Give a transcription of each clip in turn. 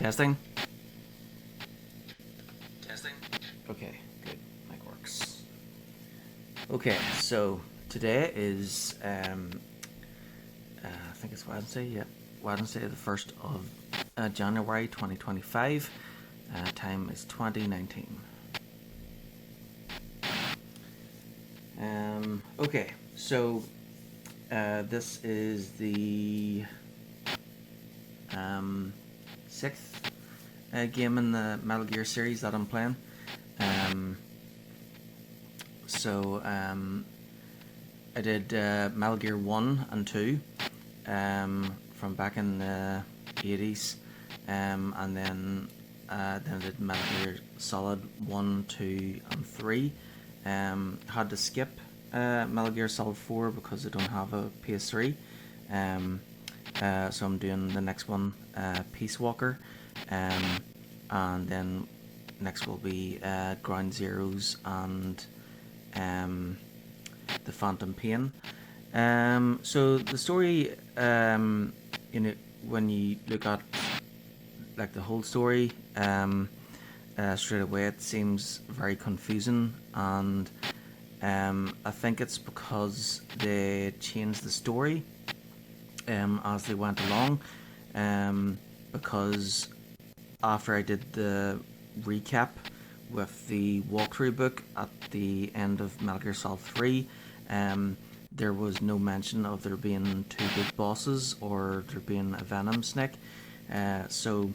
Testing. Okay, good. Mic works. Okay, so today is I think it's Wednesday. Yeah, Wednesday, the 1st of January 2025. Time is 2019. Okay, so this is the sixth game in the Metal Gear series that I'm playing. I did Metal Gear 1 and 2 from back in the 80s, and then I did Metal Gear Solid 1, 2 and 3. Had to skip Metal Gear Solid 4 because I don't have a PS3. So I'm doing the next one, Peace Walker, and then next will be Ground Zeroes and The Phantom Pain. So the story, when you look at like the whole story, straight away it seems very confusing, and I think it's because they changed the story as they went along, because after I did the recap with the walkthrough book at the end of Metal Gear Solid 3, there was no mention of there being two big bosses or there being a Venom Snake. So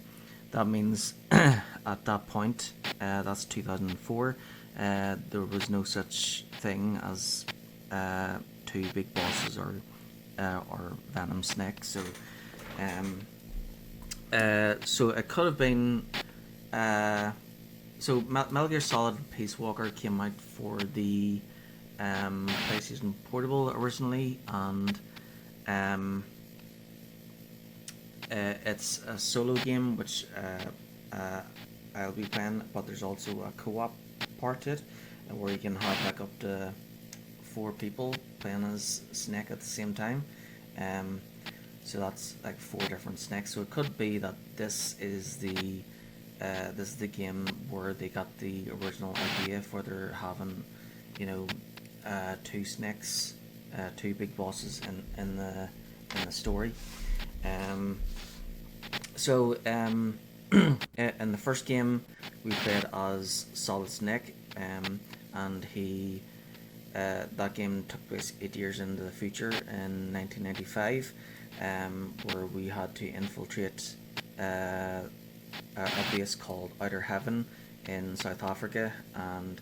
that means at that point, that's 2004, there was no such thing as two big bosses or Venom Snake. So so it could have been. So Metal Gear Solid Peace Walker came out for the PlayStation Portable originally, and it's a solo game which I'll be playing, but there's also a co-op part to it where you can have like up to 4 people playing as Snake at the same time. So that's like 4 different Snakes. So it could be that this is the game where they got the original idea for their having, 2 Snakes, 2 big bosses in the story. So in the first game we played as Solid Snake, and he that game took place 8 years into the future in 1995, where we had to infiltrate a base called Outer Heaven in South Africa and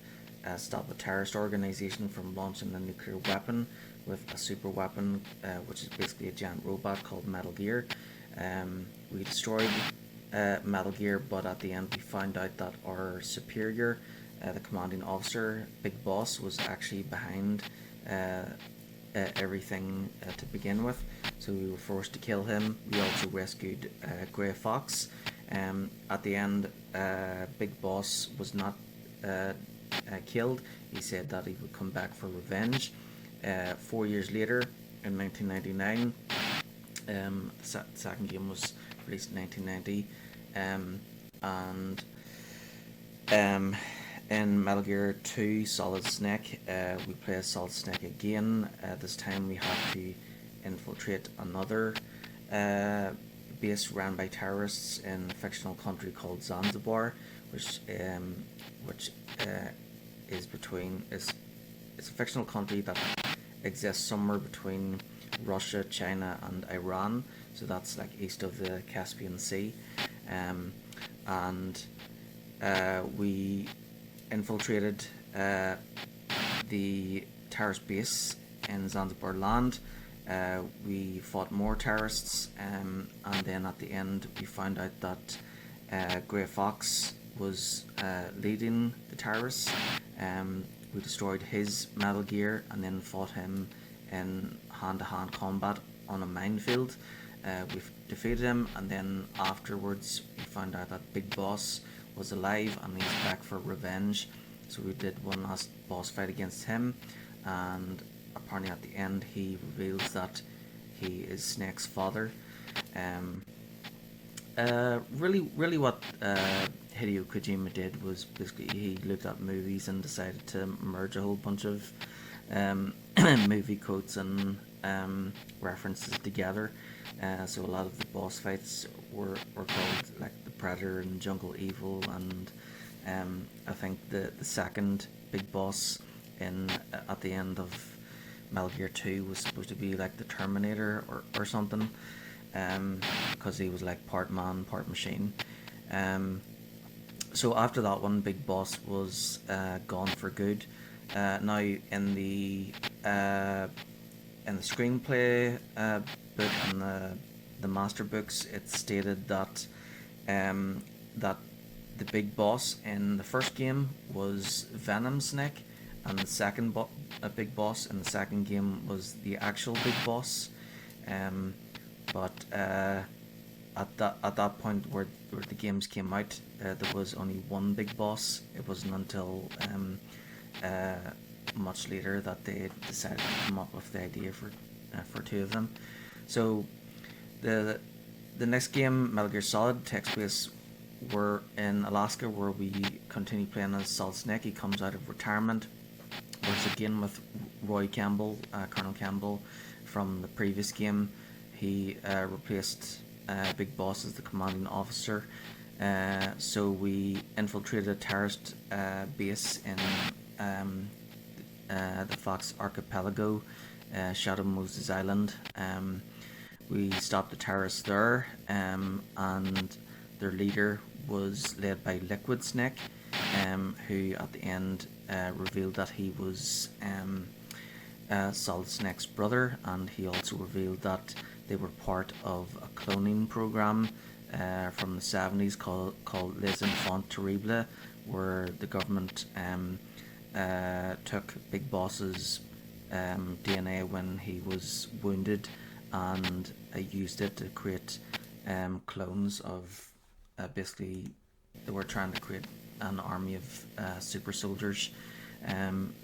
stop a terrorist organization from launching a nuclear weapon with a super weapon, which is basically a giant robot called Metal Gear. We destroyed Metal Gear, but at the end we found out that our superior, the commanding officer, Big Boss, was actually behind everything to begin with. So we were forced to kill him. We also rescued Grey Fox. At the end, Big Boss was not killed. He said that he would come back for revenge. 4 years later, in 1999, the second game was released in 1990, and in Metal Gear 2 Solid Snake, we play as Solid Snake again. This time we have to infiltrate another base ran by terrorists in a fictional country called Zanzibar, which it's a fictional country that exists somewhere between Russia, China and Iran, so that's like east of the Caspian Sea, and we infiltrated the terrorist base in Zanzibar land. We fought more terrorists, and then at the end we found out that Grey Fox was leading the terrorists. We destroyed his Metal Gear and then fought him in hand-to-hand combat on a minefield. We defeated him, and then afterwards we found out that Big Boss was alive and he's back for revenge. So we did one last boss fight against him, and apparently at the end he reveals that he is Snake's father. Really, what Hideo Kojima did was basically he looked at movies and decided to merge a whole bunch of um, movie quotes and references together. So a lot of the boss fights were called like the Predator and Jungle Evil, and I think the second big boss in at the end of Metal Gear 2 was supposed to be like the Terminator or something, because he was like part man, part machine. Um, so after that one, Big Boss was gone for good. Now uh, in the screenplay book and the master books, it's stated that that the big boss in the first game was Venom Snake, and the big boss in the second game was the actual big boss. Um, but at that point where the games came out, there was only one big boss. It wasn't until uh, much later that they decided to come up with the idea for two of them. So the the next game, Metal Gear Solid, takes place we're in Alaska, where we continue playing as Solid Snake. He comes out of retirement, works again with Roy Campbell, Colonel Campbell, from the previous game. He replaced Big Boss as the commanding officer. So we infiltrated a terrorist base in the Fox Archipelago, Shadow Moses Island. We stopped the terrorists there, and their leader was led by Liquid Snake, who at the end revealed that he was Solid Snake's brother, and he also revealed that they were part of a cloning program from the 70s called Les Enfants Terribles, where the government took Big Boss's DNA when he was wounded and used it to create clones of basically they were trying to create an army of super soldiers. Um,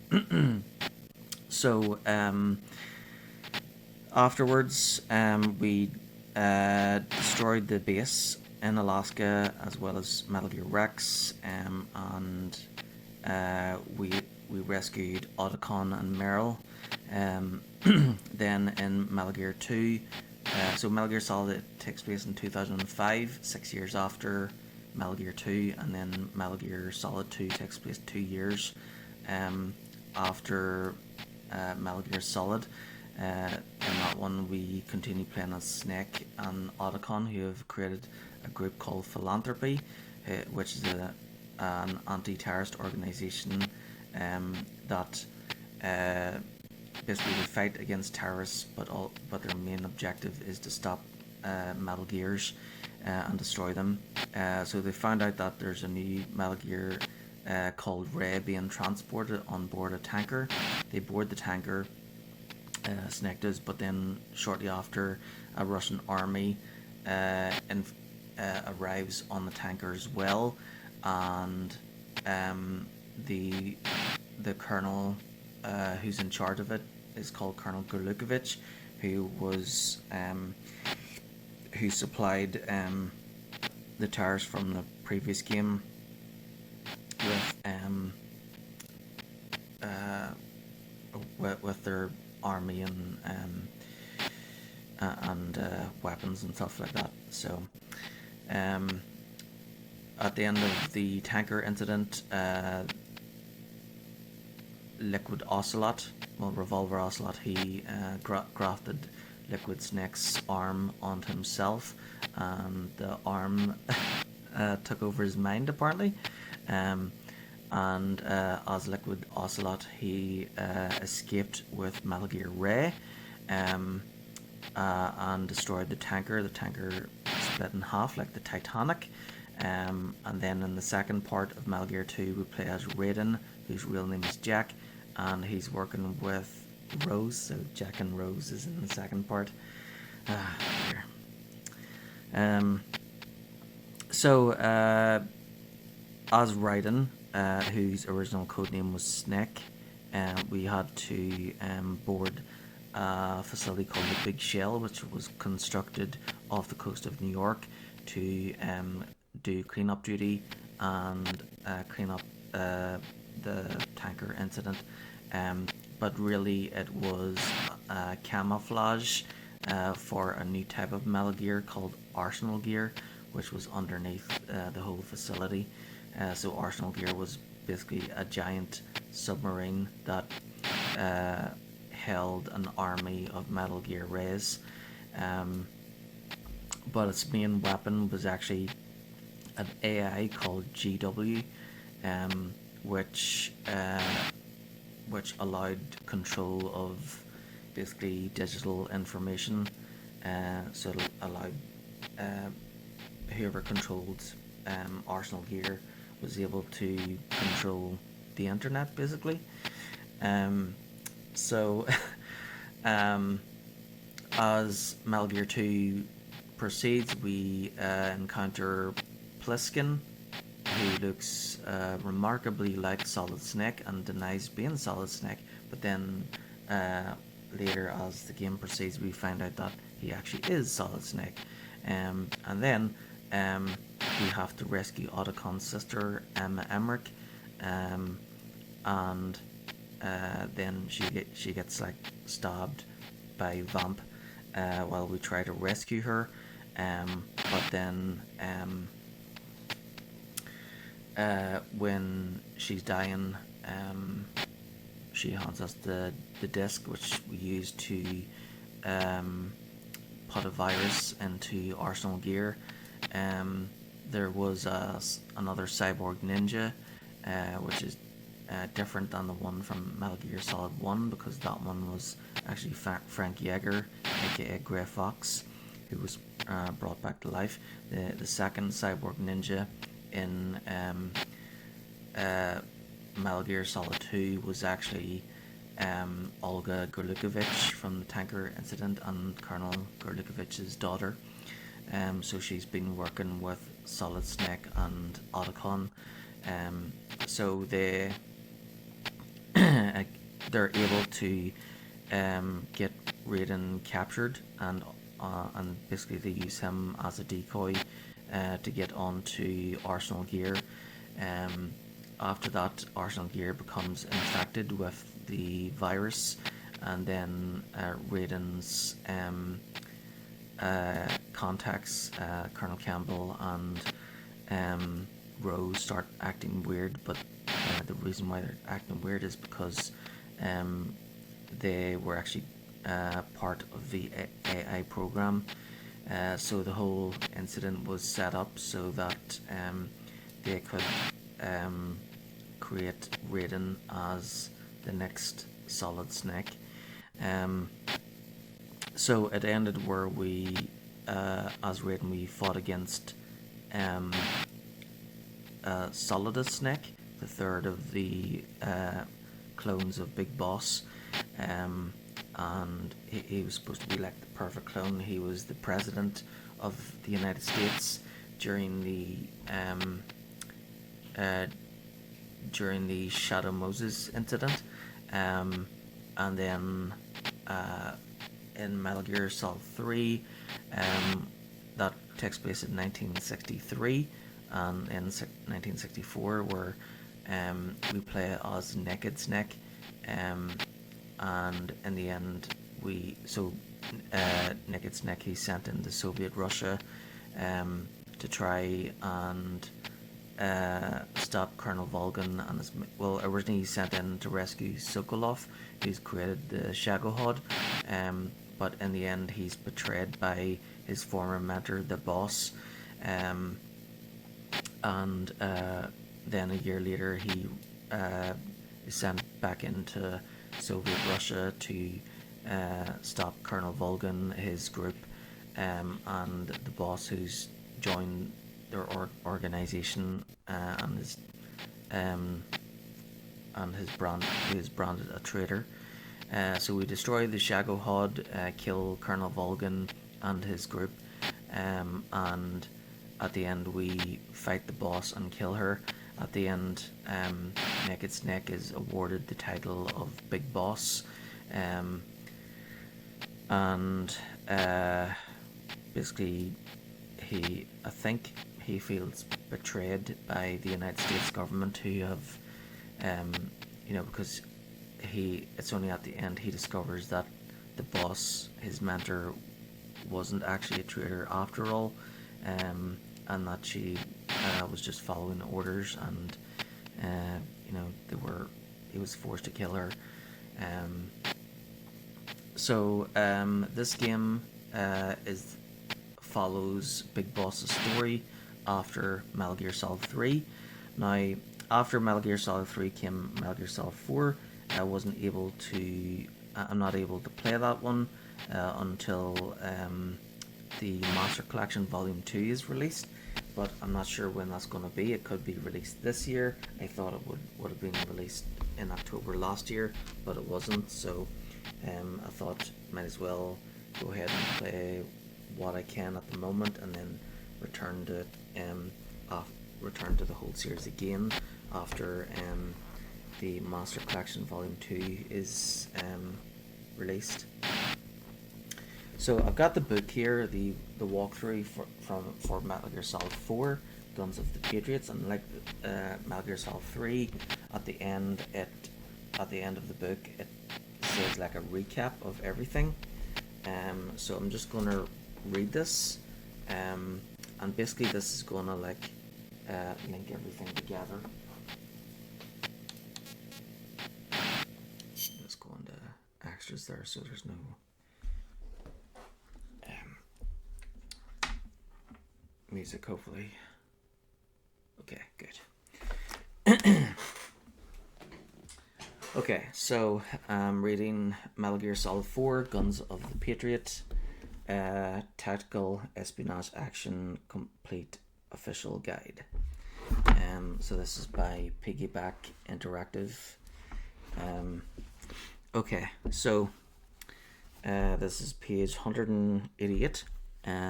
so afterwards, we destroyed the base in Alaska as well as Metal Gear Rex, and we rescued Otacon and Meryl. Then in Metal Gear 2, so Metal Gear Solid takes place in 2005, 6 years after Metal Gear 2, and then Metal Gear Solid 2 takes place 2 years after Metal Gear Solid. In that one, we continue playing as Snake and Otacon, who have created a group called Philanthropy, which is an anti-terrorist organization that basically they fight against terrorists, but their main objective is to stop Metal Gears and destroy them. So they found out that there's a new Metal Gear called Ray being transported on board a tanker. They board the tanker, Snake does, but then shortly after, a Russian army arrives on the tanker as well, and the colonel who's in charge of it is called Colonel Gurlukovich, who was who supplied the terrorists from the previous game with their army and weapons and stuff like that. So at the end of the tanker incident, Revolver Ocelot, he grafted Liquid Snake's arm onto himself, and the arm took over his mind apparently. And as Liquid Ocelot, he escaped with Metal Gear Ray and destroyed the tanker. The tanker split in half like the Titanic. And then in the second part of Metal Gear 2, we play as Raiden, whose real name is Jack, and he's working with Rose, so Jack and Rose is in the second part. As Raiden, whose original codename was Snake, we had to board a facility called the Big Shell, which was constructed off the coast of New York to do cleanup duty and clean up the tanker incident. But really, it was camouflage for a new type of Metal Gear called Arsenal Gear, which was underneath the whole facility. So Arsenal Gear was basically a giant submarine that held an army of Metal Gear Rays. But its main weapon was actually an AI called GW, which allowed control of basically digital information. So it allowed whoever controlled Arsenal Gear was able to control the internet, basically. So as Metal Gear 2 proceeds, we encounter Pliskin, who looks remarkably like Solid Snake and denies being Solid Snake, but then later as the game proceeds we find out that he actually is Solid Snake. And then we have to rescue Otacon's sister, Emma Emmerich, and then she gets like stabbed by Vamp while we try to rescue her. But then when she's dying, she hands us the disc which we use to put a virus into Arsenal Gear. There was another cyborg ninja, which is different than the one from Metal Gear Solid 1, because that one was actually Frank Yeager, aka Grey Fox, who was brought back to life. The second cyborg ninja in Metal Gear Solid 2 was actually Olga Gurlukovich from the tanker incident and Colonel Gurlukovich's daughter. So she's been working with Solid Snake and Otacon. So they're able to get Raiden captured, and basically they use him as a decoy to get onto Arsenal Gear. After that, Arsenal Gear becomes infected with the virus, and then Raiden's contacts, Colonel Campbell and Rose, start acting weird. But the reason why they're acting weird is because they were actually part of the AI program. So the whole incident was set up so that they could create Raiden as the next Solid Snake. So it ended where we, as Raiden, we fought against Solidus Snake, the third of the clones of Big Boss. And he was supposed to be like the perfect clone. He was the president of the United States during the Shadow Moses incident, and then in Metal Gear Solid 3, that takes place in 1963, and in 1964 where we play as Naked Snake, and in the end Naked Snake, he's sent into Soviet Russia to try and stop Colonel Volgin and originally he sent in to rescue Sokolov, who's created the Shagohod, but in the end he's betrayed by his former mentor, the Boss, and then a year later he is sent back into Soviet Russia to stop Colonel Volgin, his group, and the Boss, who's joined their organization, and is branded a traitor. So we destroy the Shagohod, kill Colonel Volgin and his group, and at the end we fight the Boss and kill her. At the end, Naked Snake is awarded the title of Big Boss, and basically I think he feels betrayed by the United States government, who have, because it's only at the end he discovers that the boss, his mentor, wasn't actually a traitor after all, and that she was just following orders, and he was forced to kill her. So this game follows Big Boss's story after Metal Gear Solid 3. Now, after Metal Gear Solid 3 came Metal Gear Solid 4. I'm not able to play that one until the Master Collection Volume 2 is released, but I'm not sure when that's going to be. It could be released this year. I thought it would have been released in October last year, but it wasn't, so I thought might as well go ahead and play what I can at the moment, and then return to the whole series again after the Master Collection Volume 2 is released. So I've got the book here, the walkthrough for Metal Gear Solid 4, Guns of the Patriots, and like Metal Gear Solid 3, at the end of the book it says like a recap of everything. So I'm just gonna read this, and basically this is gonna link everything together. Let's go into extras there, so there's no music, hopefully. Okay, good. Okay, so I'm reading Metal Gear Solid 4, Guns of the Patriot, Tactical Espionage Action Complete Official Guide. So this is by Piggyback Interactive. Okay, so this is page 188.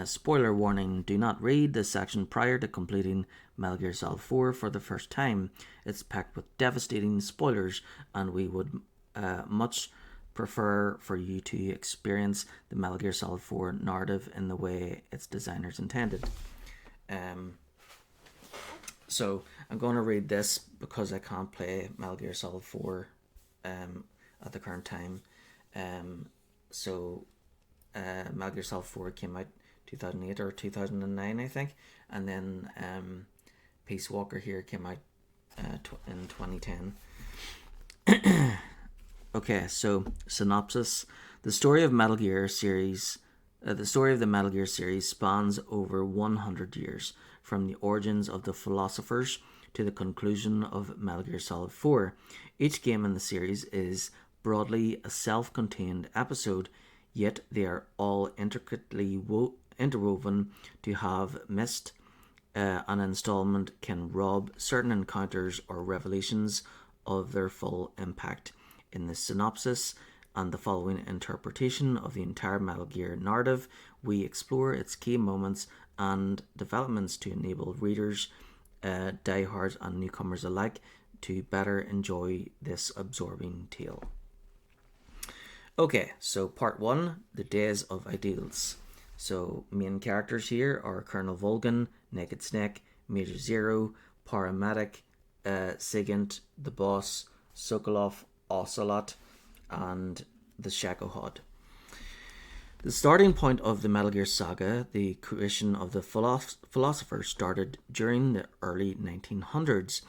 Spoiler warning, do not read this section prior to completing Metal Gear Solid 4 for the first time. It's packed with devastating spoilers, and we would much prefer for you to experience the Metal Gear Solid 4 narrative in the way its designers intended. So I'm going to read this because I can't play Metal Gear Solid 4 at the current time. Metal Gear Solid 4 came out 2008 or 2009, I think, and then Peace Walker here came out in 2010. Okay, so synopsis: the story of the Metal Gear series spans over 100 years, from the origins of the philosophers to the conclusion of Metal Gear Solid 4. Each game in the series is broadly a self-contained episode, yet they are all intricately interwoven. To have missed an installment can rob certain encounters or revelations of their full impact. In the synopsis and the following interpretation of the entire Metal Gear narrative, we explore its key moments and developments to enable readers, diehards and newcomers alike, to better enjoy this absorbing tale. Okay, so part 1, the Days of Ideals. So main characters here are Colonel Volgin, Naked Snake, Major Zero, Paramedic, Sigint, the Boss, Sokolov, Ocelot, and the Shagohod. The starting point of the Metal Gear saga, the creation of the philosopher, started during the early 1900s.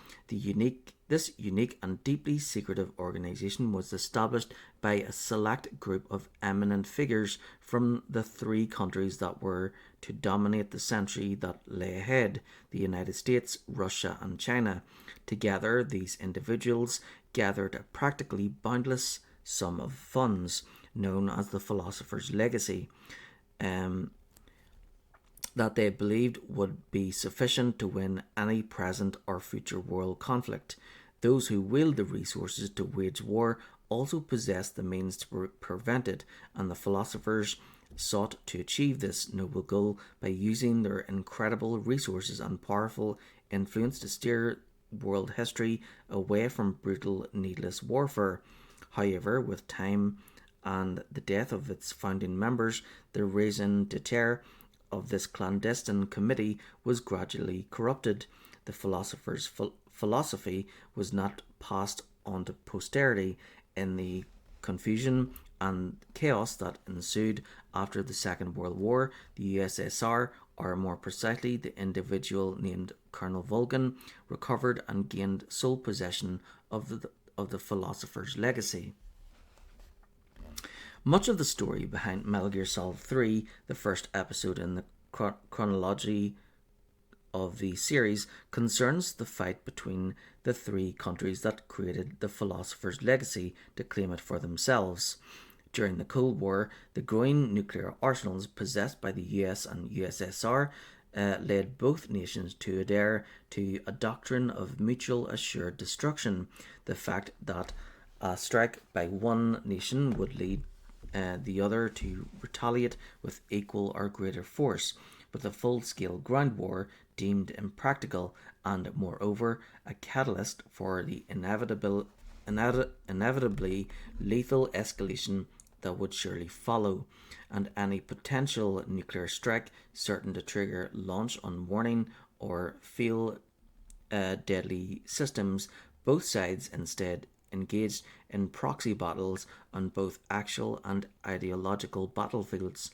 This unique and deeply secretive organization was established by a select group of eminent figures from the 3 countries that were to dominate the century that lay ahead: the United States, Russia, and China. Together, these individuals gathered a practically boundless sum of funds, known as the Philosopher's Legacy, that they believed would be sufficient to win any present or future world conflict. Those who wield the resources to wage war also possessed the means to prevent it, and the philosophers sought to achieve this noble goal by using their incredible resources and powerful influence to steer world history away from brutal, needless warfare. However, with time and the death of its founding members, the raison d'etre of this clandestine committee was gradually corrupted. The philosopher's philosophy was not passed on to posterity in the confusion and chaos that ensued after the Second World War. The USSR, or more precisely the individual named Colonel Volgin, recovered and gained sole possession of the philosopher's legacy. Much of the story behind Metal Gear Solid 3, the first episode in the chronology of the series, concerns the fight between the three countries that created the philosopher's legacy to claim it for themselves. During the Cold War, the growing nuclear arsenals possessed by the US and USSR led both nations to adhere to a doctrine of mutual assured destruction. The fact that a strike by one nation would lead the other to retaliate with equal or greater force, but a full-scale ground war deemed impractical and, moreover, a catalyst for the inevitably lethal escalation that would surely follow, and any potential nuclear strike certain to trigger launch on warning or fail deadly systems. Both sides instead engaged in proxy battles on both actual and ideological battlefields.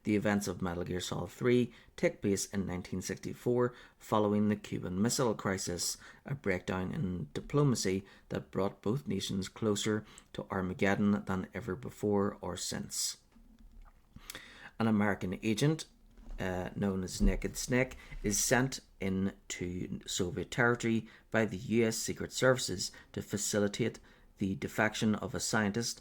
The events of Metal Gear Solid 3 take place in 1964 following the Cuban Missile Crisis, a breakdown in diplomacy that brought both nations closer to Armageddon than ever before or since. An American agent, known as Naked Snake, is sent into Soviet territory by the US Secret Services to facilitate the defection of a scientist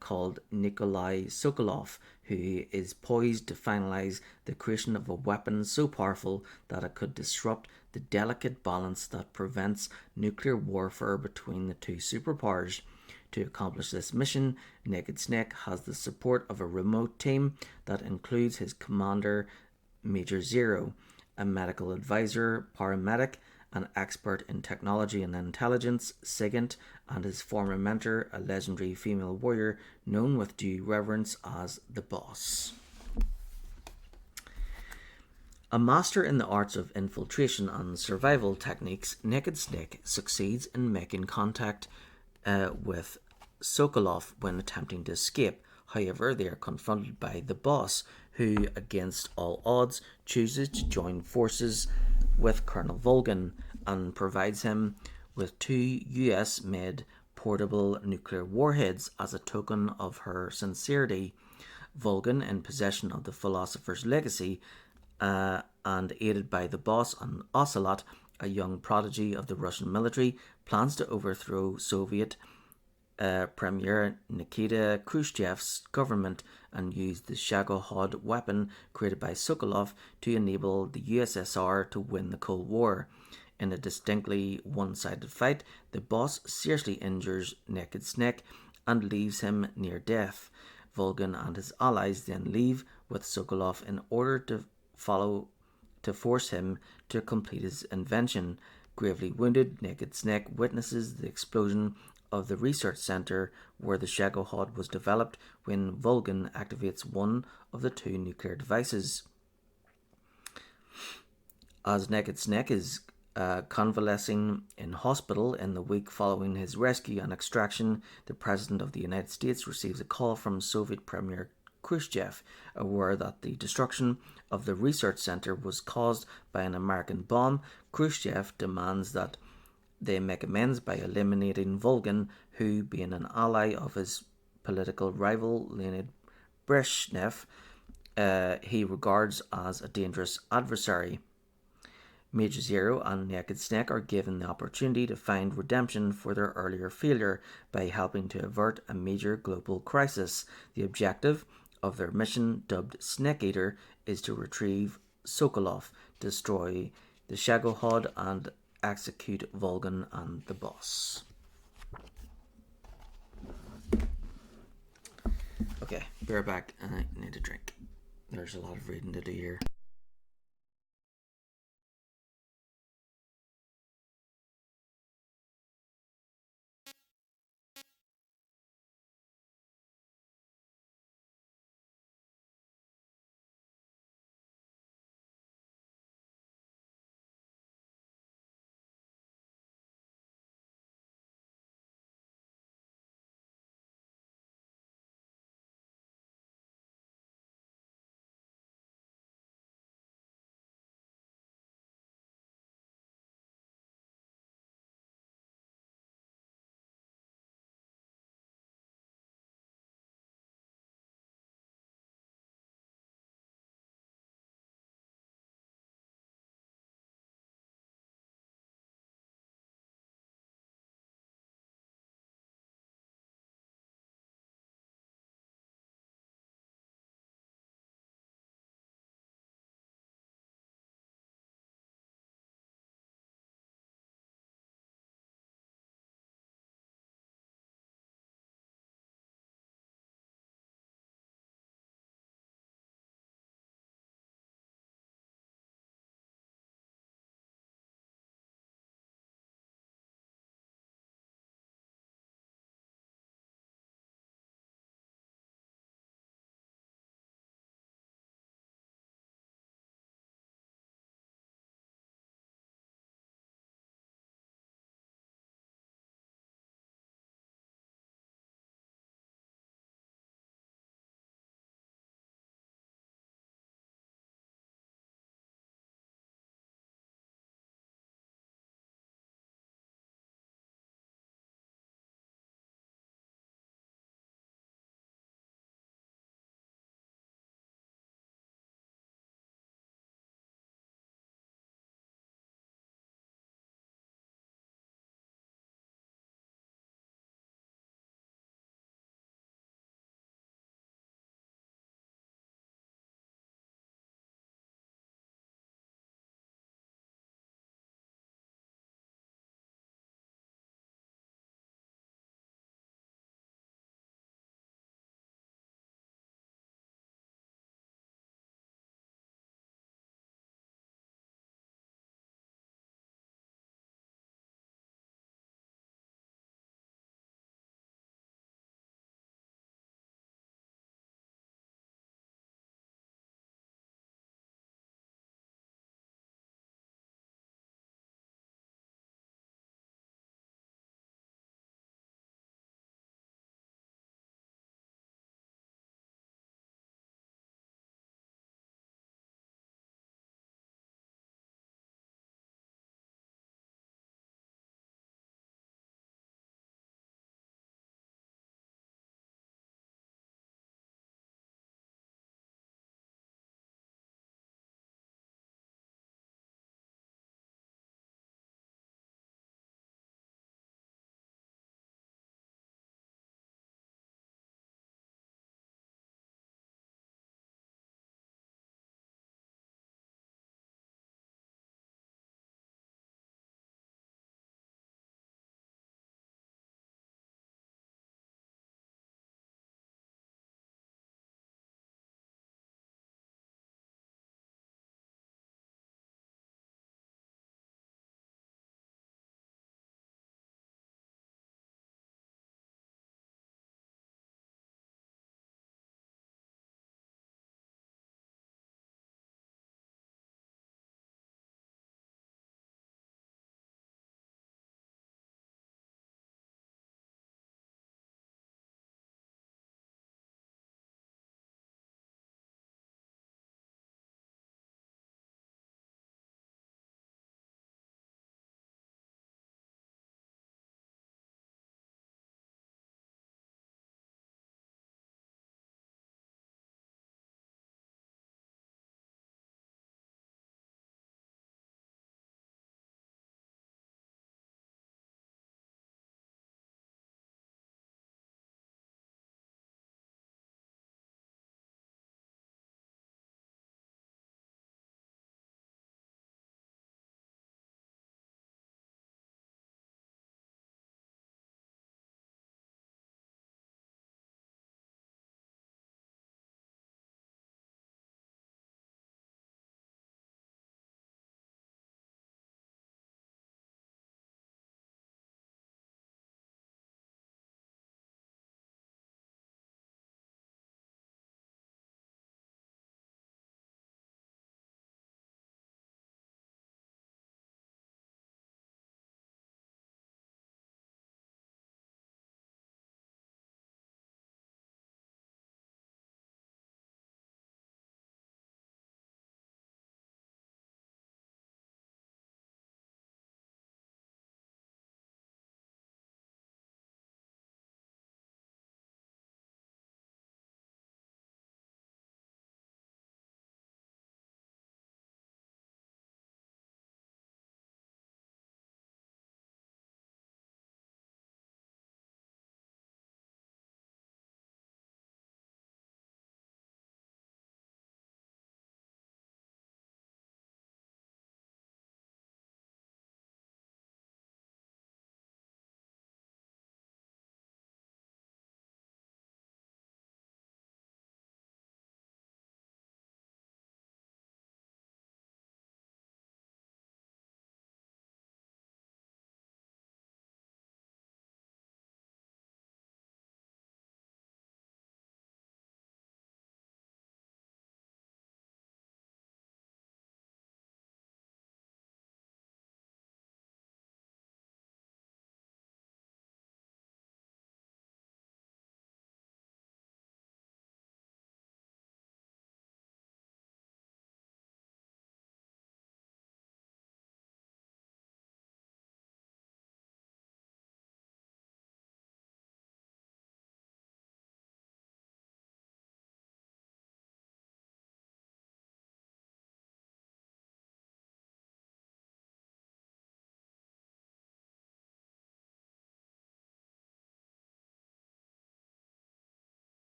called Nikolai Sokolov, who is poised to finalize the creation of a weapon so powerful that it could disrupt the delicate balance that prevents nuclear warfare between the two superpowers. To accomplish this mission, Naked Snake has the support of a remote team that includes his commander, Major Zero, a medical advisor, paramedic, an expert in technology and intelligence, Sigint, and his former mentor, a legendary female warrior known with due reverence as the Boss. A master in the arts of infiltration and survival techniques, Naked Snake succeeds in making contact with Sokolov when attempting to escape. However, they are confronted by the Boss, who, against all odds, chooses to join forces with Colonel Volgin and provides him with 2 US-made portable nuclear warheads as a token of her sincerity. Volgin, in possession of the philosopher's legacy, and aided by the Boss and Ocelot, a young prodigy of the Russian military, plans to overthrow Soviet Premier Nikita Khrushchev's government and use the Shagohod weapon created by Sokolov to enable the USSR to win the Cold War. In a distinctly one-sided fight, the Boss seriously injures Naked Snake and leaves him near death. Volgin and his allies then leave with Sokolov in order to force him to complete his invention. Gravely wounded, Naked Snake witnesses the explosion of the research center where the Shagohod was developed when Volgin activates one of the 2 nuclear devices. As Naked Snake is convalescing in hospital in the week following his rescue and extraction, the President of the United States receives a call from Soviet Premier Khrushchev, aware that the destruction of the research center was caused by an American bomb. Khrushchev demands that they make amends by eliminating Volgin, who, being an ally of his political rival Leonid Brezhnev, he regards as a dangerous adversary. Major Zero and Naked Snake are given the opportunity to find redemption for their earlier failure by helping to avert a major global crisis. The objective of their mission, dubbed Snake Eater, is to retrieve Sokolov, destroy the Shagohod, and execute Volgin and the Boss. Okay, bear back, and I need a drink. There's a lot of reading to do here.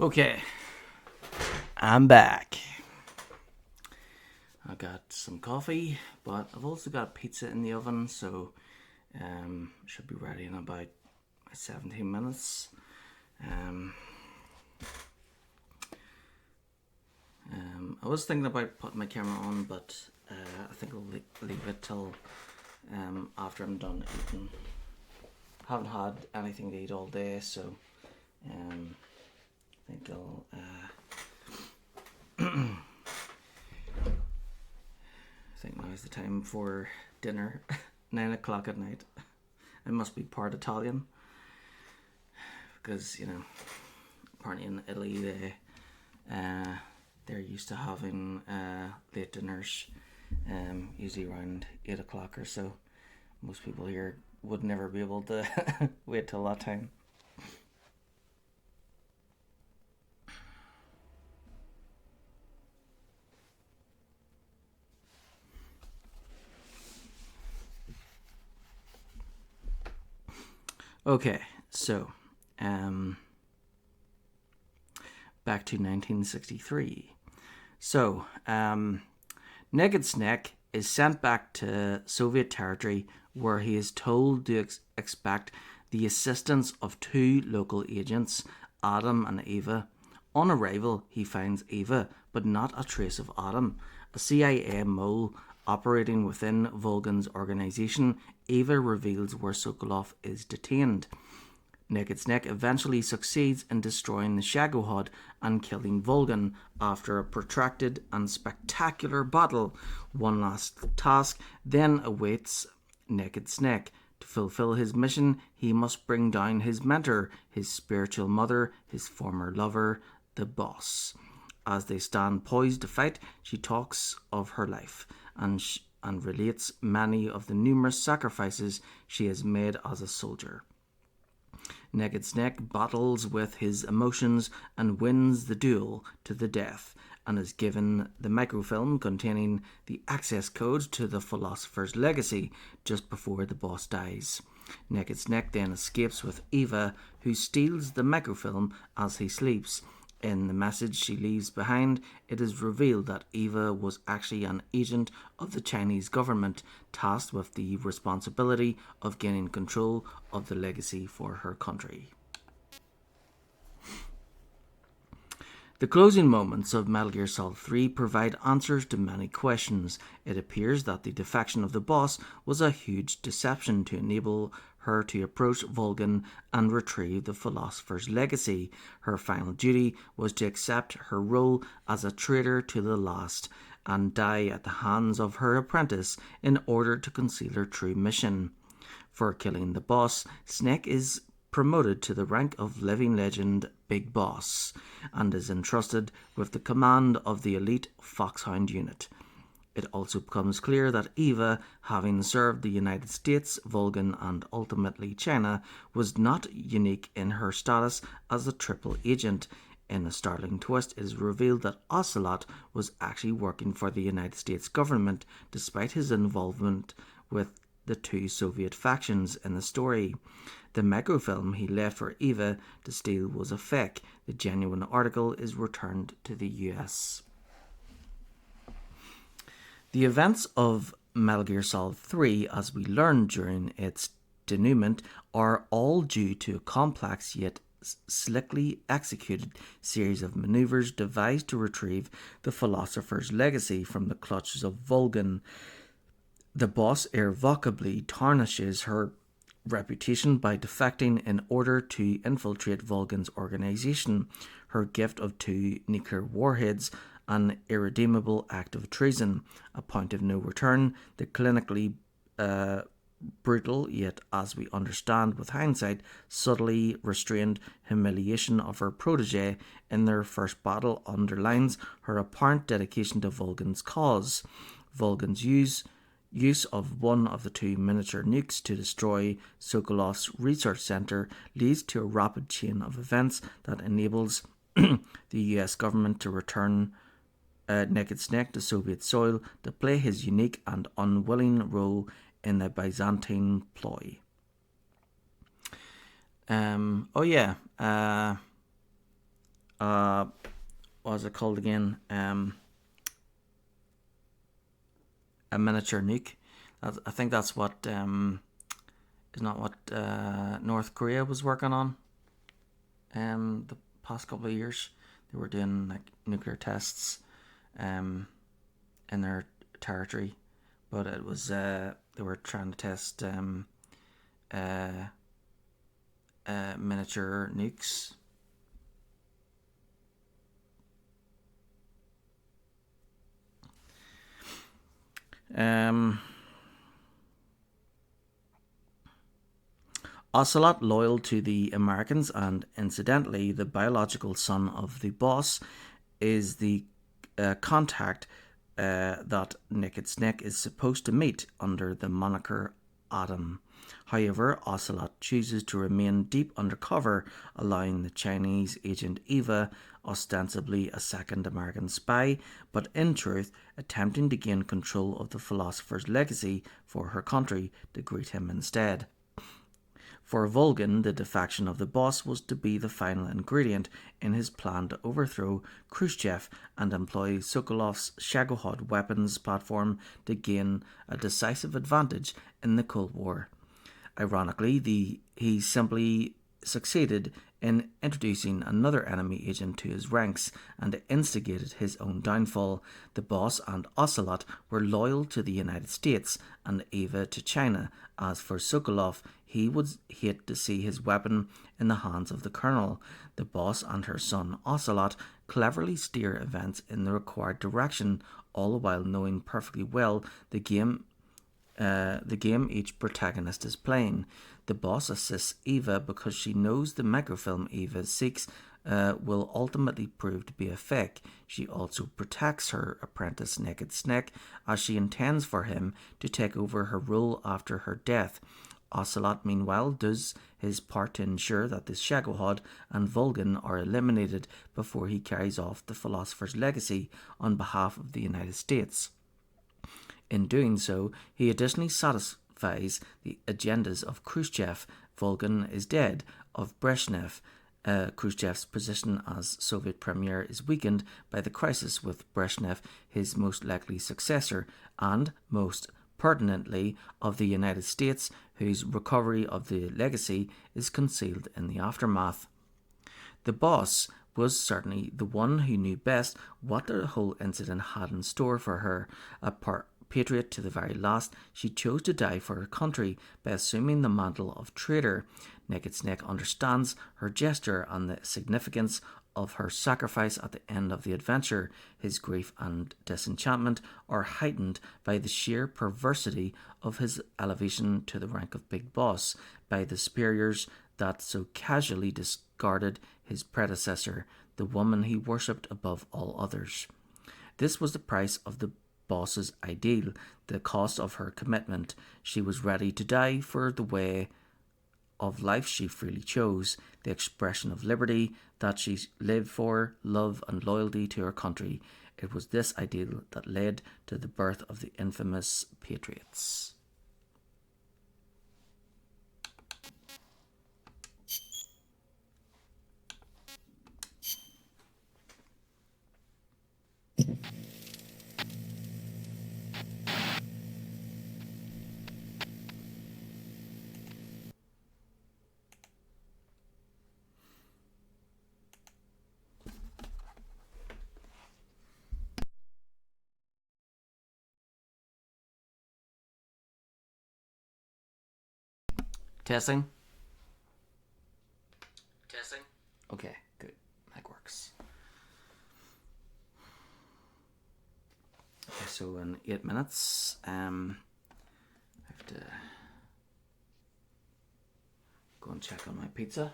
Okay, I'm back. I got some coffee, but I've also got pizza in the oven, so should be ready in about 17 minutes. I was thinking about putting my camera on, but I think I'll leave it till after I'm done eating. Haven't had anything to eat all day, so I think I'll I think now's the time for dinner. 9 o'clock at night. I must be part Italian, because apparently in Italy they're used to having late dinners, usually around 8 o'clock or so. Most people here would never be able to wait till that time. Okay, so back to 1963. So Naked Snake is sent back to Soviet territory, where he is told to expect the assistance of two local agents, Adam and Eva. On arrival, he finds Eva, but not a trace of Adam. A CIA mole operating within Volgan's organization, Eva reveals where Sokolov is detained. Naked Snake eventually succeeds in destroying the Shagohod and killing Volgan after a protracted and spectacular battle. One last task then awaits Naked Snake. To fulfill his mission, he must bring down his mentor, his spiritual mother, his former lover, the boss. As they stand poised to fight, she talks of her life and relates many of the numerous sacrifices she has made as a soldier. Naked Snake battles with his emotions and wins the duel to the death, and is given the microfilm containing the access code to the Philosopher's Legacy just before the boss dies. Naked Snake then escapes with Eva, who steals the microfilm as he sleeps. In the message she leaves behind, it is revealed that Eva was actually an agent of the Chinese government, tasked with the responsibility of gaining control of the legacy for her country. The closing moments of Metal Gear Solid 3 provide answers to many questions. It appears that the defection of the boss was a huge deception to enable her to approach Volgan and retrieve the Philosopher's Legacy. Her final duty was to accept her role as a traitor to the last and die at the hands of her apprentice in order to conceal her true mission. For killing the boss, Snake is promoted to the rank of living legend Big Boss, and is entrusted with the command of the elite Foxhound unit. It also becomes clear that Eva, having served the United States, Volgan, and ultimately China, was not unique in her status as a triple agent. In a startling twist, it is revealed that Ocelot was actually working for the United States government, despite his involvement with the two Soviet factions in the story. The microfilm he left for Eva to steal was a fake. The genuine article is returned to the US. The events of Metal Gear Solid 3, as we learned during its denouement, are all due to a complex yet slickly executed series of maneuvers devised to retrieve the Philosopher's Legacy from the clutches of Volgan. The boss irrevocably tarnishes her reputation by defecting in order to infiltrate Volgan's organization. Her gift of two nuclear warheads, an irredeemable act of treason, a point of no return, the clinically brutal, yet as we understand with hindsight, subtly restrained humiliation of her protege in their first battle underlines her apparent dedication to Volgan's cause. Volgan's use of one of the two miniature nukes to destroy Sokolov's research center leads to a rapid chain of events that enables the US government to return Naked Snake to Soviet soil to play his unique and unwilling role in the Byzantine ploy. what was it called again? A miniature nuke. I think that's what is not what North Korea was working on. The past couple of years, they were doing like nuclear tests, in their territory, but it was they were trying to test miniature nukes. Ocelot, loyal to the Americans and incidentally the biological son of the boss, is the contact that Naked Snake is supposed to meet under the moniker Adam. However, Ocelot chooses to remain deep undercover, allowing the Chinese agent Eva, ostensibly a second American spy, but in truth attempting to gain control of the philosopher's legacy for her country, to greet him instead. For Volgin, the defection of the boss was to be the final ingredient in his plan to overthrow Khrushchev and employ Sokolov's Shagohod weapons platform to gain a decisive advantage in the Cold War. Ironically, he simply succeeded in introducing another enemy agent to his ranks and instigated his own downfall. The boss and Ocelot were loyal to the United States and Eva to China. As for Sokolov, he would hate to see his weapon in the hands of the colonel. The boss and her son Ocelot cleverly steer events in the required direction, all the while knowing perfectly well the game each protagonist is playing. The boss assists Eva because she knows the microfilm Eva seeks will ultimately prove to be a fake. She also protects her apprentice Naked Snake, as she intends for him to take over her role after her death. Ocelot, meanwhile, does his part to ensure that the Shagohod and Volgin are eliminated before he carries off the philosopher's legacy on behalf of the United States. In doing so, he additionally satisfies the agendas of Khrushchev. Volgin is dead, of Brezhnev. Khrushchev's position as Soviet premier is weakened by the crisis, with Brezhnev his most likely successor, and, most pertinently, of the United States, whose recovery of the legacy is concealed in the aftermath. The boss was certainly the one who knew best what the whole incident had in store for her. A patriot to the very last, she chose to die for her country by assuming the mantle of traitor. Naked Snake understands her gesture and the significance of her sacrifice at the end of the adventure. His grief and disenchantment are heightened by the sheer perversity of his elevation to the rank of Big Boss by the superiors that so casually discarded his predecessor, the woman he worshipped above all others. This was the price of the boss's ideal, the cost of her commitment. She was ready to die for the way of life she freely chose, the expression of liberty that she lived for, love and loyalty to her country. It was this ideal that led to the birth of the infamous Patriots. Testing? Testing? Okay, good. That works. Okay, so in 8 minutes, I have to go and check on my pizza.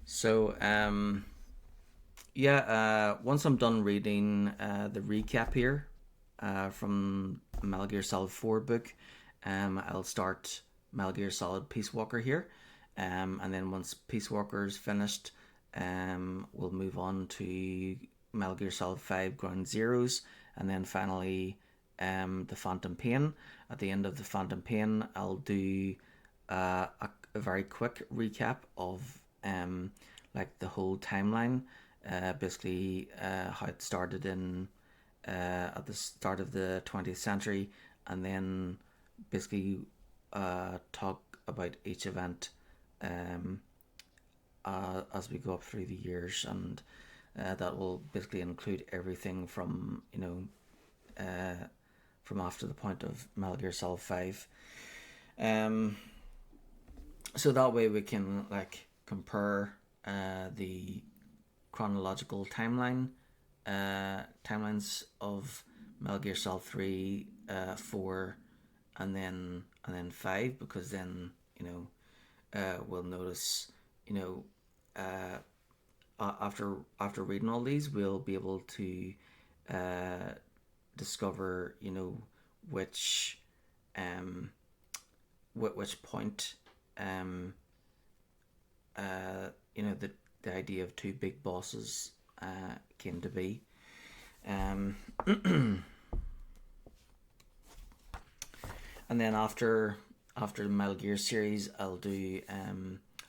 So, once I'm done reading the recap here from Metal Gear Solid 4 book, I'll start Metal Gear Solid Peace Walker here. And then once Peace Walker's finished, we'll move on to Metal Gear Solid 5 Ground Zeroes. And then finally, the Phantom Pain. At the end of the Phantom Pain, I'll do a very quick recap of like the whole timeline. Basically, how it started in at the start of the 20th century, and then basically talk about each event as we go up through the years, and that will basically include everything from from after the point of Metal Gear Solid 5. So that way we can like compare the chronological timelines of Metal Gear Solid 3, 4, and then 5, because then we'll notice after reading all these, we'll be able to discover which which point the idea of two big bosses came to be. And then after the Metal Gear series, I'll do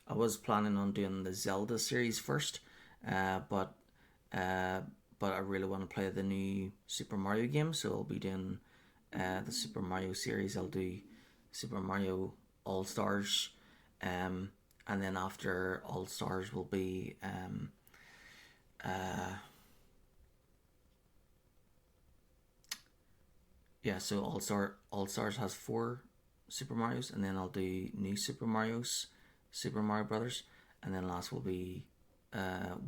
I was planning on doing the Zelda series first, but I really want to play the new Super Mario game, so I'll be doing the Super Mario series. I'll do Super Mario All Stars, and then after All Stars will be so All Stars has 4 Super Marios, and then I'll do new Super Mario Brothers, and then last will be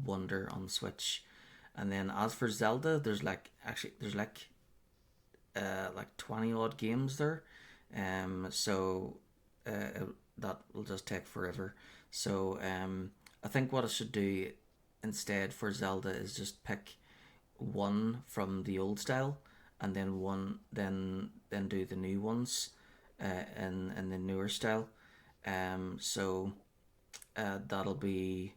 Wonder on the Switch. And then as for Zelda, there's like 20 odd games there, so that will just take forever. So I think what I should do instead for Zelda is just pick one from the old style, and then do the new ones in the newer style. So that'll be.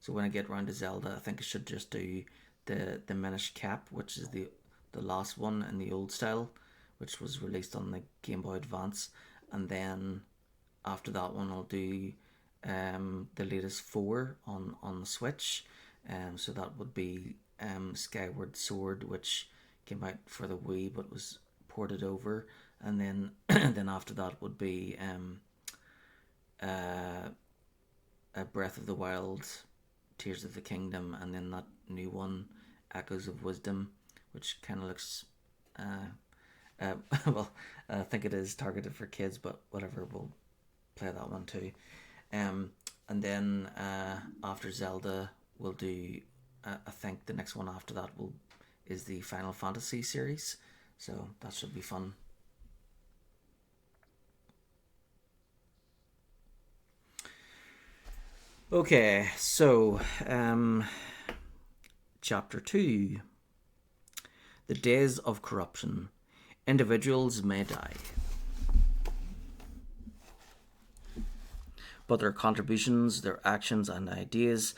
So when I get around to Zelda, I think I should just do the Minish Cap, which is the last one in the old style, which was released on the Game Boy Advance, and then after that one I'll do the latest 4 on the Switch. So that would be Skyward Sword, which came out for the Wii but was ported over, and then then after that would be Breath of the Wild, Tears of the Kingdom, and then that new one, Echoes of Wisdom, which kind of looks well, I think it is targeted for kids, but whatever, we'll play that one too. And then after Zelda, we'll do I think the next one after that is the Final Fantasy series, so that should be fun. Okay, so chapter 2. The Days of Corruption. Individuals may die, but their contributions, their actions and ideas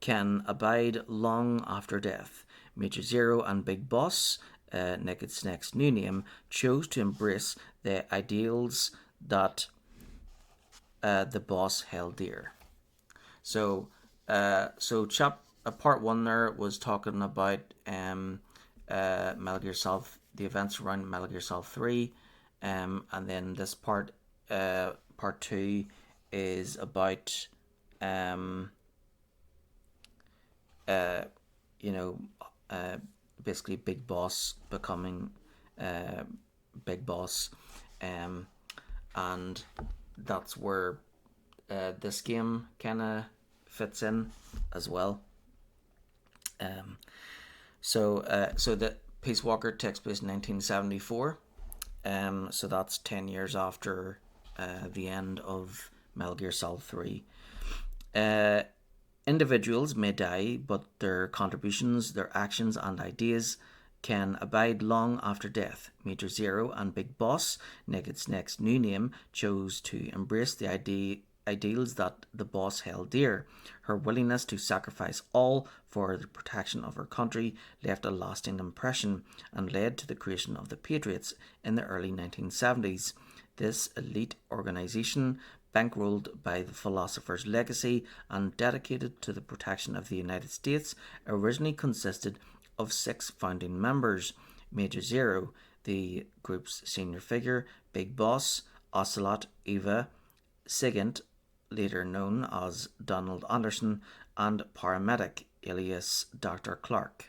can abide long after death. Major Zero and Big Boss, Naked Snake's new name, chose to embrace the ideals that the boss held dear. So, part 1 there was talking about Metal Gear Solid, the events around Metal Gear Solid 3, and then this part 2 is about basically Big Boss becoming Big Boss, and that's where this game kind of fits in as well. So the Peace Walker takes place in 1974. So that's 10 years after the end of Metal Gear Solid 3. Individuals may die, but their contributions, their actions and ideas can abide long after death. Major Zero and Big Boss, Naked Snake's new name, chose to embrace the ideals that the boss held dear. Her willingness to sacrifice all for the protection of her country left a lasting impression and led to the creation of the Patriots in the early 1970s. This elite organization, bankrolled by the philosopher's legacy and dedicated to the protection of the United States, originally consisted of 6 founding members: Major Zero, the group's senior figure; Big Boss, Ocelot, Eva, Sigint, later known as Donald Anderson; and Paramedic, alias Dr. Clark.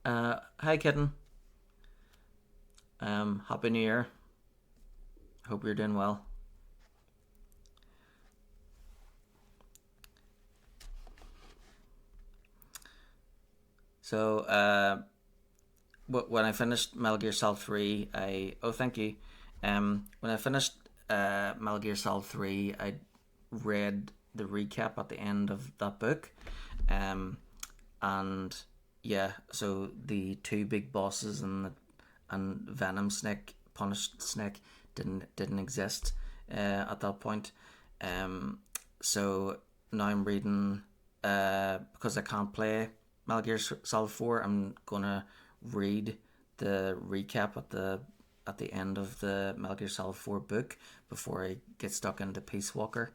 Hi, kitten. Happy New Year. Hope you're doing well. So, when I finished Metal Gear Solid 3, thank you. When I finished Metal Gear Solid 3, I read the recap at the end of that book. And yeah, so the 2 big bosses and Venom Snake, Punished Snake, didn't exist at that point. So now I'm reading, because I can't play Metal Gear Solid 4. I'm gonna read the recap at the end of the Metal Gear Solid 4 book before I get stuck into Peace Walker.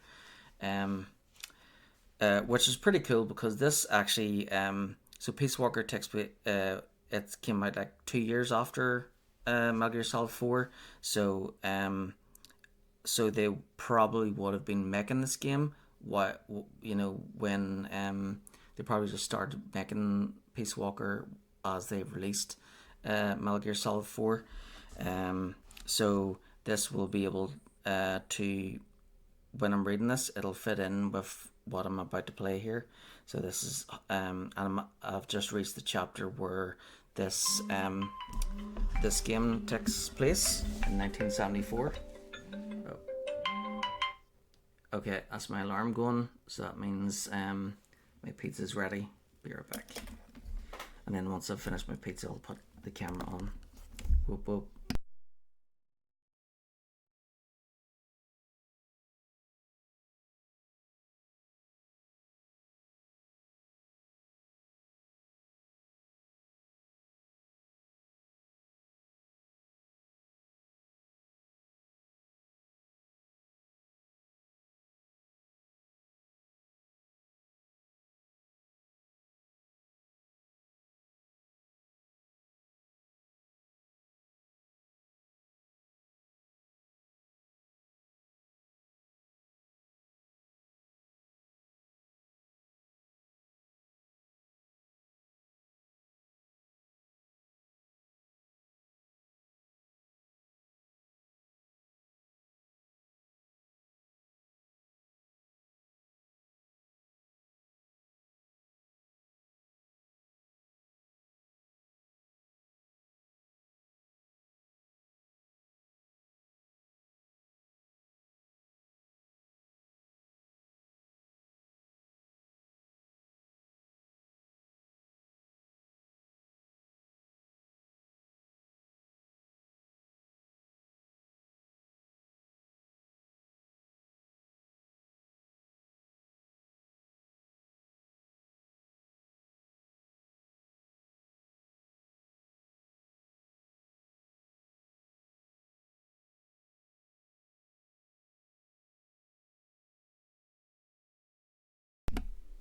Which is pretty cool because this actually, so Peace Walker takes it came out like 2 years after Metal Gear Solid 4. So so they probably would have been making this game when they probably just started making Peace Walker as they released Metal Gear Solid 4. So this will be able to, when I'm reading this, it'll fit in with what I'm about to play here. So this is, and I've just reached the chapter where this game takes place in 1974. Oh. Okay, that's my alarm going, so that means my pizza's ready. Be right back. And then once I've finished my pizza, I'll put the camera on. Whoop whoop.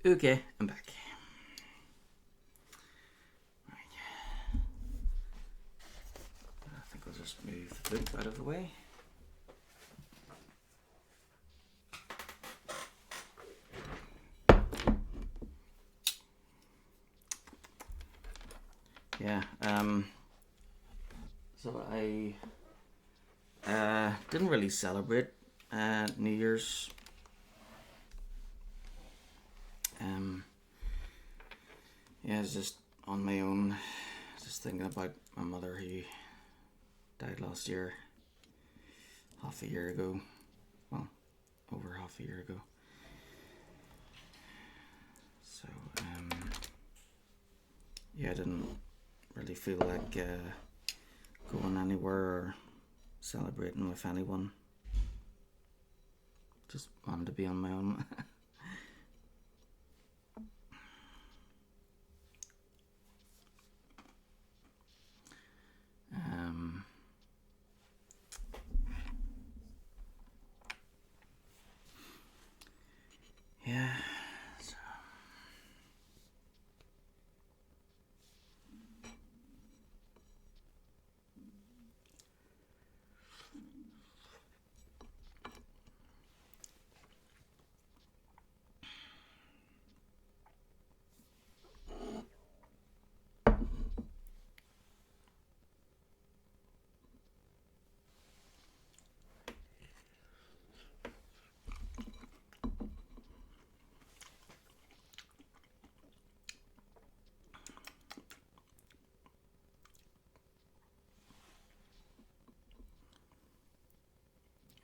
Okay, I'm back. Right. I think I'll just move the book out of the way. Yeah, so I didn't really celebrate New Year's. Yeah, it's just on my own, just thinking about my mother who died last year, half a year ago. Well, over half a year ago. So, yeah, I didn't really feel like going anywhere or celebrating with anyone. Just wanted to be on my own. Yeah. So.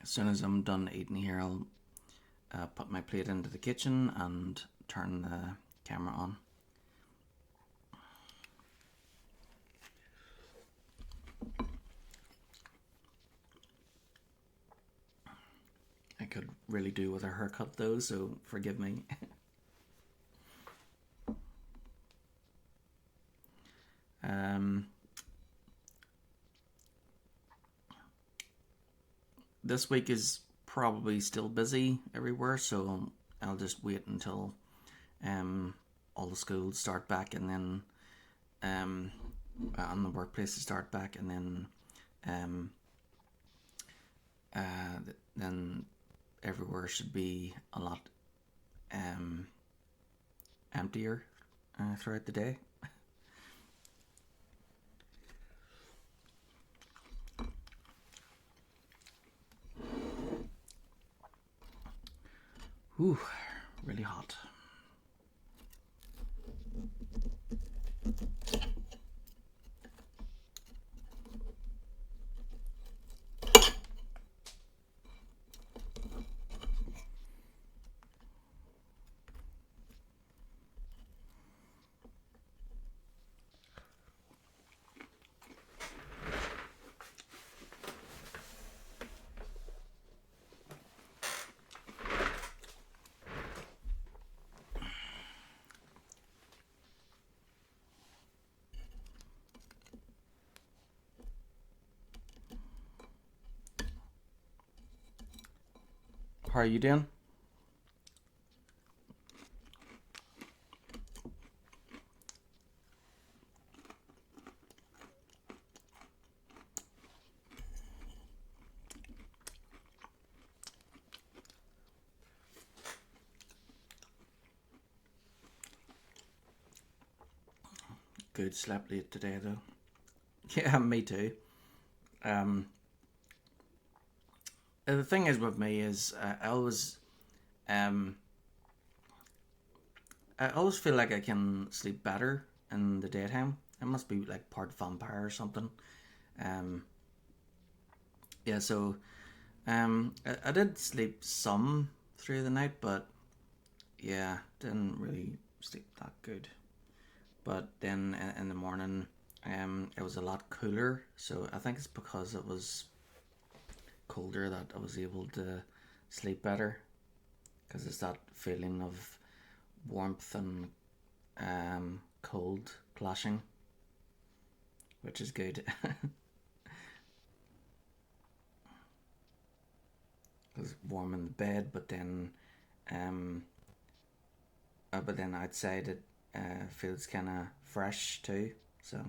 As soon as I'm done eating here, I'll put my plate into the kitchen and turn the camera on. I could really do with a haircut though, so forgive me. This week is probably still busy everywhere, so I'll just wait until all the schools start back, and then and the workplaces start back, and then everywhere should be a lot emptier throughout the day. Ooh, really hot. How are you doing? Good, slept late today though. Yeah, me too. The thing is with me is I always feel like I can sleep better in the daytime. It must be like part vampire or something. Um, yeah, so I did sleep some through the night, but yeah, didn't really sleep that good. But then in the morning, it was a lot cooler. So I think it's because it was colder that I was able to sleep better. Because it's that feeling of warmth and cold clashing, which is good. It was warm in the bed, um, but then outside it feels kind of fresh too. So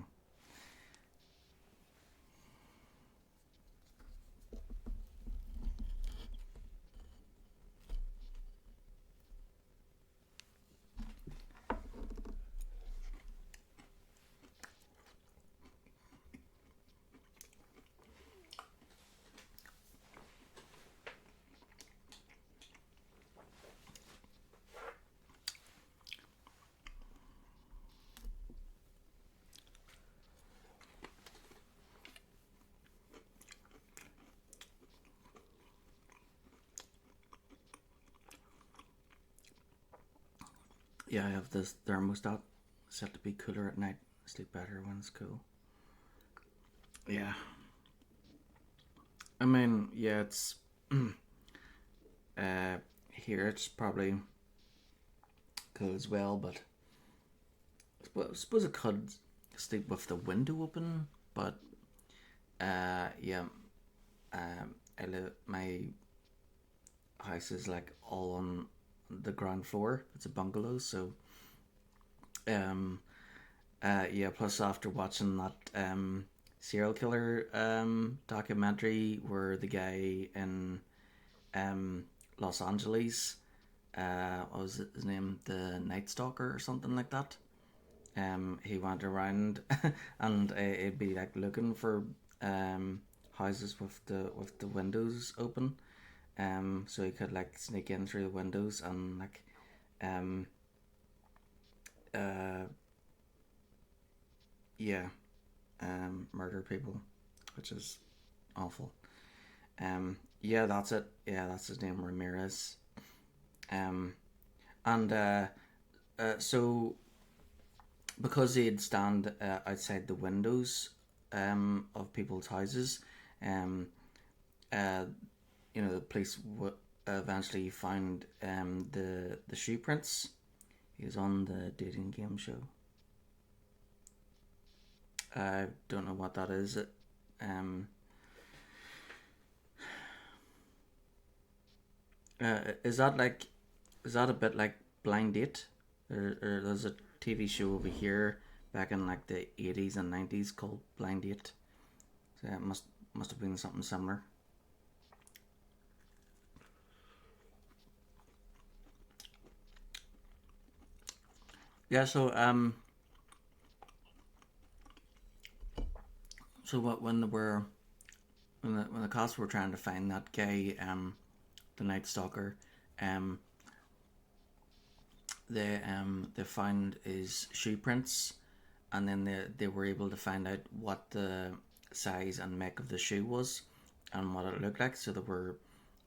yeah, I have this thermostat set to be cooler at night. Sleep better when it's cool. Yeah, I mean, yeah, it's here it's probably cool as well, but I suppose I could sleep with the window open, but yeah, my house is like all on the ground floor. It's a bungalow, so um, yeah. Plus, after watching that serial killer documentary, where the guy in um, Los Angeles, what was his name, the Night Stalker or something like that. He went around and it'd be like looking for houses with the windows open, so he could like sneak in through the windows and like um, uh, yeah, murder people, which is awful. Yeah, that's it. Yeah, that's his name, Ramirez. Um, and so because he'd stand outside the windows of people's houses, um, uh, the police eventually found the shoe prints. He was on the dating game show. I don't know what that is. Um, is that like is that a bit like Blind Date? Or there's a TV show over here back in like the 80s and 90s called Blind Date. So yeah, it must have been something similar. Yeah. So what when they were when the cops were trying to find that guy, the Night Stalker, um, they found his shoe prints, and then they were able to find out what the size and make of the shoe was, and what it looked like. So they were,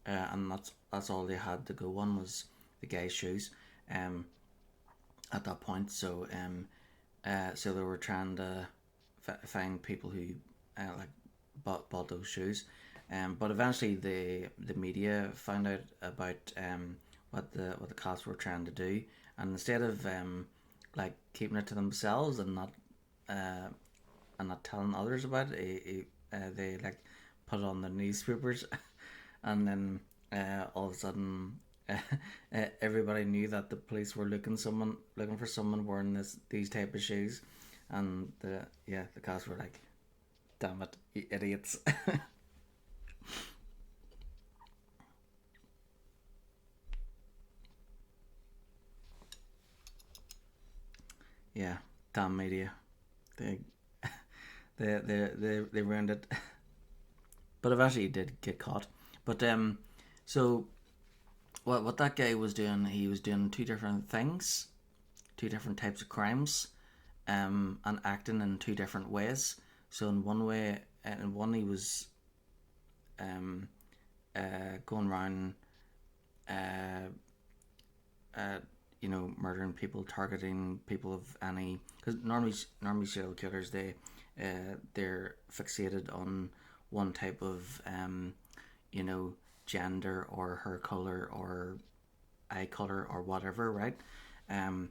and that's all they had to go on was the guy's shoes, um, at that point. So they were trying to find people who like bought those shoes. But eventually, the media found out about what the cops were trying to do, and instead of like keeping it to themselves uh, and not telling others about it, they like put it on the newspapers, and then all of a sudden. Everybody knew that the police were looking for someone wearing these type of shoes, and the cops were like, "Damn it, you idiots!" Yeah, damn media. They they ruined it. But eventually he did get caught. But so what that guy was doing, he was doing two different things, two different types of crimes, and acting in two different ways. So in one he was um, going around, uh, uh, murdering people, targeting people of any. Because normally serial killers they're fixated on one type of you know gender or hair color or eye color or whatever, right? Um,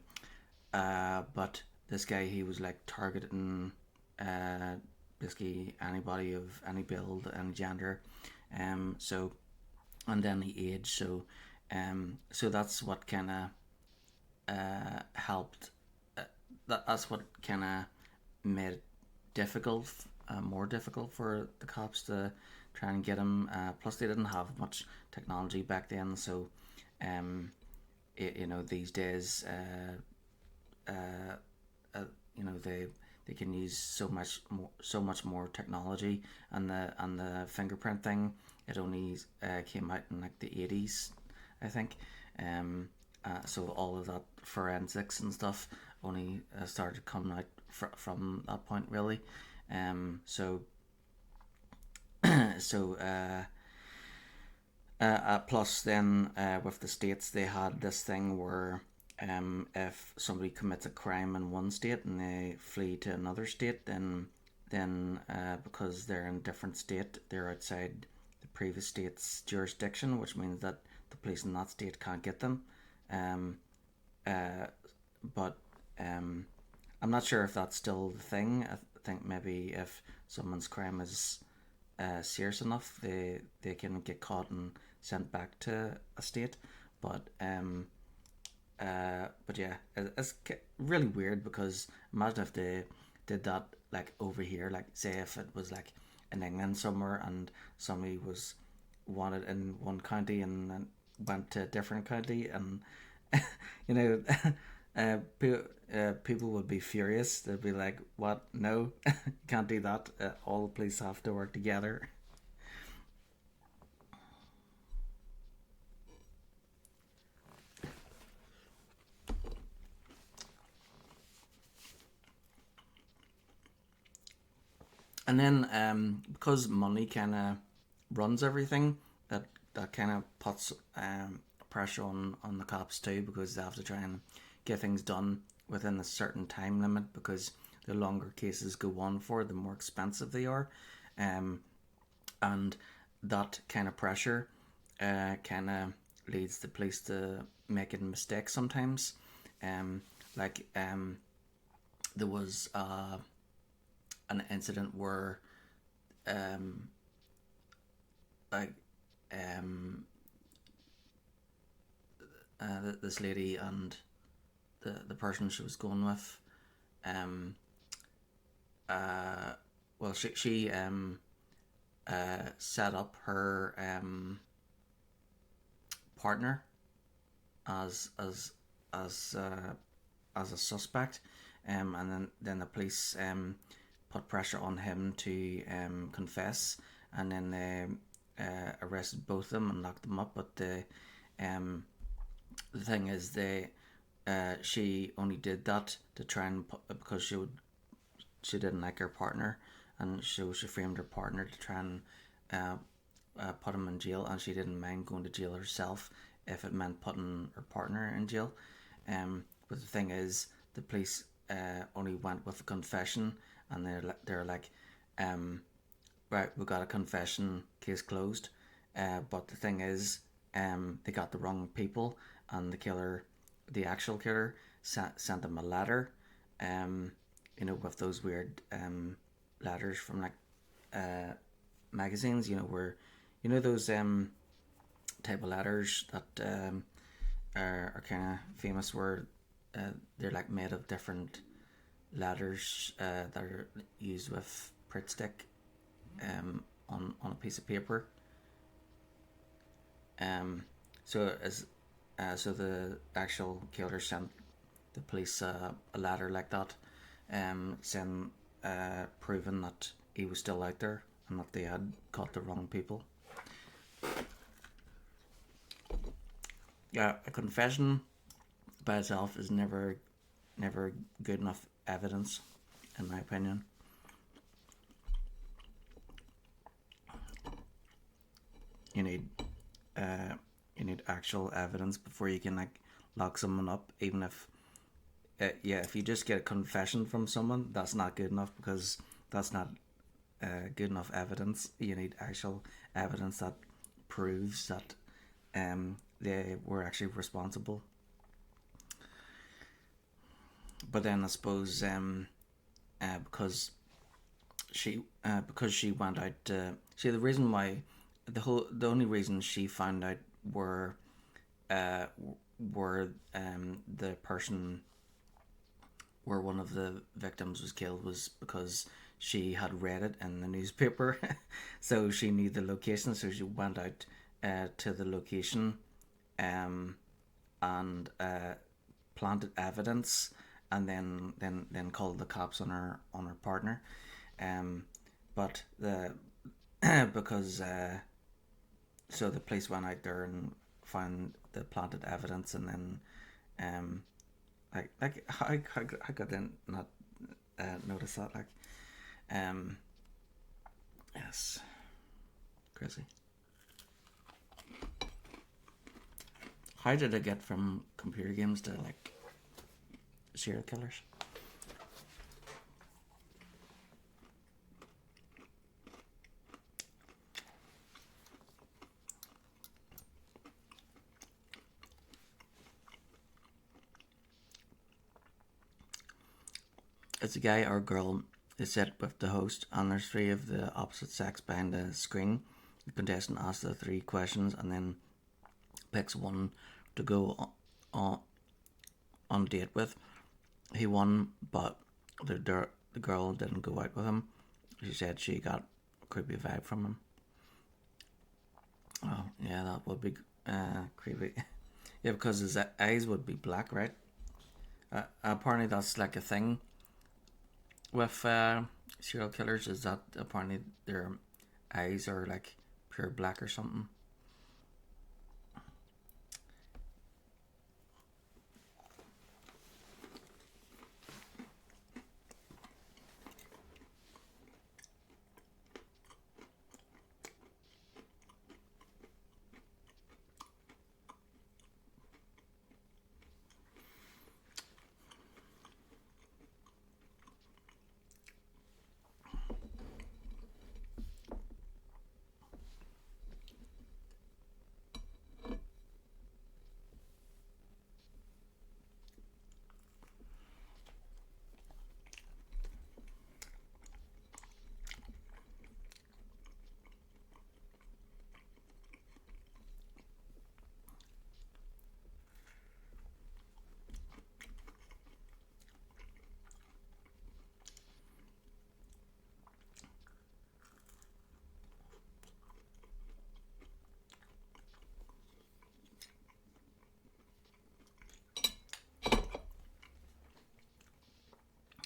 but this guy, he was like targeting uh, basically anybody of any build and gender. So and then the age. So that's what kind of helped. Uh, that's what kind of made it difficult, more difficult for the cops to try and get him. Plus, they didn't have much technology back then, so um, these days, uh, they can use so much more technology, and the fingerprint thing, it only came out in like the 80s, I think. So all of that forensics and stuff only started coming out from that point, really. So so plus then with the states, they had this thing where if somebody commits a crime in one state and they flee to another state, then because they're in a different state, they're outside the previous state's jurisdiction, which means that the police in that state can't get them. Um, but I'm not sure if that's still the thing. I think maybe if someone's crime is serious enough, they can get caught and sent back to a state. But yeah, it's really weird because imagine if they did that like over here, like say if it was like in England somewhere and somebody was wanted in one county and then went to a different county and you know people would be furious. They'd be like, "What? No, can't do that. All the police have to work together." And then because money kind of runs everything, that kind of puts pressure on the cops too, because they have to try and get things done within a certain time limit, because the longer cases go on for, the more expensive they are. Um, and that kind of pressure kind of leads the police to making mistakes sometimes. Um, like there was an incident where um, like um, this lady and the person she was going with, um, uh, well, she set up her partner as as as as a suspect, and then the police put pressure on him to confess, and then they arrested both of them and locked them up. But the thing is, she only did that to try and because she didn't like her partner, and so she framed her partner to try and uh, put him in jail, and she didn't mind going to jail herself if it meant putting her partner in jail. But the thing is, the police only went with a confession, and they're like, right, we got a confession, case closed. But the thing is, they got the wrong people, and the actual killer, sent them a letter, with those weird letters from like magazines, where those type of letters that are kind of famous, where they're like made of different letters that are used with Pritt stick on a piece of paper. Um, so as so the actual killer sent the police a letter like that, saying proving that he was still out there and that they had caught the wrong people. Yeah, a confession by itself is never good enough evidence, in my opinion. You need uh, you need actual evidence before you can like lock someone up. Even if if you just get a confession from someone, that's not good enough, because that's not good enough evidence. You need actual evidence that proves that they were actually responsible. But then I suppose because she went out. See, the reason why the only reason she found out were uh, the person where one of the victims was killed was because she had read it in the newspaper. So she knew the location, so she went out to the location, um, and planted evidence, and then called the cops on her partner. Um, but the because so the police went out there and found the planted evidence, and then I could not notice that, like, um yes, crazy. How did I get from computer games to like serial killers? It's a guy or girl is set with the host, and there's three of the opposite sex behind the screen. The contestant asks the three questions and then picks one to go on date with. He won, but the girl didn't go out with him. She said she got a creepy vibe from him. Oh, yeah, that would be creepy. Yeah, because his eyes would be black, right? Apparently, that's like a thing with serial killers. Is that apparently their eyes are like pure black or something?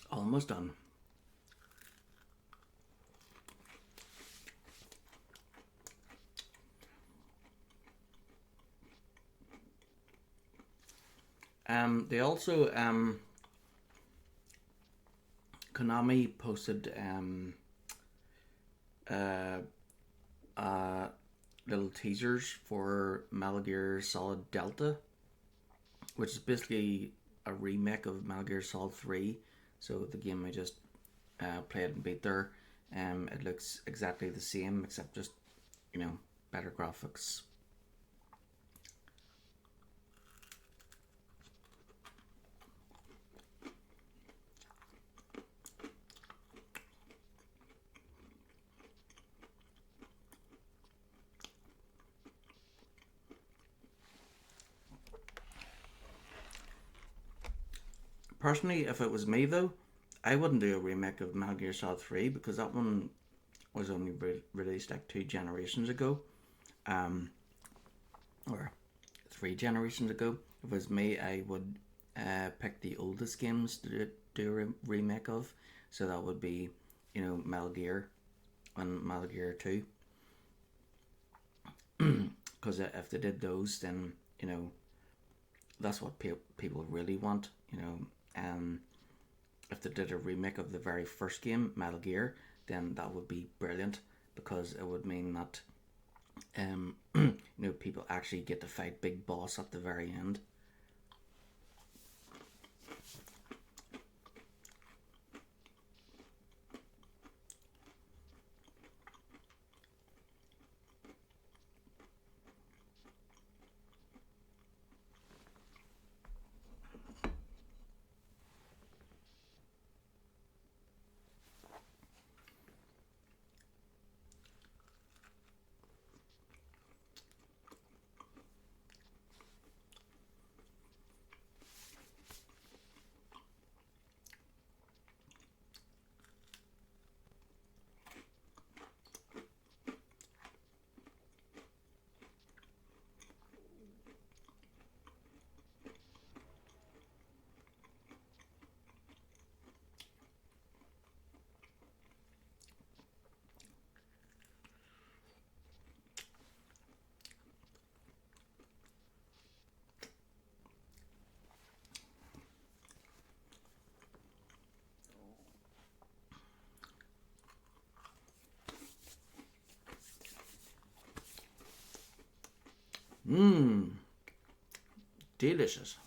Almost done. They also Konami posted uh, little teasers for Metal Gear Solid Delta, which is basically a remake of Metal Gear Solid 3. So the game I just played and beat there, it looks exactly the same except just, better graphics. Personally, if it was me though, I wouldn't do a remake of Metal Gear Solid 3 because that one was only released like 2 generations ago, um, or 3 generations ago. If it was me, I would pick the oldest games to do a remake of. So that would be, Metal Gear and Metal Gear 2. Because if they did those, then, that's what people really want, if they did a remake of the very first game, Metal Gear, then that would be brilliant because it would mean that people actually get to fight Big Boss at the very end. Mmm, delicious.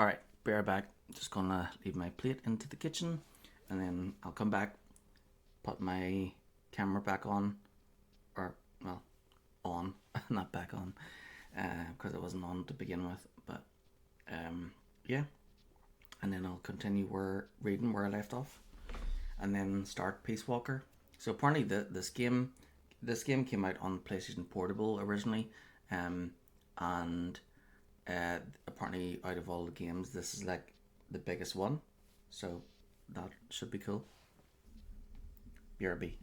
Alright, be right back. Just gonna leave my plate into the kitchen and then I'll come back, put my camera back on, or, well, on, not back on, because it wasn't on to begin with, but, yeah, and then I'll continue reading where I left off, and then start Peace Walker. So apparently this game came out on PlayStation Portable originally, and apparently out of all the games, this is like the biggest one, so that should be cool. BRB.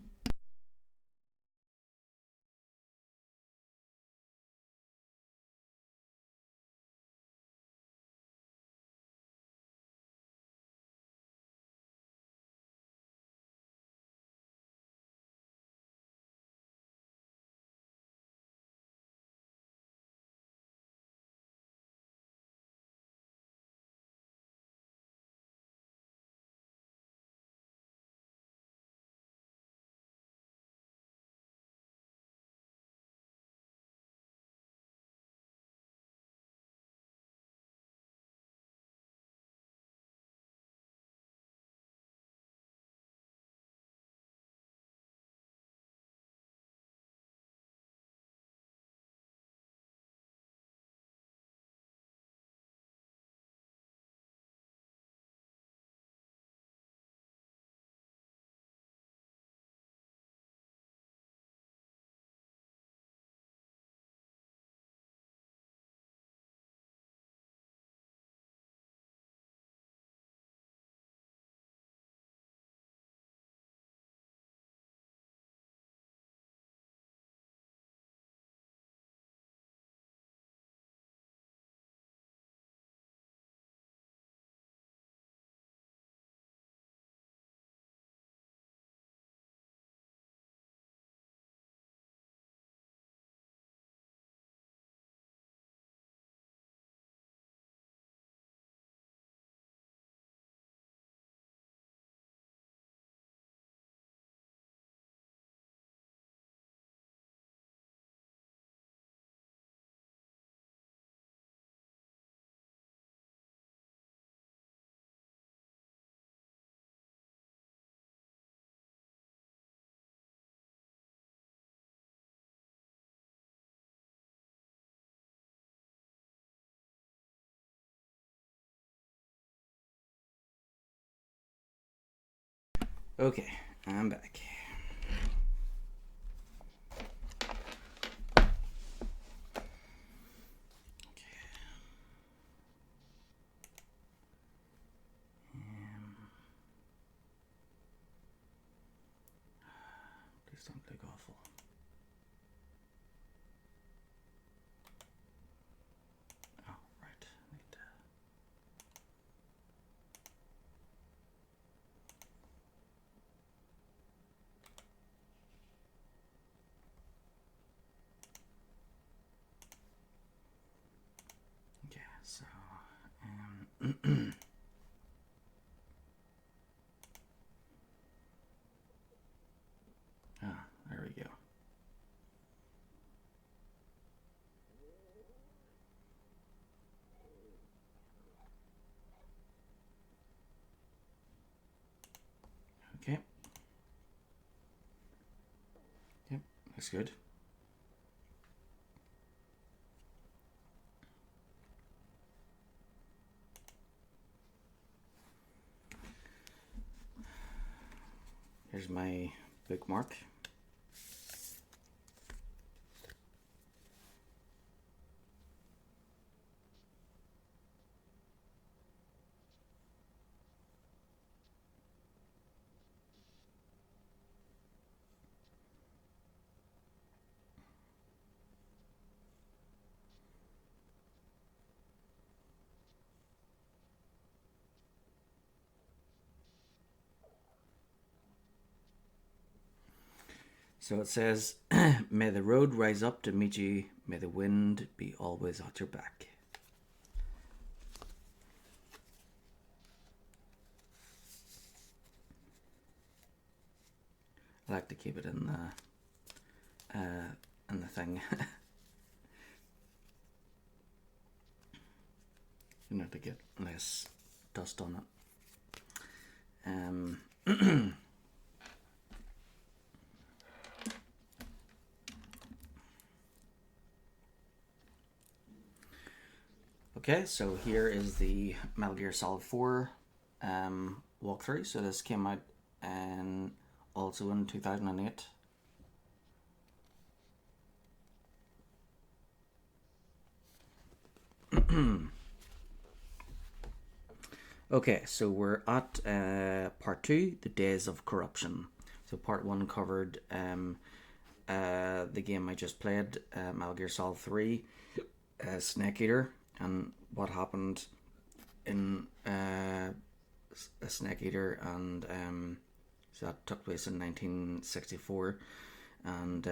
Okay, I'm back. Please don't look awful. Oh, right. Need to... Okay, so there we go. Okay. Yep, looks good. Here's my bookmark. So it says, may the road rise up to meet you, may the wind be always at your back. I like to keep it in the thing. to get less dust on it. Okay, so here is the Metal Gear Solid 4 walkthrough. So this came out also in 2008. Okay, so we're at part 2, the Days of Corruption. So part 1 covered the game I just played, Metal Gear Solid 3, Snake Eater, and what happened in Snake Eater, and so that took place in 1964, and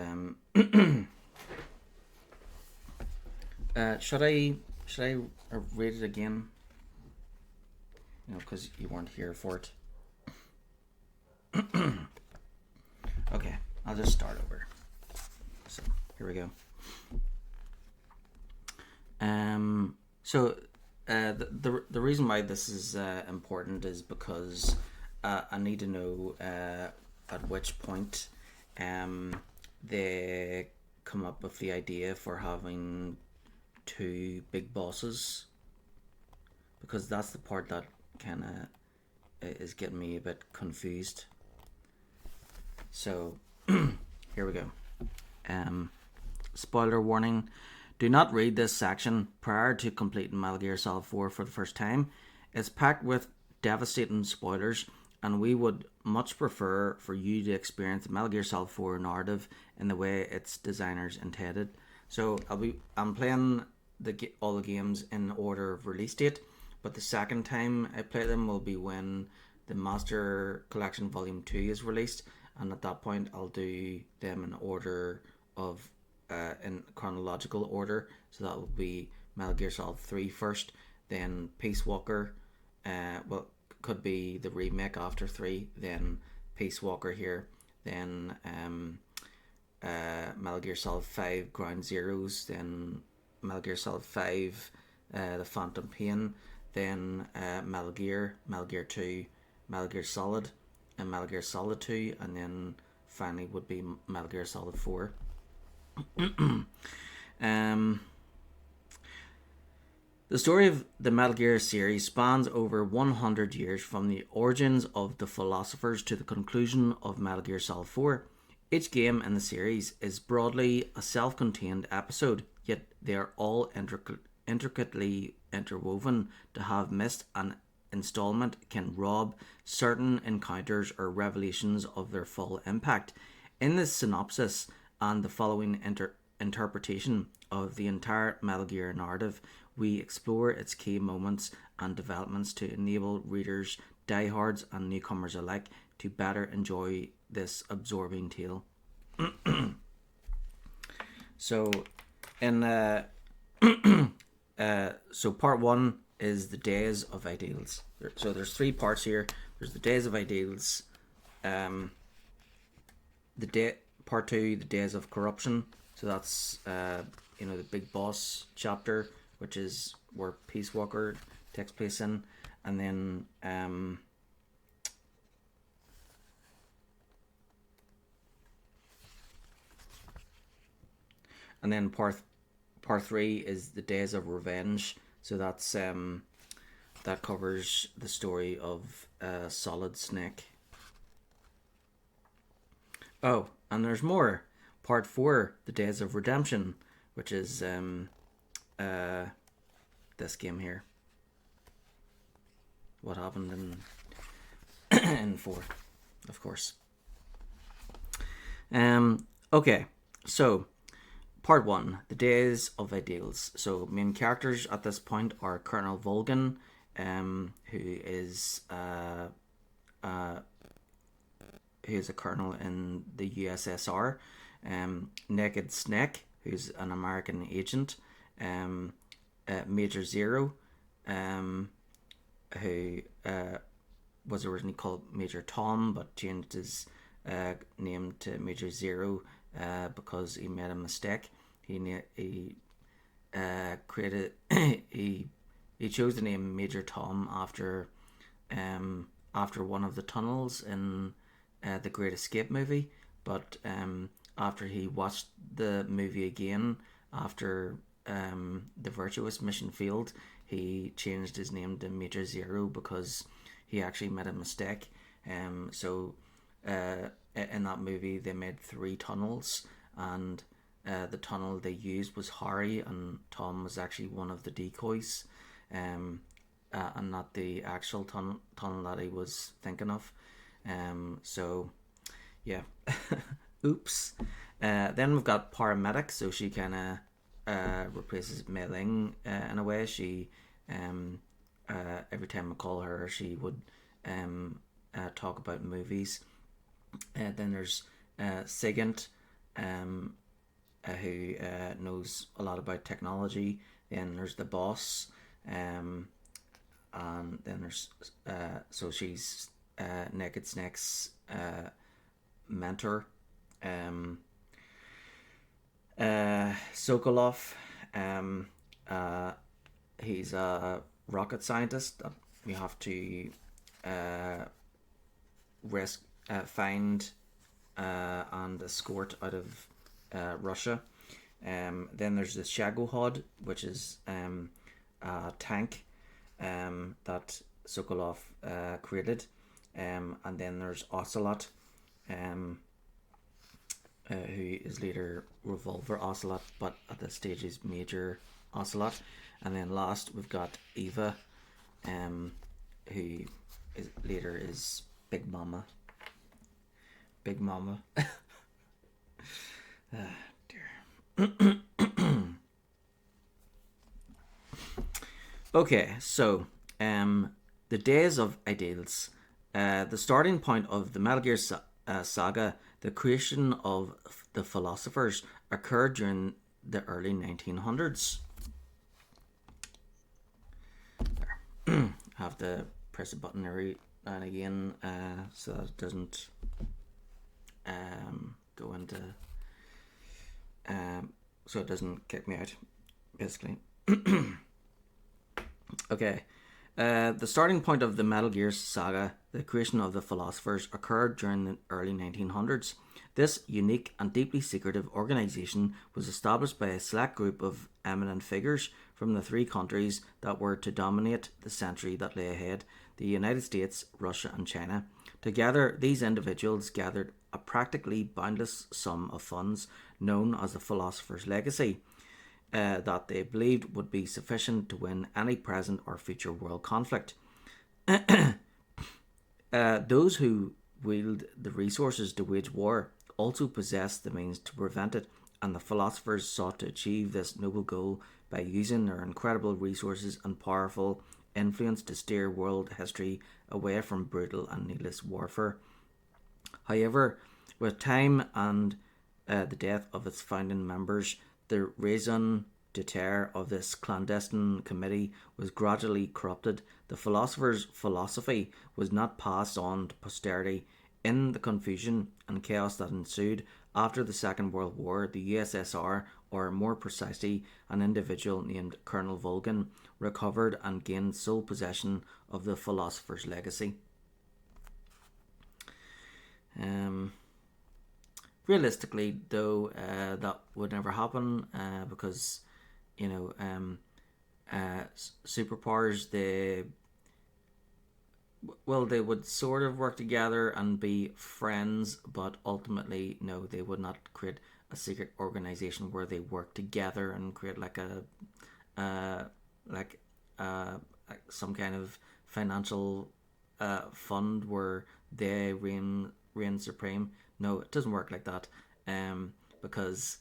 should I read it again? Because you weren't here for it. Okay, I'll just start over. So here we go. The reason why this is important is because I need to know at which point they come up with the idea for having 2 big bosses, because that's the part that kind of is getting me a bit confused. So here we go. Spoiler warning: do not read this section prior to completing Metal Gear Solid 4 for the first time. It's packed with devastating spoilers, and we would much prefer for you to experience the Metal Gear Solid 4 narrative in the way its designers intended. So I'm playing all the games in order of release date, but the second time I play them will be when the Master Collection Volume 2 is released, and at that point I'll do them in order of in chronological order. So that will be Metal Gear Solid 3 first, then Peace Walker, could be the remake after 3, then Peace Walker here, then Metal Gear Solid 5 Ground Zeroes, then Metal Gear Solid 5 The Phantom Pain, then Metal Gear 2, Metal Gear Solid, and Metal Gear Solid 2, and then finally would be Metal Gear Solid 4. The story of the Metal Gear series spans over 100 years, from the origins of the philosophers to the conclusion of Metal Gear Solid 4. Each game in the series is broadly a self-contained episode, yet they are all intricately interwoven. To have missed an installment can rob certain encounters or revelations of their full impact. In this synopsis and the following interpretation of the entire Metal Gear narrative, we explore its key moments and developments to enable readers, diehards and newcomers alike, to better enjoy this absorbing tale. So, so part 1 is the Days of Ideals. So there's 3 parts here. There's the Days of Ideals, part 2, the Days of Corruption. So that's the big boss chapter, which is where Peace Walker takes place in, and then part 3 is the Days of Revenge. So that's that covers the story of Solid Snake. Oh, and there's more. Part 4, the Days of Redemption, which is this game here. What happened in 4, of course. Okay, so part 1, the Days of Ideals. So main characters at this point are Colonel Volgin, who is a colonel in the USSR. Naked Snake, who's an American agent. Major Zero, who was originally called Major Tom, but changed his name to Major Zero because he made a mistake. He created he he chose the name Major Tom after one of the tunnels in the Great Escape movie. But after he watched the movie again, after the Virtuous mission failed, he changed his name to Major Zero because he actually made a mistake. So in that movie, they made 3 tunnels, and the tunnel they used was Harry, and Tom was actually one of the decoys, and not the actual tunnel that he was thinking of. So, yeah. Oops. Then we've got paramedic, so she kind of replaces Mei Ling in a way. She every time I call her, she would talk about movies. Then there's Sigint, who knows a lot about technology. Then there's the boss, and then there's so she's Naked Snake's mentor. Sokolov, he's a rocket scientist that we have to find and escort out of Russia. Then there's the Shagohod, which is a tank that Sokolov created. And then there's Ocelot, who is later Revolver Ocelot, but at this stage is Major Ocelot. And then last we've got Eva, who is later is Big Mama. Big Mama. Dear. Okay, so the Days of Ideals. The starting point of the Metal Gear saga, the creation of the philosophers, occurred during the early 1900s. I have to press a button every now and again so that it doesn't go into so it doesn't kick me out, basically. Okay. The starting point of the Metal Gear saga, the creation of the philosophers, occurred during the early 1900s. This unique and deeply secretive organization was established by a select group of eminent figures from the 3 countries that were to dominate the century that lay ahead: the United States, Russia, and China. Together, these individuals gathered a practically boundless sum of funds known as the Philosopher's Legacy, that they believed would be sufficient to win any present or future world conflict. Those who wield the resources to wage war also possessed the means to prevent it, and the philosophers sought to achieve this noble goal by using their incredible resources and powerful influence to steer world history away from brutal and needless warfare. However, with time and the death of its founding members, the raison d'etre of this clandestine committee was gradually corrupted. The philosophers' philosophy was not passed on to posterity. In the confusion and chaos that ensued after the Second World War, the USSR, or more precisely, an individual named Colonel Volgin, recovered and gained sole possession of the philosopher's legacy. Realistically, though, that would never happen because, superpowers, they would sort of work together and be friends, but ultimately, no, they would not create a secret organization where they work together and create like some kind of financial fund where they reign supreme. No, it doesn't work like that, because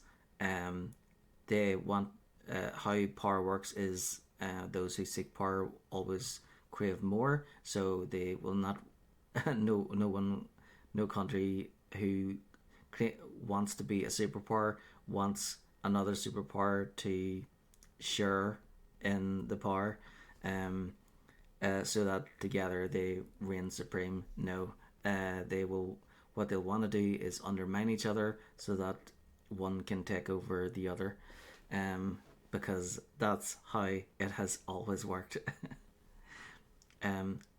they want how power works is those who seek power always crave more. So they will not no country who wants to be a superpower wants another superpower to share in the power, so that together they reign supreme. No, they will. What they'll want to do is undermine each other so that one can take over the other. because that's how it has always worked.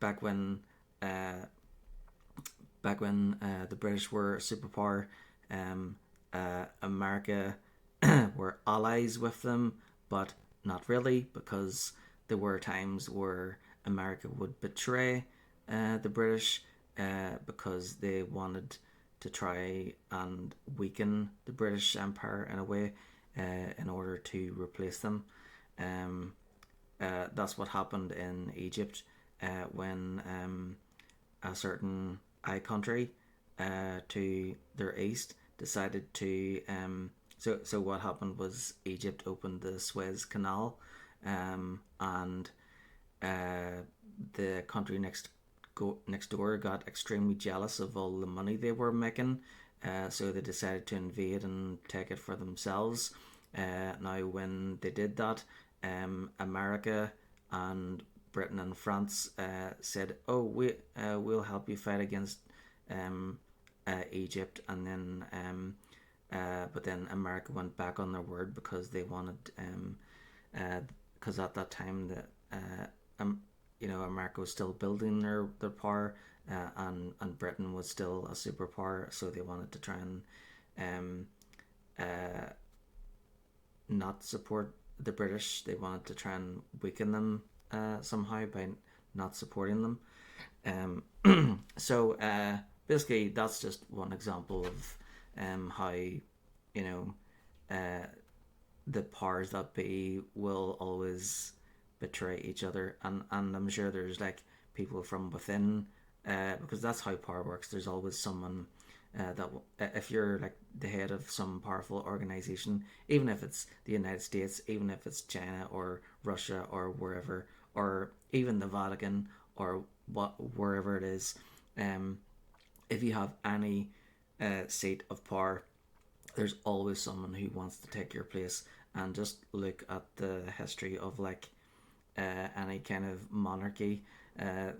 Back when uh, the British were a superpower, America were allies with them, but not really, because there were times where America would betray the British because they wanted to try and weaken the British Empire in a way in order to replace them. Um, that's what happened in Egypt when a certain country to their east decided to. So what happened was Egypt opened the Suez Canal, and the country next door got extremely jealous of all the money they were making, so they decided to invade and take it for themselves. Now, when they did that, America and Britain and France said, "Oh, we'll help you fight against um, Egypt," and then but then America went back on their word because they wanted because at that time the America was still building their power, and Britain was still a superpower, so they wanted to try and um, uh, not support the British. They wanted to try and weaken them somehow by not supporting them. So basically, that's just one example of how know uh, the powers that be will always betray each other, and I'm sure there's like people from within, because that's how power works. There's always someone that if you're like the head of some powerful organization, even if it's the United States, even if it's China or Russia or wherever, or even the Vatican or wherever it is, um, if you have any seat of power, there's always someone who wants to take your place. And just look at the history of like any kind of monarchy. Uh,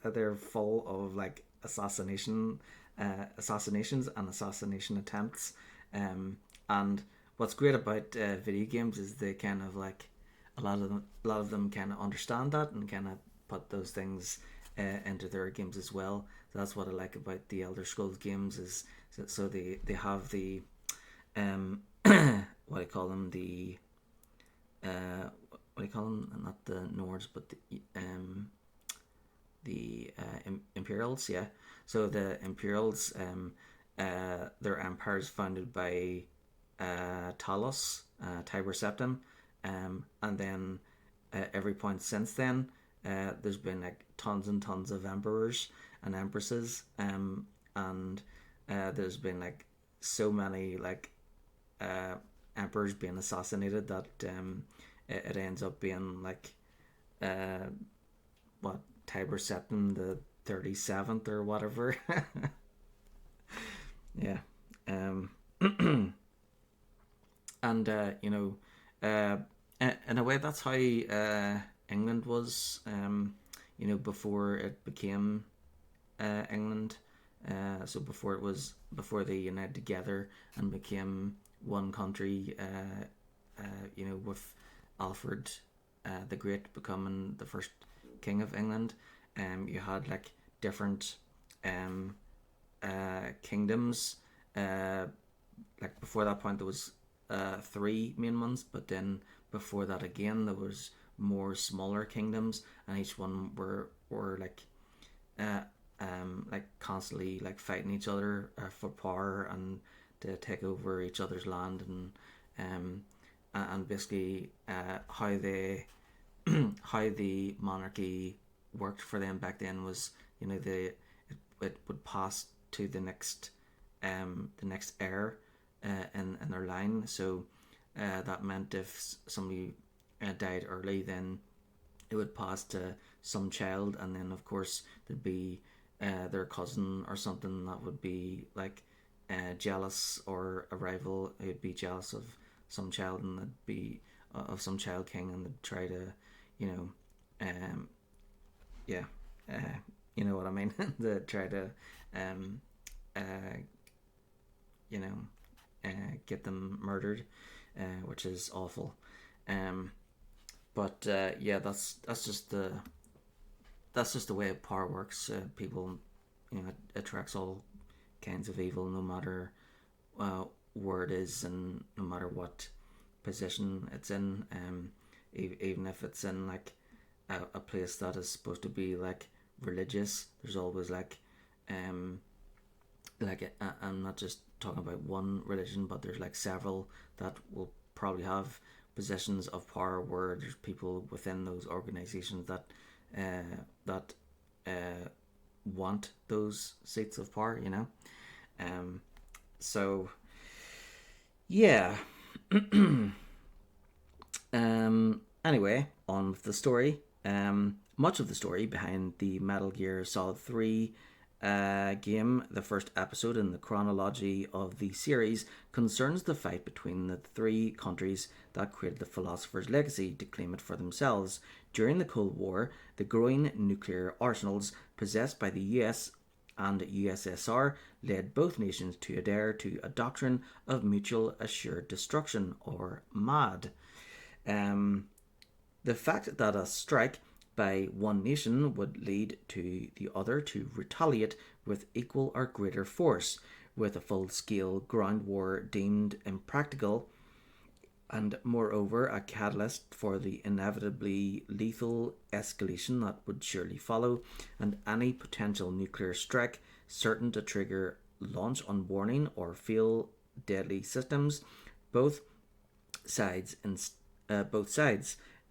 they're full of like assassinations and assassination attempts. And what's great about video games is they kind of like a lot of them kind of understand that and kind of put those things into their games as well. So that's what I like about the Elder Scrolls games is so they have the what I call them what do you call them? Not the Nords, but the Imperials. Yeah. So the Imperials, their empire is founded by Talos, Tiber Septim, and then every point since then, there's been like tons and tons of emperors and empresses, and there's been like so many like uh, emperors being assassinated that it ends up being like uh, what Tiber Septim the 37th or whatever. Yeah. Um, and uh, in a way, that's how England was. Before it became England. So before they united together and became one country. With Alfred the Great becoming the first king of England. You had like different kingdoms. Like before that point, there was three main ones, but then before that again, there was more smaller kingdoms, and each one were uh, like constantly like fighting each other for power and to take over each other's land, and basically how they how the monarchy worked for them back then was it would pass to the next heir in their line. So that meant if somebody died early, then it would pass to some child, and then of course there'd be their cousin or something that would be like jealous, or a rival who'd be jealous of some child, and they'd be of some child king, and they'd try to, you know, um, yeah, you know what I mean. They try to, uh, you know, get them murdered. which is awful. Um, but yeah, that's just the way power works. People, it attracts all kinds of evil, no matter where it is and no matter what position it's in. Even if it's in like a place that is supposed to be like religious, there's always um, I'm not just talking about one religion, but there's like several that will probably have positions of power where there's people within those organizations that want those seats of power. Um, so yeah. Anyway, on with the story. Much of the story behind the Metal Gear Solid 3 game, the first episode in the chronology of the series, concerns the fight between the three countries that created the Philosopher's Legacy to claim it for themselves. During the Cold War, the growing nuclear arsenals possessed by the US and USSR led both nations to adhere to a doctrine of mutual assured destruction, or MAD. Um, the fact that a strike by one nation would lead to the other to retaliate with equal or greater force, with a full scale ground war deemed impractical, and moreover a catalyst for the inevitably lethal escalation that would surely follow, and any potential nuclear strike certain to trigger launch on warning or fail deadly systems. Both sides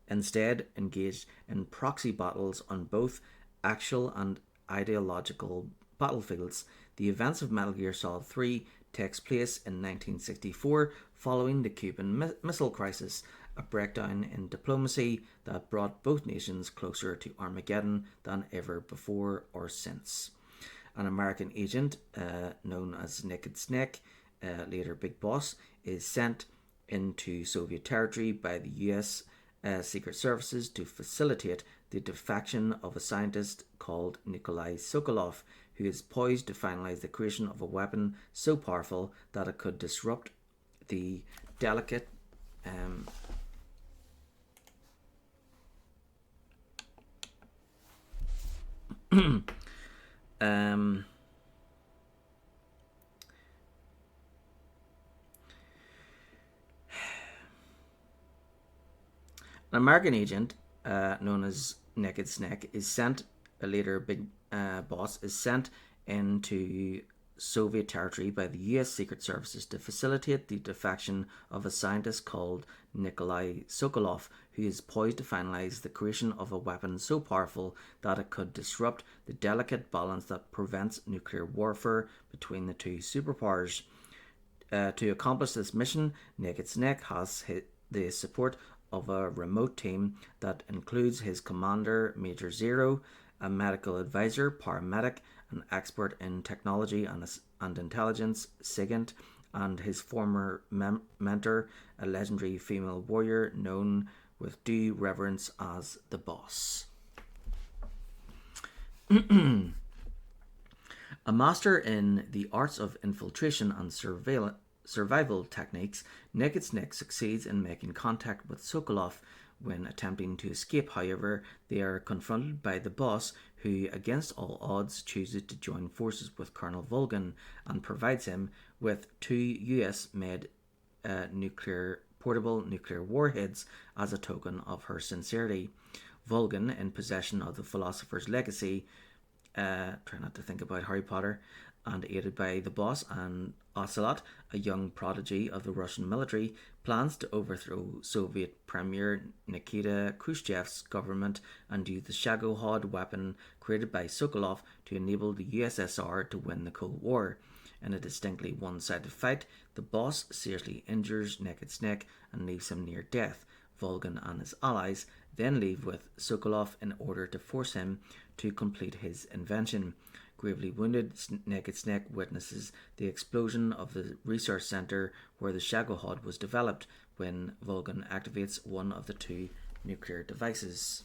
instead engaged in proxy battles on both actual and ideological battlefields. The events of Metal Gear Solid 3 takes place in 1964 following the Cuban Missile Crisis, a breakdown in diplomacy that brought both nations closer to Armageddon than ever before or since. An American agent, known as Naked Snake, later Big Boss, is sent into Soviet territory by the US Secret Services to facilitate the defection of a scientist called Nikolai Sokolov, who is poised to finalize the creation of a weapon so powerful that it could disrupt the delicate an American agent, known as Naked Snake, is sent. A later Big Boss is sent into Soviet territory by the US Secret Services to facilitate the defection of a scientist called Nikolai Sokolov, who is poised to finalize the creation of a weapon so powerful that it could disrupt the delicate balance that prevents nuclear warfare between the two superpowers. To accomplish this mission, Naked Snake has the support of a remote team that includes his commander, Major Zero, a medical advisor, paramedic, an expert in technology and intelligence, SIGINT, and his former mentor, a legendary female warrior known with due reverence as the Boss. A master in the arts of infiltration and survival techniques, Naked Snake succeeds in making contact with Sokolov. When attempting to escape, however, they are confronted by the Boss, who, against all odds, chooses to join forces with Colonel Volgan and provides him with two US-made portable nuclear warheads as a token of her sincerity. Volgan, in possession of the Philosopher's Legacy, try not to think about Harry Potter, and aided by the Boss and Ocelot, a young prodigy of the Russian military, plans to overthrow Soviet Premier Nikita Khrushchev's government and use the Shagohod weapon created by Sokolov to enable the USSR to win the Cold War. In a distinctly one-sided fight, the Boss seriously injures Naked Snake and leaves him near death. Volgan and his allies then leave with Sokolov in order to force him to complete his invention. Gravely wounded, Naked Snake witnesses the explosion of the research center where the Shagohod was developed when Volgan activates one of the two nuclear devices.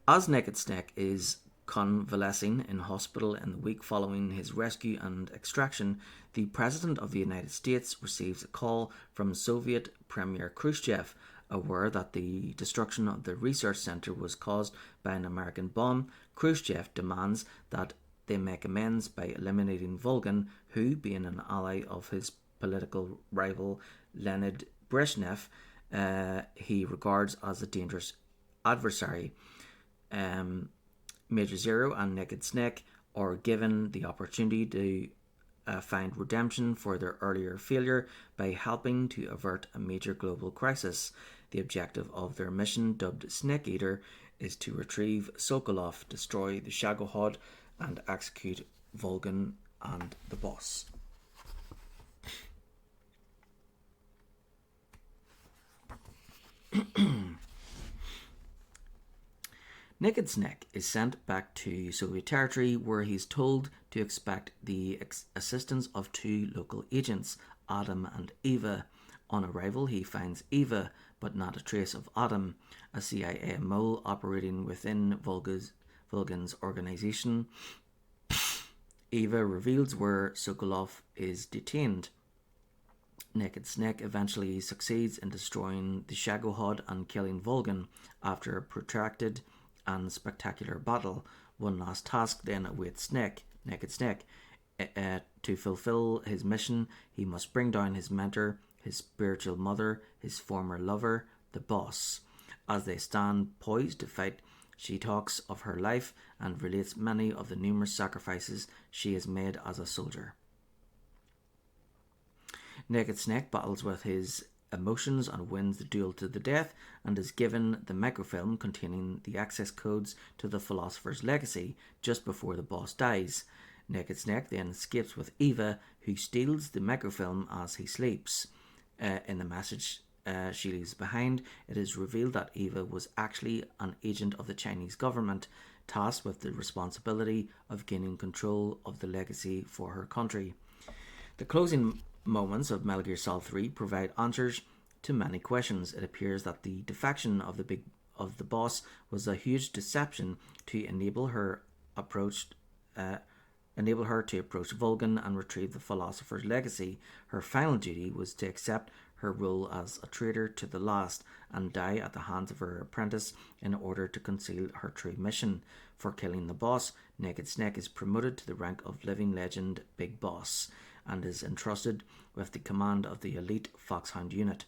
As Naked Snake is convalescing in hospital in the week following his rescue and extraction, the President of the United States receives a call from Soviet Premier Khrushchev. Aware that the destruction of the research center was caused by an American bomb, Khrushchev demands that they make amends by eliminating Volgin, who, being an ally of his political rival Leonid Brezhnev, he regards as a dangerous adversary. Major Zero and Naked Snake are given the opportunity to find redemption for their earlier failure by helping to avert a major global crisis. The objective of their mission, dubbed Snake Eater, is to retrieve Sokolov, destroy the Shagohod, and execute Volgin and the boss. Naked Snake is sent back to Soviet territory, where he's told to expect the assistance of two local agents, Adam and Eva. On arrival, he finds Eva, but not a trace of Adam, a CIA mole operating within Volgin's organization. Eva reveals where Sokolov is detained. Naked Snake eventually succeeds in destroying the Shagohod and killing Volgin after a protracted and spectacular battle. One last task then awaits Naked Snake. To fulfill his mission, he must bring down his mentor, his spiritual mother, his former lover, the boss. As they stand poised to fight, she talks of her life and relates many of the numerous sacrifices she has made as a soldier. Naked Snake battles with his emotions and wins the duel to the death, and is given the microfilm containing the access codes to the Philosopher's Legacy just before the boss dies. Naked Snake then escapes with Eva, who steals the microfilm as he sleeps. In the message she leaves behind, it is revealed that Eva was actually an agent of the Chinese government, tasked with the responsibility of gaining control of the legacy for her country. The closing moments of Metal Gear Solid 3 provide answers to many questions. It appears that the defection of the boss was a huge deception to enable her to approach Volgin and retrieve the Philosopher's Legacy. Her final duty was to accept her role as a traitor to the last and die at the hands of her apprentice in order to conceal her true mission. For killing the boss, Naked Snake is promoted to the rank of living legend Big Boss and is entrusted with the command of the elite Foxhound unit.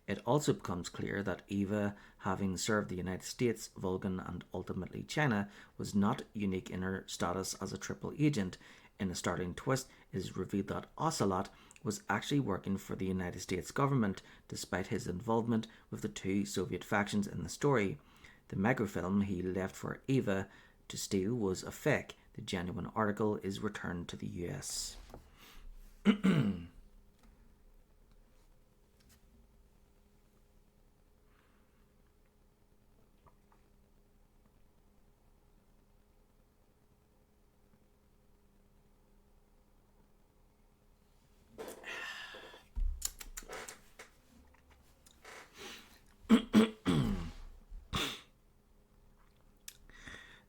It also becomes clear that Eva, having served the United States, Volgin, and ultimately China, was not unique in her status as a triple agent. In a startling twist, it is revealed that Ocelot was actually working for the United States government, despite his involvement with the two Soviet factions in the story. The microfilm he left for Eva to steal was a fake. The genuine article is returned to the US.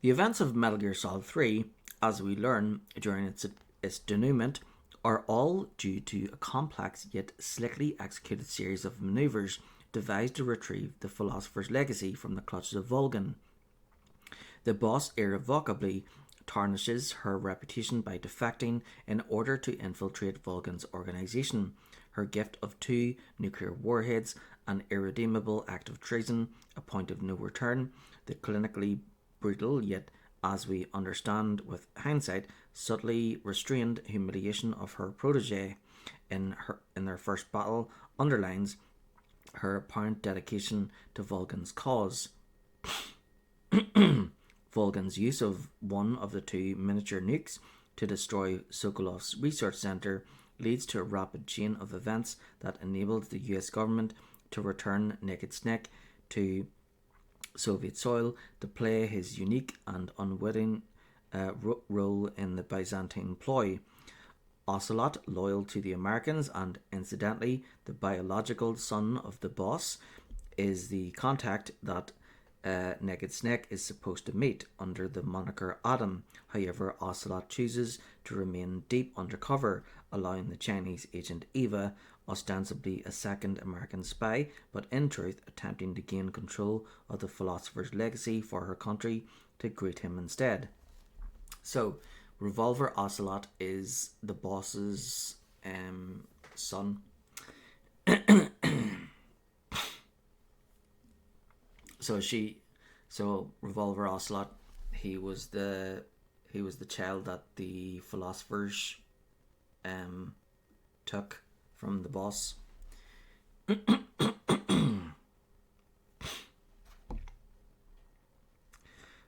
The events of Metal Gear Solid 3, as we learn during its denouement, are all due to a complex yet slickly executed series of maneuvers devised to retrieve the Philosopher's Legacy from the clutches of Volgin. The boss irrevocably tarnishes her reputation by defecting in order to infiltrate Volgin's organization. Her gift of 2 nuclear warheads, an irredeemable act of treason, a point of no return, the clinically brutal yet, as we understand with hindsight, subtly restrained humiliation of her protege in their first battle underlines her apparent dedication to Volgin's cause. Volgin's use of one of the 2 miniature nukes to destroy Sokolov's research center leads to a rapid chain of events that enables the US government to return Naked Snake to Soviet soil to play his unique and unwitting role in the Byzantine ploy. Ocelot, loyal to the Americans and incidentally the biological son of the boss, is the contact that Naked Snake is supposed to meet under the moniker Adam. However, Ocelot chooses to remain deep undercover, allowing the Chinese agent Eva, ostensibly a second American spy, but in truth attempting to gain control of the philosopher's legacy for her country, to greet him instead. So, Revolver Ocelot is the boss's son. So Revolver Ocelot, he was the child that the philosophers took from the boss.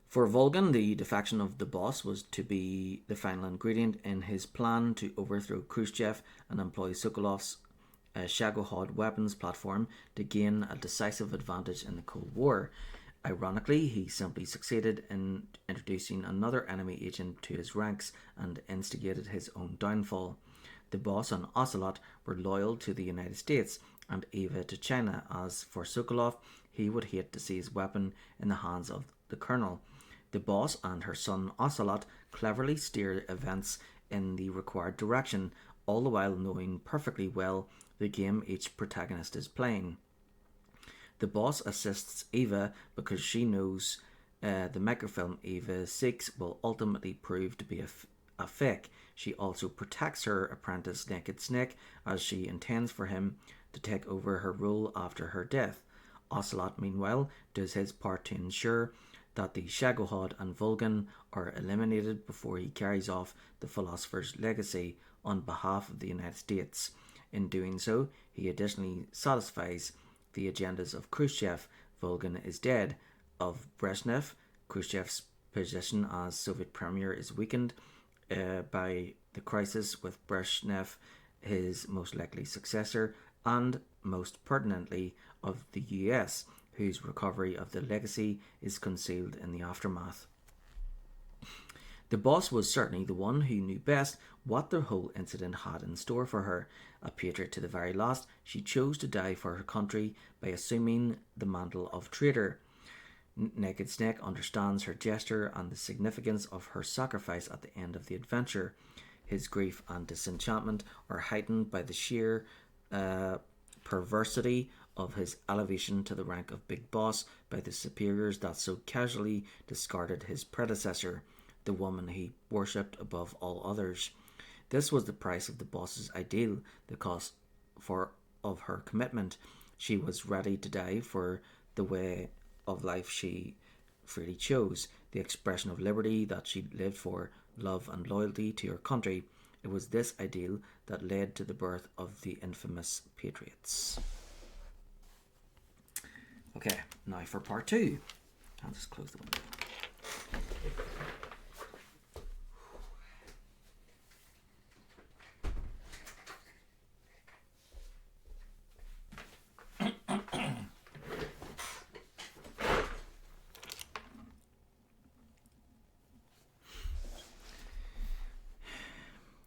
For Volgan, the defection of the boss was to be the final ingredient in his plan to overthrow Khrushchev and employ Sokolov's Shagohod weapons platform to gain a decisive advantage in the Cold War. Ironically, he simply succeeded in introducing another enemy agent to his ranks and instigated his own downfall. The boss and Ocelot were loyal to the United States and Eva to China, as for Sokolov, he would hate to see his weapon in the hands of the colonel. The boss and her son Ocelot cleverly steer events in the required direction, all the while knowing perfectly well the game each protagonist is playing. The boss assists Eva because she knows the microfilm Eva seeks will ultimately prove to be a fake. She also protects her apprentice Naked Snake, as she intends for him to take over her role after her death. Ocelot, meanwhile, does his part to ensure that the Shagohod and Volgan are eliminated before he carries off the philosopher's legacy on behalf of the United States. In doing so, he additionally satisfies the agendas of Khrushchev. Volgan is dead. Of Brezhnev, Khrushchev's position as Soviet premier is weakened by the crisis, with Brezhnev his most likely successor, and most pertinently of the US, whose recovery of the legacy is concealed in the aftermath. The boss was certainly the one who knew best what the whole incident had in store for her. A patriot to the very last, she chose to die for her country by assuming the mantle of traitor. Naked Snake understands her gesture and the significance of her sacrifice at the end of the adventure. His grief and disenchantment are heightened by the sheer perversity of his elevation to the rank of Big Boss by the superiors that so casually discarded his predecessor, the woman he worshipped above all others. This was the price of the boss's ideal, the cost of her commitment. She was ready to die for the way of life she freely chose, the expression of liberty that she lived for, love and loyalty to her country. It was this ideal that led to the birth of the infamous Patriots. Okay, now for part 2. I'll just close the window.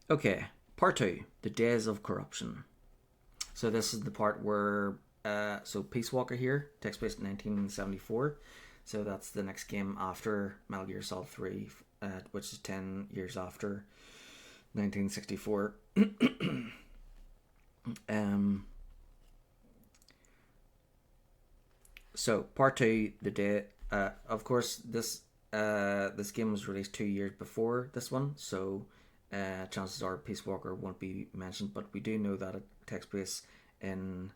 Okay, part 2, the days of corruption. So this is the part where Peace Walker here takes place in 1974. So that's the next game after Metal Gear Solid 3, which is 10 years after 1964. So part 2, the day. Of course, this game was released 2 years before this one, so chances are Peace Walker won't be mentioned, but we do know that it takes place in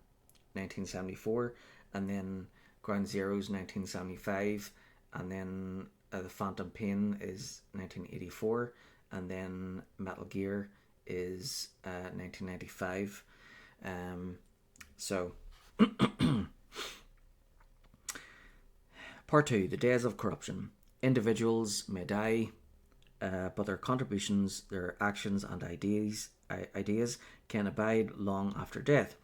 1974, and then Ground Zero's 1975, and then The Phantom Pain is 1984, and then Metal Gear is 1995. So part 2, the days of corruption. Individuals may die, but their contributions, their actions and ideas can abide long after death.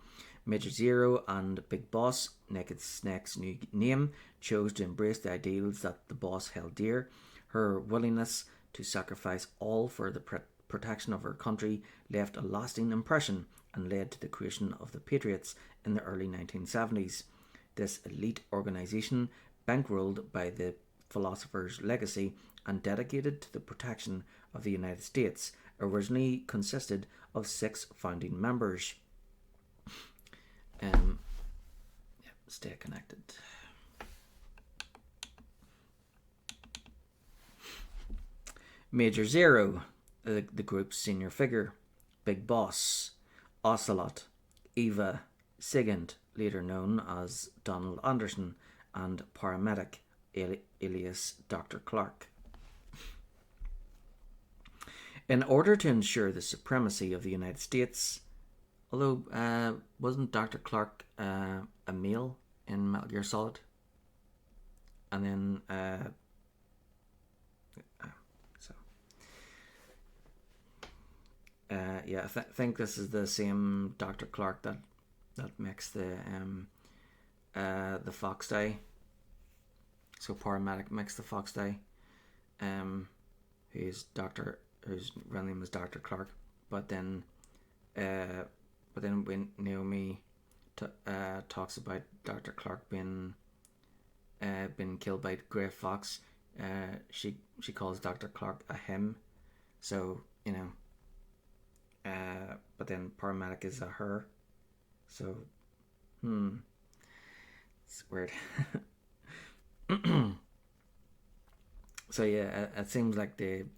Major Zero and Big Boss, Naked Snake's new name, chose to embrace the ideals that the boss held dear. Her willingness to sacrifice all for the protection of her country left a lasting impression and led to the creation of the Patriots in the early 1970s. This elite organisation bankrolled by the philosopher's legacy and dedicated to the protection of the United States, originally consisted of 6 founding members. Stay connected. Major Zero, the group's senior figure. Big Boss, Ocelot, Eva, Sigint, later known as Donald Anderson, and Paramedic, alias Dr. Clark. In order to ensure the supremacy of the United States, although wasn't Dr. Clark a male in Metal Gear Solid? And then I think this is the same Dr. Clark that makes the Fox Die. So Paramedic makes the Fox Die. Whose real name is Dr. Clark, but then when Naomi talks about Dr. Clark being killed by Grey Fox, she calls Dr. Clark a him. So but then Paramedic is a her. So it's weird. So yeah, it seems like they've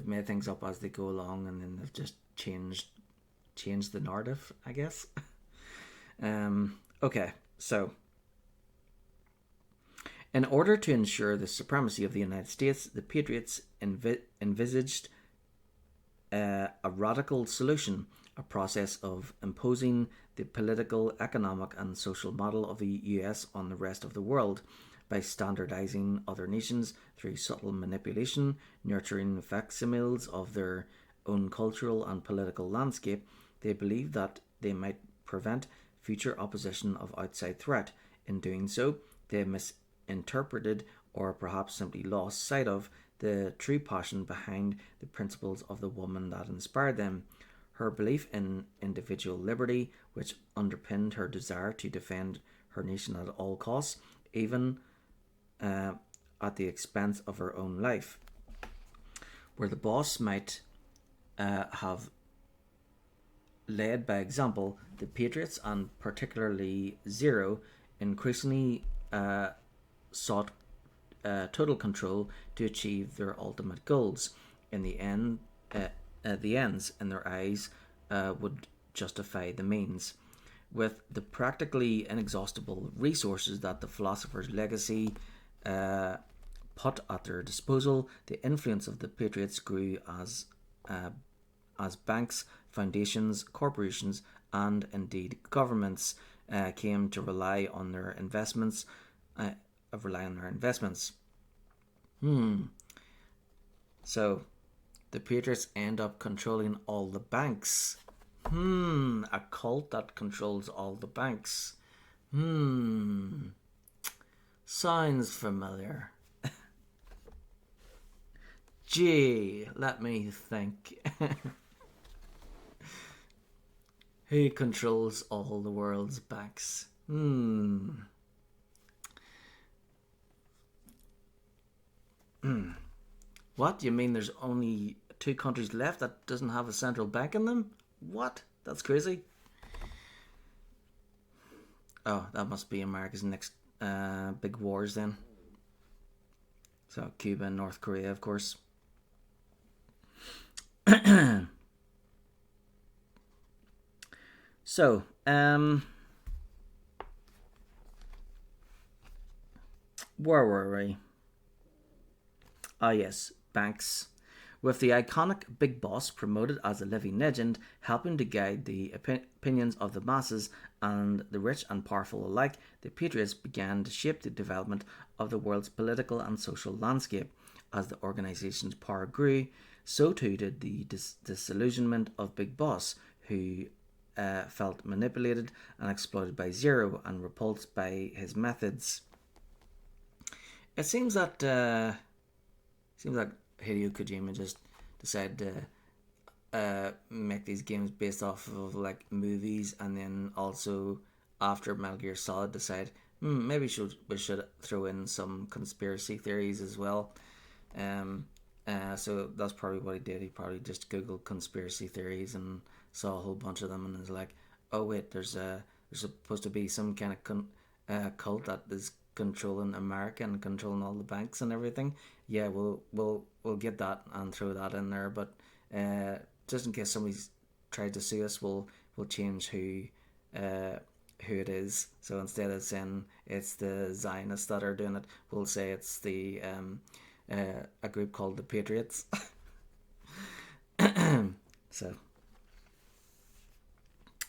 made things up as they go along, and then they've just changed the narrative, I guess. Okay, so in order to ensure the supremacy of the United States, the Patriots envisaged a radical solution, a process of imposing the political, economic, and social model of the US on the rest of the world by standardizing other nations through subtle manipulation, nurturing facsimiles of their own cultural and political landscape. They believed that they might prevent future opposition of outside threat. In doing so, they misinterpreted or perhaps simply lost sight of the true passion behind the principles of the woman that inspired them. Her belief in individual liberty, which underpinned her desire to defend her nation at all costs, even at the expense of her own life. Where the boss might have led by example, the Patriots, and particularly Zero, increasingly sought total control to achieve their ultimate goals. In the end, the ends in their eyes would justify the means. With the practically inexhaustible resources that the philosopher's legacy put at their disposal, the influence of the Patriots grew as banks, foundations, corporations, and indeed governments came to rely on their investments. So the Patriots end up controlling all the banks. A cult that controls all the banks. Sounds familiar. Gee, let me think. Who controls all the world's banks? What? You mean there's only 2 countries left that doesn't have a central bank in them? What? That's crazy. Oh, that must be America's next big wars then. So Cuba and North Korea, of course. So, where were we? Ah yes, banks. With the iconic Big Boss promoted as a living legend, helping to guide the opinions of the masses and the rich and powerful alike, the Patriots began to shape the development of the world's political and social landscape. As the organization's power grew, so too did the disillusionment of Big Boss, who felt manipulated and exploited by Zero and repulsed by his methods. It seems that Hideo Kojima just decided to make these games based off of like movies, and then also after Metal Gear Solid decide Maybe we should throw in some conspiracy theories as well. Um, so that's probably what he did. He probably just googled conspiracy theories and saw a whole bunch of them and was like, "Oh wait, there's supposed to be some kind of cult that is controlling America and controlling all the banks and everything. Yeah, we'll get that and throw that in there. But just in case somebody's tried to sue us, we'll change uh, who it is. So instead of saying it's the Zionists that are doing it, we'll say it's the a group called the Patriots. So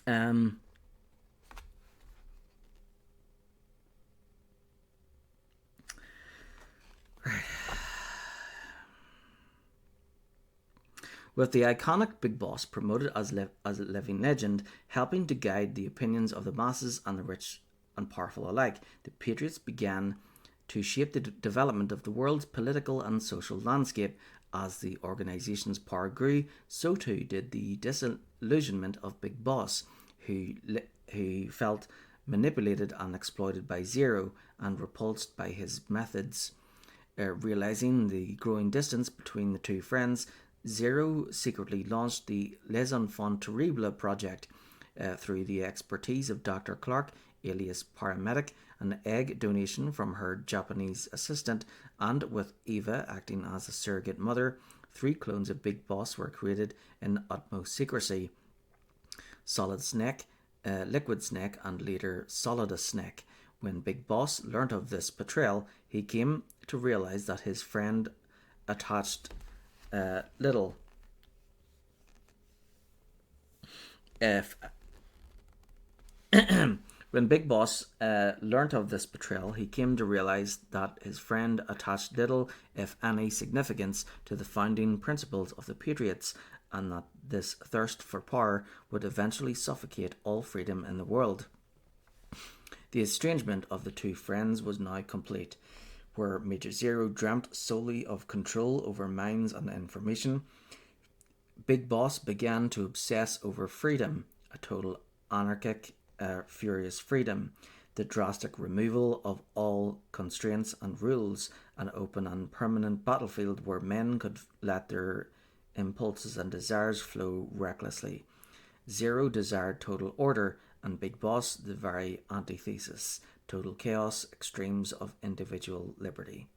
um, with the iconic Big Boss promoted as a living legend, helping to guide the opinions of the masses and the rich and powerful alike, the Patriots began to shape the development of the world's political and social landscape. As the organization's power grew, so too did the disillusionment of Big Boss, who felt manipulated and exploited by Zero and repulsed by his methods. Realizing the growing distance between the two friends, Zero secretly launched the Les Enfants Terribles project through the expertise of Dr. Clark, alias Paramedic, an egg donation from her Japanese assistant, and with Eva acting as a surrogate mother, 3 clones of Big Boss were created in utmost secrecy. Solid Snake, Liquid Snake, and later Solidus Snake. When Big Boss learnt of this betrayal, he came to realize that his friend attached little, if when Big Boss learnt of this betrayal, he came to realize that his friend attached little, if any, significance to the founding principles of the Patriots, and that this thirst for power would eventually suffocate all freedom in the world. The estrangement of the two friends was now complete. Where Major Zero dreamt solely of control over minds and information, Big Boss began to obsess over freedom, a total anarchic, furious freedom, the drastic removal of all constraints and rules, an open and permanent battlefield where men could let their impulses and desires flow recklessly. Zero desired total order, and Big Boss the very antithesis, total chaos, extremes of individual liberty.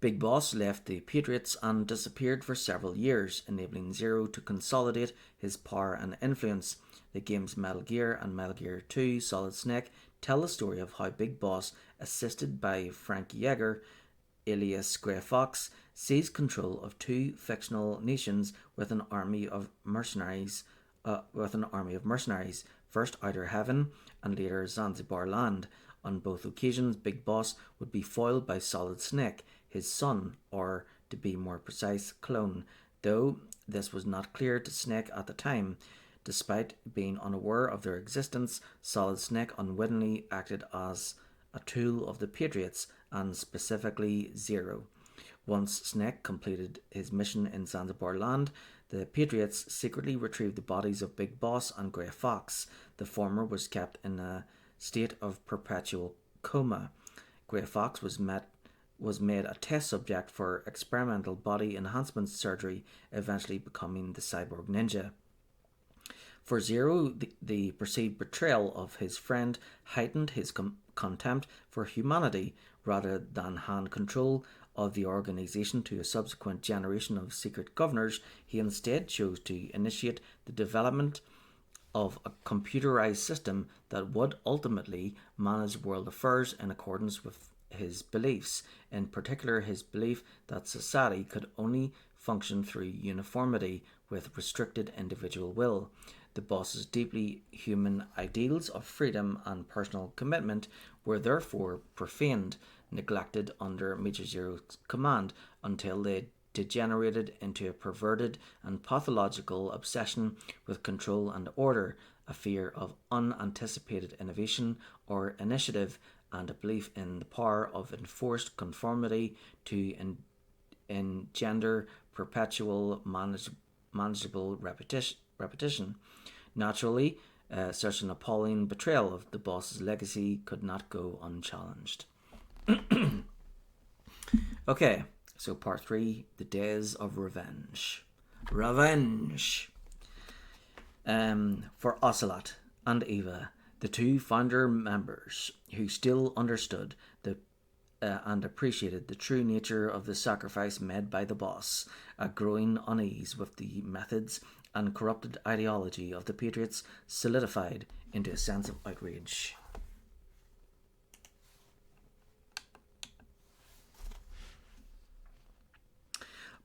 Big Boss left the Patriots and disappeared for several years, enabling Zero to consolidate his power and influence. The games Metal Gear and Metal Gear 2 Solid Snake tell the story of how Big Boss, assisted by Frank Yeager, alias Grey Fox, seized control of 2 fictional nations with an army of mercenaries. First Outer Heaven and later Zanzibar Land. On both occasions, Big Boss would be foiled by Solid Snake, his son, or to be more precise, clone, though this was not clear to Snake at the time. Despite being unaware of their existence, Solid Snake unwittingly acted as a tool of the Patriots, and specifically Zero. Once Snake completed his mission in Zanzibar Land, the Patriots secretly retrieved the bodies of Big Boss and Grey Fox. The former was kept in a state of perpetual coma. Grey Fox was made a test subject for experimental body enhancement surgery, eventually becoming the cyborg ninja. For Zero, the perceived betrayal of his friend heightened his contempt for humanity. Rather than hand control of the organization to a subsequent generation of secret governors, he instead chose to initiate the development of a computerized system that would ultimately manage world affairs in accordance with his beliefs, in particular his belief that society could only function through uniformity with restricted individual will. The boss's deeply human ideals of freedom and personal commitment were therefore profaned, neglected under Major Zero's command until they degenerated into a perverted and pathological obsession with control and order, a fear of unanticipated innovation or initiative, and a belief in the power of enforced conformity to engender perpetual manageable repetition. Naturally, such an appalling betrayal of the boss's legacy could not go unchallenged. Okay, so part 3, The Days of Revenge. Revenge! For Ocelot and Eva, the two founder members who still understood and appreciated the true nature of the sacrifice made by the boss, a growing unease with the methods and corrupted ideology of the Patriots solidified into a sense of outrage.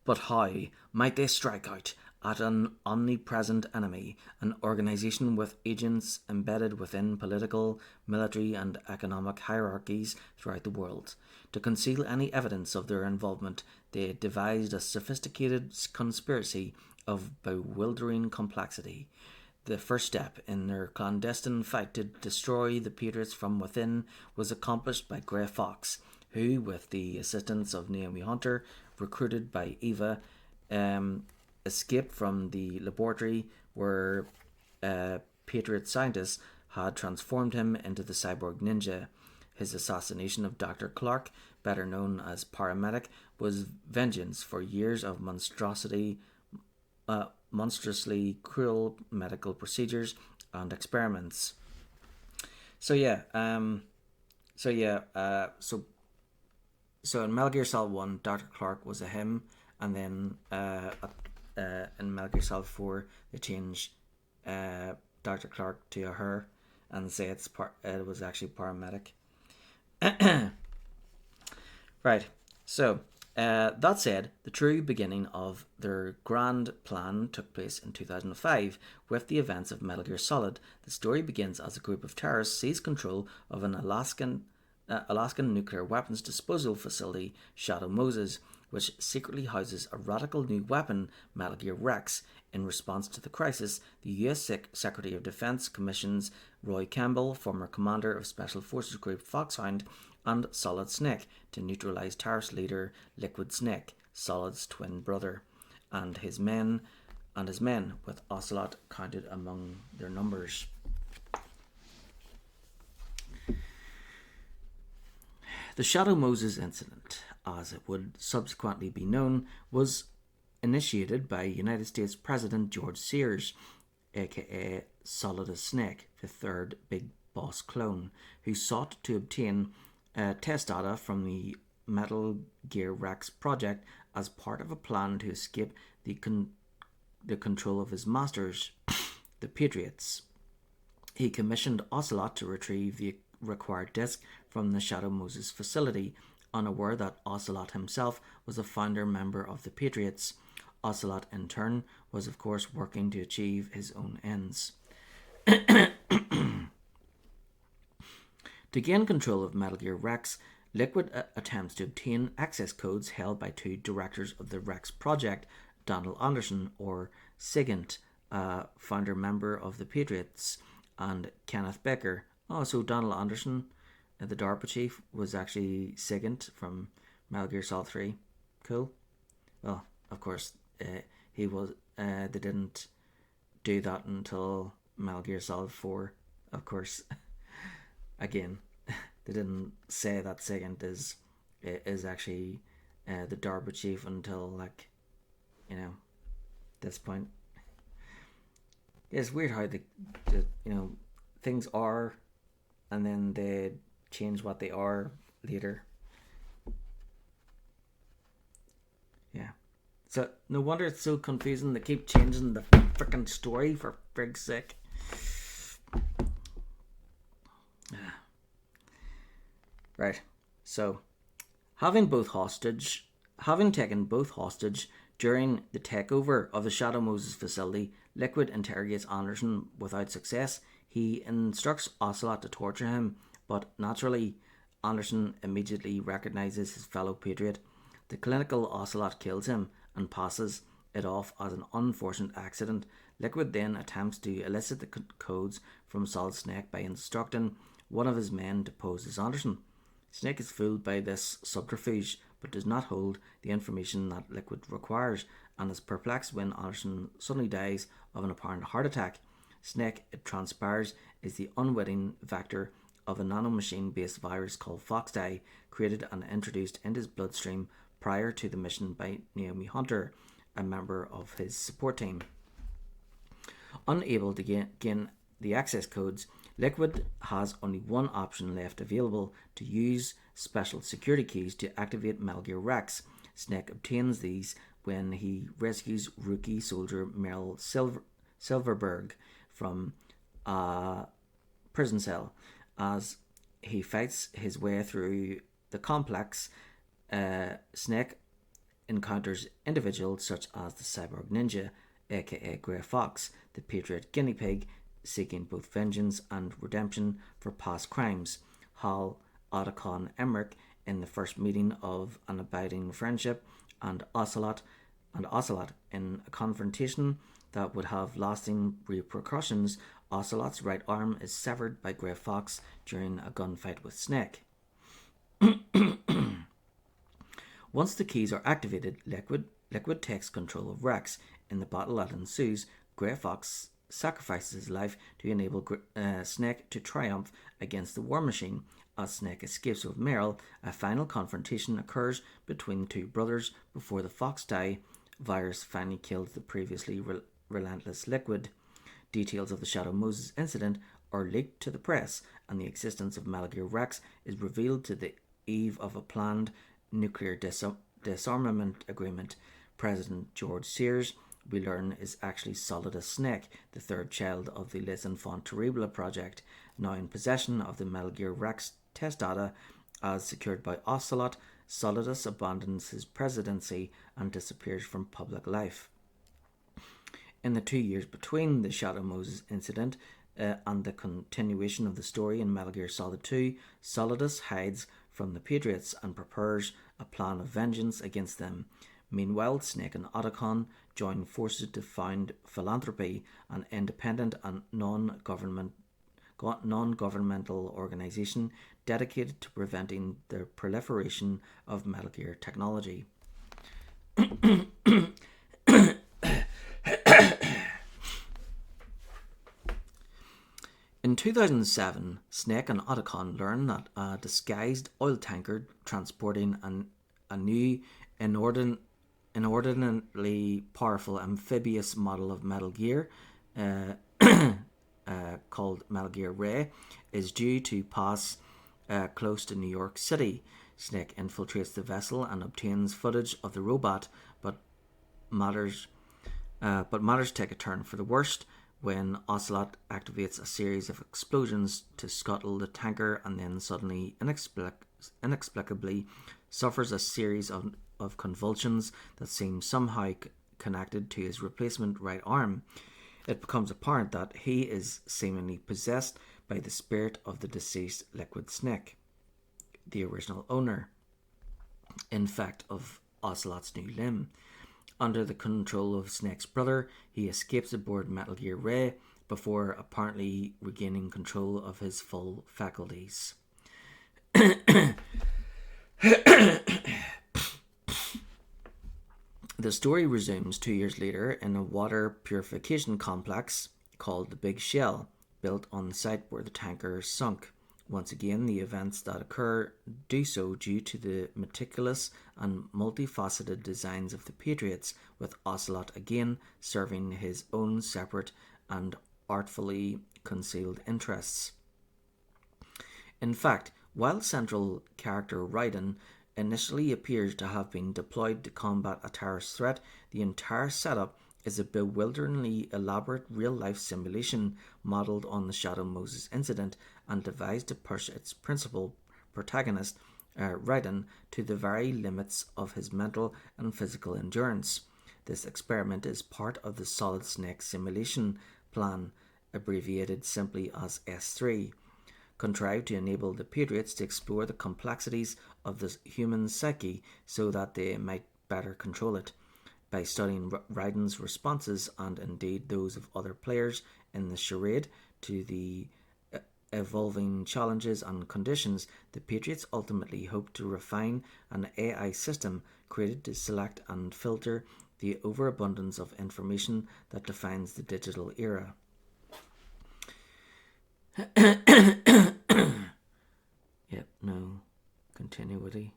But how might they strike out at an omnipresent enemy, an organization with agents embedded within political, military, and economic hierarchies throughout the world? To conceal any evidence of their involvement, they devised a sophisticated conspiracy of bewildering complexity. The first step in their clandestine fight to destroy the Patriots from within was accomplished by Grey Fox, who, with the assistance of Naomi Hunter, recruited by Eva, escaped from the laboratory where Patriot scientists had transformed him into the cyborg ninja. His assassination of Dr. Clark, better known as Paramedic, was vengeance for years of monstrously cruel medical procedures and experiments. So in Metal Gear Solid 1, Dr. Clark was a him, and then in Metal Gear Solid 4, they changed Dr. Clark to a her and say it was actually Paramedic. Right, so that said, the true beginning of their grand plan took place in 2005 with the events of Metal Gear Solid. The story begins as a group of terrorists seize control of an Alaskan nuclear weapons disposal facility, Shadow Moses, which secretly houses a radical new weapon, Metal Gear Rex. In response to the crisis, the US Secretary of Defense commissions Roy Campbell, former commander of Special Forces Group Foxhound, and Solid Snake to neutralize terrorist leader Liquid Snake, Solid's twin brother, and his men, with Ocelot counted among their numbers. The Shadow Moses incident, as it would subsequently be known, was initiated by United States President George Sears, aka Solid Snake, the third Big Boss clone, who sought to obtain test data from the Metal Gear Rex project as part of a plan to escape the control of his masters, the Patriots. He commissioned Ocelot to retrieve the required disk from the Shadow Moses facility, unaware that Ocelot himself was a founder member of the Patriots. Ocelot, in turn, was of course working to achieve his own ends. To gain control of Metal Gear Rex, Liquid attempts to obtain access codes held by two directors of the Rex project, Donald Anderson, or SIGINT, founder member of the Patriots, and Kenneth Baker. Oh, so Donald Anderson, the DARPA chief, was actually SIGINT from Metal Gear Solid 3. Cool. Well, of course, he was. They didn't do that until Metal Gear Solid 4, of course. Again, they didn't say that SIGINT is actually the DARPA chief until, this point. It's weird how the things are, and then they change what they are later. Yeah. So no wonder it's so confusing. They keep changing the freaking story, for frig's sake. Right. So, having taken both hostage during the takeover of the Shadow Moses facility, Liquid interrogates Anderson without success. He instructs Ocelot to torture him, but naturally, Anderson immediately recognizes his fellow Patriot. The clinical Ocelot kills him and passes it off as an unfortunate accident. Liquid then attempts to elicit the codes from Solid Snake by instructing one of his men to pose as Anderson. Snake is fooled by this subterfuge, but does not hold the information that Liquid requires, and is perplexed when Anderson suddenly dies of an apparent heart attack. Snake, it transpires, is the unwitting vector of a nanomachine-based virus called Foxdie, created and introduced into his bloodstream prior to the mission by Naomi Hunter, a member of his support team. Unable to gain the access codes, Liquid has only one option left available: to use special security keys to activate Metal Gear Rex. Snake obtains these when he rescues rookie soldier Meryl Silverberg from a prison cell. As he fights his way through the complex, Snake encounters individuals such as the Cyborg Ninja, aka Grey Fox, the Patriot Guinea Pig, seeking both vengeance and redemption for past crimes, Hal, Otacon, Emmerich in the first meeting of an abiding friendship, and Ocelot in a confrontation that would have lasting repercussions. Ocelot's right arm is severed by Grey Fox during a gunfight with Snake. Once the keys are activated, Liquid takes control of Rex. In the battle that ensues, Grey Fox sacrifices his life to enable Snake to triumph against the War Machine. As Snake escapes with Meryl, a final confrontation occurs between the two brothers before the Foxdie virus finally kills the previously relentless Liquid. Details of the Shadow Moses incident are leaked to the press, and the existence of Metal Gear Rex is revealed to the eve of a planned nuclear disarmament agreement. President George Sears, we learn, is actually Solidus Snake, the third child of the Les Enfants Terribles project. Now in possession of the Metal Gear Rex test data as secured by Ocelot, Solidus abandons his presidency and disappears from public life. In the 2 years between the Shadow Moses incident and the continuation of the story in Metal Gear Solid 2, Solidus hides from the Patriots and prepares a plan of vengeance against them. Meanwhile, Snake and Otacon join forces to found Philanthropy, an independent and non-governmental organization dedicated to preventing the proliferation of Metal Gear technology. In 2007, Snake and Otacon learn that a disguised oil tanker transporting a new inordinately powerful amphibious model of Metal Gear called Metal Gear Ray is due to pass close to New York City. Snake infiltrates the vessel and obtains footage of the robot, but matters take a turn for the worst when Ocelot activates a series of explosions to scuttle the tanker, and then suddenly, inexplicably, suffers a series of convulsions that seem somehow connected to his replacement right arm. It becomes apparent that he is seemingly possessed by the spirit of the deceased Liquid Snake, the original owner, in fact, of Ocelot's new limb. Under the control of Snake's brother, he escapes aboard Metal Gear Ray before apparently regaining control of his full faculties. The story resumes 2 years later in a water purification complex called the Big Shell, built on the site where the tanker sunk. Once again, the events that occur do so due to the meticulous and multifaceted designs of the Patriots, with Ocelot again serving his own separate and artfully concealed interests. In fact, while central character Raiden initially appears to have been deployed to combat a terrorist threat, the entire setup is a bewilderingly elaborate real-life simulation modelled on the Shadow Moses incident and devised to push its principal protagonist, Raiden, to the very limits of his mental and physical endurance. This experiment is part of the Solid Snake simulation plan, abbreviated simply as S3, contrived to enable the Patriots to explore the complexities of the human psyche so that they might better control it. By studying Raiden's responses, and indeed those of other players in the charade, to the evolving challenges and conditions, the Patriots ultimately hope to refine an AI system created to select and filter the overabundance of information that defines the digital era. Yep, no continuity.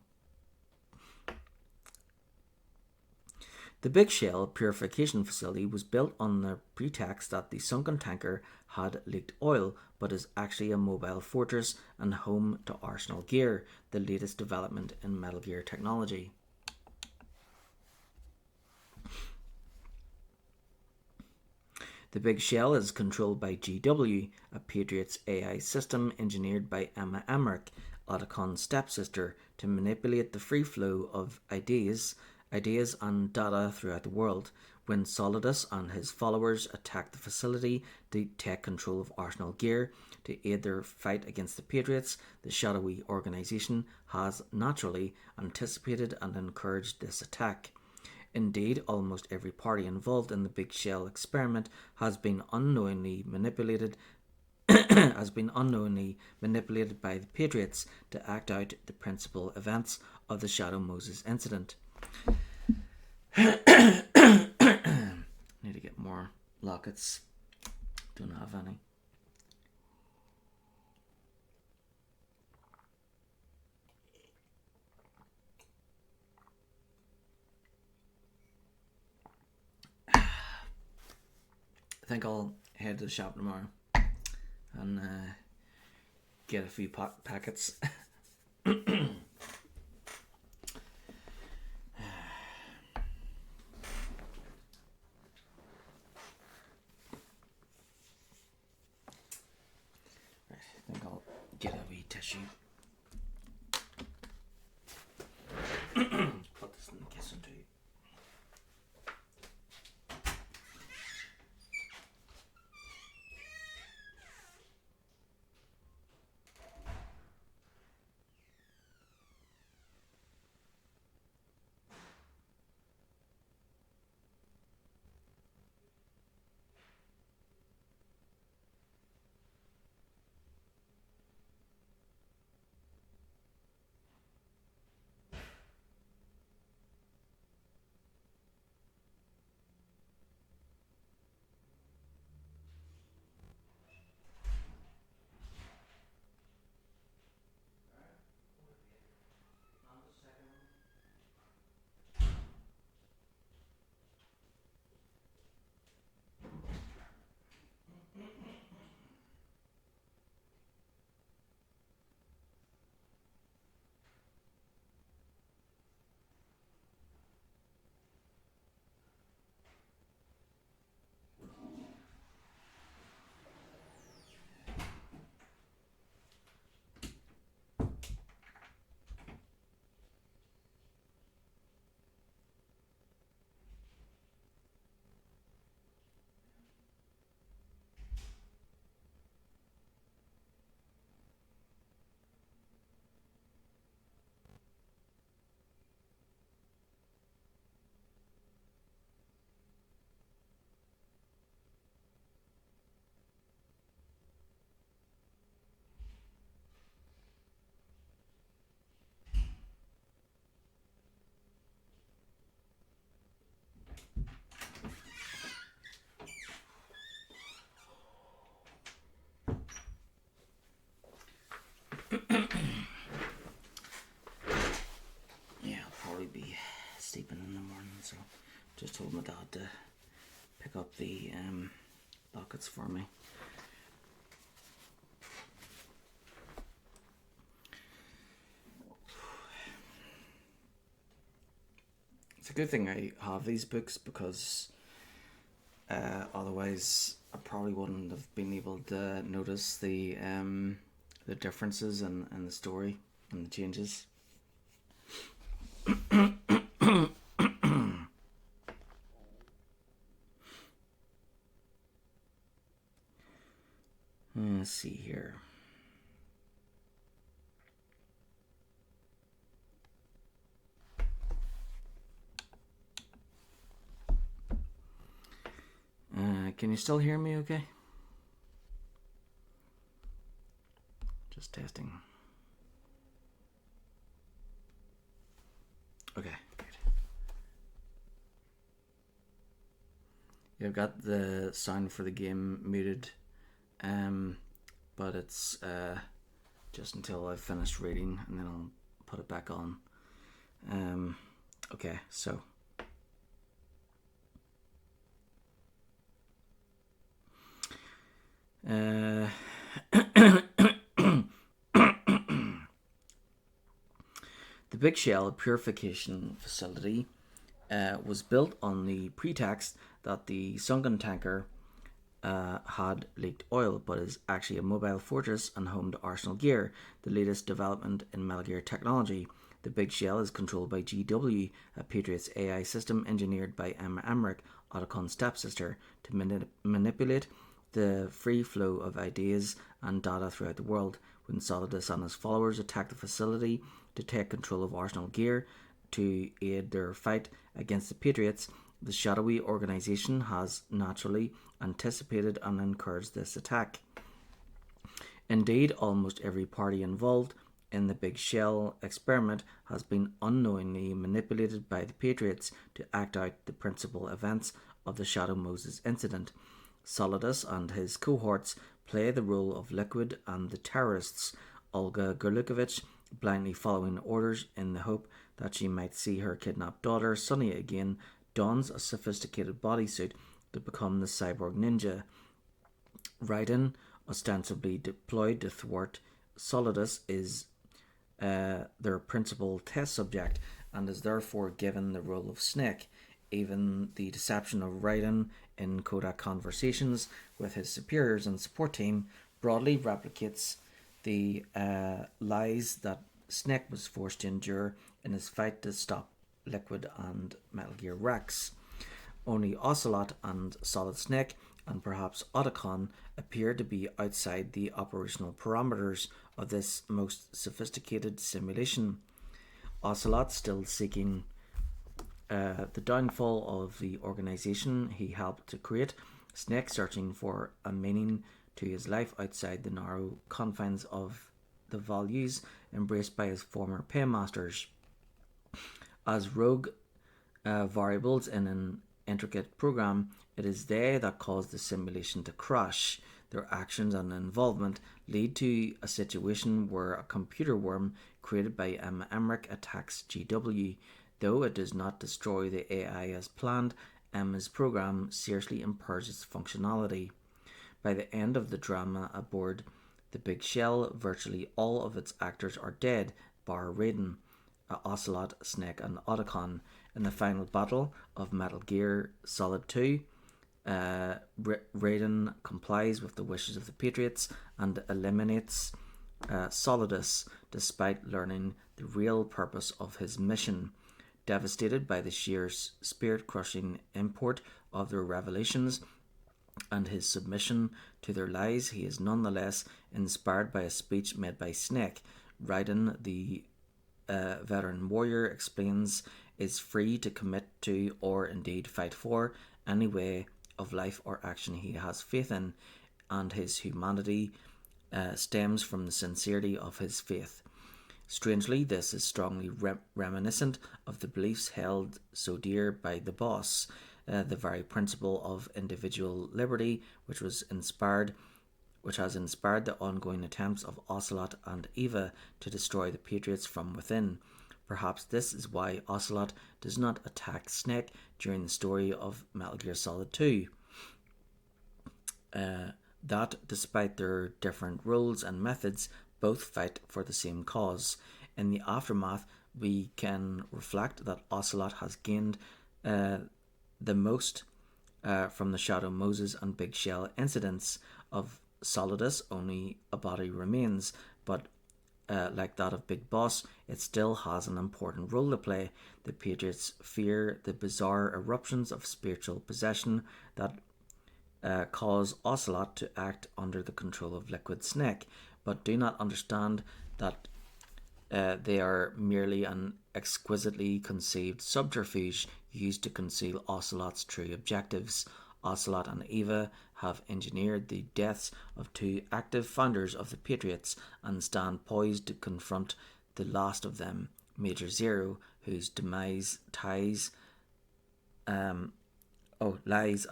The Big Shell purification facility was built on the pretext that the sunken tanker had leaked oil, but is actually a mobile fortress and home to Arsenal Gear, the latest development in Metal Gear technology. The Big Shell is controlled by GW, a Patriot's AI system engineered by Emma Emmerich, Otacon's stepsister, to manipulate the free flow of ideas and data throughout the world. When Solidus and his followers attacked the facility to take control of Arsenal Gear to aid their fight against the Patriots, the shadowy organisation has naturally anticipated and encouraged this attack. Indeed, almost every party involved in the Big Shell experiment has been unknowingly manipulated by the Patriots to act out the principal events of the Shadow Moses incident. Need to get more lockets. Don't have any. I think I'll head to the shop tomorrow and get a few packets. I think I'll get a wee tissue. Put this in the kitchen too. Yeah, I'll probably be sleeping in the morning, so just told my dad to pick up the lockets for me. It's a good thing I have these books because otherwise I probably wouldn't have been able to notice the differences in the story and the changes. Let's see here. Can you still hear me okay? Just testing. Okay, good. Yeah, I've got the sound for the game muted. but it's just until I've finished reading, and then I'll put it back on. Okay, so the Big Shell purification facility was built on the pretext that the sunken tanker had leaked oil, but is actually a mobile fortress and home to Arsenal Gear, the latest development in Metal Gear technology. The Big Shell is controlled by GW, a Patriot's AI system engineered by Emma Emmerich, Otacon's stepsister, to manipulate the free flow of ideas and data throughout the world. When Solidus and his followers attacked the facility to take control of Arsenal Gear to aid their fight against the Patriots, the shadowy organisation has naturally anticipated and encouraged this attack. Indeed, almost every party involved in the Big Shell experiment has been unknowingly manipulated by the Patriots to act out the principal events of the Shadow Moses incident. Solidus and his cohorts play the role of Liquid and the terrorists, Olga Gurlukovich blindly following orders in the hope that she might see her kidnapped daughter Sonia again, dons a sophisticated bodysuit to become the cyborg ninja. Raiden, ostensibly deployed to thwart Solidus, is their principal test subject and is therefore given the role of Snake. Even the deception of Raiden in Kodak conversations with his superiors and support team broadly replicates the lies that Snake was forced to endure in his fight to stop Liquid and Metal Gear Rex. Only Ocelot and Solid Snake, and perhaps Otacon, appear to be outside the operational parameters of this most sophisticated simulation. Ocelot, still seeking the downfall of the organization he helped to create, Snake searching for a meaning to his life outside the narrow confines of the values embraced by his former paymasters. As rogue variables in an intricate program, it is they that cause the simulation to crash. Their actions and involvement lead to a situation where a computer worm created by Emma Emmerich attacks GW. Though it does not destroy the AI as planned, Emma's program seriously impairs its functionality. By the end of the drama aboard the Big Shell, virtually all of its actors are dead, bar Raiden, Ocelot, Snake, and Otacon. In the final battle of Metal Gear Solid 2, Raiden complies with the wishes of the Patriots and eliminates Solidus, despite learning the real purpose of his mission. Devastated by the sheer spirit-crushing import of their revelations and his submission to their lies, he is nonetheless inspired by a speech made by Snake. Raiden, the veteran warrior, explains is free to commit to, or indeed fight for, any way of life or action he has faith in, and his humanity stems from the sincerity of his faith. Strangely, this is strongly reminiscent of the beliefs held so dear by the boss, the very principle of individual liberty, which has inspired the ongoing attempts of Ocelot and Eva to destroy the Patriots from within. Perhaps this is why Ocelot does not attack Snake during the story of Metal Gear Solid 2. That, despite their different roles and methods, both fight for the same cause. In the aftermath, we can reflect that Ocelot has gained the most from the Shadow Moses and Big Shell incidents. Of Solidus, only a body remains, but like that of Big Boss, it still has an important role to play. The Patriots fear the bizarre eruptions of spiritual possession that cause Ocelot to act under the control of Liquid Snake, but do not understand that they are merely an exquisitely conceived subterfuge used to conceal Ocelot's true objectives. Ocelot and Eva have engineered the deaths of two active founders of the Patriots and stand poised to confront the last of them, Major Zero, whose demise lies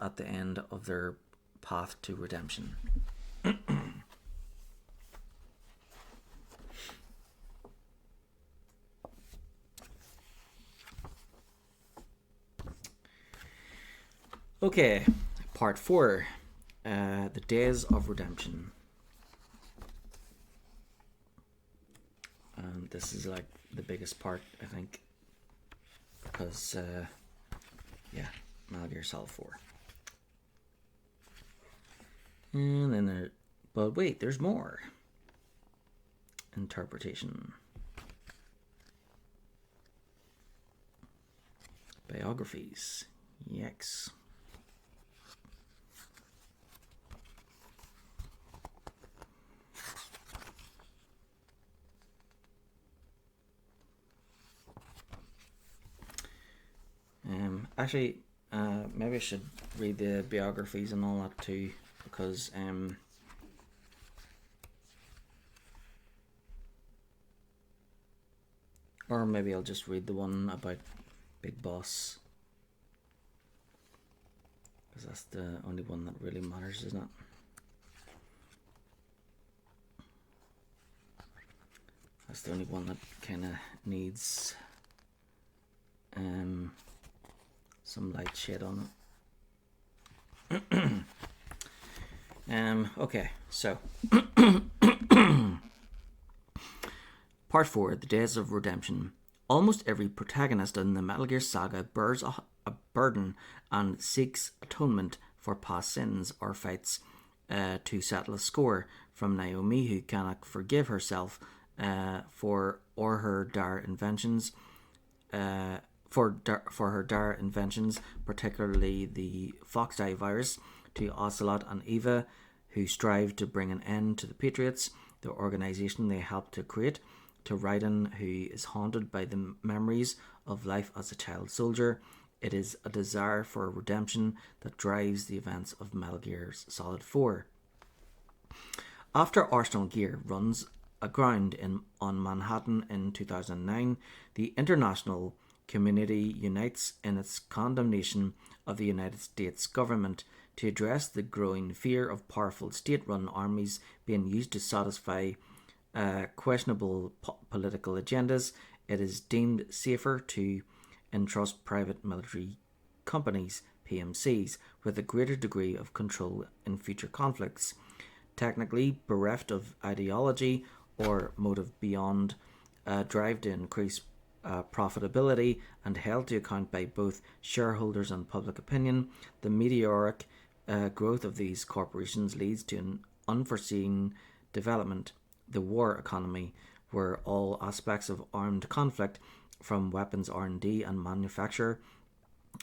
at the end of their path to redemption. Okay, part 4, the Days of Redemption. And this is like the biggest part, I think, because Metal Gear Solid 4. And then but wait, there's more. Interpretation. Biographies. Yikes. Actually, maybe I should read the biographies and all that too, because or maybe I'll just read the one about Big Boss, because that's the only one that really matters, isn't it? That's the only one that kind of needs some light shade on it. Okay, so Part 4, The Days of Redemption. Almost every protagonist in the Metal Gear saga bears a burden and seeks atonement for past sins or fights to settle a score. From Naomi, who cannot forgive herself for her dire inventions, for her dire inventions, particularly the Foxeye virus, to Ocelot and Eva, who strive to bring an end to the Patriots, the organization they helped to create, to Raiden, who is haunted by the memories of life as a child soldier. It is a desire for redemption that drives the events of Metal Gear Solid 4. After Arsenal Gear runs aground on Manhattan in 2009, the international community unites in its condemnation of the United States government to address the growing fear of powerful state-run armies being used to satisfy questionable political agendas. It is deemed safer to entrust private military companies, PMCs, with a greater degree of control in future conflicts. Technically bereft of ideology or motive beyond drive to increase profitability and held to account by both shareholders and public opinion, the meteoric growth of these corporations leads to an unforeseen development, the war economy, where all aspects of armed conflict, from weapons R&D and manufacture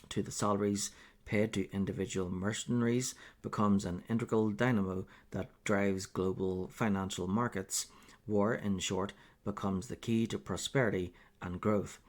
to the salaries paid to individual mercenaries, becomes an integral dynamo that drives global financial markets. War, in short, becomes the key to prosperity and growth.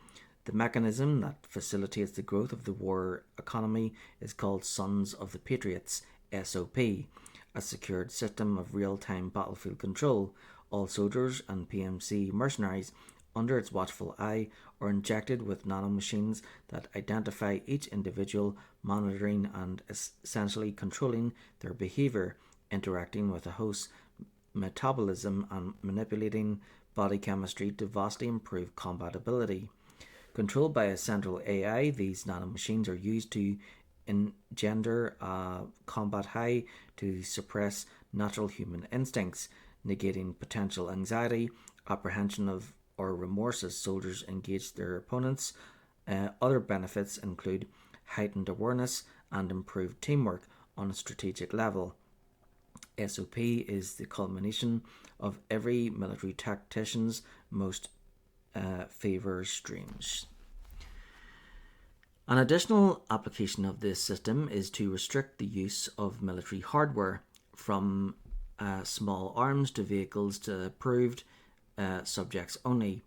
The mechanism that facilitates the growth of the war economy is called Sons of the Patriots, SOP, a secured system of real-time battlefield control. All soldiers and PMC mercenaries under its watchful eye are injected with nanomachines that identify each individual, monitoring and essentially controlling their behavior, interacting with the host's metabolism and manipulating body chemistry to vastly improve combat ability. Controlled by a central AI, these nanomachines are used to engender a combat high to suppress natural human instincts, negating potential anxiety, apprehension of or remorse as soldiers engage their opponents. Other benefits include heightened awareness and improved teamwork on a strategic level. SOP is the culmination of every military tactician's most favor streams. An additional application of this system is to restrict the use of military hardware, from small arms to vehicles to approved subjects only.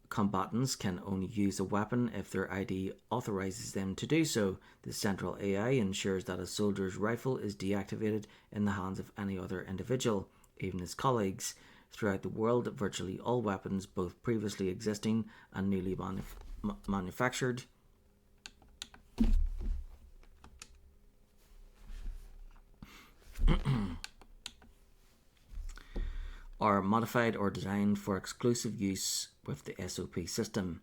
Combatants can only use a weapon if their ID authorizes them to do so. The central AI ensures that a soldier's rifle is deactivated in the hands of any other individual, even his colleagues. Throughout the world, virtually all weapons, both previously existing and newly manufactured, are modified or designed for exclusive use with the SOP system.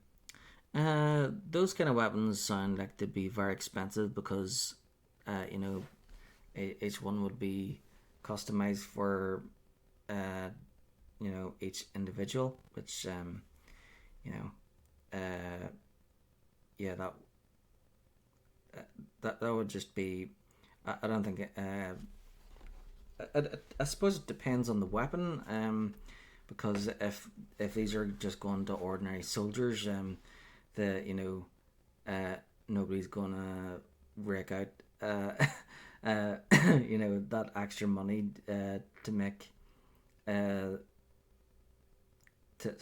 Those kind of weapons sound like they'd be very expensive because you know, each one would be customized for you know, each individual, which you know, yeah, that would just be. I don't think. I suppose it depends on the weapon. Because if these are just going to ordinary soldiers, the you know, nobody's gonna rake out you know, that extra money to make to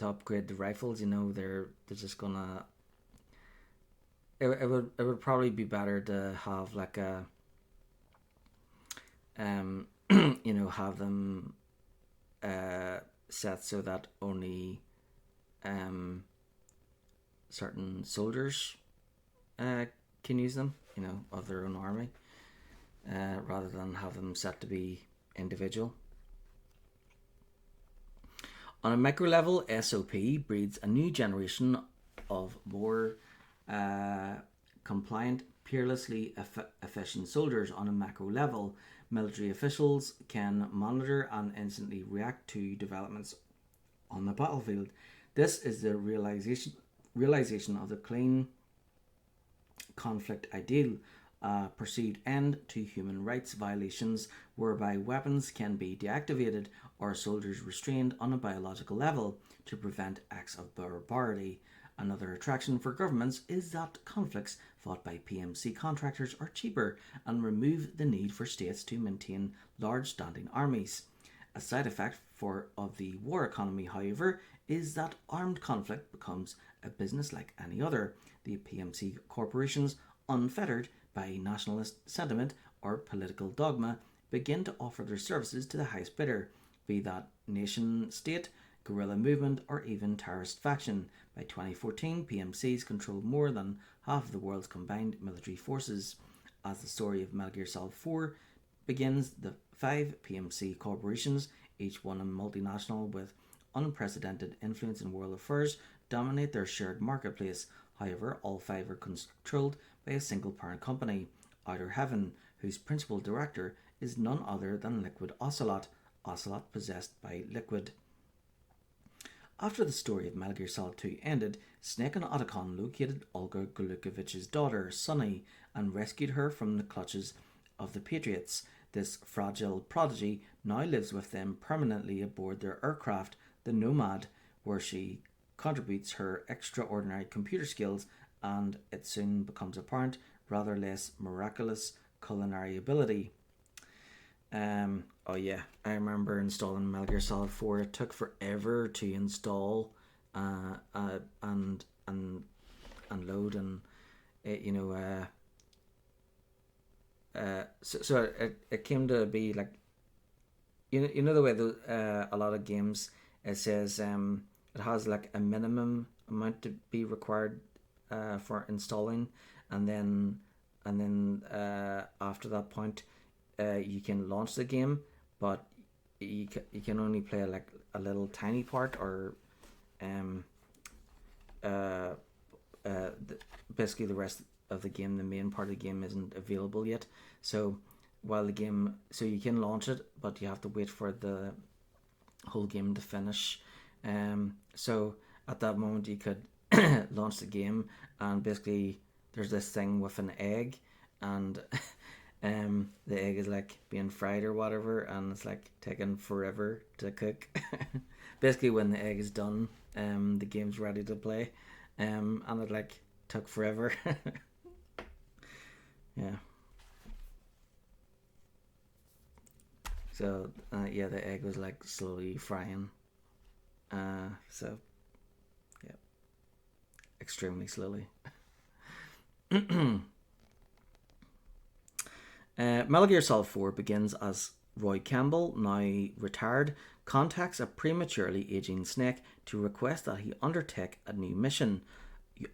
upgrade the rifles. You know, they're just gonna. It would probably be better to have like a you know, have them set so that only certain soldiers can use them, you know, of their own army, rather than have them set to be individual. On a micro level, SOP breeds a new generation of more compliant, peerlessly efficient soldiers. On a macro level, military officials can monitor and instantly react to developments on the battlefield. This is the realization of the clean conflict ideal, a perceived end to human rights violations whereby weapons can be deactivated or soldiers restrained on a biological level to prevent acts of barbarity. Another attraction for governments is that conflicts fought by PMC contractors are cheaper and remove the need for states to maintain large standing armies. A side effect of the war economy, however, is that armed conflict becomes a business like any other. The PMC corporations, unfettered by nationalist sentiment or political dogma, begin to offer their services to the highest bidder, be that nation state, guerrilla movement, or even terrorist faction. By 2014, PMCs controlled more than half of the world's combined military forces. As the story of Metal Gear Solid 4 begins, the 5 PMC corporations, each one a multinational with unprecedented influence in world affairs, dominate their shared marketplace. However, all 5 are controlled by a single parent company, Outer Heaven, whose principal director is none other than Liquid Ocelot, Ocelot possessed by Liquid. After the story of Metal Gear Solid 2 ended, Snake and Otacon located Olga Golukovich's daughter, Sunny, and rescued her from the clutches of the Patriots. This fragile prodigy now lives with them permanently aboard their aircraft, the Nomad, where she contributes her extraordinary computer skills, and it soon becomes apparent, rather less miraculous culinary ability. Oh yeah, I remember installing Metal Gear Solid 4. It took forever to install, and load, and it, you know, so it came to be like, you know the way a lot of games, it says it has like a minimum amount to be required for installing, and then after that point, you can launch the game, but you can only play like a little tiny part, or basically the rest of the game, the main part of the game, isn't available yet. So so you can launch it, but you have to wait for the whole game to finish. So at that moment you could launch the game, and basically there's this thing with an egg, and the egg is like being fried or whatever, and it's like taking forever to cook. Basically, when the egg is done, the game's ready to play, and it like took forever. Yeah. So yeah, the egg was like slowly frying. So yeah, extremely slowly. Metal Gear Solid 4 begins as Roy Campbell, now retired, contacts a prematurely aging Snake to request that he undertake a new mission.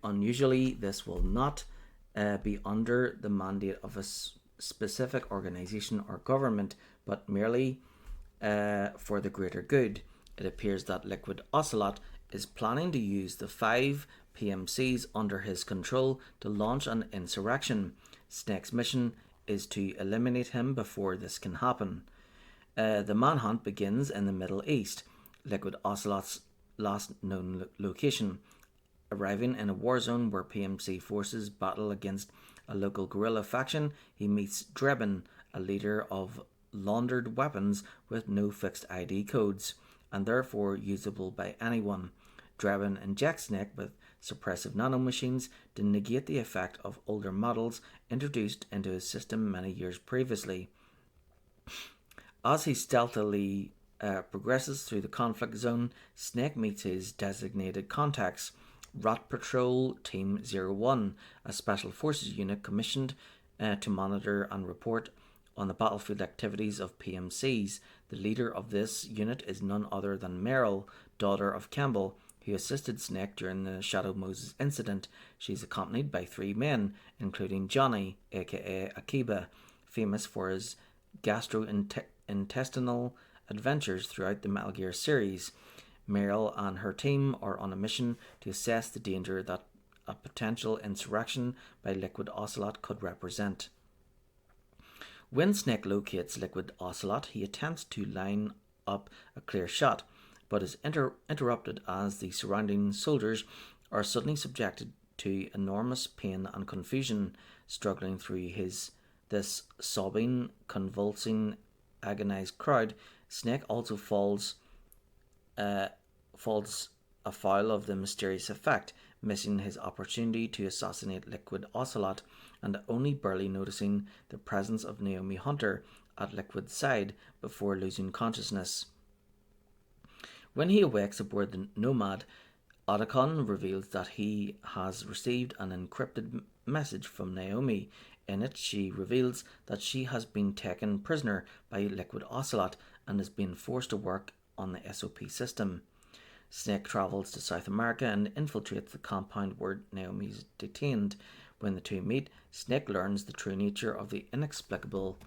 Unusually, this will not be under the mandate of a specific organization or government, but merely for the greater good. It appears that Liquid Ocelot is planning to use the 5 PMCs under his control to launch an insurrection. Snake's mission is to eliminate him before this can happen. The manhunt begins in the Middle East, Liquid Ocelot's last known location, arriving in a war zone where PMC forces battle against a local guerrilla faction. He meets Drebin, a leader of laundered weapons with no fixed ID codes, and therefore usable by anyone. Drebin injects Snake with suppressive nanomachines to negate the effect of older models introduced into his system many years previously. As he stealthily progresses through the conflict zone, Snake meets his designated contacts. Rat Patrol Team 01, a special forces unit commissioned to monitor and report on the battlefield activities of PMCs. The leader of this unit is none other than Meryl, daughter of Campbell, who assisted Snake during the Shadow Moses incident. She is accompanied by 3 men, including Johnny, aka Akiba, famous for his gastrointestinal adventures throughout the Metal Gear series. Meryl and her team are on a mission to assess the danger that a potential insurrection by Liquid Ocelot could represent. When Snake locates Liquid Ocelot, he attempts to line up a clear shot, but is interrupted as the surrounding soldiers are suddenly subjected to enormous pain and confusion. Struggling through this sobbing, convulsing, agonized crowd, Snake also falls afoul of the mysterious effect, missing his opportunity to assassinate Liquid Ocelot and only barely noticing the presence of Naomi Hunter at Liquid's side before losing consciousness. When he awakes aboard the Nomad, Otacon reveals that he has received an encrypted message from Naomi. In it, she reveals that she has been taken prisoner by Liquid Ocelot and is being forced to work on the SOP system. Snake travels to South America and infiltrates the compound where Naomi is detained. When the two meet, Snake learns the true nature of the inexplicable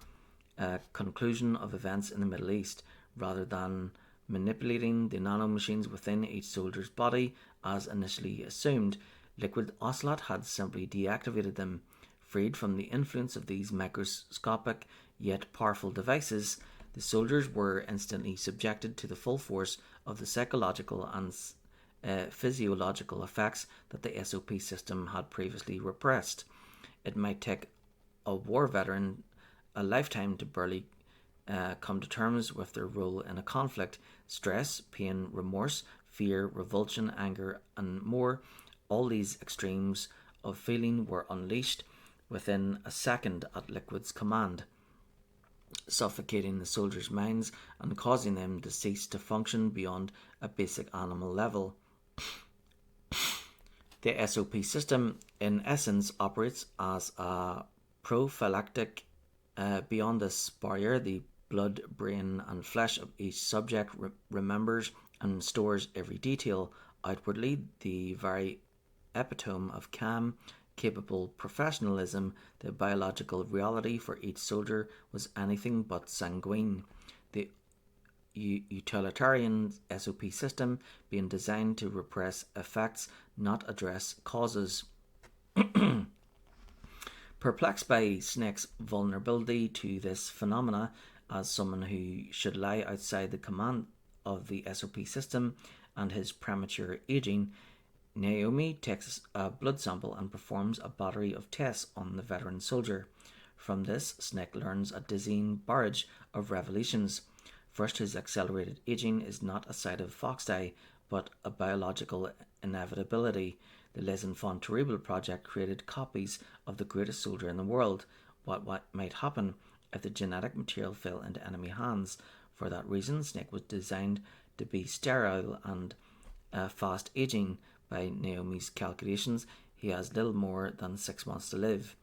conclusion of events in the Middle East, rather than manipulating the nanomachines within each soldier's body as initially assumed. Liquid Ocelot had simply deactivated them. Freed from the influence of these microscopic yet powerful devices, the soldiers were instantly subjected to the full force of the psychological and physiological effects that the SOP system had previously repressed. It might take a war veteran a lifetime to barely come to terms with their role in a conflict. Stress, pain, remorse, fear, revulsion, anger, and more, all these extremes of feeling were unleashed within a second at Liquid's command, suffocating the soldiers' minds and causing them to cease to function beyond a basic animal level. The SOP system, in essence, operates as a prophylactic. Beyond this barrier, the blood, brain, and flesh of each subject remembers and stores every detail. Outwardly, the very epitome of calm, capable professionalism, the biological reality for each soldier was anything but sanguine. The utilitarian SOP system being designed to repress effects, not address causes. Perplexed by Snake's vulnerability to this phenomena, as someone who should lie outside the command of the SOP system, and his premature aging, Naomi takes a blood sample and performs a battery of tests on the veteran soldier. From this, Snake learns a dizzying barrage of revelations. First, his accelerated aging is not a side of Foxdie, but a biological inevitability. The Les Enfants Terribles project created copies of the greatest soldier in the world. What might happen if the genetic material fell into enemy hands? For that reason, Snake was designed to be sterile and fast aging. By Naomi's calculations, he has little more than 6 months to live.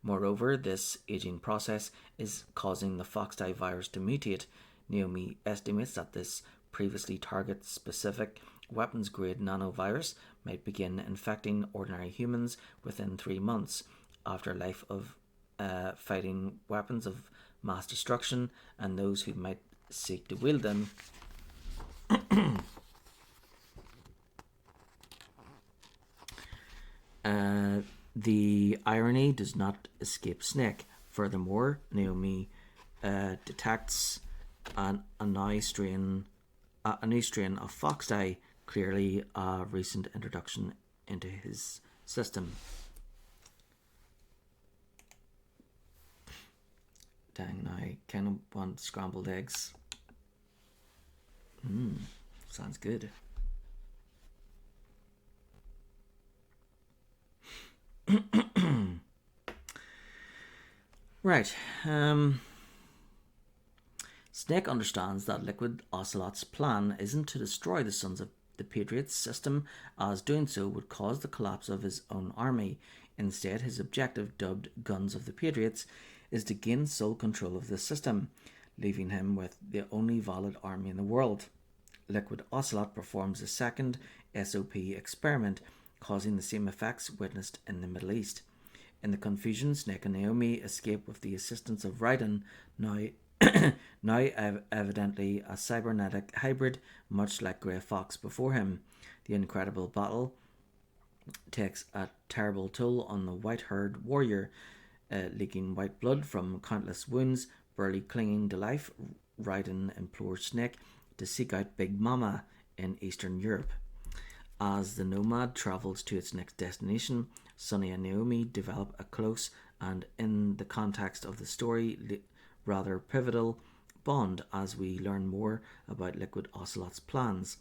Moreover, this aging process is causing the Foxdie virus to mutate. Naomi estimates that this previously target-specific weapons-grade nanovirus might begin infecting ordinary humans within 3 months, after a life of fighting weapons of mass destruction and those who might seek to wield them. The irony does not escape Snake. Furthermore, Naomi detects a new strain of foxdie, clearly a recent introduction into his system. Dang, now I kind of want scrambled eggs. Sounds good. Right. Snake understands that Liquid Ocelot's plan isn't to destroy the Sons of the Patriots system, as doing so would cause the collapse of his own army. Instead, his objective, dubbed Guns of the Patriots, is to gain sole control of the system, leaving him with the only valid army in the world. Liquid Ocelot performs a second SOP experiment, causing the same effects witnessed in the Middle East. In the confusion, Snake and Naomi escape with the assistance of Raiden, now evidently a cybernetic hybrid, much like Grey Fox before him. The incredible battle takes a terrible toll on the white-haired warrior, leaking white blood from countless wounds. Barely clinging to life, Raiden implores Snake to seek out Big Mama in Eastern Europe. As the Nomad travels to its next destination, Sonny and Naomi develop a close and, in the context of the story, rather pivotal bond as we learn more about Liquid Ocelot's plans.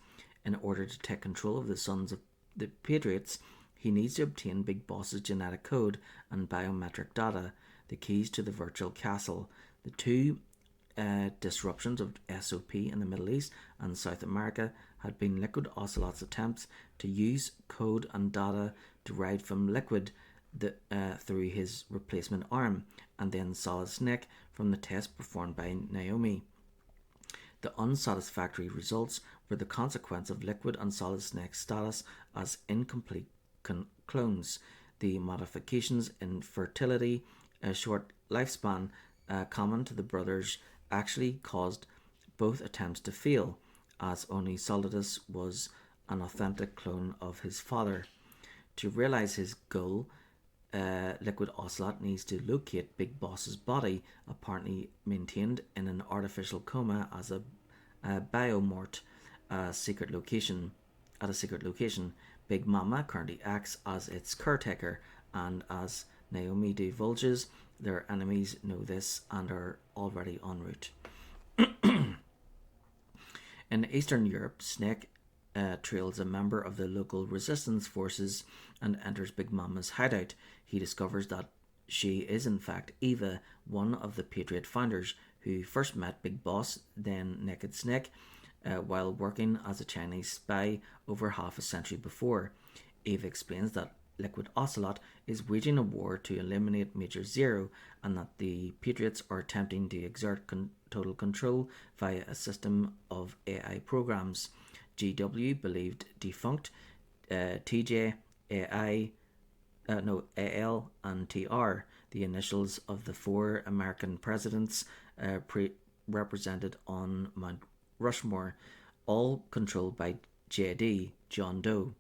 In order to take control of the Sons of the Patriots, he needs to obtain Big Boss's genetic code and biometric data, the keys to the virtual castle. The two disruptions of SOP in the Middle East and South America had been Liquid Ocelot's attempts to use code and data derived from Liquid through his replacement arm, and then Solid Snake from the test performed by Naomi. The unsatisfactory results were the consequence of Liquid and Solid Snake's status as incomplete clones. The modifications in fertility, a short lifespan common to the brothers, actually caused both attempts to fail, as only Solidus was an authentic clone of his father. To realize his goal, Liquid Ocelot needs to locate Big Boss's body, apparently maintained in an artificial coma as a biomort, at a secret location. Big Mama currently acts as its caretaker, and as Naomi divulges, their enemies know this and are already en route. In Eastern Europe, Snake trails a member of the local resistance forces and enters Big Mama's hideout. He discovers that she is in fact Eva, one of the Patriot founders, who first met Big Boss, then Naked Snake, while working as a Chinese spy over half a century before. Eva explains that Liquid Ocelot is waging a war to eliminate Major Zero, and that the Patriots are attempting to exert total control via a system of AI programs. GW believed defunct TJ, AL, and TR, the initials of the four American presidents represented on Mount Rushmore, all controlled by JD, John Doe,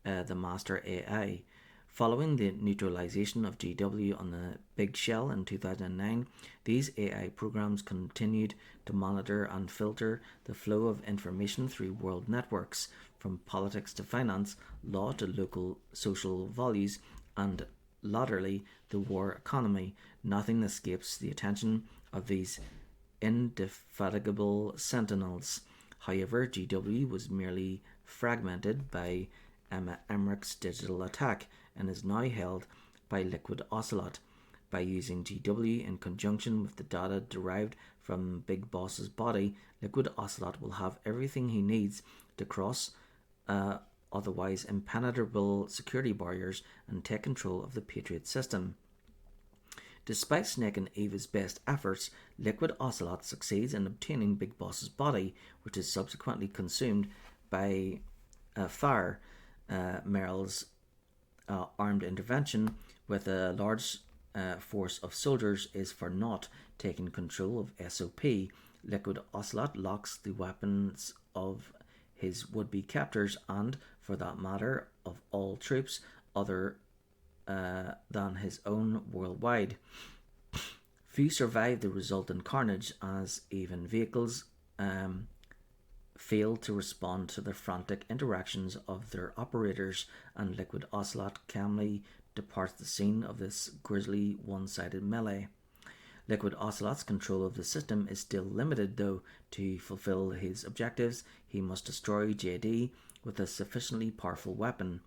the master AI. Following the neutralization of GW on the Big Shell in 2009, these AI programs continued to monitor and filter the flow of information through world networks, from politics to finance, law to local social values, and latterly the war economy. Nothing escapes the attention of these indefatigable sentinels. However, GW was merely fragmented by Emma Emmerich's digital attack, and is now held by Liquid Ocelot. By using GW in conjunction with the data derived from Big Boss's body, Liquid Ocelot will have everything he needs to cross otherwise impenetrable security barriers and take control of the Patriot system. Despite Snake and Eva's best efforts, Liquid Ocelot succeeds in obtaining Big Boss's body, which is subsequently consumed by fire. Meryl's armed intervention with a large force of soldiers is for naught. Taking control of SOP, Liquid Ocelot locks the weapons of his would-be captors and, for that matter, of all troops other than his own worldwide. Few survive the resultant carnage as even vehicles fail to respond to the frantic interactions of their operators, and Liquid Ocelot calmly departs the scene of this grisly one-sided melee. Liquid Ocelot's control of the system is still limited, though. To fulfill his objectives, he must destroy JD with a sufficiently powerful weapon.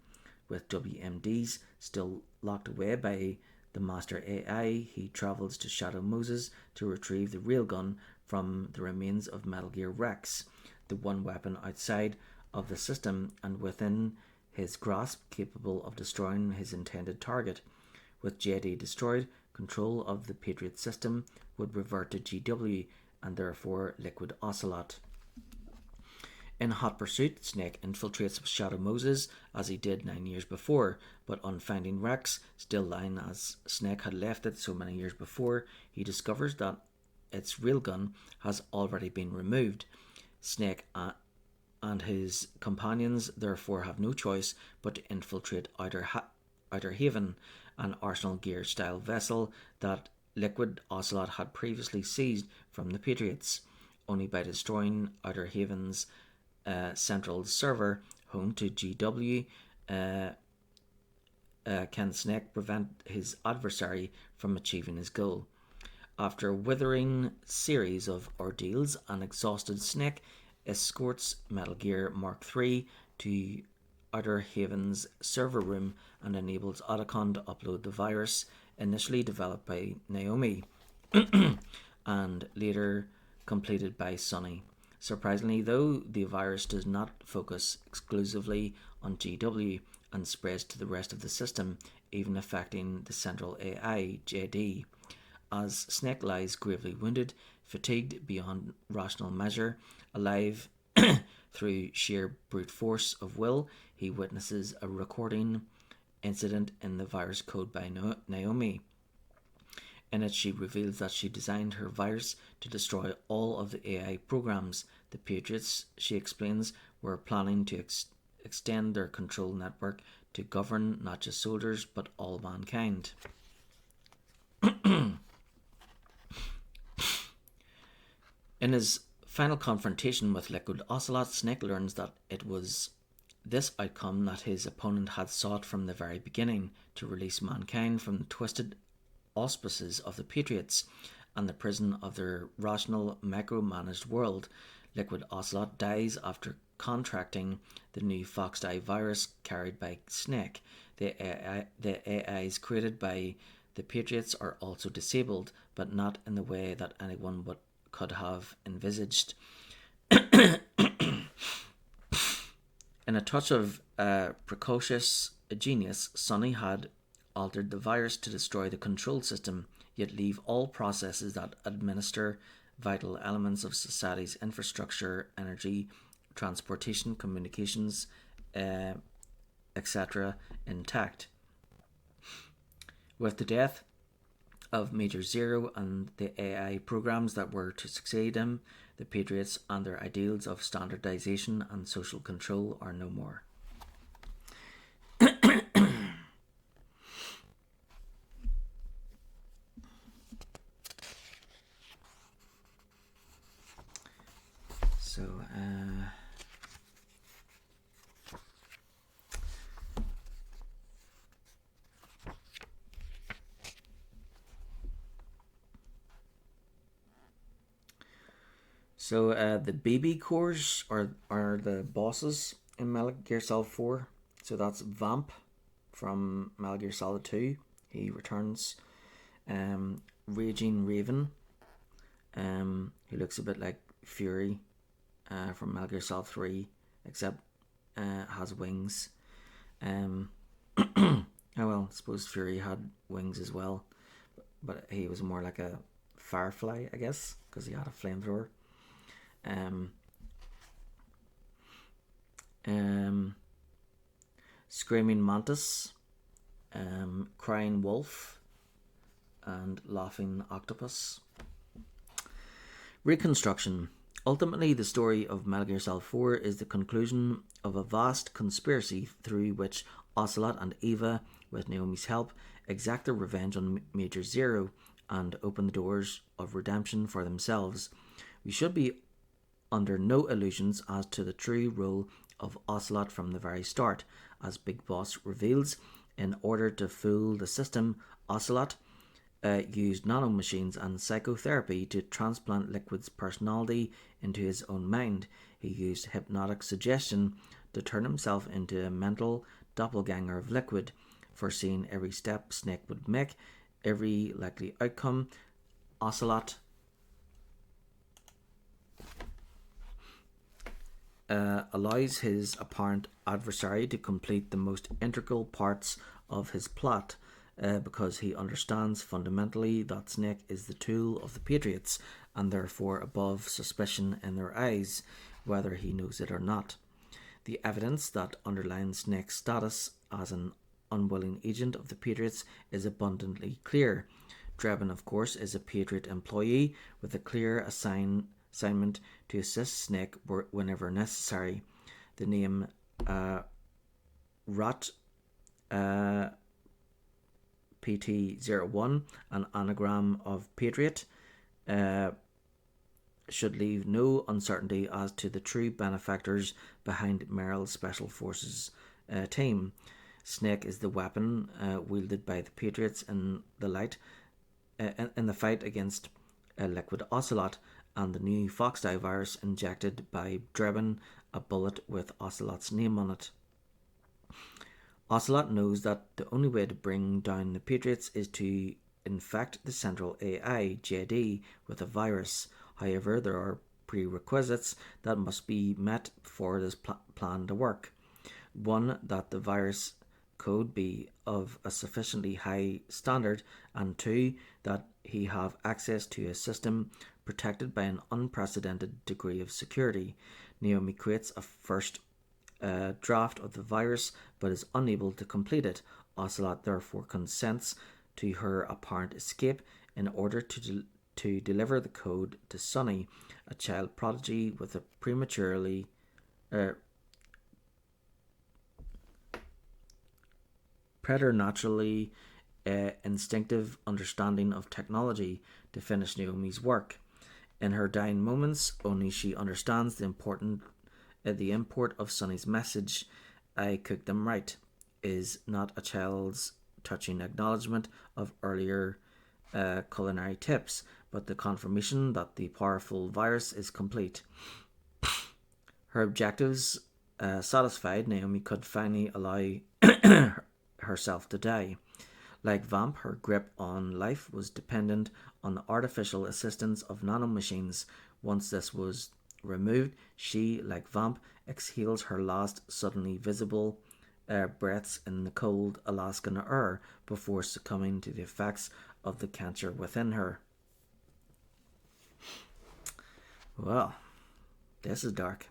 With WMDs still locked away by the Master AI, he travels to Shadow Moses to retrieve the railgun from the remains of Metal Gear Rex, the one weapon outside of the system and within his grasp capable of destroying his intended target. With JD destroyed, control of the Patriot system would revert to GW and therefore Liquid Ocelot. In hot pursuit, Snake infiltrates Shadow Moses as he did 9 years before, but on finding Rex still lying as Snake had left it so many years before, he discovers that its railgun has already been removed. Snake and his companions therefore have no choice but to infiltrate Outer Haven, an Arsenal Gear style vessel that Liquid Ocelot had previously seized from the Patriots. Only by destroying Outer Haven's central server, home to GW, can Snake prevent his adversary from achieving his goal. After a withering series of ordeals, an exhausted Snake escorts Metal Gear Mark III to Outer Haven's server room and enables Otacon to upload the virus initially developed by Naomi and later completed by Sonny. Surprisingly, though, the virus does not focus exclusively on GW and spreads to the rest of the system, even affecting the central AI, JD. As Snake lies gravely wounded, fatigued beyond rational measure, alive through sheer brute force of will, he witnesses a recording incident in the virus code by Naomi. In it, she reveals that she designed her virus to destroy all of the AI programs. The Patriots, she explains, were planning to extend their control network to govern not just soldiers but all mankind. In his final confrontation with Liquid Ocelot, Snake learns that it was this outcome that his opponent had sought from the very beginning: to release mankind from the twisted auspices of the Patriots and the prison of their rational, micromanaged world. Liquid Ocelot dies after contracting the new Fox-Die virus carried by Snake. The AIs created by the Patriots are also disabled, but not in the way that anyone could have envisaged. In a touch of precocious genius, Sonny had altered the virus to destroy the control system, yet leave all processes that administer vital elements of society's infrastructure, energy, transportation, communications, etc. intact. With the death of Major Zero and the AI programs that were to succeed him, the Patriots and their ideals of standardization and social control are no more. So the BB cores are the bosses in Metal Gear Solid 4. So that's Vamp from Metal Gear Solid 2. He returns. Raging Raven. He looks a bit like Fury from Metal Gear Solid 3, except has wings. Oh well, I suppose Fury had wings as well, but he was more like a firefly, I guess, because he had a flamethrower. Screaming Mantis, Crying Wolf, and Laughing Octopus. Reconstruction. Ultimately, the story of Metal Gear Solid 4 is the conclusion of a vast conspiracy through which Ocelot and Eva, with Naomi's help, exact their revenge on Major Zero and open the doors of redemption for themselves. We should be under no illusions as to the true role of Ocelot from the very start. As Big Boss reveals, in order to fool the system, Ocelot used nanomachines and psychotherapy to transplant Liquid's personality into his own mind. He used hypnotic suggestion to turn himself into a mental doppelganger of Liquid, foreseeing every step Snake would make, every likely outcome. Ocelot allows his apparent adversary to complete the most integral parts of his plot, because he understands fundamentally that Snake is the tool of the Patriots and therefore above suspicion in their eyes, whether he knows it or not. The evidence that underlines Snake's status as an unwilling agent of the Patriots is abundantly clear. Drebin, of course, is a Patriot employee with a clear assignment to assist Snake whenever necessary. The name Rot PT01, an anagram of Patriot, should leave no uncertainty as to the true benefactors behind Merrill's Special Forces team. Snake is the weapon wielded by the Patriots in the fight against Liquid Ocelot, and the new Foxdie virus injected by Drebin, a bullet with Ocelot's name on it. Ocelot knows that the only way to bring down the Patriots is to infect the central AI, JD, with a virus. However, there are prerequisites that must be met for this plan to work. One, that the virus code be of a sufficiently high standard, and two, that he have access to a system protected by an unprecedented degree of security. Naomi creates a first draft of the virus but is unable to complete it. Ocelot therefore consents to her apparent escape in order to deliver the code to Sonny, a child prodigy with a preternaturally instinctive understanding of technology to finish Naomi's work. In her dying moments, only she understands the import of Sonny's message. "I cooked them right" is not a child's touching acknowledgement of earlier culinary tips, but the confirmation that the powerful virus is complete. Her objectives satisfied, Naomi could finally allow herself to die. Like Vamp, her grip on life was dependent on the artificial assistance of nanomachines. Once this was removed, she, like Vamp, exhales her last suddenly visible breaths in the cold Alaskan air before succumbing to the effects of the cancer within her. Well, this is dark.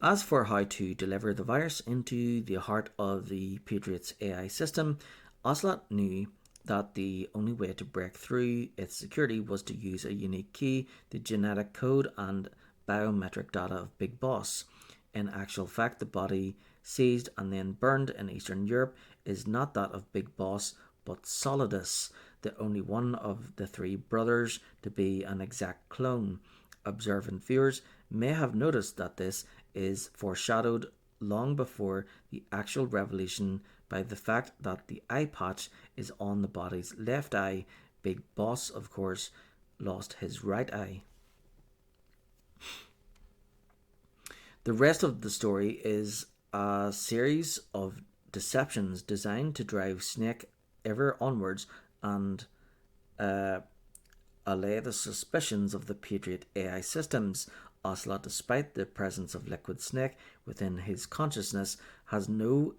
As for how to deliver the virus into the heart of the Patriots AI system, Ocelot knew that the only way to break through its security was to use a unique key, the genetic code and biometric data of Big Boss. In actual fact, the body seized and then burned in Eastern Europe is not that of Big Boss, but Solidus, the only one of the three brothers to be an exact clone. Observant viewers may have noticed that this is foreshadowed long before the actual revelation by the fact that the eye patch is on the body's left eye. Big Boss, of course, lost his right eye. The rest of the story is a series of deceptions designed to drive Snake ever onwards and allay the suspicions of the Patriot AI systems. Ocelot, despite the presence of Liquid Snake within his consciousness, has no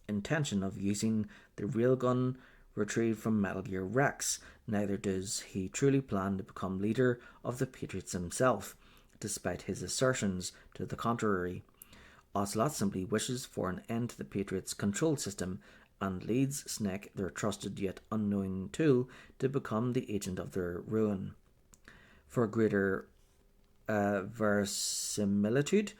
intention of using the railgun retrieved from Metal Gear Rex. Neither does he truly plan to become leader of the Patriots himself, despite his assertions to the contrary. Ocelot simply wishes for an end to the Patriots' control system and leads Snake, their trusted yet unknowing tool, to become the agent of their ruin. For greater verisimilitude,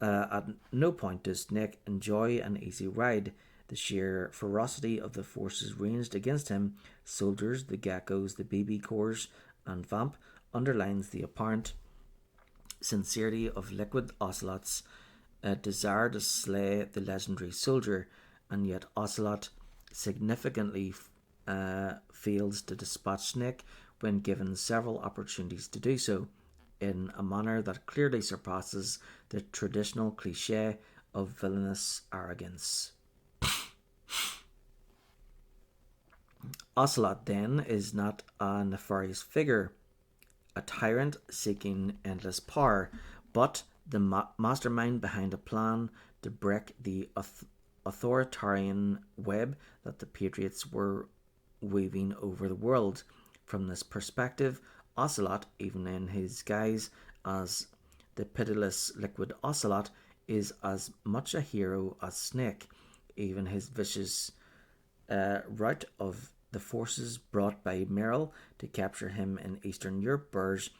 at no point does Snake enjoy an easy ride. The sheer ferocity of the forces ranged against him, soldiers, the geckos, the BB Corps, and Vamp, underlines the apparent sincerity of Liquid Ocelot's desire to slay the legendary soldier, and yet Ocelot significantly fails to dispatch Snake when given several opportunities to do so, in a manner that clearly surpasses the traditional cliche of villainous arrogance. Ocelot, then, is not a nefarious figure, a tyrant seeking endless power, but the mastermind behind a plan to break the authoritarian web that the Patriots were weaving over the world. From this perspective, Ocelot, even in his guise as the pitiless Liquid Ocelot, is as much a hero as Snake. Even his vicious rout of the forces brought by Merrill to capture him in Eastern Europe bears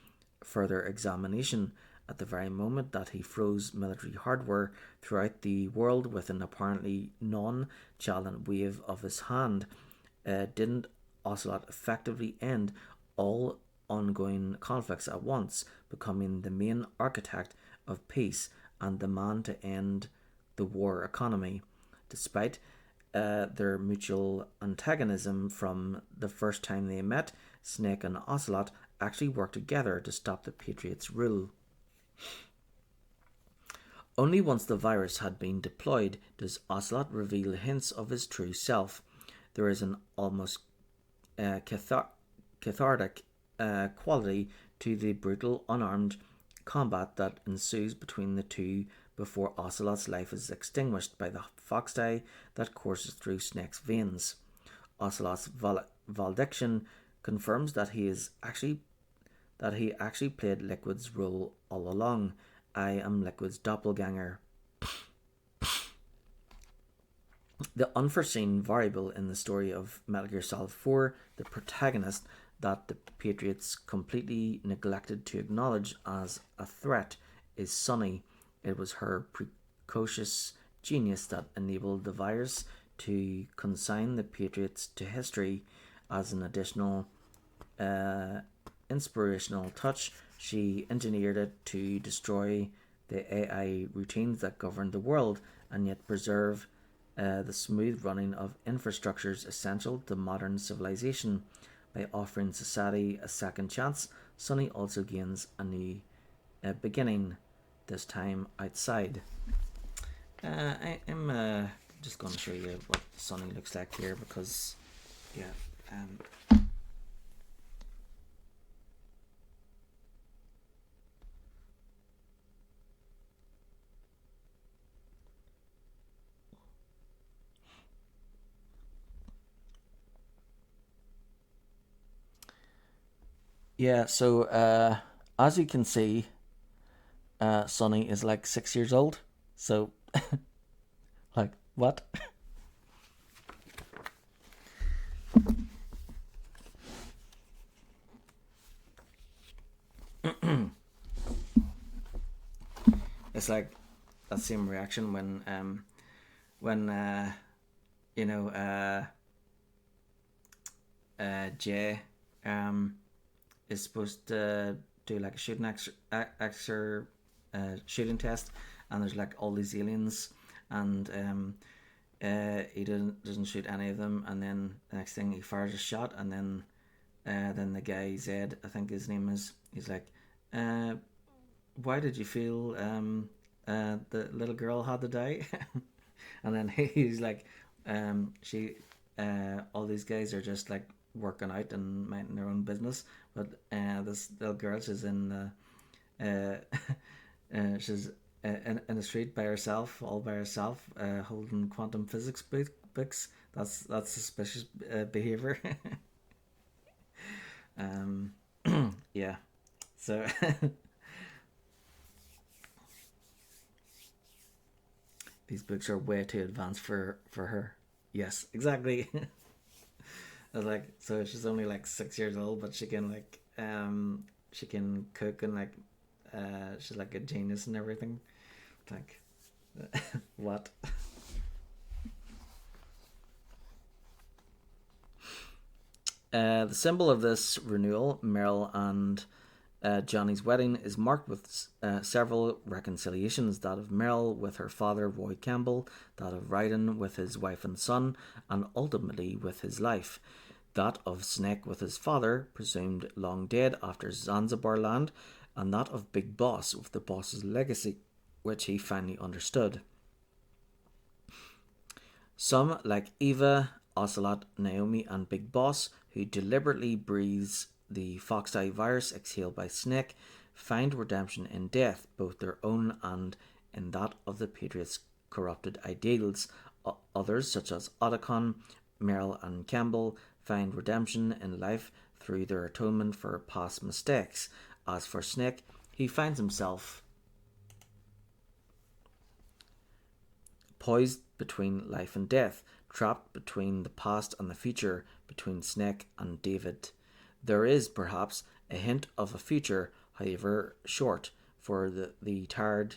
further examination. At the very moment that he froze military hardware throughout the world with an apparently nonchalant wave of his hand, didn't Ocelot effectively end all ongoing conflicts at once, becoming the main architect of peace and the man to end the war economy? Despite their mutual antagonism from the first time they met, Snake and Ocelot actually worked together to stop the Patriots' rule. Only once the virus had been deployed does Ocelot reveal hints of his true self. There is an almost cathartic quality to the brutal, unarmed combat that ensues between the two before Ocelot's life is extinguished by the foxdie that courses through Snake's veins. Ocelot's valediction confirms that he actually played Liquid's role all along. I am Liquid's doppelganger. The unforeseen variable in the story of Metal Gear Solid 4, the protagonist that the Patriots completely neglected to acknowledge as a threat, is Sunny. It was her precocious genius that enabled the virus to consign the Patriots to history. As an additional inspirational touch, she engineered it to destroy the AI routines that govern the world and yet preserve the smooth running of infrastructures essential to modern civilization. By offering society a second chance, Sunny also gains a new beginning, this time outside. I'm just going to show you what Sunny looks like here because, yeah, so as you can see, Sunny is like 6 years old. So, like, what? It's like that same reaction when you know Jay is supposed to do like a shooting test, and there's like all these aliens, and he doesn't shoot any of them, and then the next thing he fires a shot, and then the guy Zed, I think his name is, he's like, why did you feel the little girl had to die? And then he's like, she all these guys are just like working out and minding their own business, but this little girl, she's in she's in the street by herself, all by herself, holding quantum physics books. That's suspicious behavior. Yeah, so these books are way too advanced for her. Yes, exactly. I was like, so she's only like 6 years old, but she can cook, and like she's like a genius and everything. Like, what? The symbol of this renewal, Meryl and Johnny's wedding, is marked with several reconciliations: that of Meryl with her father, Roy Campbell; that of Ryden with his wife and son, and ultimately with his life; that of Snake with his father, presumed long dead after Zanzibar land; and that of Big Boss with the boss's legacy, which he finally understood. Some, like Eva, Ocelot, Naomi, and Big Boss, who deliberately breathes the foxeye virus exhaled by Snake, find redemption in death, both their own and in that of the Patriots' corrupted ideals. Others, such as Otacon, Merrill, and Campbell, find redemption in life through their atonement for past mistakes. As for Snake, he finds himself poised between life and death, trapped between the past and the future, between Snake and David. There is, perhaps, a hint of a future, however short, for the tired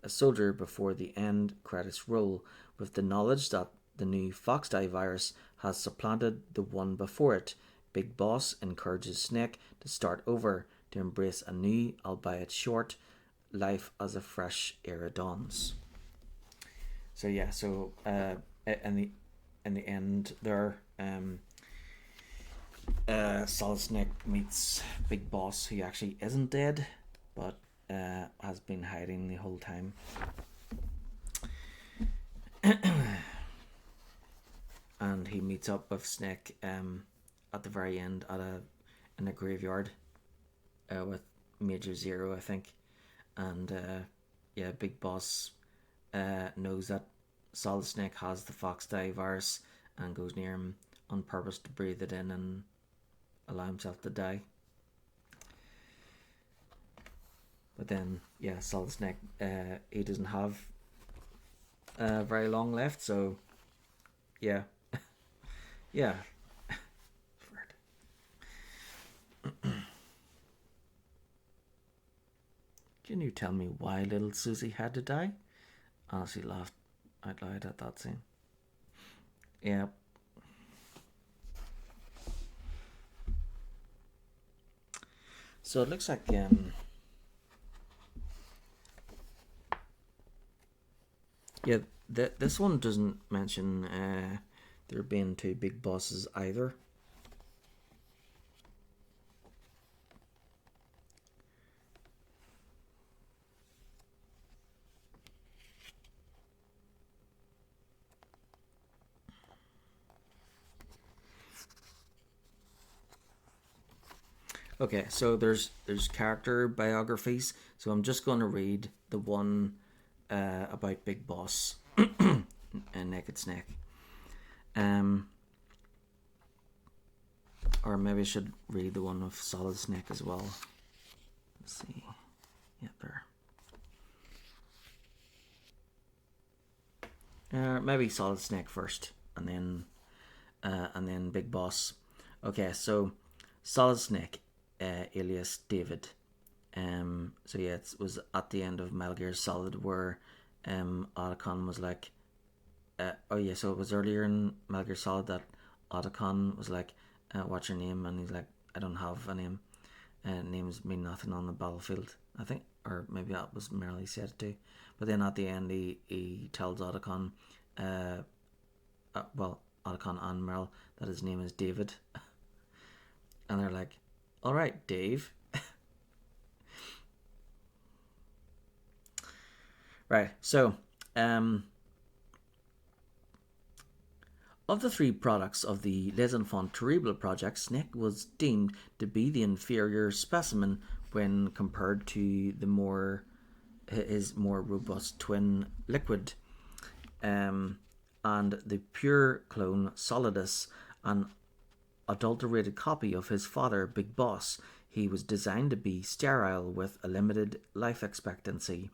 soldier before the end credits roll, with the knowledge that the new Foxdie virus has supplanted the one before it. Big Boss encourages Snake to start over, to embrace a new, albeit short, life as a fresh era dawns. So yeah, so in the end there, Solid Snake meets Big Boss, who actually isn't dead, but has been hiding the whole time. And he meets up with Snake at the very end in a graveyard with Major Zero, I think, and yeah, Big Boss knows that Solid Snake has the Foxdie virus and goes near him on purpose to breathe it in and allow himself to die. But then, yeah, Solid Snake, he doesn't have very long left, so yeah, yeah. Can you tell me why little Susie had to die? Honestly, laughed out loud at that scene. Yeah. So it looks like yeah, this one doesn't mention there being two big bosses either. Okay, so there's character biographies. So I'm just going to read the one about Big Boss and Naked Snake. Or maybe I should read the one with Solid Snake as well. Let's see. Yeah, there. Maybe Solid Snake first, and then Big Boss. Okay, so Solid Snake, alias David. So yeah, it was at the end of Metal Gear Solid where Otacon was like, oh yeah, so it was earlier in Metal Gear Solid that Otacon was like, what's your name? And he's like, I don't have a name. Names mean nothing on the battlefield, I think. Or maybe that was merely said it too. But then at the end, he tells Otacon, well, Otacon and Merle, that his name is David. And they're like, all right, Dave. Right, so of the three products of the Les Enfants Terribles project, Snake was deemed to be the inferior specimen when compared to his more robust twin Liquid, and the pure clone Solidus, an adulterated copy of his father Big Boss. He was designed to be sterile with a limited life expectancy.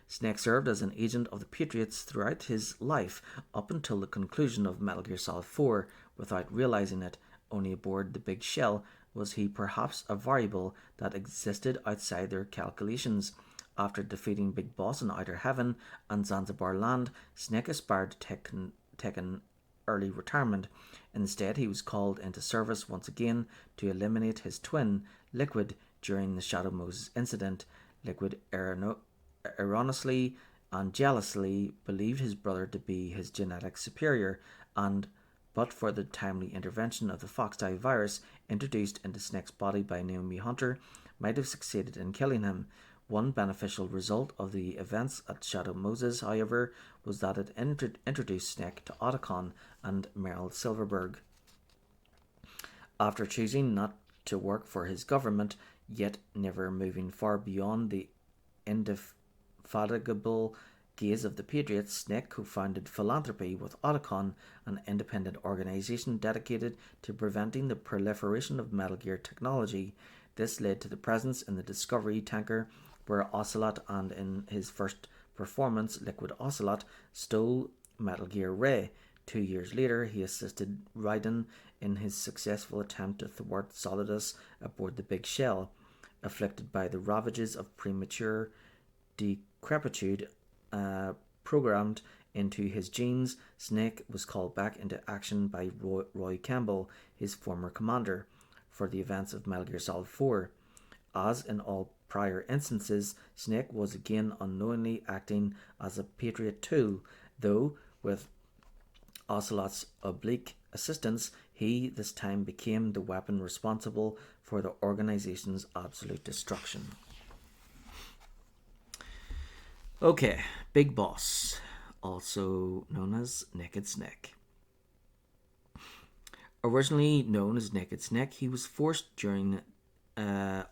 Snake served as an agent of the Patriots throughout his life up until the conclusion of Metal Gear Solid 4. Without realizing it, only aboard the Big Shell was he perhaps a variable that existed outside their calculations. After defeating Big Boss in Outer Heaven and Zanzibar Land, Snake aspired to take early retirement. Instead, he was called into service once again to eliminate his twin, Liquid, during the Shadow Moses incident. Liquid erroneously and jealously believed his brother to be his genetic superior, and but for the timely intervention of the foxdie virus introduced into Snake's body by Naomi Hunter, might have succeeded in killing him. One beneficial result of the events at Shadow Moses, however, was that it introduced Snake to Otacon and Meryl Silverberg. After choosing not to work for his government, yet never moving far beyond the indefatigable gaze of the Patriots, Snake co-founded Philanthropy with Otacon, an independent organisation dedicated to preventing the proliferation of Metal Gear technology. This led to the presence in the Discovery tanker where Ocelot, and in his first performance, Liquid Ocelot, stole Metal Gear Ray. 2 years later, he assisted Raiden in his successful attempt to thwart Solidus aboard the Big Shell. Afflicted by the ravages of premature decrepitude programmed into his genes, Snake was called back into action by Roy Campbell, his former commander, for the events of Metal Gear Solid 4. As in all prior instances, Snake was again unknowingly acting as a Patriot tool, though with Ocelot's oblique assistance, he this time became the weapon responsible for the organization's absolute destruction. Okay, Big Boss, also known as Naked Snake. Originally known as Naked Snake, he was forced during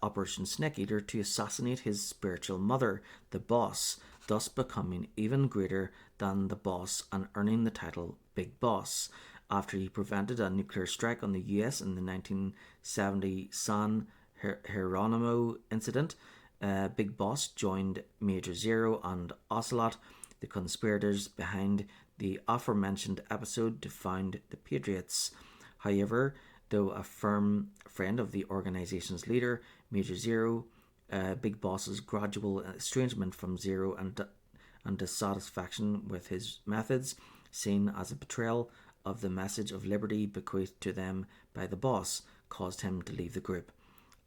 Operation Snake Eater to assassinate his spiritual mother, the Boss, thus becoming even greater than the Boss and earning the title Big Boss. After he prevented a nuclear strike on the US in the 1970 San Geronimo incident, Big Boss joined Major Zero and Ocelot, the conspirators behind the aforementioned episode, to found the Patriots. However, though a firm friend of the organization's leader, Major Zero, Big Boss's gradual estrangement from Zero and dissatisfaction with his methods, seen as a betrayal of the message of liberty bequeathed to them by the Boss, caused him to leave the group.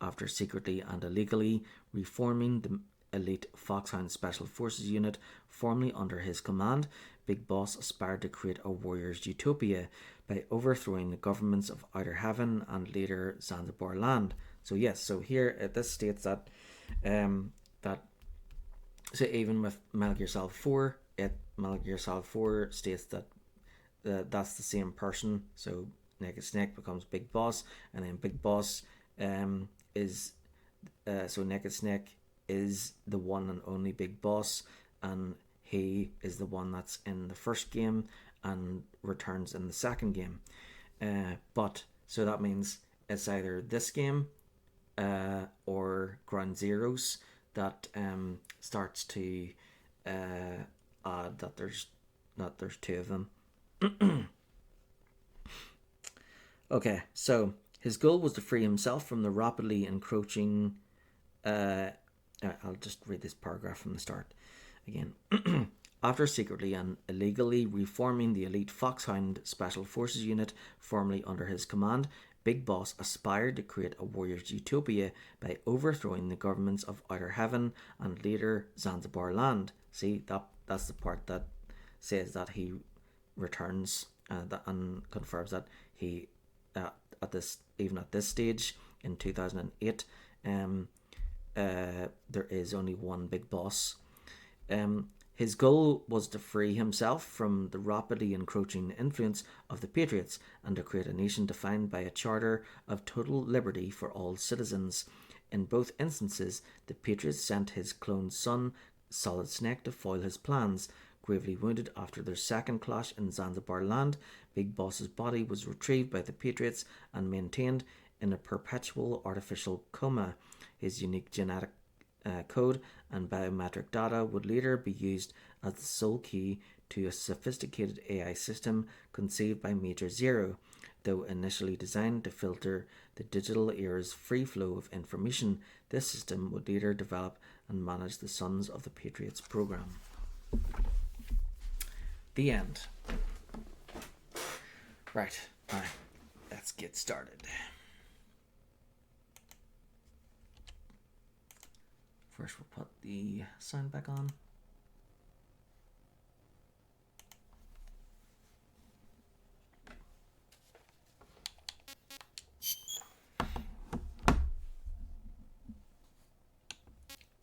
After secretly and illegally reforming the elite Foxhound Special Forces unit formerly under his command, Big Boss aspired to create a warrior's utopia by overthrowing the governments of Outer Heaven and later Zanzibar land. So yes, so here this states that so even with Metal Gear Solid 4, Metal Gear Solid 4 states that that's the same person. So Naked Snake becomes Big Boss, and then Big Boss is so Naked Snake is the one and only Big Boss, and he is the one that's in the first game and returns in the second game. But so that means it's either this game or Ground Zeroes that starts to add that there's two of them. Okay, so his goal was to free himself from the rapidly encroaching. I'll just read this paragraph from the start again. After secretly and illegally reforming the elite Foxhound Special Forces unit formerly under his command, Big Boss aspired to create a warrior's utopia by overthrowing the governments of Outer Heaven and later Zanzibar land. See, that's the part that says that he returns and confirms that he at this stage in 2008 there is only one Big Boss. His goal was to free himself from the rapidly encroaching influence of the Patriots and to create a nation defined by a charter of total liberty for all citizens. In both instances, the Patriots sent his cloned son, Solid Snake, to foil his plans. Gravely wounded after their second clash in Zanzibar land, Big Boss's body was retrieved by the Patriots and maintained in a perpetual artificial coma. His unique genetic code and biometric data would later be used as the sole key to a sophisticated AI system conceived by Major Zero, though initially designed to filter the digital era's free flow of information. This system would later develop and manage the Sons of the Patriots program. The end. Right. Alright. Let's get started. First we'll put the sound back on.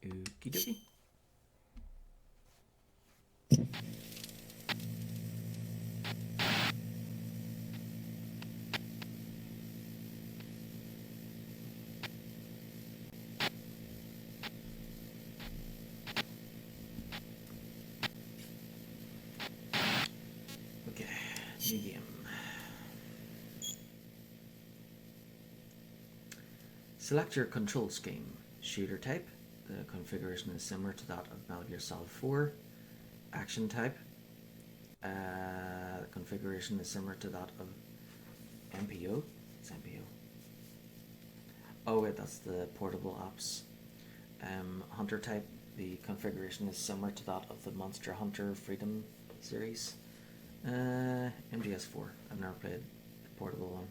Okie dokie. Okay, new game. Select your control scheme. Shooter type. The configuration is similar to that of Metal Gear Solid 4. Action type. The configuration is similar to that of MPO. It's MPO. Oh wait, that's the portable apps. Hunter type. The configuration is similar to that of the Monster Hunter Freedom series. MGS4. I've never played the portable one.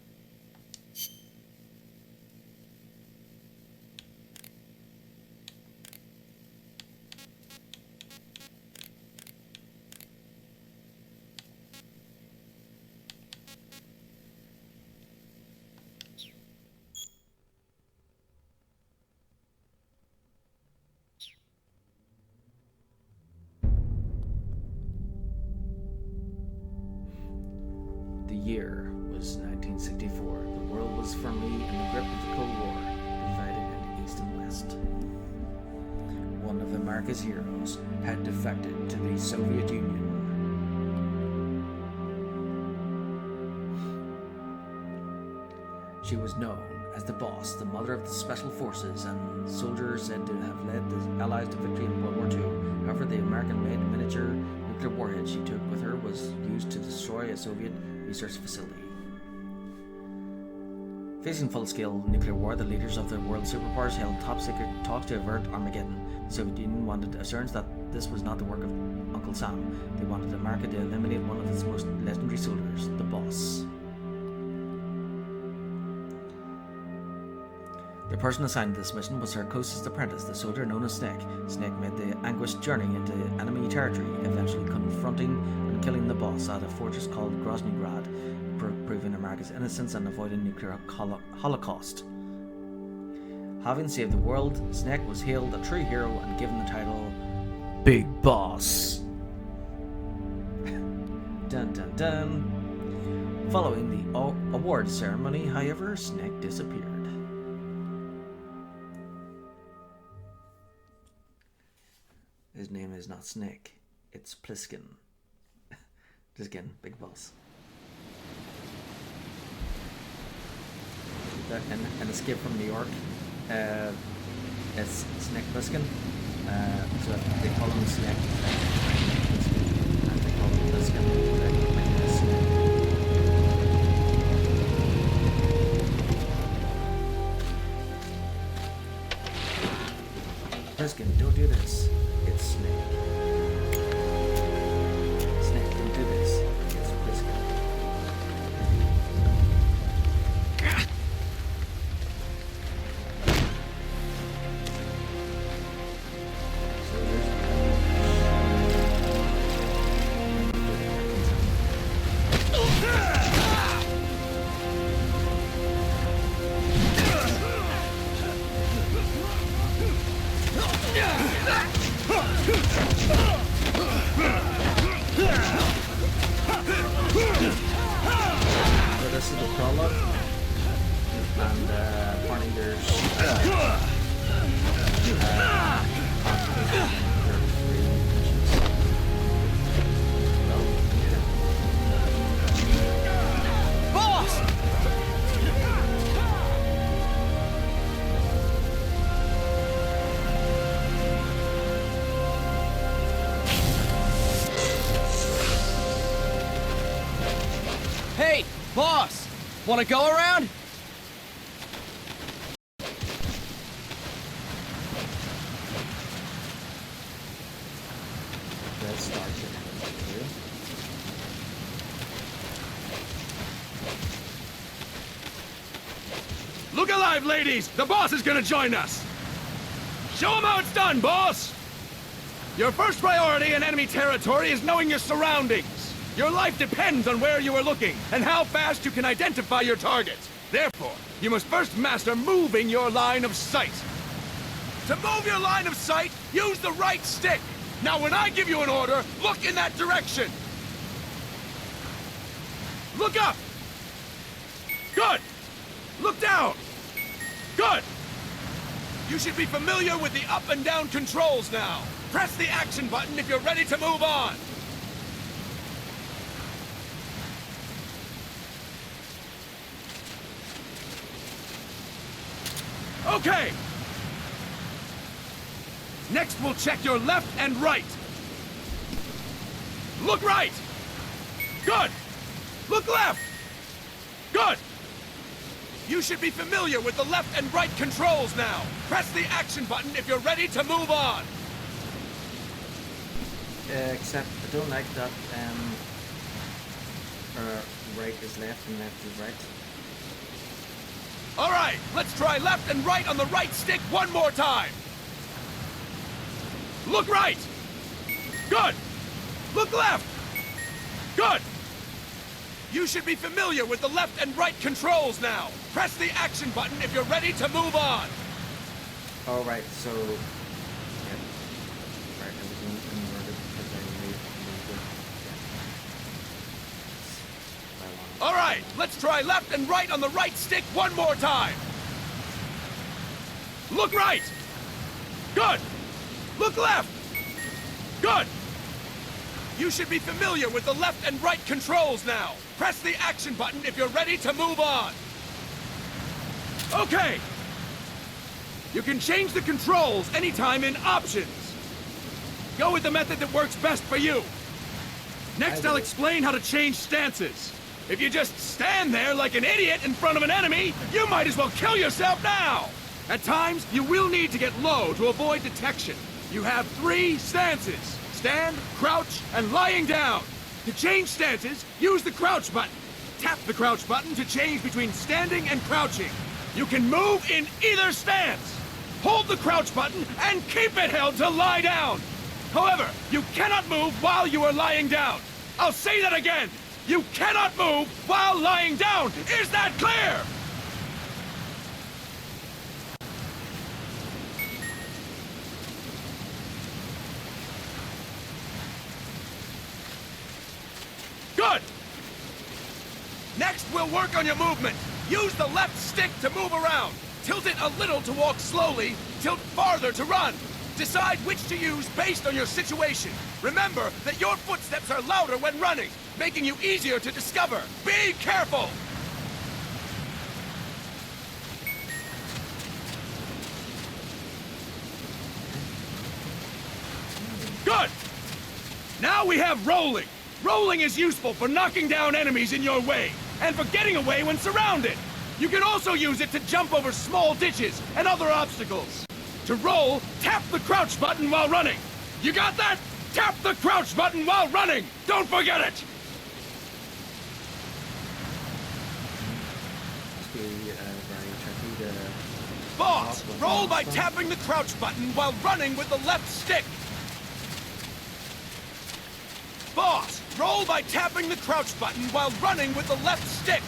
The year was 1964. The world was firmly in the grip of the Cold War, divided into East and West. One of America's heroes had defected to the Soviet Union. She was known as the Boss, the mother of the Special Forces, and soldiers said to have led the Allies to victory in World War II. However, the American-made miniature nuclear warhead she took with her was used to destroy a Soviet research facility. Facing full-scale nuclear war, the leaders of the world superpowers held top-secret talks to avert Armageddon. The Soviet Union wanted assurance that this was not the work of Uncle Sam. They wanted America to eliminate one of its most legendary soldiers, the Boss. The person assigned to this mission was her closest apprentice, the soldier known as Snake. Snake made the anguished journey into enemy territory, eventually confronting and killing the Boss at a fortress called Groznygrad, proving America's innocence and avoiding nuclear holocaust. Having saved the world, Snake was hailed a true hero and given the title Big Boss. Dun dun dun. Following the award ceremony, however, Snake disappeared. His name is not Snake, it's Pliskin. Just kidding, Big Boss. An Escape from New York. It's Snake Pliskin. So if they call him Snake, and they call him Pliskin, they make him Snake. Pliskin, don't do this. It's Snake. Snake, don't do this. It's Pliskin. So this is the prologue, and apparently there's Boss! Hey, boss! Wanna go around? Let's start it. Look alive, ladies! The boss is gonna join us! Show him how it's done, boss! Your first priority in enemy territory is knowing your surroundings. Your life depends on where you are looking and how fast you can identify your targets. Therefore, you must first master moving your line of sight. To move your line of sight, use the right stick. Now when I give you an order, look in that direction. Look up! Good! Look down! Good! You should be familiar with the up and down controls now. Press the action button if you're ready to move on. Okay! Next, we'll check your left and right. Look right! Good! Look left! Good! You should be familiar with the left and right controls now. Press the action button if you're ready to move on. Except I don't like that right is left and left is right. All right, let's try left and right on the right stick one more time. Look right! Good! Look left! Good! You should be familiar with the left and right controls now. Press the action button if you're ready to move on. Alright, so... yeah. Right, I was inverted because I moved it. Yeah. All right, let's try left and right on the right stick one more time. Look right! Good! Look left! Good! You should be familiar with the left and right controls now. Press the action button if you're ready to move on. Okay! You can change the controls anytime in Options. Go with the method that works best for you. Next, I'll explain how to change stances. If you just stand there like an idiot in front of an enemy, you might as well kill yourself now! At times, you will need to get low to avoid detection. You have 3 stances. Stand, crouch, and lying down. To change stances, use the crouch button. Tap the crouch button to change between standing and crouching. You can move in either stance. Hold the crouch button and keep it held to lie down. However, you cannot move while you are lying down. I'll say that again. You cannot move while lying down. Is that clear? Good! Next, we'll work on your movement. Use the left stick to move around. Tilt it a little to walk slowly, tilt farther to run. Decide which to use based on your situation. Remember that your footsteps are louder when running, making you easier to discover. Be careful! Good! Now we have rolling. Rolling is useful for knocking down enemies in your way, and for getting away when surrounded. You can also use it to jump over small ditches and other obstacles. To roll, tap the crouch button while running. You got that? Tap the crouch button while running! Don't forget it! Must be very tricky to... Boss, roll by tapping the crouch button while running with the left stick. Boss, roll by tapping the crouch button while running with the left stick.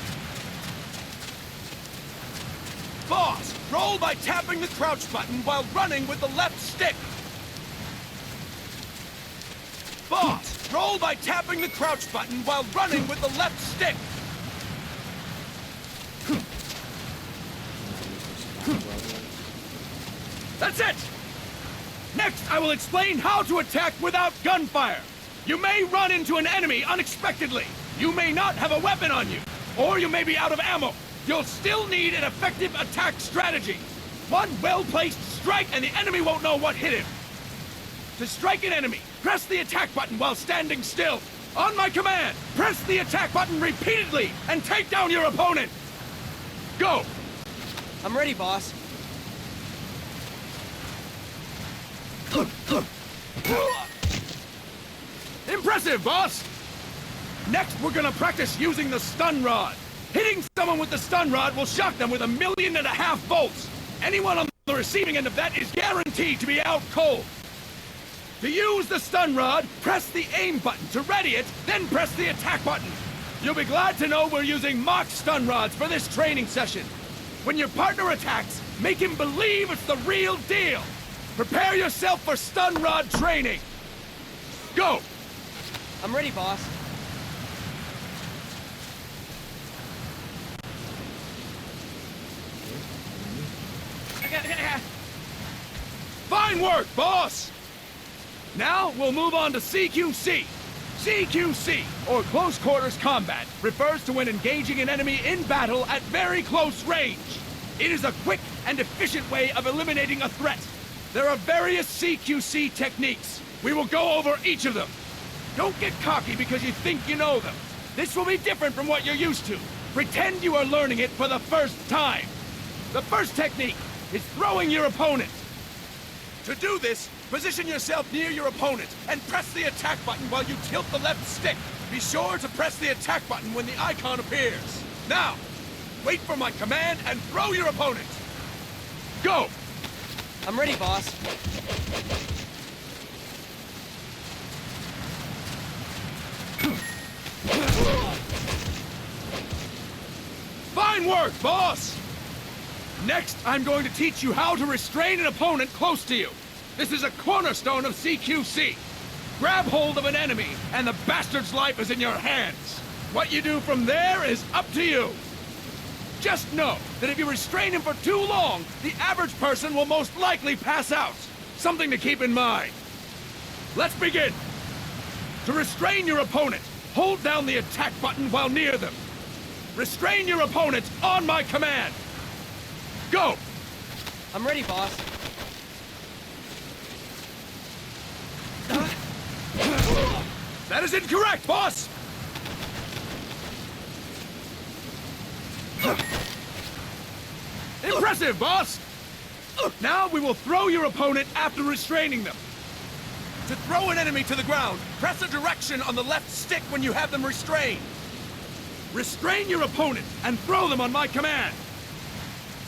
Boss, roll by tapping the crouch button while running with the left stick. Boss, roll by tapping the crouch button while running with the left stick. That's it! Next, I will explain how to attack without gunfire. You may run into an enemy unexpectedly. You may not have a weapon on you, or you may be out of ammo. You'll still need an effective attack strategy. One well-placed strike and the enemy won't know what hit him. To strike an enemy, press the attack button while standing still. On my command, press the attack button repeatedly and take down your opponent. Go! I'm ready, boss. Impressive, boss! Next, we're gonna practice using the stun rod. Hitting someone with the stun rod will shock them with 1.5 million volts. Anyone on the receiving end of that is guaranteed to be out cold. To use the stun rod, press the aim button to ready it, then press the attack button. You'll be glad to know we're using mock stun rods for this training session. When your partner attacks, make him believe it's the real deal. Prepare yourself for stun rod training. Go! I'm ready, boss. Fine work, boss! Now, we'll move on to CQC. CQC, or Close Quarters Combat, refers to when engaging an enemy in battle at very close range. It is a quick and efficient way of eliminating a threat. There are various CQC techniques. We will go over each of them. Don't get cocky because you think you know them. This will be different from what you're used to. Pretend you are learning it for the first time. The first technique is throwing your opponent. To do this, position yourself near your opponent and press the attack button while you tilt the left stick. Be sure to press the attack button when the icon appears. Now, wait for my command and throw your opponent. Go! I'm ready, boss. Fine work, boss! Next, I'm going to teach you how to restrain an opponent close to you. This is a cornerstone of CQC. Grab hold of an enemy, and the bastard's life is in your hands. What you do from there is up to you. Just know that if you restrain him for too long, the average person will most likely pass out. Something to keep in mind. Let's begin. To restrain your opponent, hold down the attack button while near them. Restrain your opponent on my command. Go! I'm ready, boss. That is incorrect, boss! Impressive, boss! Now we will throw your opponent after restraining them. To throw an enemy to the ground, press a direction on the left stick when you have them restrained. Restrain your opponent and throw them on my command.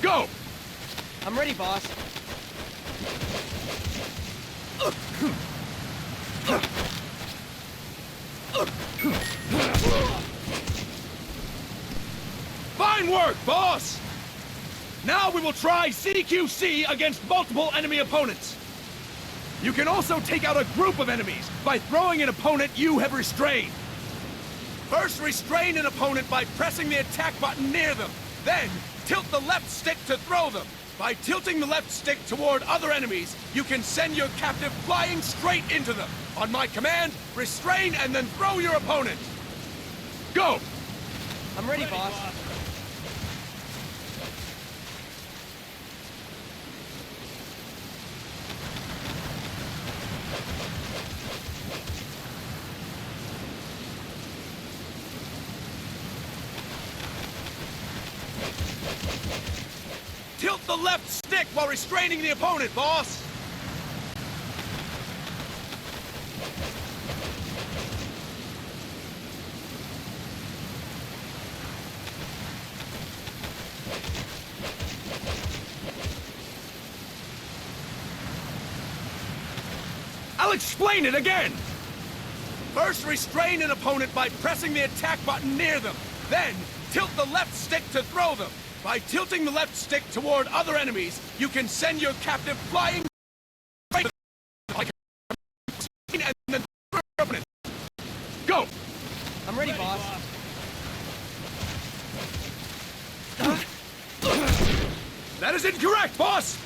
Go! I'm ready, boss. Fine work, boss! Now we will try CQC against multiple enemy opponents. You can also take out a group of enemies by throwing an opponent you have restrained. First, restrain an opponent by pressing the attack button near them. Then, tilt the left stick to throw them. By tilting the left stick toward other enemies, you can send your captive flying straight into them. On my command, restrain and then throw your opponent. Go! I'm ready, boss. Tilt the left stick while restraining the opponent, boss! I'll explain it again! First, restrain an opponent by pressing the attack button near them. Then, tilt the left stick to throw them. By tilting the left stick toward other enemies, you can send your captive flying and then throw your opponent. Go! I'm ready, boss. That is incorrect, boss!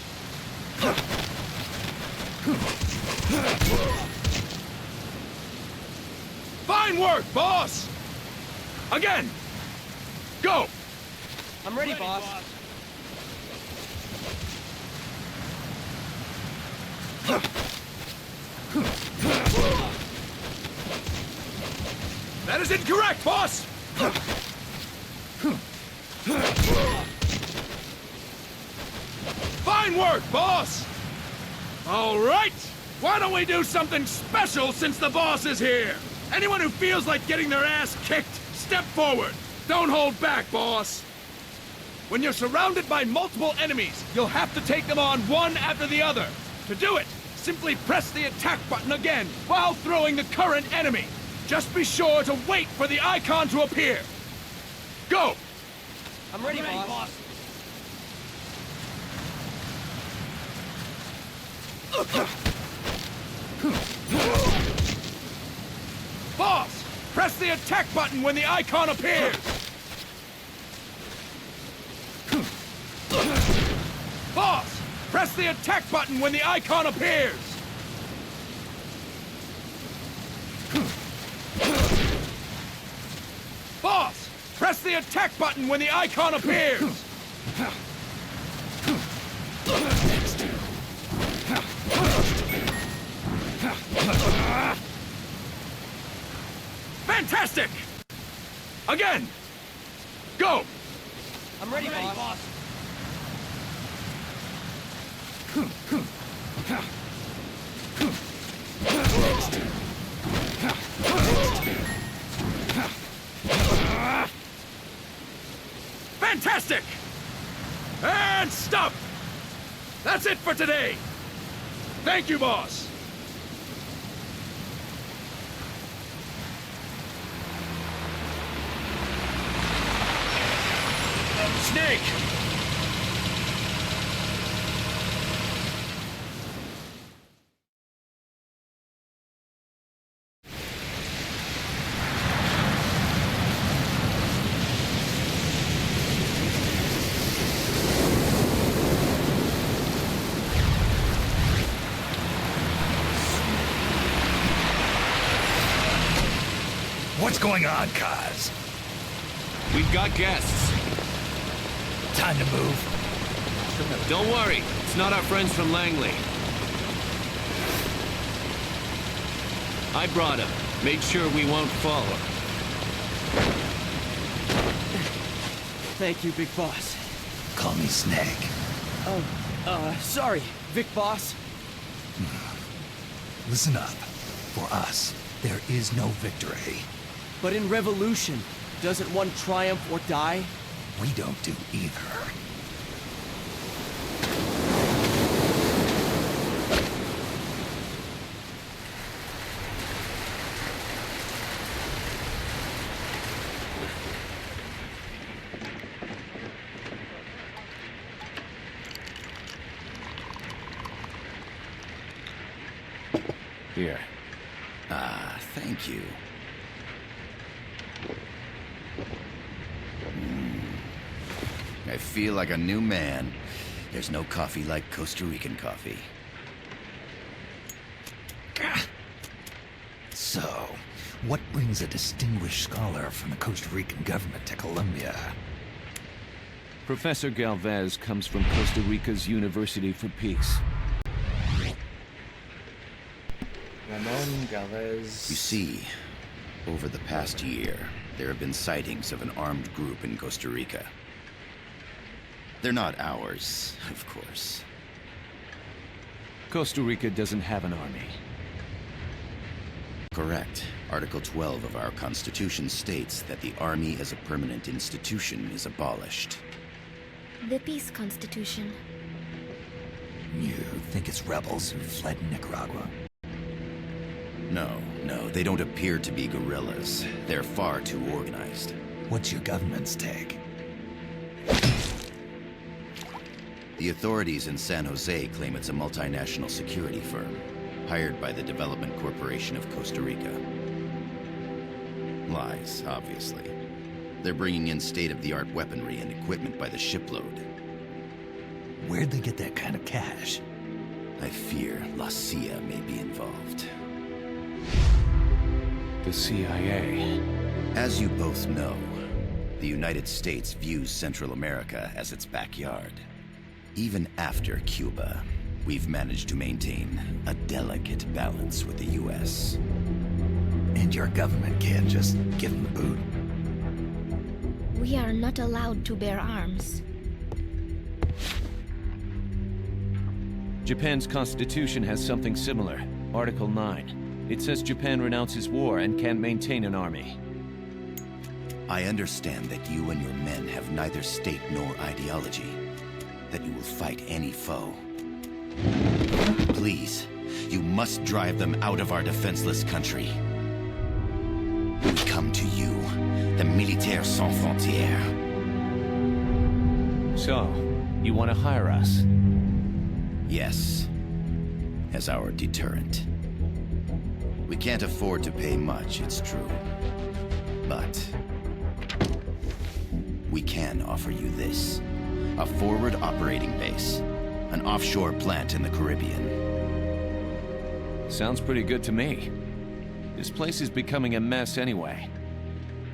Fine work, boss! Again! Go! I'm ready, boss. That is incorrect, boss! Fine work, boss! All right! Why don't we do something special since the boss is here? Anyone who feels like getting their ass kicked, step forward. Don't hold back, boss! When you're surrounded by multiple enemies, you'll have to take them on one after the other. To do it, simply press the attack button again while throwing the current enemy. Just be sure to wait for the icon to appear. Go! I'm ready, boss. Boss! Press the attack button when the icon appears! Boss! Press the attack button when the icon appears! Boss! Press the attack button when the icon appears! Fantastic! Again! Go! I'm ready, boss. Fantastic! And stop! That's it for today! Thank you, boss! Snake! What's going on, Kaz? We've got guests. Time to move. Don't worry, it's not our friends from Langley. I brought him. Made sure we won't follow. Thank you, Big Boss. Call me Snake. Sorry, Vic Boss. Listen up. For us, there is no victory. But in Revolution, doesn't one triumph or die? We don't do either. Here. Ah, thank you. I feel like a new man. There's no coffee like Costa Rican coffee. So, what brings a distinguished scholar from the Costa Rican government to Colombia? Professor Galvez comes from Costa Rica's University for Peace. Ramon Galvez. You see, over the past year, there have been sightings of an armed group in Costa Rica. They're not ours, of course. Costa Rica doesn't have an army. Correct. Article 12 of our Constitution states that the Army as a permanent institution is abolished. The Peace Constitution. You think it's rebels who fled Nicaragua? No, they don't appear to be guerrillas. They're far too organized. What's your government's take? The authorities in San Jose claim it's a multinational security firm, hired by the Development Corporation of Costa Rica. Lies, obviously. They're bringing in state-of-the-art weaponry and equipment by the shipload. Where'd they get that kind of cash? I fear La CIA may be involved. The CIA. As you both know, the United States views Central America as its backyard. Even after Cuba, we've managed to maintain a delicate balance with the U.S. And your government can't just give them the boot? We are not allowed to bear arms. Japan's constitution has something similar. Article 9. It says Japan renounces war and can't maintain an army. I understand that you and your men have neither state nor ideology, that you will fight any foe. Please, you must drive them out of our defenseless country. We come to you, the Militaires Sans Frontières. So, you want to hire us? Yes, as our deterrent. We can't afford to pay much, it's true. But we can offer you this. A forward operating base. An offshore plant in the Caribbean. Sounds pretty good to me. This place is becoming a mess anyway.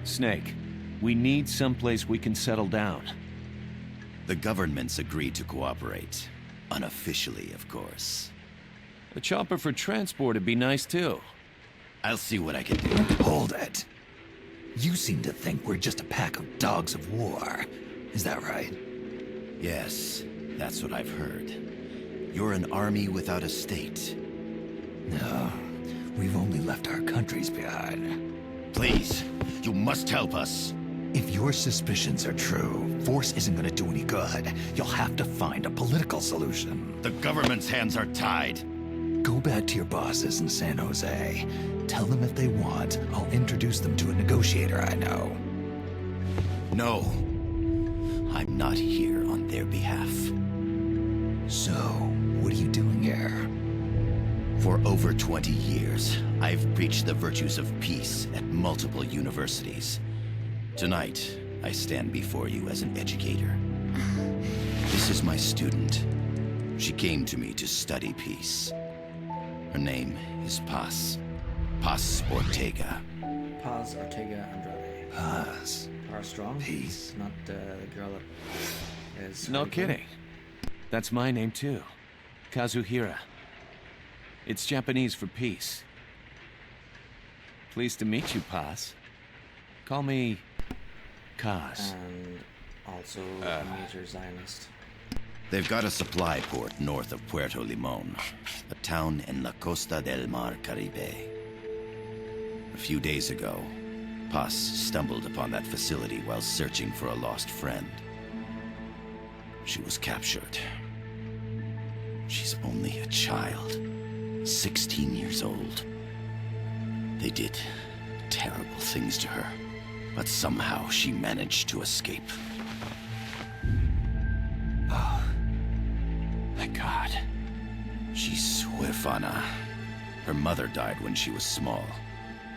Snake, we need someplace we can settle down. The government's agreed to cooperate. Unofficially, of course. A chopper for transport would be nice too. I'll see what I can do. Hold it. You seem to think we're just a pack of dogs of war. Is that right? Yes, that's what I've heard. You're an army without a state. No, we've only left our countries behind. Please, you must help us. If your suspicions are true, force isn't going to do any good. You'll have to find a political solution. The government's hands are tied. Go back to your bosses in San Jose. Tell them if they want, I'll introduce them to a negotiator I know. No. I'm not here on their behalf. So, what are you doing here? For over 20 years, I've preached the virtues of peace at multiple universities. Tonight, I stand before you as an educator. This is my student. She came to me to study peace. Her name is Paz. Paz Ortega. Paz Ortega Andrade. Paz. Power Strong? Peace. Not the girl that is... No kidding. That's my name too. Kazuhira. It's Japanese for peace. Pleased to meet you, Paz. Call me... Kaz. And also a major Zionist. They've got a supply port north of Puerto Limon, a town in La Costa del Mar Caribe. A few days ago, Paz stumbled upon that facility while searching for a lost friend. She was captured. She's only a child, 16 years old. They did terrible things to her, but somehow she managed to escape. Thank God. She's huérfana. Her mother died when she was small,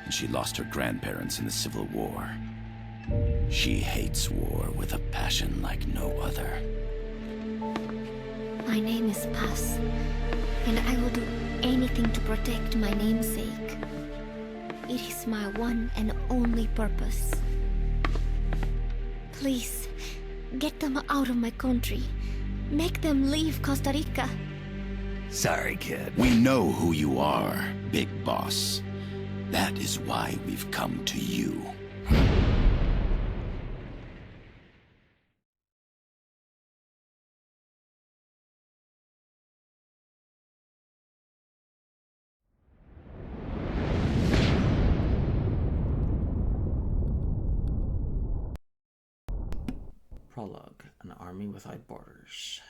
and she lost her grandparents in the Civil War. She hates war with a passion like no other. My name is Paz, and I will do anything to protect my namesake. It is my one and only purpose. Please, get them out of my country. Make them leave Costa Rica. Sorry, kid. We know who you are, Big Boss. That is why we've come to you. Prologue, An Army Without Borders.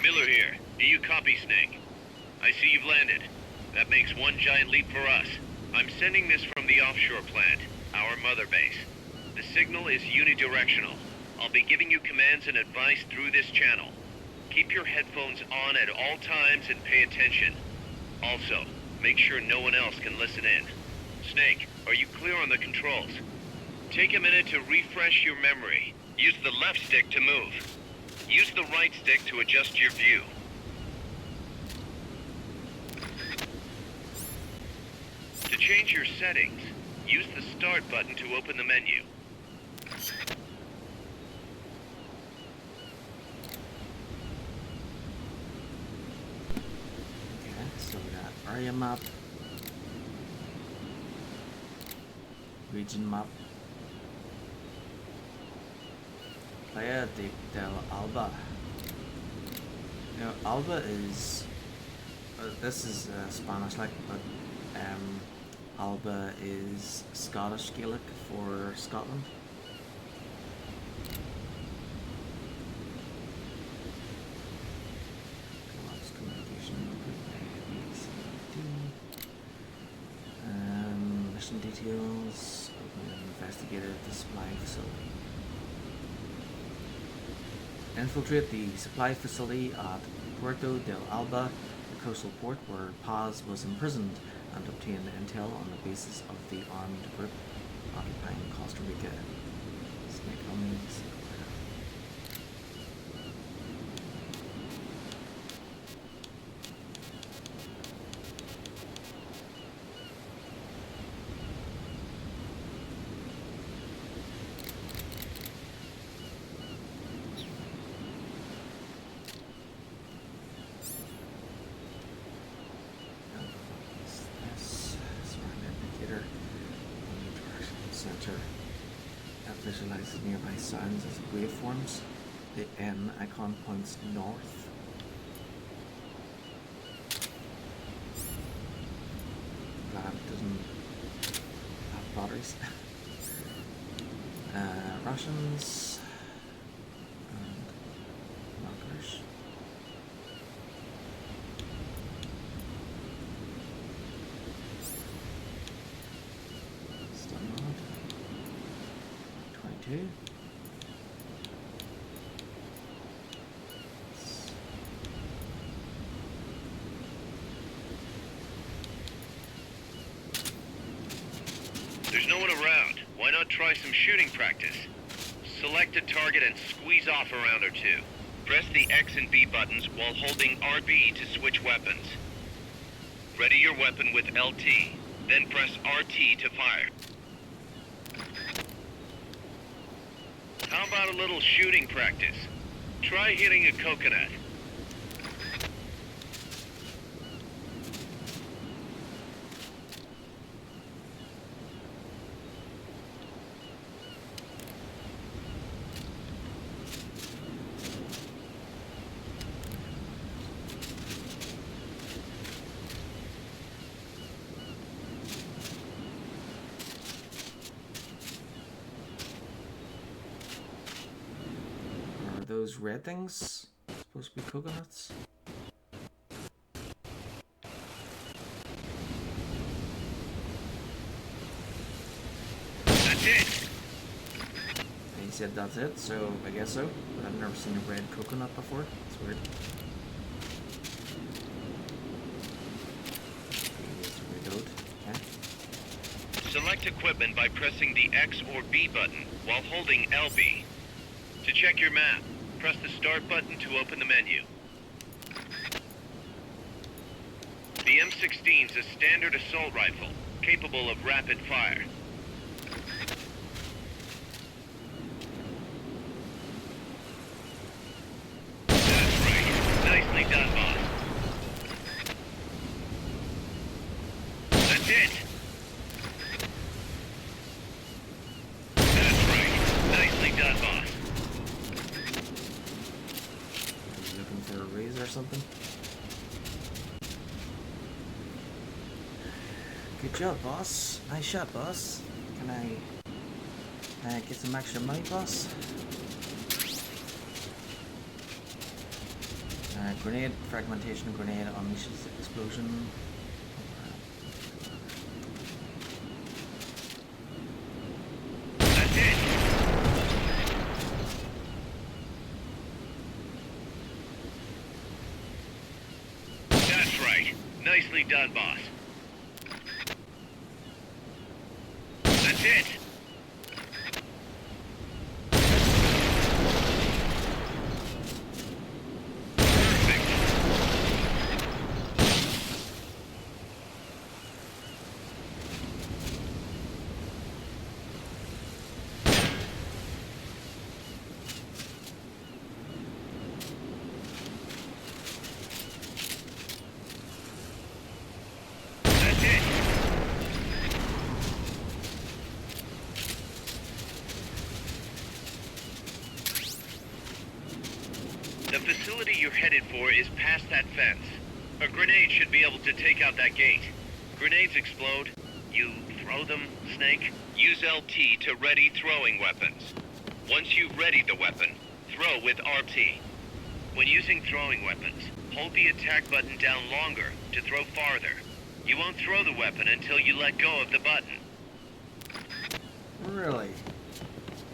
Miller here. Do you copy, Snake? I see you've landed. That makes one giant leap for us. I'm sending this from the offshore plant, our mother base. The signal is unidirectional. I'll be giving you commands and advice through this channel. Keep your headphones on at all times and pay attention. Also, make sure no one else can listen in. Snake, are you clear on the controls? Take a minute to refresh your memory. Use the left stick to move. Use the right stick to adjust your view. To change your settings, use the Start button to open the menu. Okay, so we got area map, region map, Playa del Alba. You know, Alba is this is Spanish, like, but Alba is Scottish Gaelic for Scotland. Mission details. Investigator at the supply facility. Infiltrate the supply facility at Puerto del Alba, the coastal port where Paz was imprisoned, and obtain intel on the basis of the armed group occupying Costa Rica. Snake armies. Center that visualizes nearby sounds as waveforms. The N icon points north. Glad it doesn't have batteries. Rations and markers. Stun 22. There's no one around. Why not try some shooting practice? Select a target and squeeze off a round or two. Press the X and B buttons while holding RB to switch weapons. Ready your weapon with LT, then press RT to fire. How about a little shooting practice? Try hitting a coconut. Those red things supposed to be coconuts? That's it. He said that's it, so I guess so. But I've never seen a red coconut before. It's weird. Reload. Okay. Select equipment by pressing the X or B button while holding LB. To check your map, press the Start button to open the menu. The M16 is a standard assault rifle, capable of rapid fire. That's right. Nicely done, boss. That's it. That's right. Nicely done, boss. Looking for a razor or something? Good job, boss. Nice shot, boss. Can I get some extra money, boss? Grenade, fragmentation grenade, unleashes explosion. That's it. That's right. Nicely done, boss. That's it. Perfect. That's it. The facility you're headed for is past that fence. A grenade should be able to take out that gate. Grenades explode. You throw them, Snake? Use LT to ready throwing weapons. Once you've readied the weapon, throw with RT. When using throwing weapons, hold the attack button down longer to throw farther. You won't throw the weapon until you let go of the button. Really?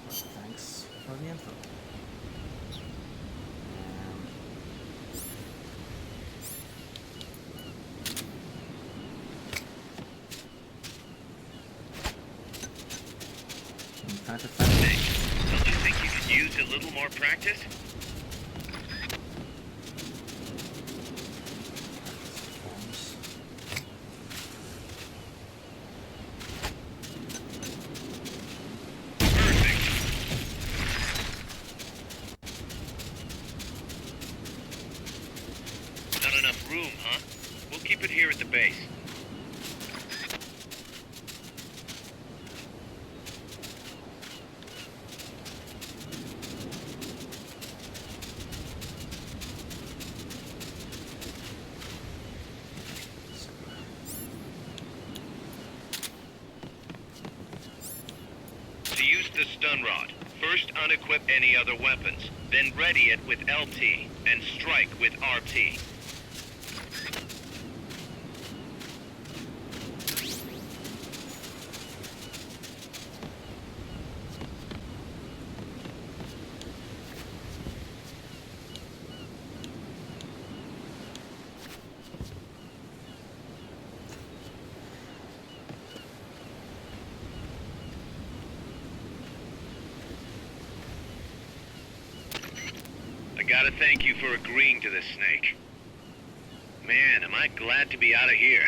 Thanks for the info. Time to find Snake, don't you think you could use a little more practice? Not enough room, huh? We'll keep it here at the base. To use the stun rod, first unequip any other weapons, then ready it with LT, and strike with RT. I gotta thank you for agreeing to this, Snake. Man, am I glad to be out of here.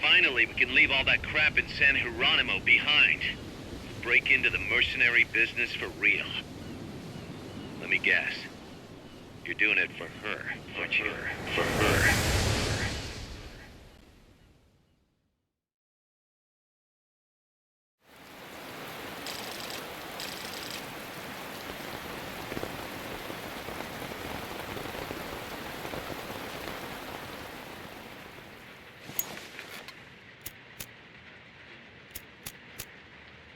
Finally, we can leave all that crap in San Geronimo behind. Break into the mercenary business for real. Let me guess. You're doing it for her, aren't you? For her.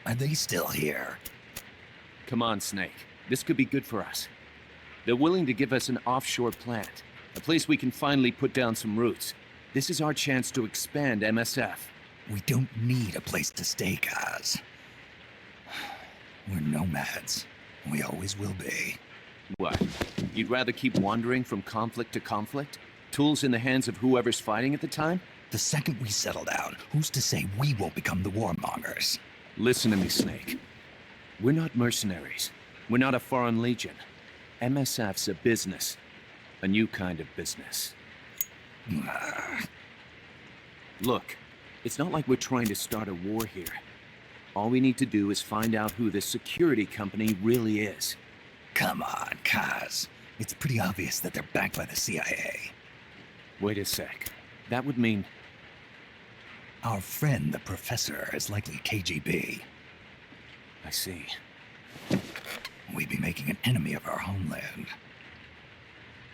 Are they still here? Come on, Snake. This could be good for us. They're willing to give us an offshore plant, a place we can finally put down some roots. This is our chance to expand MSF. We don't need a place to stay, Kaz. We're nomads. We always will be. What? You'd rather keep wandering from conflict to conflict? Tools in the hands of whoever's fighting at the time? The second we settle down, who's to say we won't become the warmongers? Listen to me, Snake. We're not mercenaries. We're not a foreign legion. MSF's a business. A new kind of business. Look, it's not like we're trying to start a war here. All we need to do is find out who this security company really is. Come on, Kaz. It's pretty obvious that they're backed by the CIA. Wait a sec. That would mean... Our friend, the professor, is likely KGB. I see. We'd be making an enemy of our homeland.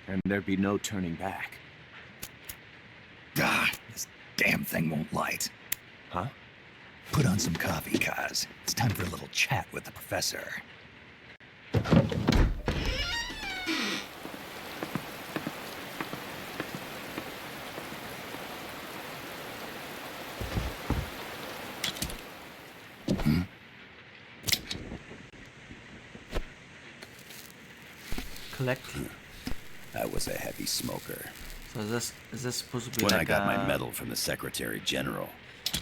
And there'd be no turning back. This damn thing won't light. Huh? Put on some coffee, Kaz. It's time for a little chat with the professor. collect. I was a heavy smoker. So is this supposed to be When like I got a, my medal from the Secretary General,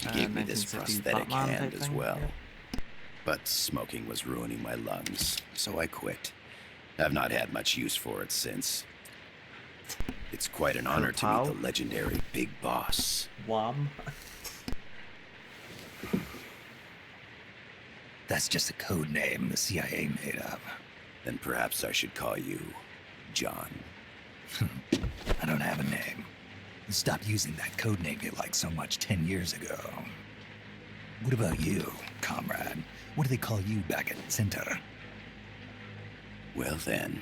he gave me this 1950s prosthetic Batman hand type as thing? well. Yeah. But smoking was ruining my lungs, so I quit. I've not had much use for it since. It's quite an honor to meet the legendary Big Boss. Wham. That's just a code name the CIA made up. Then perhaps I should call you John. I don't have a name. You stopped using that code name you liked so much 10 years ago. What about you, comrade? What do they call you back at Center? Well then,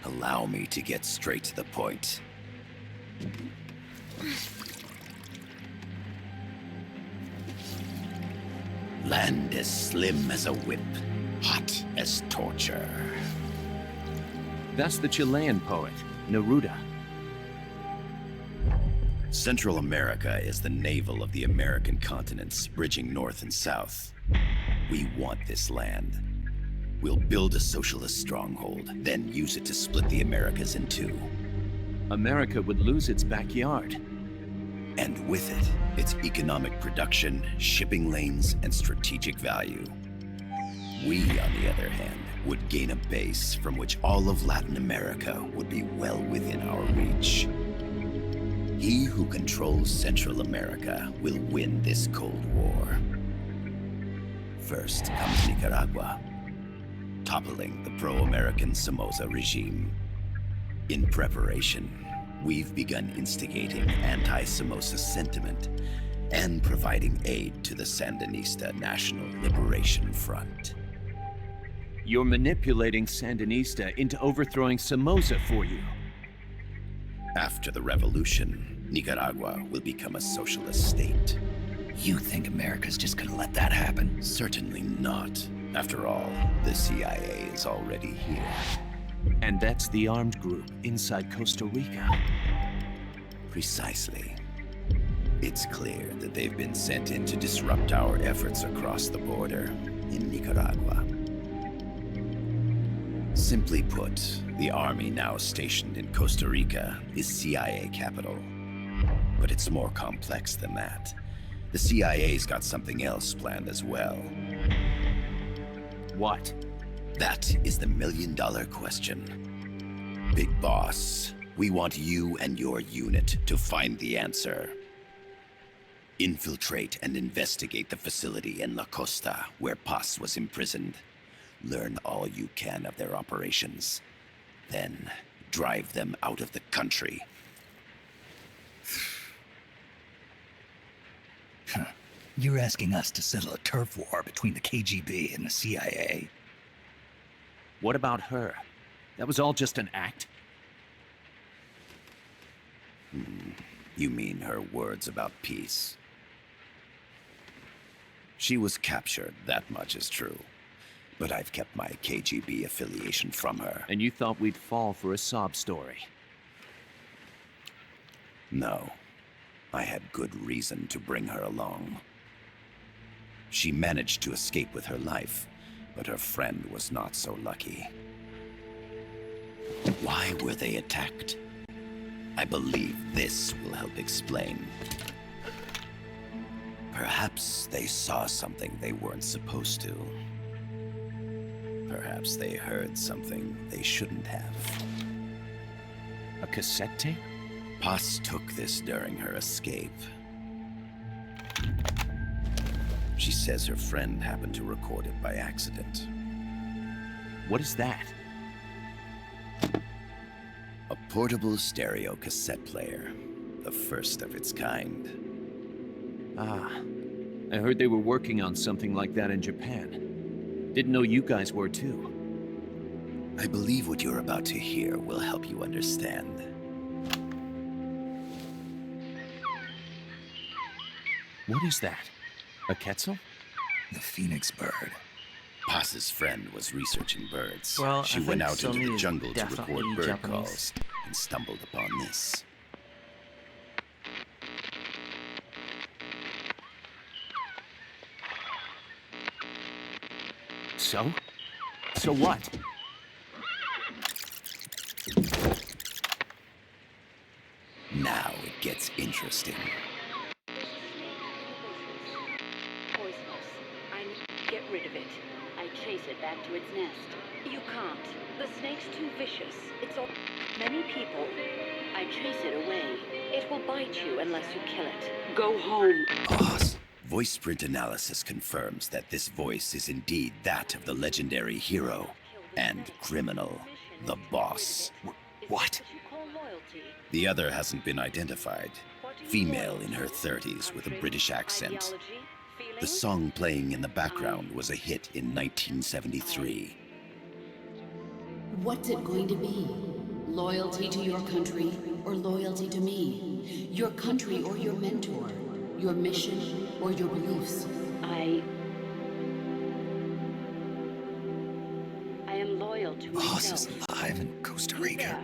Allow me to get straight to the point. Land as slim as a whip, hot as torture. That's the Chilean poet, Neruda. Central America is the navel of the American continents, bridging north and south. We want this land. We'll build a socialist stronghold, then use it to split the Americas in two. America would lose its backyard. And with it, its economic production, shipping lanes, and strategic value. We, on the other hand, would gain a base from which all of Latin America would be well within our reach. He who controls Central America will win this Cold War. First comes Nicaragua, toppling the pro-American Somoza regime. In preparation, we've begun instigating anti-Somoza sentiment and providing aid to the Sandinista National Liberation Front. You're manipulating Sandinista into overthrowing Somoza for you. After the revolution, Nicaragua will become a socialist state. You think America's just gonna let that happen? Certainly not. After all, the CIA is already here. And that's the armed group inside Costa Rica. Precisely. It's clear that they've been sent in to disrupt our efforts across the border in Nicaragua. Simply put, the army now stationed in Costa Rica is CIA capital. But it's more complex than that. The CIA's got something else planned as well. What? That is the million-dollar question. Big Boss, we want you and your unit to find the answer. Infiltrate and investigate the facility in La Costa, where Paz was imprisoned. Learn all you can of their operations. Then, drive them out of the country. You're asking us to settle a turf war between the KGB and the CIA? What about her? That was all just an act? You mean her words about peace? She was captured, that much is true. But I've kept my KGB affiliation from her. And you thought we'd fall for a sob story? No. I had good reason to bring her along. She managed to escape with her life, but her friend was not so lucky. Why were they attacked? I believe this will help explain. Perhaps they saw something they weren't supposed to. Perhaps they heard something they shouldn't have. A cassette tape? Paz took this during her escape. She says her friend happened to record it by accident. What is that? A portable stereo cassette player. The first of its kind. Ah, I heard they were working on something like that in Japan. Didn't know you guys were too. I believe what you're about to hear will help you understand. What is that? A Quetzal? The phoenix bird. Paz's friend was researching birds. Well, she I went think out into Sonny the is jungle to record definitely bird Japanese. calls and stumbled upon this. So? So what? Now it gets interesting. Poisonous. I need to get rid of it. I chase it back to its nest. You can't. The snake's too vicious. It's all many people. I chase it away. It will bite you unless you kill it. Go home. Boss. Voice print analysis confirms that this voice is indeed that of the legendary hero and criminal, the boss. What? The other hasn't been identified. Female in her 30s with a British accent. The song playing in the background was a hit in 1973. What's it going to be? Loyalty to your country or loyalty to me? Your country or your mentor? Your mission or your beliefs? I am loyal to Boss myself. is alive in Costa Rica.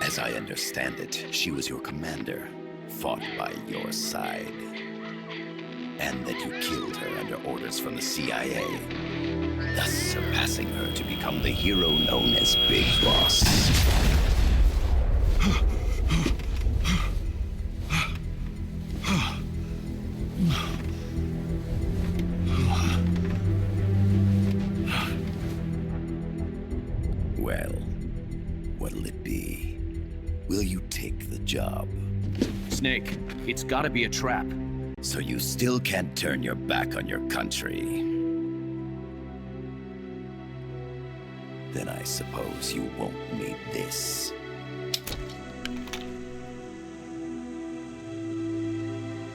As I understand it, she was your commander, fought by your side. And that you killed her under orders from the CIA, thus surpassing her to become the hero known as Big Boss. Well, what'll it be? Will you take the job? Snake, it's gotta be a trap. So you still can't turn your back on your country? Then I suppose you won't need this.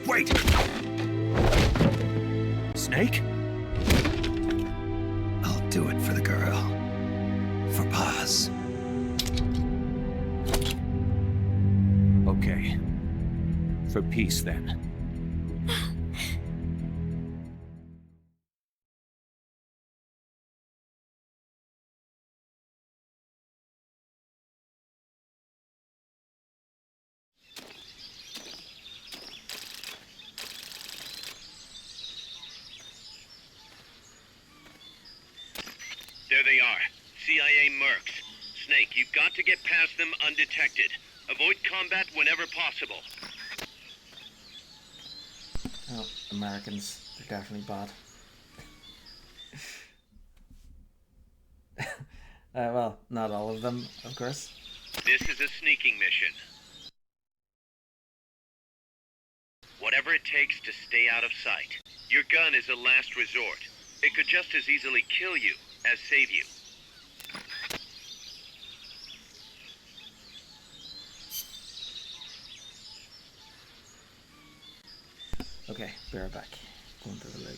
Wait! Snake? I'll do it for the girl. For Paz. Okay. For peace, then. There they are. CIA mercs. Snake, you've got to get past them undetected. Avoid combat whenever possible. Oh, Americans, they're definitely bad. Well, not all of them, of course. This is a sneaking mission. Whatever it takes to stay out of sight. Your gun is a last resort. It could just as easily kill you as save you. Okay, be right back. Going through the loo.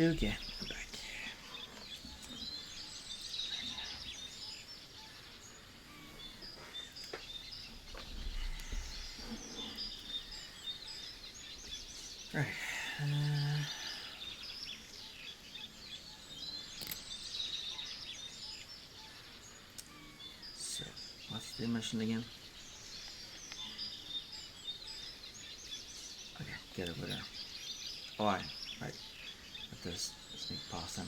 Okay, I'm back. Right. So, what's the mission again? Okay, get over there. Oh, right. Let this sneak past him.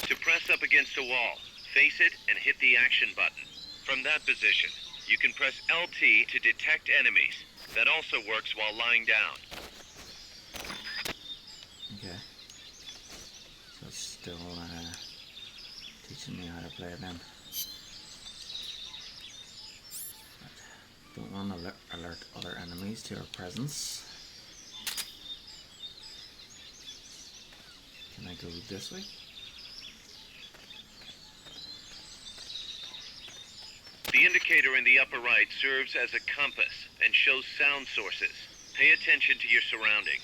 To press up against a wall, face it and hit the action button. From that position, you can press LT to detect enemies. That also works while lying down. Okay. So it's still teaching me how to play it then. Right. Don't want to alert other enemies to our presence. Can I go this way? The indicator in the upper right serves as a compass and shows sound sources. Pay attention to your surroundings.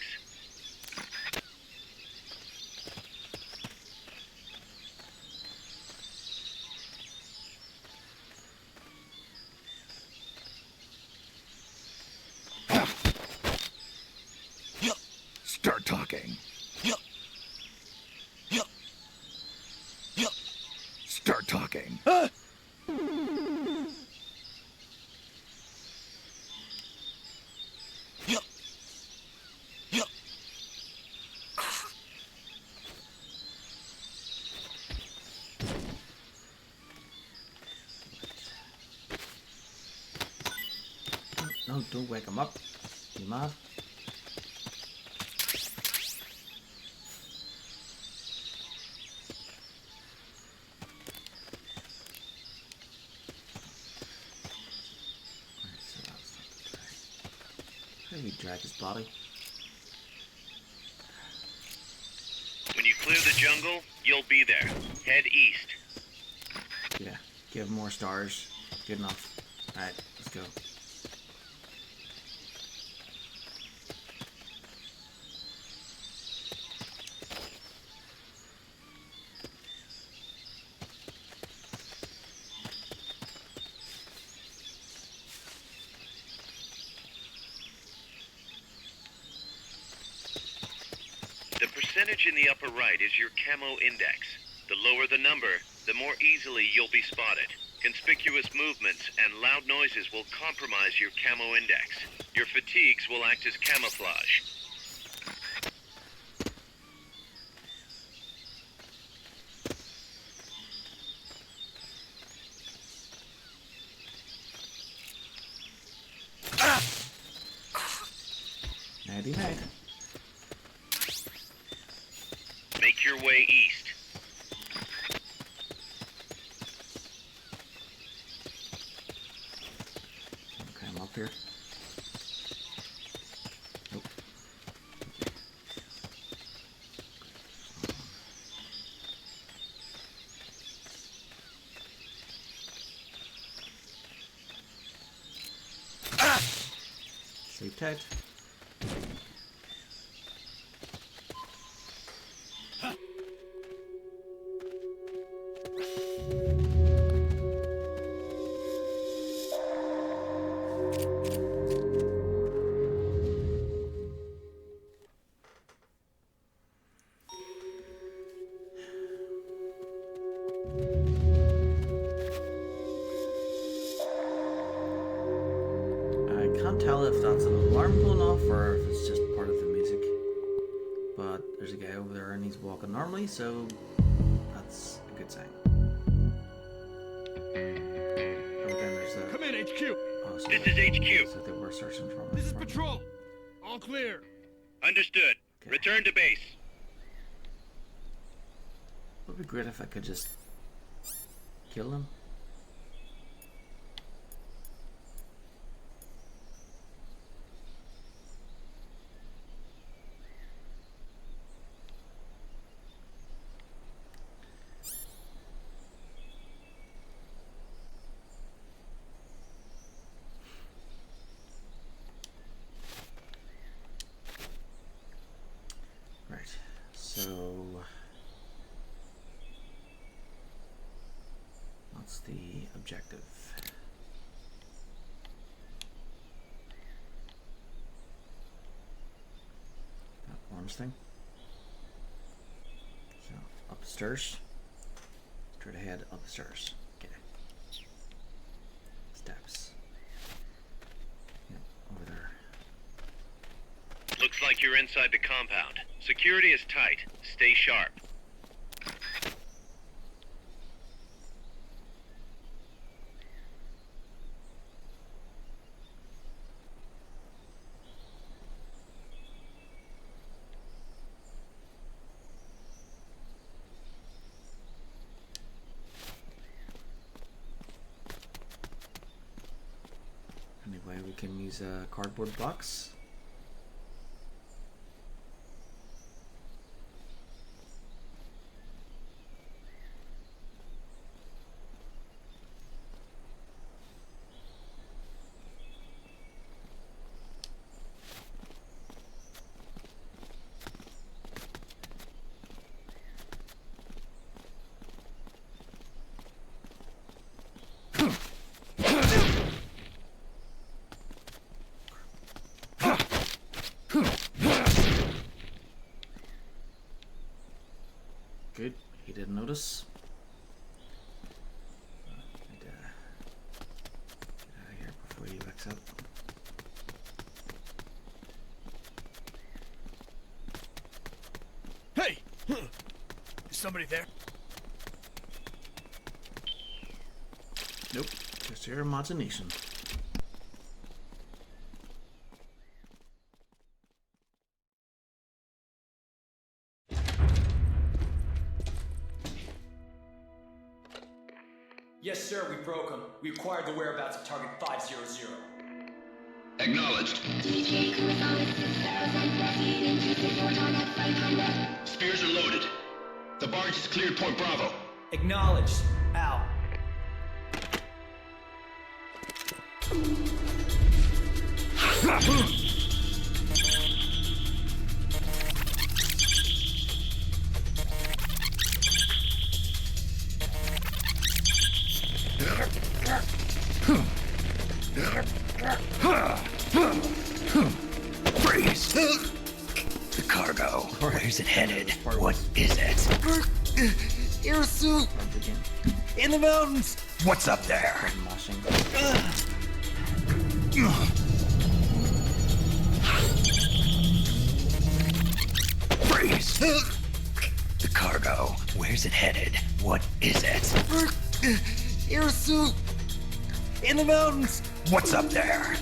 Start talking. Start talking. No, don't wake him up. You mad? Alright, so that's not the drag. How do we drag his body? When you clear the jungle, you'll be there. Head east. Yeah, give him more stars. Good enough. Alright, let's go. The percentage in the upper right is your camo index. The lower the number, the more easily you'll be spotted. Conspicuous movements and loud noises will compromise your camo index. Your fatigues will act as camouflage. Nighty night. Make your way east. Okay, I'm up here. Nope. Sleep tight. I can't tell if that's an alarm going off or if it's just part of the music. But there's a guy over there and he's walking normally, so that's a good sign. Oh, then there's a... Come in, HQ. Oh, so This is HQ. So they were searching from This is from- patrol. All clear. Understood. Okay. Return to base. It would be great if I could just kill them. objective. That orange thing. So, up the stairs. Straight ahead, up the stairs. Okay. Steps. Yep, over there. Looks like you're inside the compound. Security is tight. Stay sharp. Anyway, we can use a cardboard box. Good. He didn't notice. Need to get out of here before he looks up. Hey! Is somebody there? Nope. Just your imagination. Yes, sir, we broke them. We acquired the whereabouts of target 500. Acknowledged. Spears are loaded. The barge has cleared Point Bravo. Acknowledged. Out. Freeze! The cargo. Where's it headed? What is it? Air suit Runs again. in the mountains. What's up there? Button mashing. Freeze! The cargo. Where's it headed? What is it? Air suit in the mountains. What's up there?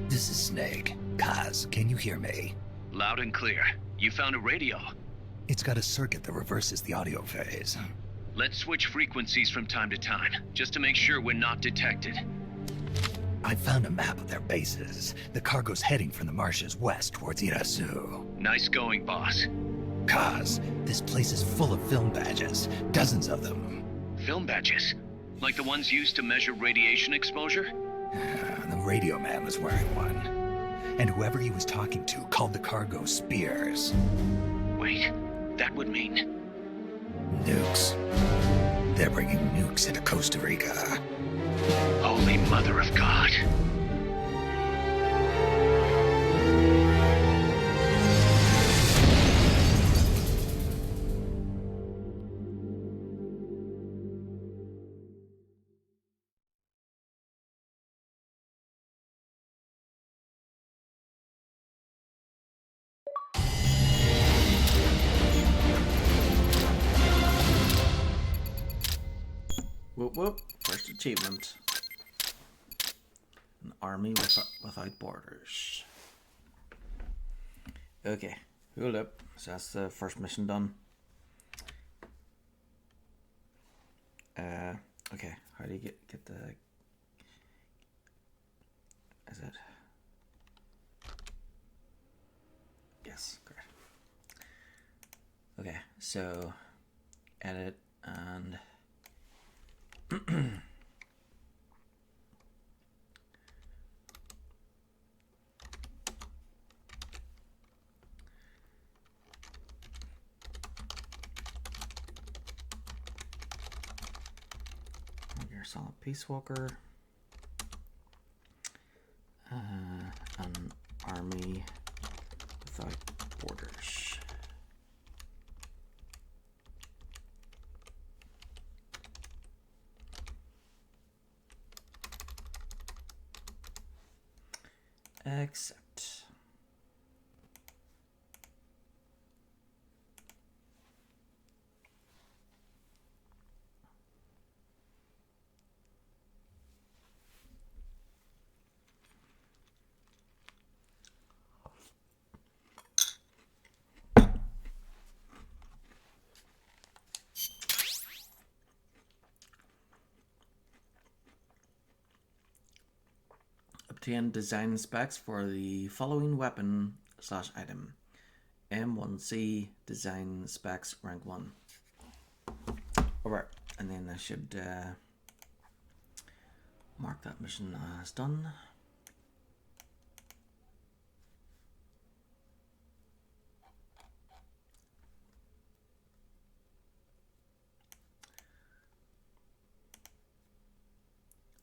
This is Snake. Kaz, can you hear me? Loud and clear. You found a radio. It's got a circuit that reverses the audio phase. Let's switch frequencies from time to time, just to make sure we're not detected. I found a map of their bases. The cargo's heading from the marshes west towards Irasu. Nice going, boss. Kaz, this place is full of film badges. Dozens of them. Film badges? Like the ones used to measure radiation exposure? The radio man was wearing one. And whoever he was talking to called the cargo Spears. Wait, that would mean... Nukes. They're bringing nukes into Costa Rica. Holy Mother of God. Whoop whoop. First achievement. An army without borders. Okay, hold up. So that's the first mission done. Okay, how do you get the... Is it? Yes, great. Okay, so edit and your solid peace walker, an army without borders. Accept. Obtain design specs for the following weapon / item. M1C design specs rank 1. Alright, and then I should mark that mission as done.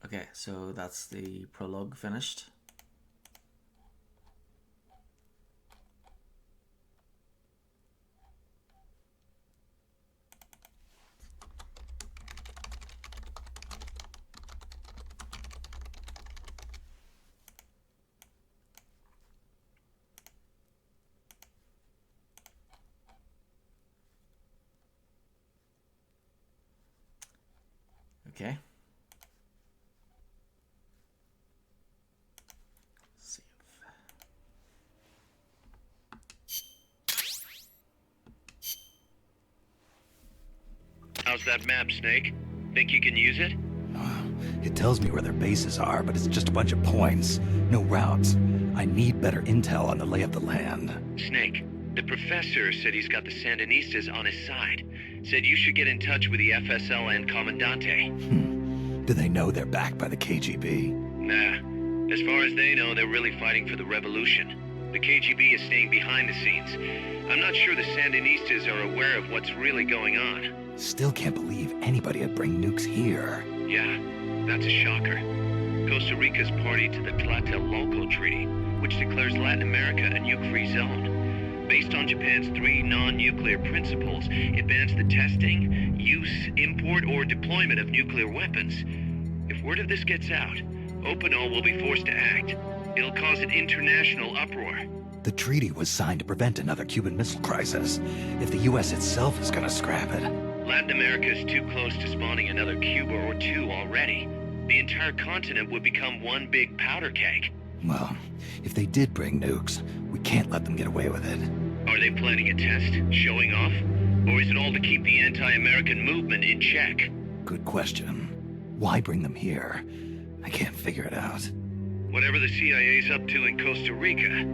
Okay, so that's the prologue finished. Okay. Save. How's that map, Snake? Think you can use it? It tells me where their bases are, but it's just a bunch of points. No routes. I need better intel on the lay of the land. Snake, the professor said he's got the Sandinistas on his side. Said you should get in touch with the FSL and Commandante. Do they know they're backed by the KGB? Nah. As far as they know, they're really fighting for the revolution. The KGB is staying behind the scenes. I'm not sure the Sandinistas are aware of what's really going on. Still can't believe anybody would bring nukes here. Yeah, that's a shocker. Costa Rica's party to the Tlatelolco Treaty, which declares Latin America a nuke-free zone. Based on Japan's 3 non-nuclear principles, it bans the testing, use, import, or deployment of nuclear weapons. If word of this gets out, Opinol will be forced to act. It'll cause an international uproar. The treaty was signed to prevent another Cuban Missile Crisis. If the U.S. itself is gonna scrap it... Latin America is too close to spawning another Cuba or 2 already. The entire continent would become one big powder keg. Well, if they did bring nukes, we can't let them get away with it. Are they planning a test? Showing off? Or is it all to keep the anti-American movement in check? Good question. Why bring them here? I can't figure it out. Whatever the CIA's up to in Costa Rica,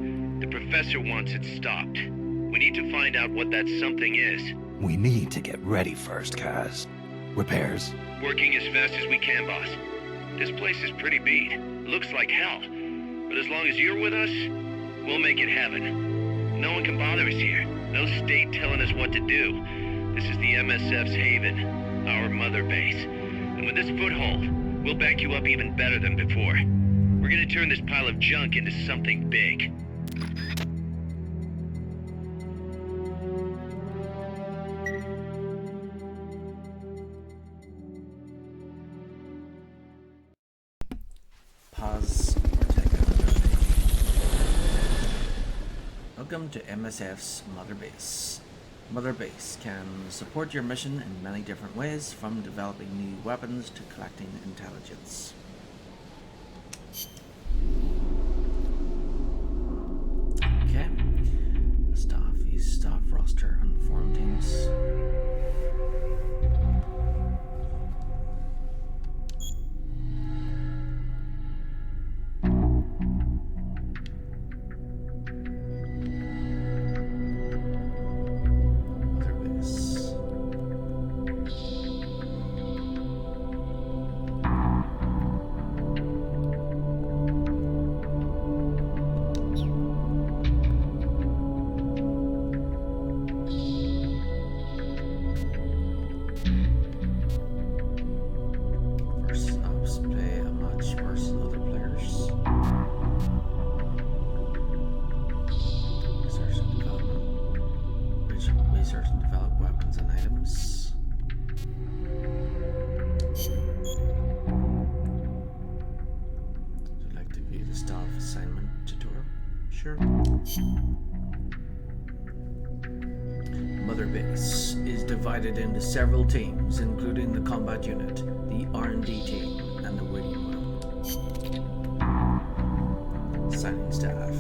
the professor wants it stopped. We need to find out what that something is. We need to get ready first, Kaz. Repairs? Working as fast as we can, boss. This place is pretty beat. Looks like hell. But as long as you're with us, we'll make it heaven. No one can bother us here. No state telling us what to do. This is the MSF's haven, our mother base. And with this foothold, we'll back you up even better than before. We're gonna turn this pile of junk into something big. Pause Ortega. Welcome to MSF's mother base. Mother Base can support your mission in many different ways, from developing new weapons to collecting intelligence. Okay. Staff roster and forum teams. Mother Base is divided into several teams, including the combat unit, the R&D team, and the waiting room. Assigning staff.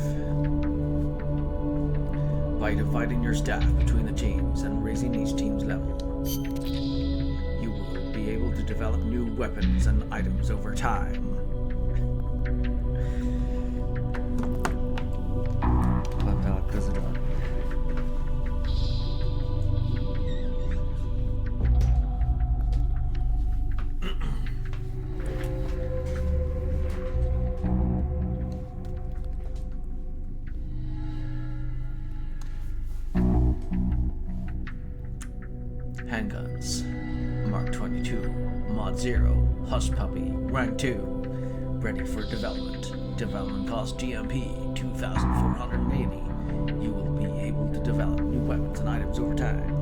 By dividing your staff between the teams and raising each team's level, you will be able to develop new weapons and items over time. Handguns. Mark 22. Mod 0. Hush Puppy. Rank 2. Ready for development. Development cost GMP 2,480. You will be able to develop new weapons and items over time.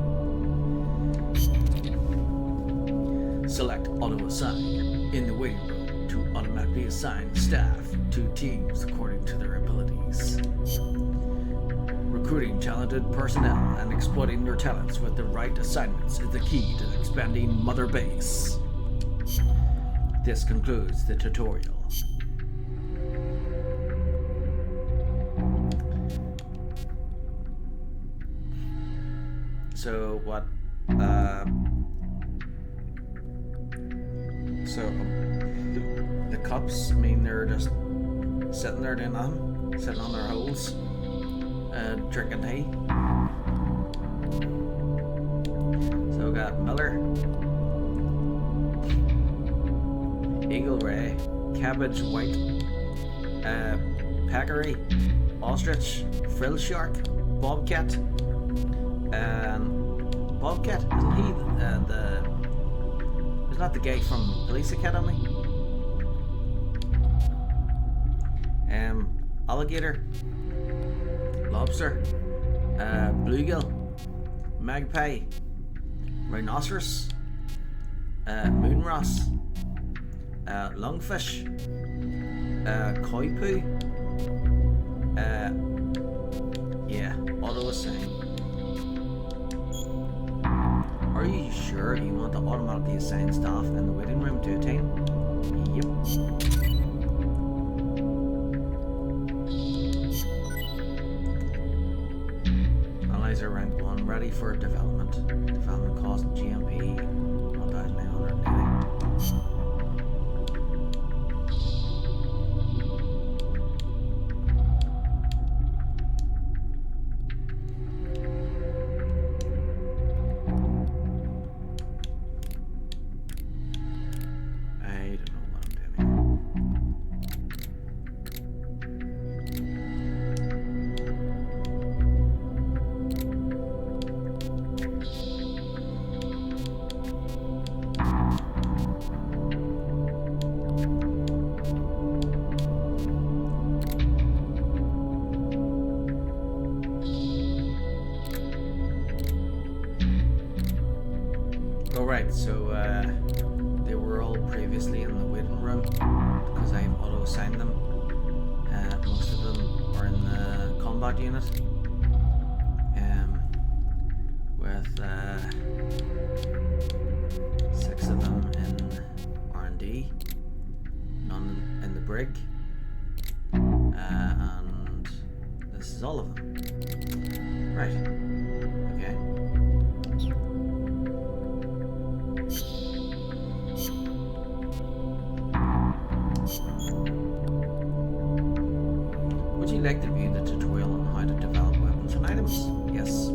Select Auto Assign in the waiting room to automatically assign staff to teams according to their abilities. Recruiting talented personnel and exploiting their talents with the right assignments is the key to expanding Mother Base. This concludes the tutorial. So what? The cops, I mean, they're just sitting there doing nothing, sitting on their holes, drinking tea. So we got Miller, Eagle Ray, Cabbage White, Peccary, Ostrich, Frill Shark, Bobcat, Bobcat, isn't he isn't that the guy from Police Academy? Alligator, Lobster, Bluegill, Magpie, Rhinoceros, Moonross, Lungfish, Koi Poo, yeah, Auto Assign. Are you sure you want to automatically assign staff in the waiting room to a team? Yep. Analyzer rank 1, ready for development. Development cost GMP 1,980. Alright, so they were all previously in the waiting room because I've auto-assigned them. Most of them are in the combat unit. with 6 of them in R&D, none in the brig, and this is all of them. Right. Okay. Would you like to view the tutorial on how to develop weapons and items? Yes.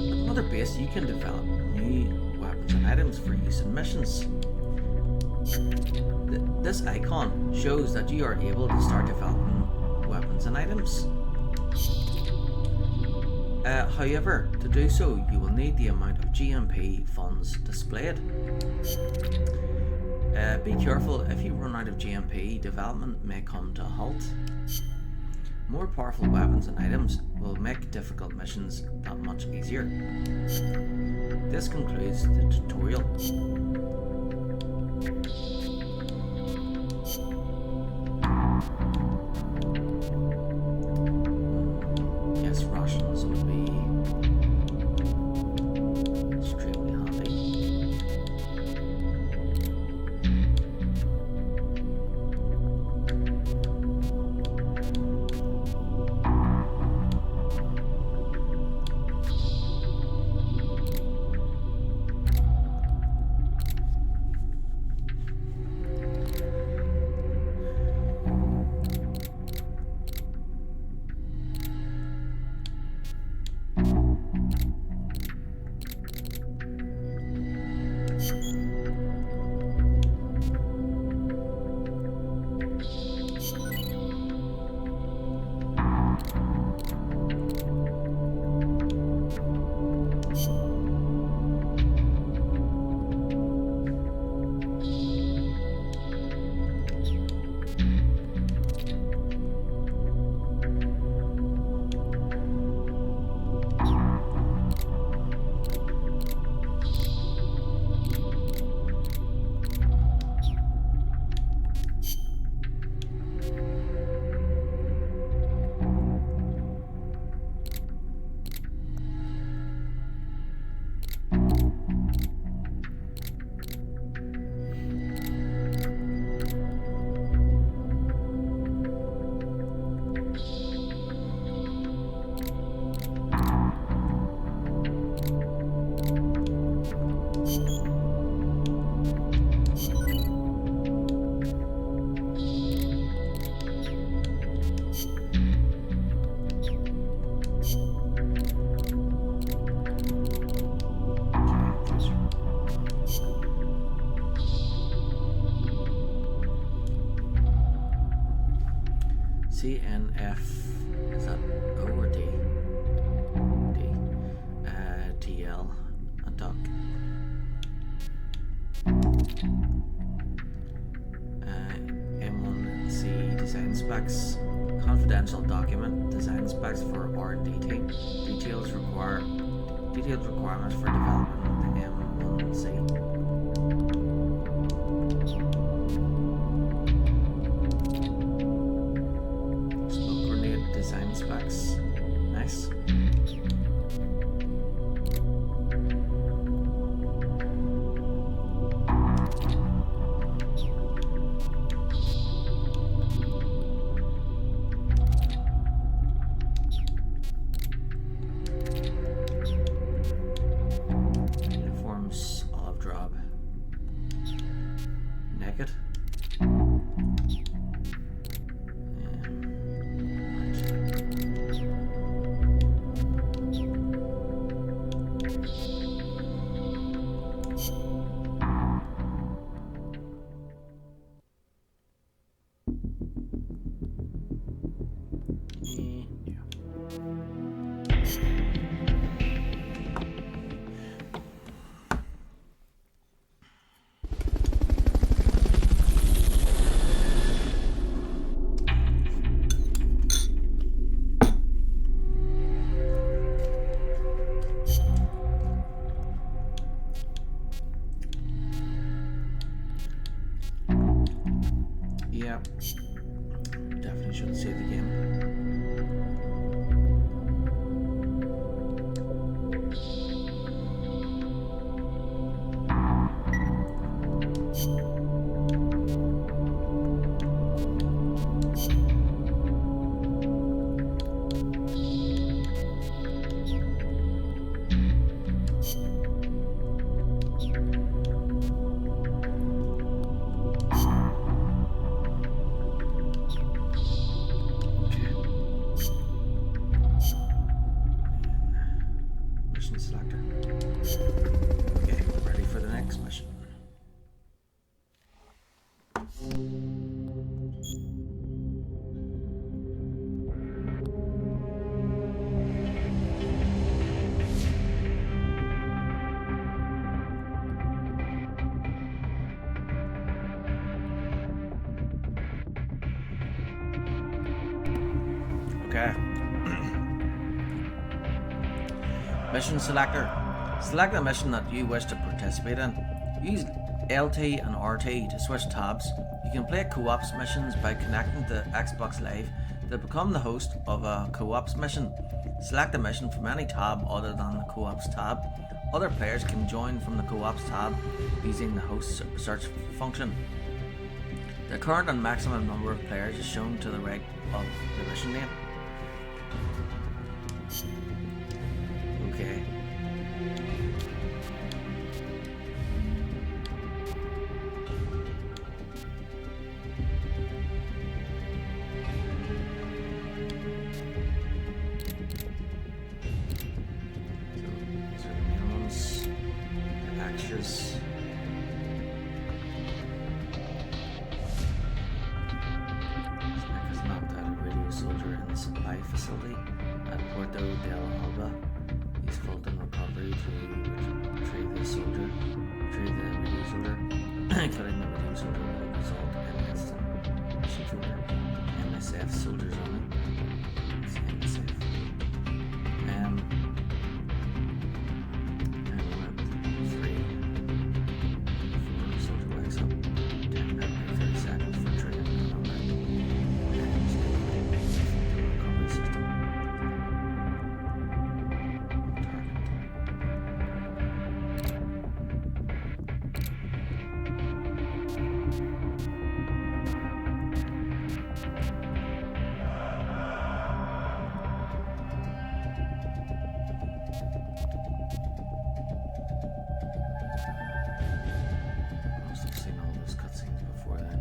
With Mother Base, you can develop new weapons and items for use in missions. This icon shows that you are able to start developing weapons and items. However, to do so, you will need the amount of GMP funds displayed. Be careful, if you run out of GMP, development may come to a halt. More powerful weapons and items will make difficult missions that much easier. This concludes the tutorial. Yes, rations would be extremely handy. CNF, is that O or D? D. TL, a duck. M1C design specs, confidential document, design specs for R&D team, detailed requirements for developing the M1C. Design specs. Nice. Uniforms, olive drab. Naked. Yep. Definitely should save the game. Okay. Mission selector. Select the mission that you wish to participate in. Use LT and RT to switch tabs. You can play co-ops missions by connecting to Xbox Live to become the host of a co-ops mission. Select a mission from any tab other than the co-ops tab. Other players can join from the co-ops tab using the host search function. The current and maximum number of players is shown to the right of the mission name. Okay. So the minimums, the extras. Snack is knocked out a radio soldier in the supply facility at Puerto del Alba. He's Fulton recovery to retrieve the soldier. Retrieve the radio soldier. Killing the radio soldier will result in instant mission folder. MSF soldiers only. It's MSF. And I'm 3. 4 soldier wakes up. 10 minutes, 30 seconds for training and all that. And the recovery system. Must have seen all those cutscenes before then.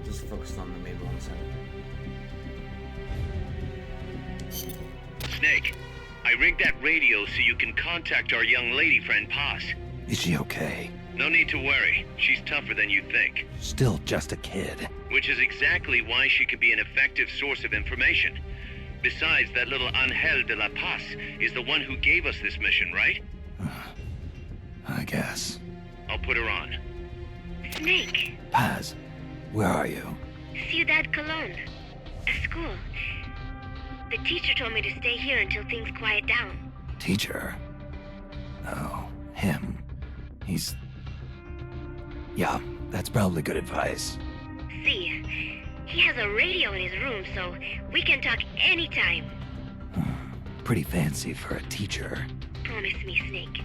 Just focused on the main ones. Snake, I rigged that radio so you can contact our young lady friend Paz. Is she okay? No need to worry. She's tougher than you think. Still just a kid. Which is exactly why she could be an effective source of information. Besides, that little Angel de la Paz is the one who gave us this mission, right? I guess. I'll put her on. Snake, Paz, where are you? Ciudad Colon. A school. The teacher told me to stay here until things quiet down. Teacher? Oh, him. He's... Yeah, that's probably good advice. See, he has a radio in his room, so we can talk anytime. Pretty fancy for a teacher. Promise me, Snake,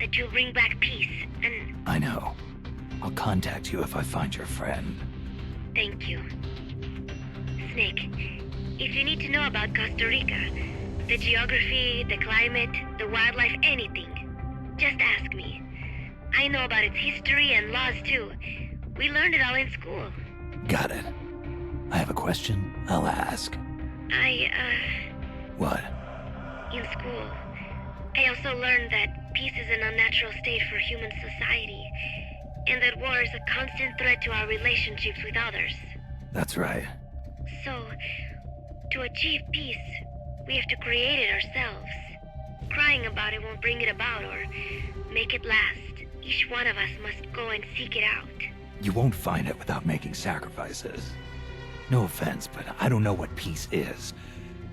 that you'll bring back peace, and I know. I'll contact you if I find your friend. thank you. Snake, if you need to know about Costa Rica, the geography, the climate, the wildlife, anything, just ask me. I know about its history and laws too. We learned it all in school. Got it. I have a question. I'll ask. What? In school, I also learned that peace is an unnatural state for human society, and that war is a constant threat to our relationships with others. That's right. So, to achieve peace, we have to create it ourselves. Crying about it won't bring it about or make it last. Each one of us must go and seek it out. You won't find it without making sacrifices. No offense, but I don't know what peace is.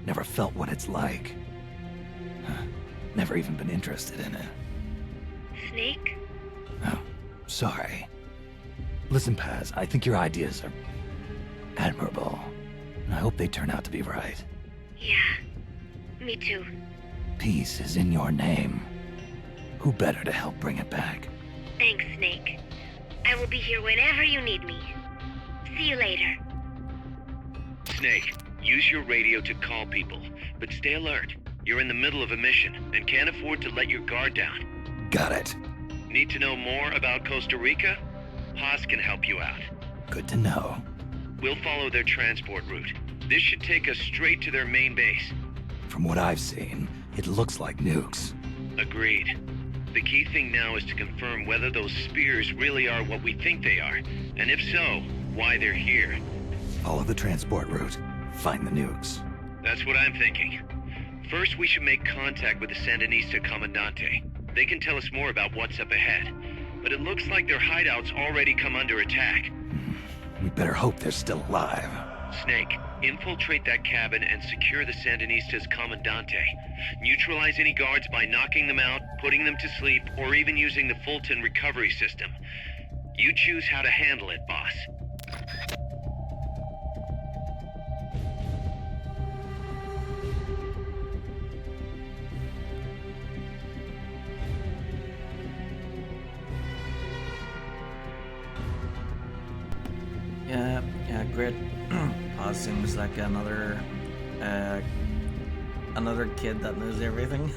Never felt what it's like. Never even been interested in it. Snake? Oh, sorry. Listen, Paz, I think your ideas are admirable. And I hope they turn out to be right. Yeah, me too. Peace is in your name. Who better to help bring it back? Thanks, Snake. I will be here whenever you need me. See you later. Snake, use your radio to call people, but stay alert. You're in the middle of a mission and can't afford to let your guard down. Got it. Need to know more about Costa Rica? Paz can help you out. Good to know. We'll follow their transport route. This should take us straight to their main base. From what I've seen, it looks like nukes. Agreed. The key thing now is to confirm whether those spears really are what we think they are, and if so, why they're here. Follow the transport route. Find the nukes. That's what I'm thinking. First, we should make contact with the Sandinista Comandante. They can tell us more about what's up ahead. but it looks like their hideout's already come under attack. We better hope they're still alive. Snake, infiltrate that cabin and secure the Sandinista's Commandante. Neutralize any guards by knocking them out, putting them to sleep, or even using the Fulton recovery system. You choose how to handle it, boss. Yeah, great. Paz seems like another kid that knows everything.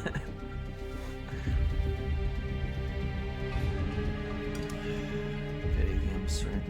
Video games, right?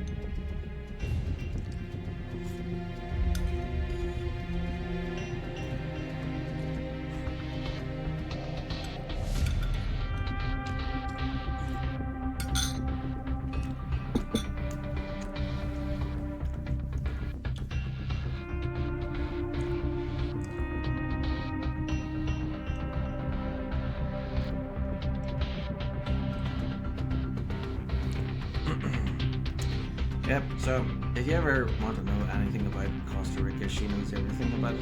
Yep, so if you ever want to know anything about Costa Rica, she knows everything about it.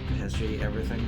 The history, everything.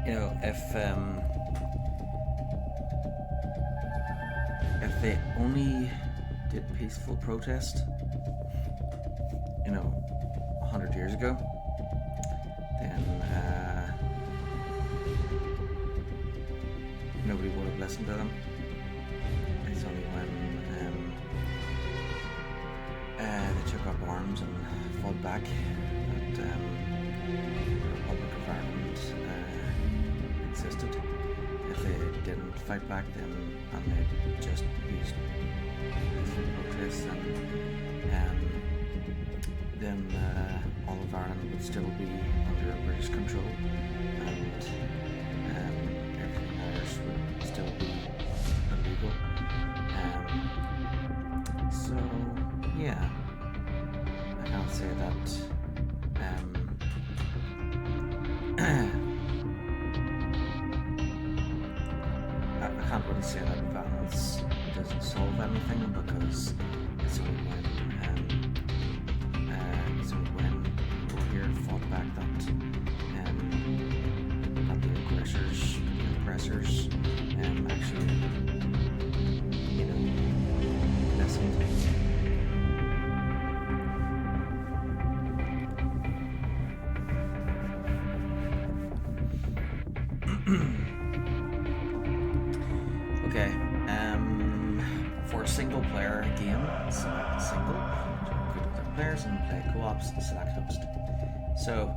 You know, if they only did peaceful protest, you know, 100 years ago, then nobody would have listened to them. It's only when they took up arms and fought back that the Republic of Ireland existed. If they didn't fight back then and they just used peaceful protests, then all of Ireland would still be under British control, and everything Irish would still be illegal. So yeah, I can't say that I can't really say that violence doesn't solve anything, because it's only when people here fought back that the aggressors, the oppressors, actually, you know, listened. game, select single to recruit other players and play co-ops, select host. So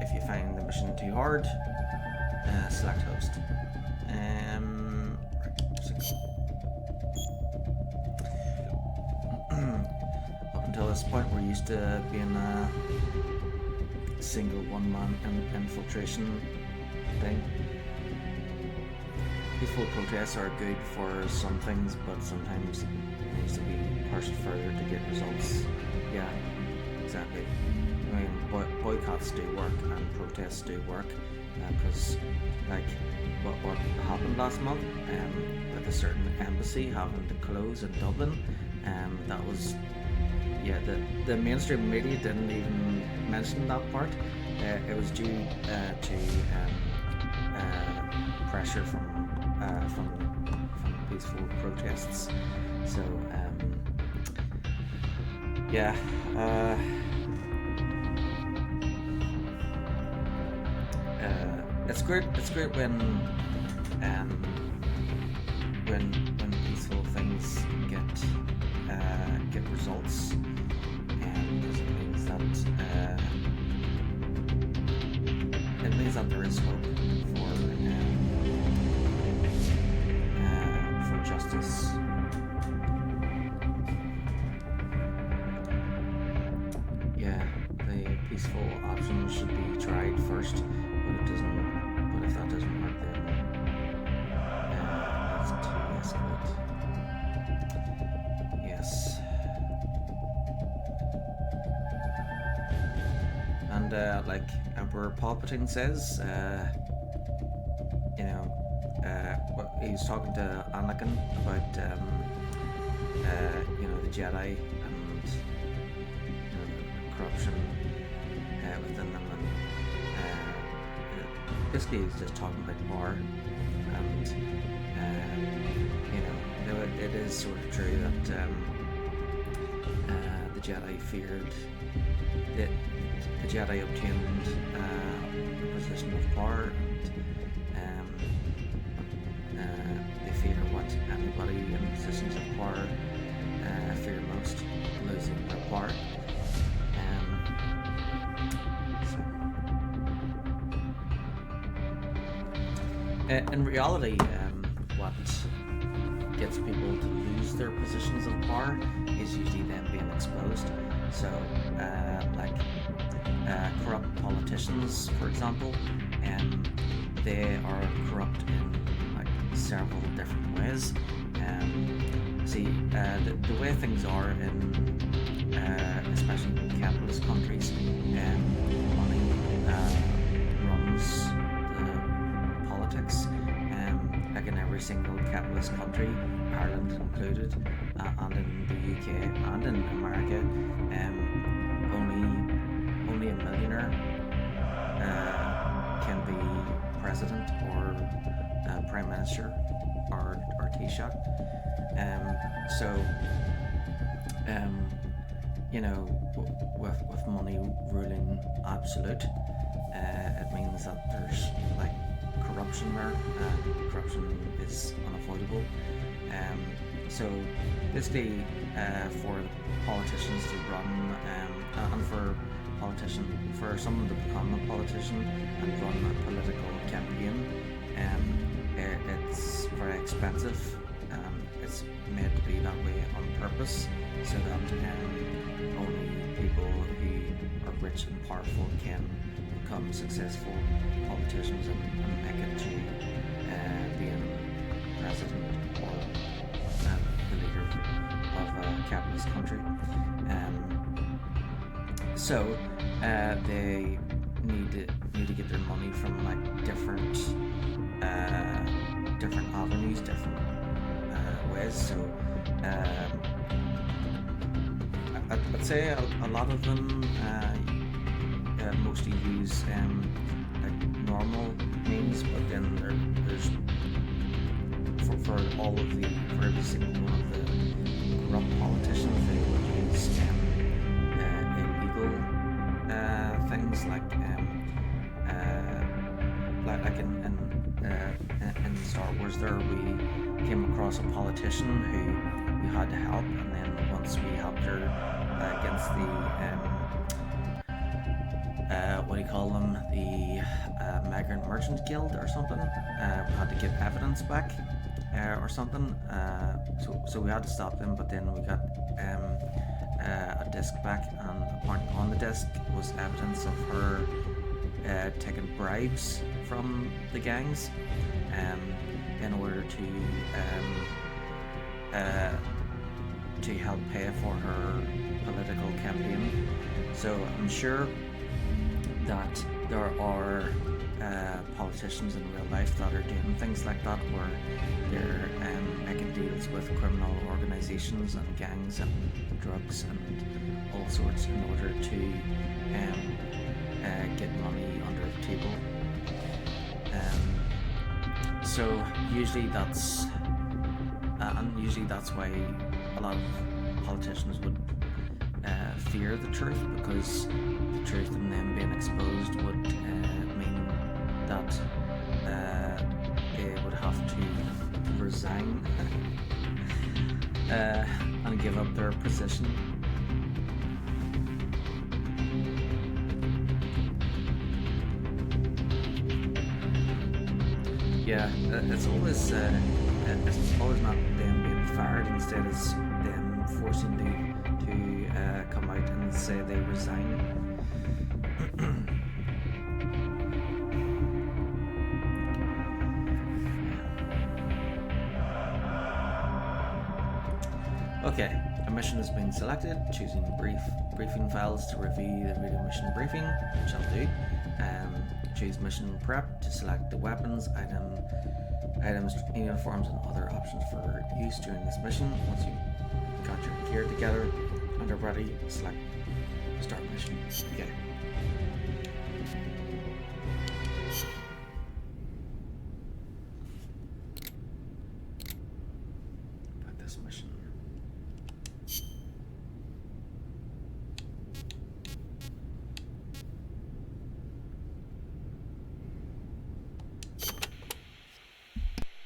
if you find the mission too hard, select host. Up until this point, we're used to being a single one-man infiltration thing. Peaceful protests are good for some things, but sometimes it needs to be pushed further to get results. Yeah, exactly. I mean, boycotts do work and protests do work, because like what happened last month with a certain embassy having to close in Dublin, that was, yeah, the mainstream media didn't even mention that part. It was due to pressure from peaceful protests. So yeah, it's great when peaceful things get results, because it means that there is hope for justice. Yeah, the peaceful option should be tried first, but it doesn't. But if that doesn't work, then it's to escalate. Yes. And like Emperor Palpatine says, he was talking to Anakin about the Jedi and the corruption within them, and basically he's just talking about power, and it is sort of true that the Jedi feared that the Jedi obtained a position of power, and they fear what anybody in positions of power fear most, losing their power. In reality, what gets people to lose their positions of power is usually them being exposed. So, corrupt politicians, for example, they are corrupt in several different ways. The way things are in, especially in capitalist countries, money runs the politics. Like in every single capitalist country, Ireland included, and in the UK and in America, only a millionaire can be president or prime minister or Taoiseach. With money ruling absolute, it means that there's corruption there. Corruption is unavoidable. So basically, for politicians to run and for someone to become a politician and run a political campaign, it's very expensive. It's made to be that way on purpose, so that only people who are rich and powerful can become successful politicians and make it to being president or the leader of a capitalist country. So they need to get their money from different avenues, different ways. So I'd say a lot of them mostly use normal means, but then there's for every single one of the corrupt politicians, they would use illegal things in Star Wars. There we came across a politician who we had to help, and then once we helped her against the what do you call them? The Migrant Merchant Guild or something. We had to get evidence back or something. So we had to stop them, but then we got a disc back, and apparently on the disc was evidence of her taking bribes from the gangs in order to help pay for her political campaign. So I'm sure that there are politicians in real life that are doing things like that, where they're making deals with criminal organizations and gangs and drugs and all sorts in order to get money under the table. So usually that's why a lot of politicians would fear the truth, because the truth and them being exposed would mean that they would have to resign and give up their position. Yeah, it's always not them being fired. Instead, it's them forcing to come out and say they resign. Okay, a mission has been selected. Choosing briefing files to review the radio mission briefing, which I'll do. Choose mission prep to select the weapons, items, uniforms, and other options for use during this mission. Once you've got your gear together and are ready, select start mission. Okay. Put this mission.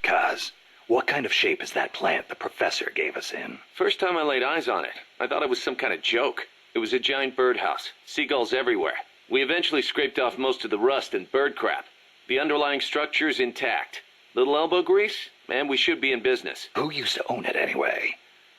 Kaz, what kind of shape is that plant the professor gave us in? First time I laid eyes on it, I thought it was some kind of joke. It was a giant birdhouse, seagulls everywhere. We eventually scraped off most of the rust and bird crap. The underlying structure's intact. Little elbow grease, and we should be in business. Who used to own it anyway?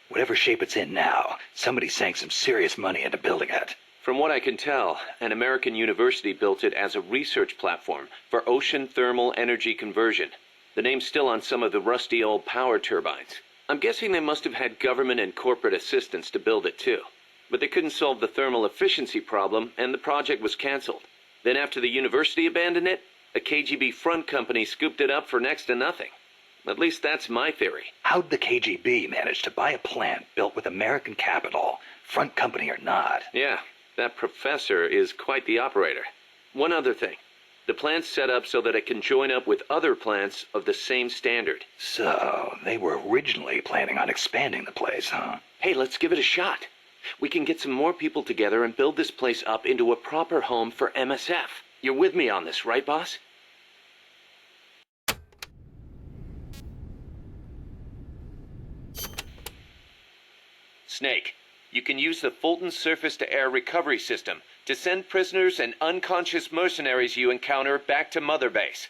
Whatever shape it's in now, somebody sank some serious money into building it. From what I can tell, an American university built it as a research platform for ocean thermal energy conversion. The name's still on some of the rusty old power turbines. I'm guessing they must have had government and corporate assistance to build it too. But they couldn't solve the thermal efficiency problem, and the project was canceled. Then after the university abandoned it, a KGB front company scooped it up for next to nothing. At least that's my theory. How'd the KGB manage to buy a plant built with American capital, front company or not? Yeah, that professor is quite the operator. One other thing. The plant's set up so that it can join up with other plants of the same standard. So, they were originally planning on expanding the place, huh? Hey, let's give it a shot. We can get some more people together and build this place up into a proper home for MSF. You're with me on this, right, boss? Snake, you can use the Fulton surface-to-air recovery system to send prisoners and unconscious mercenaries you encounter back to Mother Base.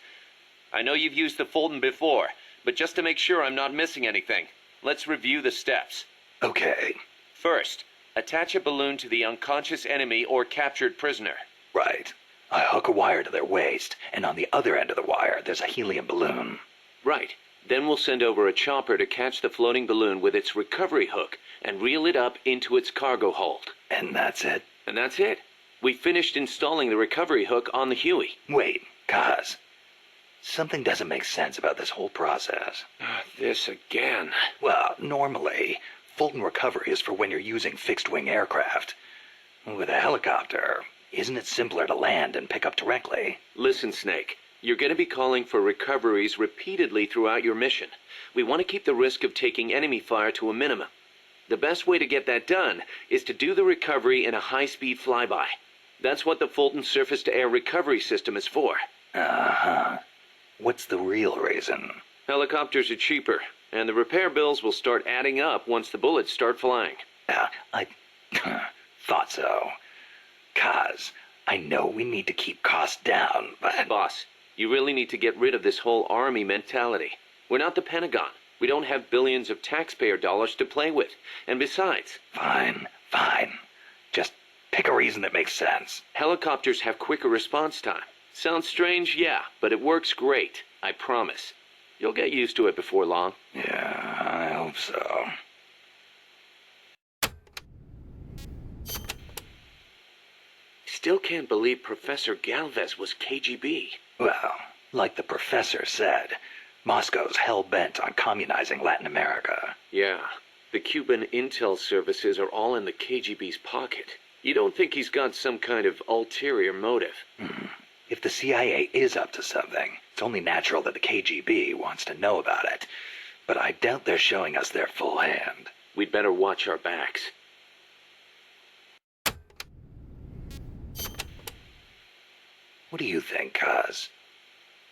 I know you've used the Fulton before, but just to make sure I'm not missing anything, let's review the steps. Okay. First, attach a balloon to the unconscious enemy or captured prisoner. Right. I hook a wire to their waist, and on the other end of the wire, there's a helium balloon. Right. Then we'll send over a chopper to catch the floating balloon with its recovery hook and reel it up into its cargo hold. And that's it? And that's it. We finished installing the recovery hook on the Huey. Wait, Kaz. Something doesn't make sense about this whole process. This again. Well, normally, Fulton recovery is for when you're using fixed-wing aircraft. With a helicopter, isn't it simpler to land and pick up directly? Listen, Snake. You're going to be calling for recoveries repeatedly throughout your mission. We want to keep the risk of taking enemy fire to a minimum. The best way to get that done is to do the recovery in a high-speed flyby. That's what the Fulton surface-to-air recovery system is for. Uh-huh. What's the real reason? Helicopters are cheaper, and the repair bills will start adding up once the bullets start flying. I thought so. Kaz, I know we need to keep costs down, but... Boss, you really need to get rid of this whole army mentality. We're not the Pentagon. We don't have billions of taxpayer dollars to play with. And besides... Fine. Just pick a reason that makes sense. Helicopters have quicker response time. Sounds strange, yeah, but it works great. I promise. You'll get used to it before long. Yeah, I hope so. Still can't believe Professor Galvez was KGB. Well, like the professor said, Moscow's hell-bent on communizing Latin America. Yeah, the Cuban intel services are all in the KGB's pocket. You don't think he's got some kind of ulterior motive? If the CIA is up to something, it's only natural that the KGB wants to know about it. But I doubt they're showing us their full hand. We'd better watch our backs. What do you think, Kaz?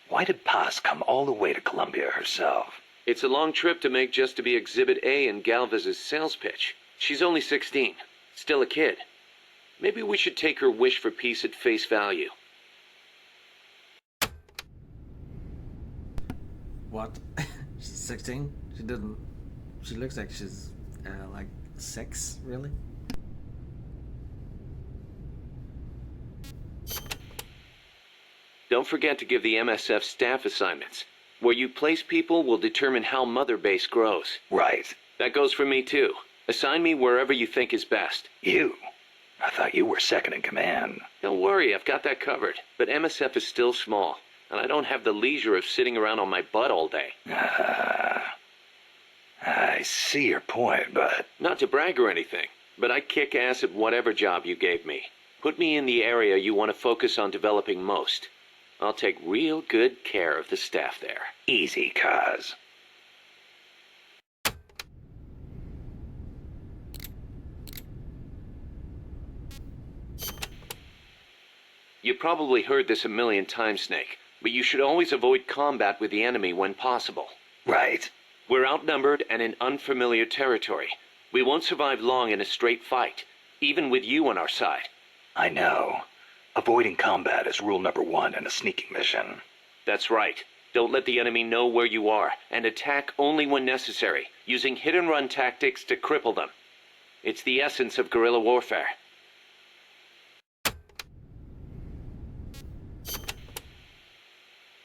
Why did Paz come all the way to Colombia herself? It's a long trip to make just to be Exhibit A in Galvez's sales pitch. She's only 16. Still a kid. Maybe we should take her wish for peace at face value. What? She's 16? She didn't... She looks like she's, like, 6, really? Don't forget to give the MSF staff assignments. Where you place people will determine how Mother Base grows. Right. That goes for me too. Assign me wherever you think is best. You? I thought you were second in command. Don't worry, I've got that covered. But MSF is still small, and I don't have the leisure of sitting around on my butt all day. I see your point, but... Not to brag or anything, but I kick ass at whatever job you gave me. Put me in the area you want to focus on developing most. I'll take real good care of the staff there. Easy, Kaz. You probably heard this a million times, Snake, but you should always avoid combat with the enemy when possible. Right. We're outnumbered and in unfamiliar territory. We won't survive long in a straight fight, even with you on our side. I know. Avoiding combat is rule number 1 in a sneaking mission. That's right. Don't let the enemy know where you are, and attack only when necessary, using hit-and-run tactics to cripple them. It's the essence of guerrilla warfare.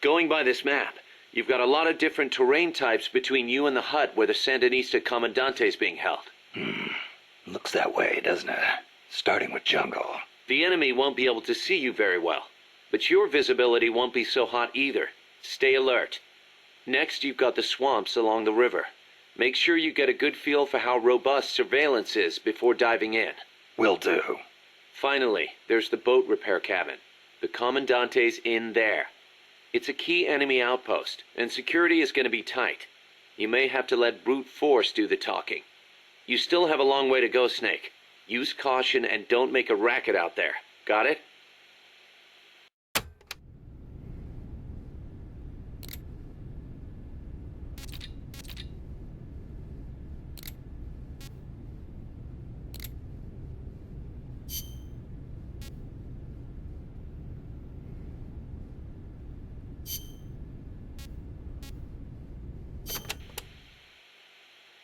Going by this map, you've got a lot of different terrain types between you and the hut where the Sandinista Comandante is being held. Looks that way, doesn't it? Starting with jungle. The enemy won't be able to see you very well, but your visibility won't be so hot either. Stay alert. Next, you've got the swamps along the river. Make sure you get a good feel for how robust surveillance is before diving in. Will do. Finally, there's the boat repair cabin. The Commandante's in there. It's a key enemy outpost, and security is going to be tight. You may have to let brute force do the talking. You still have a long way to go, Snake. Use caution and don't make a racket out there. Got it?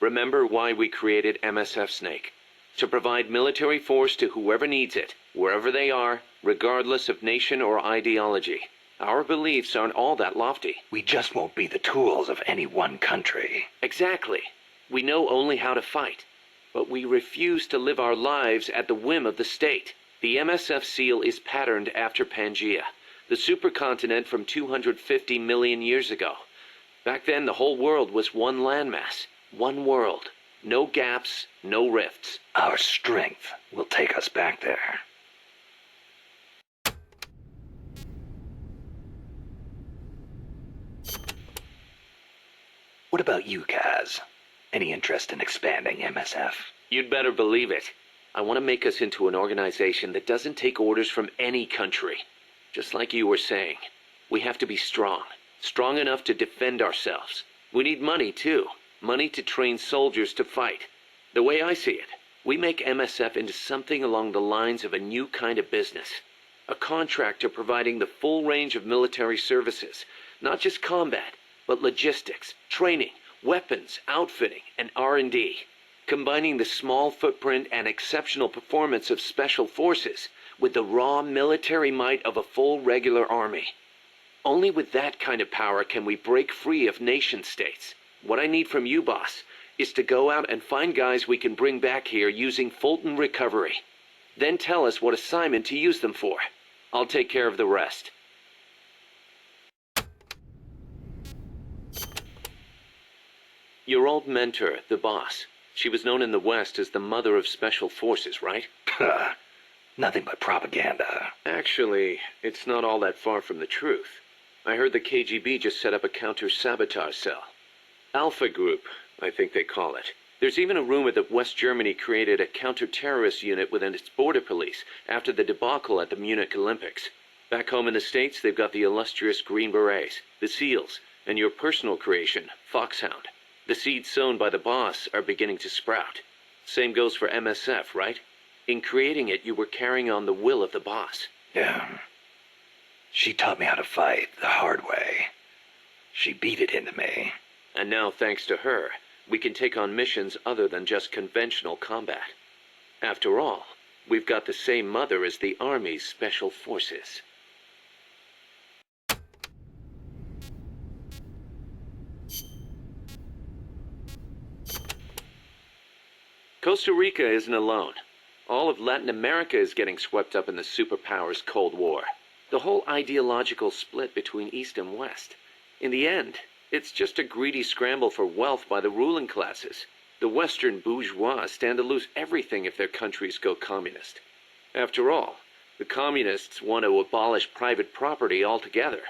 Remember why we created MSF, Snake. To provide military force to whoever needs it, wherever they are, regardless of nation or ideology. Our beliefs aren't all that lofty. We just won't be the tools of any one country. Exactly. We know only how to fight, but we refuse to live our lives at the whim of the state. The MSF seal is patterned after Pangaea, the supercontinent from 250 million years ago. Back then, the whole world was one landmass, one world. No gaps, no rifts. Our strength will take us back there. What about you, Kaz? Any interest in expanding MSF? You'd better believe it. I want to make us into an organization that doesn't take orders from any country. Just like you were saying, we have to be strong. Strong enough to defend ourselves. We need money, too. Money to train soldiers to fight. The way I see it, We make MSF into something along the lines of a new kind of business. A contractor providing the full range of military services, not just combat, but logistics, training, weapons, outfitting, and R&D. Combining the small footprint and exceptional performance of special forces with the raw military might of a full regular army. Only with that kind of power can we break free of nation-states. What I need from you, boss, is to go out and find guys we can bring back here using Fulton Recovery. Then tell us what assignment to use them for. I'll take care of the rest. Your old mentor, the boss. She was known in the West as the mother of special forces, right? Nothing but propaganda. Actually, it's not all that far from the truth. I heard the KGB just set up a counter-sabotage cell. Alpha Group, I think they call it. There's even a rumor that West Germany created a counter-terrorist unit within its border police after the debacle at the Munich Olympics. Back home in the States, they've got the illustrious Green Berets, the SEALs, and your personal creation, Foxhound. The seeds sown by the boss are beginning to sprout. Same goes for MSF, right? In creating it, you were carrying on the will of the boss. Yeah. She taught me how to fight the hard way. She beat it into me. And now, thanks to her, we can take on missions other than just conventional combat. After all, we've got the same mother as the Army's Special Forces. Costa Rica isn't alone. All of Latin America is getting swept up in the superpowers' Cold War. The whole ideological split between East and West. In the end, it's just a greedy scramble for wealth by the ruling classes. The Western bourgeois stand to lose everything if their countries go communist. After all, the communists want to abolish private property altogether.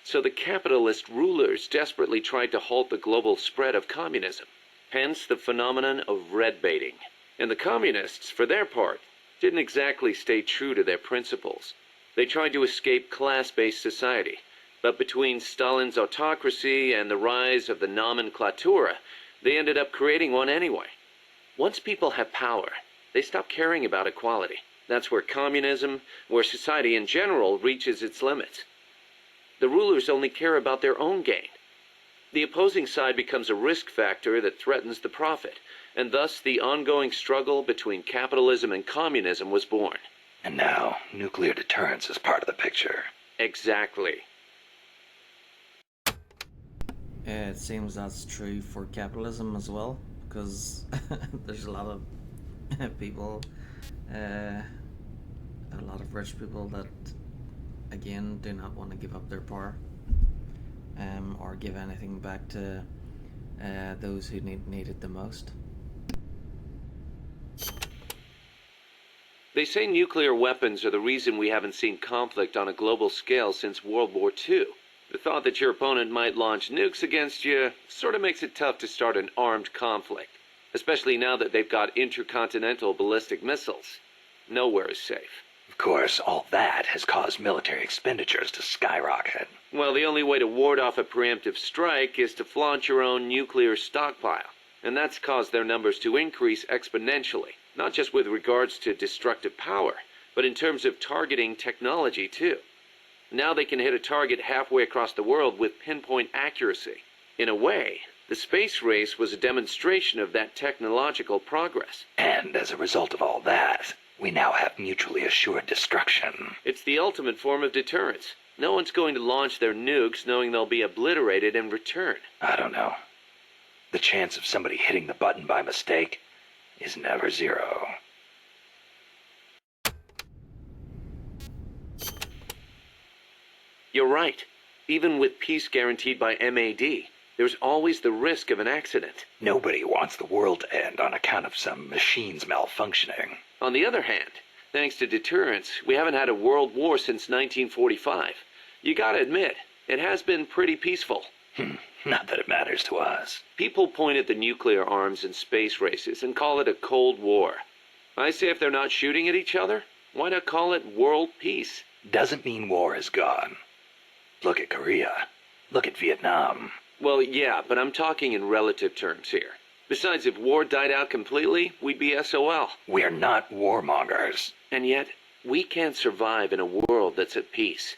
So the capitalist rulers desperately tried to halt the global spread of communism. Hence the phenomenon of red baiting. And the communists, for their part, didn't exactly stay true to their principles. They tried to escape class-based society, but between Stalin's autocracy and the rise of the nomenclatura, they ended up creating one anyway. Once people have power, they stop caring about equality. That's where communism, where society in general reaches its limits. The rulers only care about their own gain. The opposing side becomes a risk factor that threatens the profit, and thus the ongoing struggle between capitalism and communism was born. And now, nuclear deterrence is part of the picture. Exactly. It seems that's true for capitalism as well, because there's a lot of people, a lot of rich people that, again, do not want to give up their power. Or give anything back to those who need it the most. They say nuclear weapons are the reason we haven't seen conflict on a global scale since World War II. The thought that your opponent might launch nukes against you sort of makes it tough to start an armed conflict, especially now that they've got intercontinental ballistic missiles. Nowhere is safe. Of course, all that has caused military expenditures to skyrocket. Well, the only way to ward off a preemptive strike is to flaunt your own nuclear stockpile, and that's caused their numbers to increase exponentially, not just with regards to destructive power, but in terms of targeting technology too. Now they can hit a target halfway across the world with pinpoint accuracy. In a way, the space race was a demonstration of that technological progress. And as a result of all that, we now have mutually assured destruction. It's the ultimate form of deterrence. No one's going to launch their nukes knowing they'll be obliterated in return. I don't know. The chance of somebody hitting the button by mistake is never zero. You're right. Even with peace guaranteed by MAD, there's always the risk of an accident. Nobody wants the world to end on account of some machines malfunctioning. On the other hand, thanks to deterrence, we haven't had a world war since 1945. You gotta admit, it has been pretty peaceful. Not that it matters to us. People point at the nuclear arms and space races and call it a Cold War. I say if they're not shooting at each other, why not call it world peace? Doesn't mean war is gone. Look at Korea. Look at Vietnam. Well, yeah, but I'm talking in relative terms here. Besides, if war died out completely, we'd be SOL. We're not warmongers. And yet, we can't survive in a world that's at peace.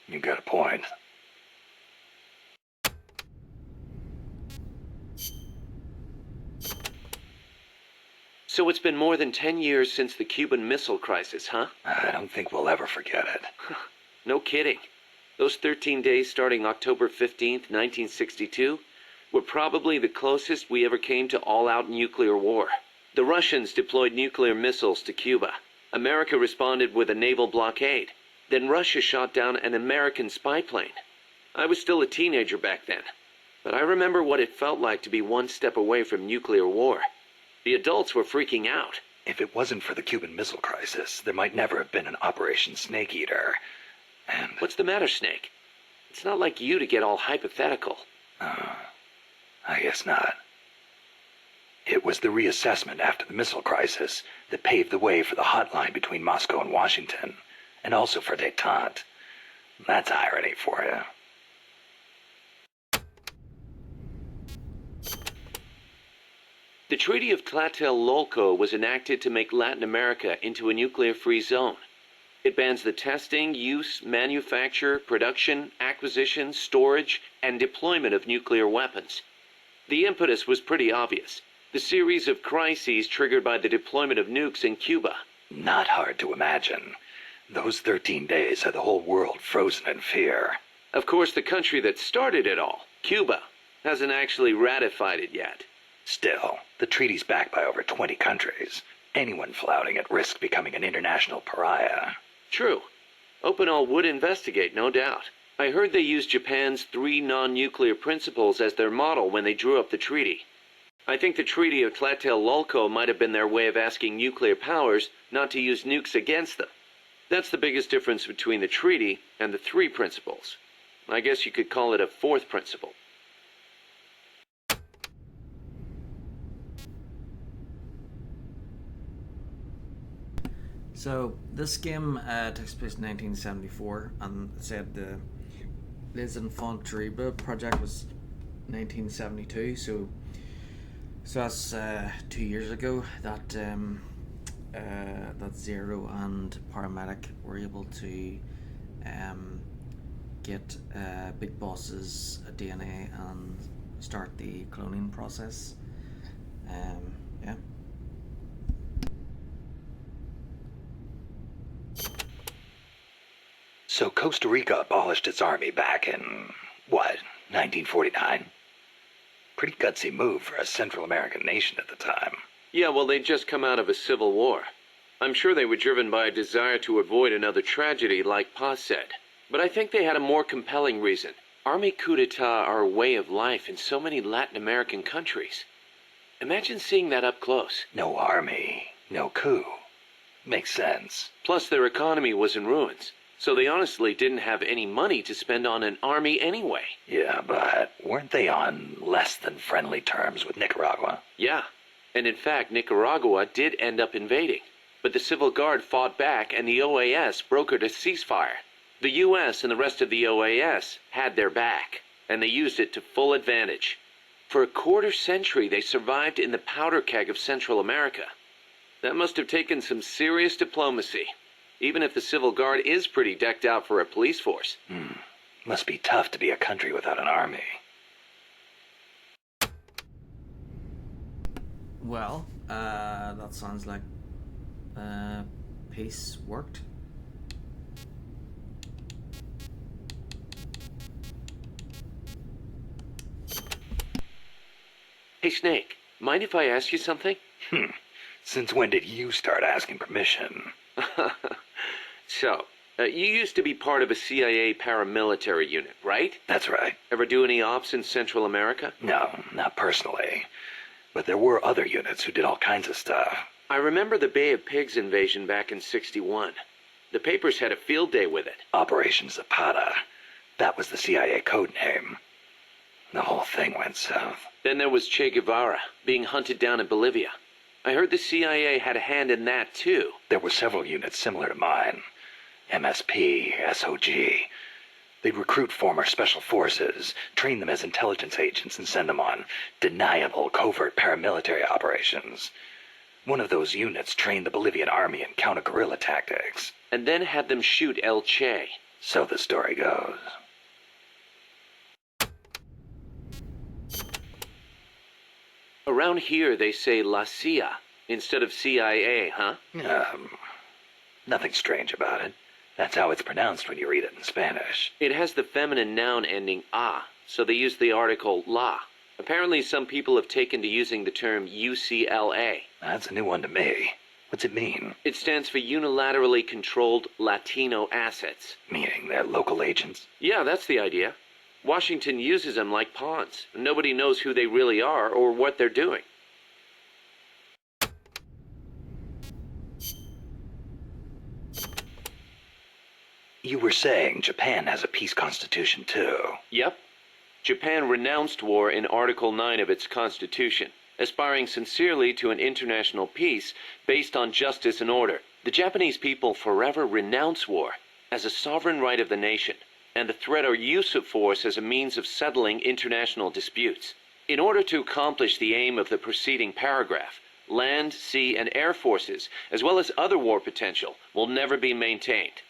You got a point. So it's been more than 10 years since the Cuban Missile Crisis, huh? I don't think we'll ever forget it. No kidding. Those 13 days starting October 15th, 1962, were probably the closest we ever came to all-out nuclear war. The Russians deployed nuclear missiles to Cuba. America responded with a naval blockade. Then Russia shot down an American spy plane. I was still a teenager back then, but I remember what it felt like to be one step away from nuclear war. The adults were freaking out. If it wasn't for the Cuban Missile Crisis, there might never have been an Operation Snake Eater. And... What's the matter, Snake? It's not like you to get all hypothetical. I guess not. It was the reassessment after the missile crisis that paved the way for the hotline between Moscow and Washington, and also for détente. That's irony for you. The Treaty of Tlatelolco was enacted to make Latin America into a nuclear-free zone. It bans the testing, use, manufacture, production, acquisition, storage, and deployment of nuclear weapons. The impetus was pretty obvious. The series of crises triggered by the deployment of nukes in Cuba. Not hard to imagine. Those 13 days had the whole world frozen in fear. Of course, the country that started it all, Cuba, hasn't actually ratified it yet. Still, the treaty's backed by over 20 countries. Anyone flouting it risks becoming an international pariah. True. Opinel would investigate, no doubt. I heard they used Japan's 3 non-nuclear principles as their model when they drew up the treaty. I think the Treaty of Tlatelolco might have been their way of asking nuclear powers not to use nukes against them. That's the biggest difference between the treaty and the 3 principles. I guess you could call it a 4th principle. So this game takes place in 1974, and it said the Les Infanterie project was 1972. So that's 2 years ago that that Zero and Paramedic were able to get Big Boss's DNA and start the cloning process. Yeah. So Costa Rica abolished its army back in, what, 1949? Pretty gutsy move for a Central American nation at the time. Yeah, well, they'd just come out of a civil war. I'm sure they were driven by a desire to avoid another tragedy like Paz said. But I think they had a more compelling reason. Army coup d'etat are a way of life in so many Latin American countries. Imagine seeing that up close. No army, no coup. Makes sense. Plus, their economy was in ruins. So they honestly didn't have any money to spend on an army anyway. Yeah, but weren't they on less than friendly terms with Nicaragua? Yeah, and in fact, Nicaragua did end up invading. But the Civil Guard fought back and the OAS brokered a ceasefire. The US and the rest of the OAS had their back, and they used it to full advantage. For a quarter century, they survived in the powder keg of Central America. That must have taken some serious diplomacy. Even if the Civil Guard is pretty decked out for a police force. Must be tough to be a country without an army. Well, that sounds like peace worked. Hey, Snake, mind if I ask you something? Since when did you start asking permission? So, you used to be part of a CIA paramilitary unit, right? That's right. Ever do any ops in Central America? No, not personally. But there were other units who did all kinds of stuff. I remember the Bay of Pigs invasion back in '61. The papers had a field day with it. Operation Zapata. That was the CIA code name. The whole thing went south. Then there was Che Guevara, being hunted down in Bolivia. I heard the CIA had a hand in that, too. There were several units similar to mine. MSP, SOG. They'd recruit former special forces, train them as intelligence agents, and send them on deniable covert paramilitary operations. One of those units trained the Bolivian army in counter-guerrilla tactics. And then had them shoot El Che. So the story goes. Around here they say La CIA instead of CIA, huh? Nothing strange about it. That's how it's pronounced when you read it in Spanish. It has the feminine noun ending a, so they use the article la. Apparently some people have taken to using the term UCLA. That's a new one to me. What's it mean? It stands for Unilaterally Controlled Latino Assets. Meaning they're local agents? Yeah, that's the idea. Washington uses them like pawns. Nobody knows who they really are or what they're doing. You were saying Japan has a peace constitution too. Yep. Japan renounced war in Article 9 of its constitution, aspiring sincerely to an international peace based on justice and order. The Japanese people forever renounce war as a sovereign right of the nation, and the threat or use of force as a means of settling international disputes. In order to accomplish the aim of the preceding paragraph, land, sea, and air forces, as well as other war potential, will never be maintained.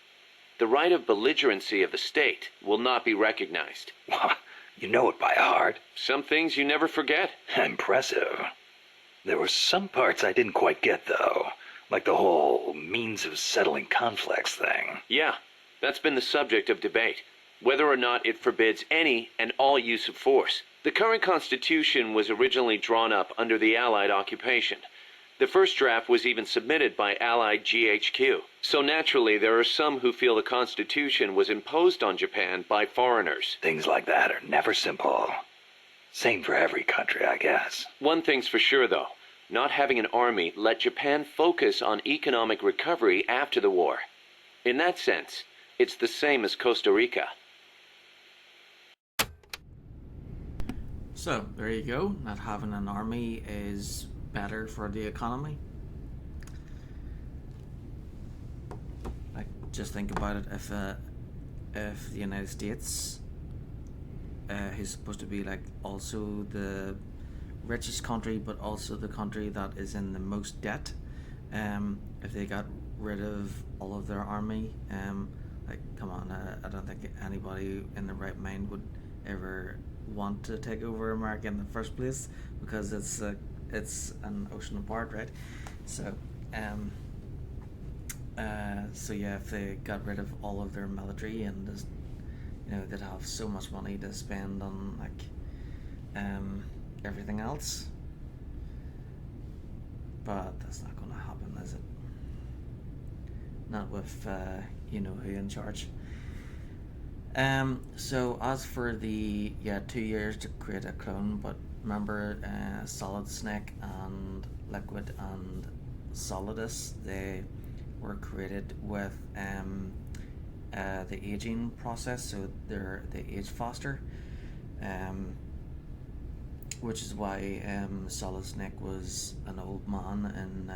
The right of belligerency of the state will not be recognized. You know it by heart. Some things you never forget. Impressive. There were some parts I didn't quite get, though. Like the whole means of settling conflicts thing. Yeah, that's been the subject of debate. Whether or not it forbids any and all use of force. The current Constitution was originally drawn up under the Allied occupation. The first draft was even submitted by Allied GHQ. So naturally, there are some who feel the Constitution was imposed on Japan by foreigners. Things like that are never simple. Same for every country, I guess. One thing's for sure, though. Not having an army let Japan focus on economic recovery after the war. In that sense, it's the same as Costa Rica. So, there you go. Not having an army is better for the economy. Like, just think about it. If the United States, who's supposed to be like also the richest country, but also the country that is in the most debt, if they got rid of all of their army, like, come on, I don't think anybody in the right mind would ever want to take over America in the first place, because it's an ocean apart, right? So so yeah, if they got rid of all of their military and just, they'd have so much money to spend on like everything else, but that's not going to happen, is it? Not with who in charge. So as for the 2 years to create a clone, but remember, Solid Snake and Liquid and Solidus, they were created with the aging process, so they age faster, which is why Solid Snake was an old man in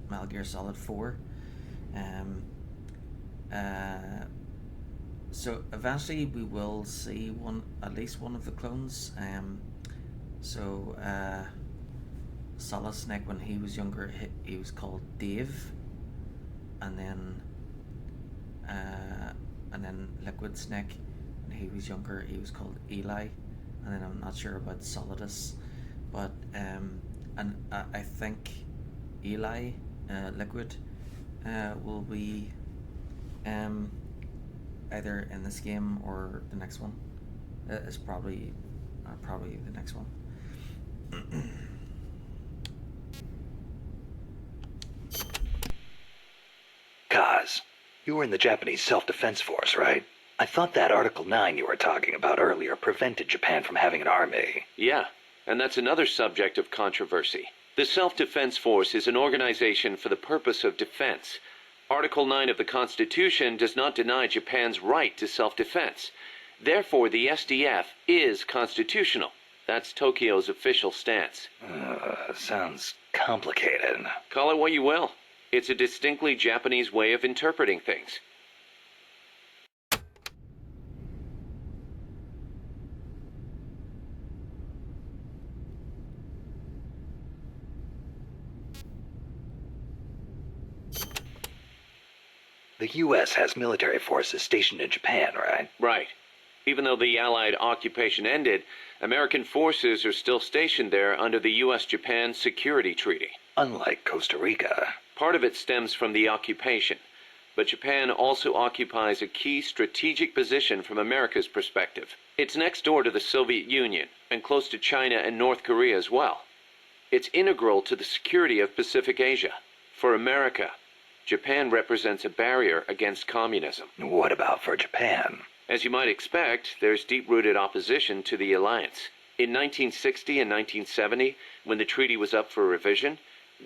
Metal Gear Solid 4. So eventually we will see at least one of the clones. So Solid Snake, when he was younger, he was called Dave, and then Liquid Snake, when he was younger, he was called Eli, and then I'm not sure about Solidus, but and I think Eli, Liquid, will be either in this game or the next one. It's probably the next one. Kaz, you were in the Japanese Self-Defense Force, right? I thought that Article 9 you were talking about earlier prevented Japan from having an army. Yeah, and that's another subject of controversy. The Self-Defense Force is an organization for the purpose of defense. Article 9 of the Constitution does not deny Japan's right to self-defense. Therefore, the SDF is constitutional. That's Tokyo's official stance. Sounds complicated. Call it what you will. It's a distinctly Japanese way of interpreting things. The U.S. has military forces stationed in Japan, right? Right. Even though the Allied occupation ended, American forces are still stationed there under the U.S.-Japan Security Treaty. Unlike Costa Rica. Part of it stems from the occupation, but Japan also occupies a key strategic position from America's perspective. It's next door to the Soviet Union and close to China and North Korea as well. It's integral to the security of Pacific Asia. For America, Japan represents a barrier against communism. What about for Japan? As you might expect, there's deep-rooted opposition to the alliance. In 1960 and 1970, when the treaty was up for revision,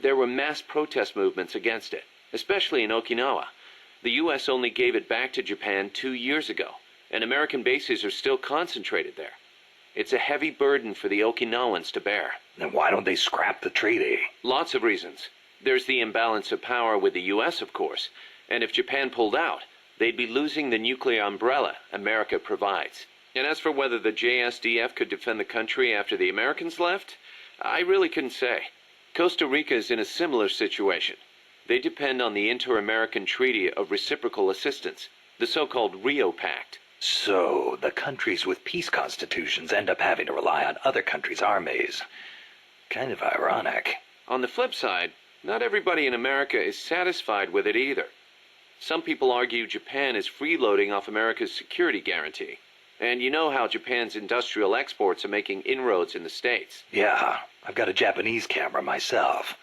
there were mass protest movements against it, especially in Okinawa. The U.S. only gave it back to Japan 2 years ago, and American bases are still concentrated there. It's a heavy burden for the Okinawans to bear. Then why don't they scrap the treaty? Lots of reasons. There's the imbalance of power with the U.S., of course, and if Japan pulled out, they'd be losing the nuclear umbrella America provides. And as for whether the JSDF could defend the country after the Americans left, I really couldn't say. Costa Rica is in a similar situation. They depend on the Inter-American Treaty of Reciprocal Assistance, the so-called Rio Pact. So, the countries with peace constitutions end up having to rely on other countries' armies. Kind of ironic. On the flip side, not everybody in America is satisfied with it either. Some people argue Japan is freeloading off America's security guarantee. And you know how Japan's industrial exports are making inroads in the States. Yeah, I've got a Japanese camera myself.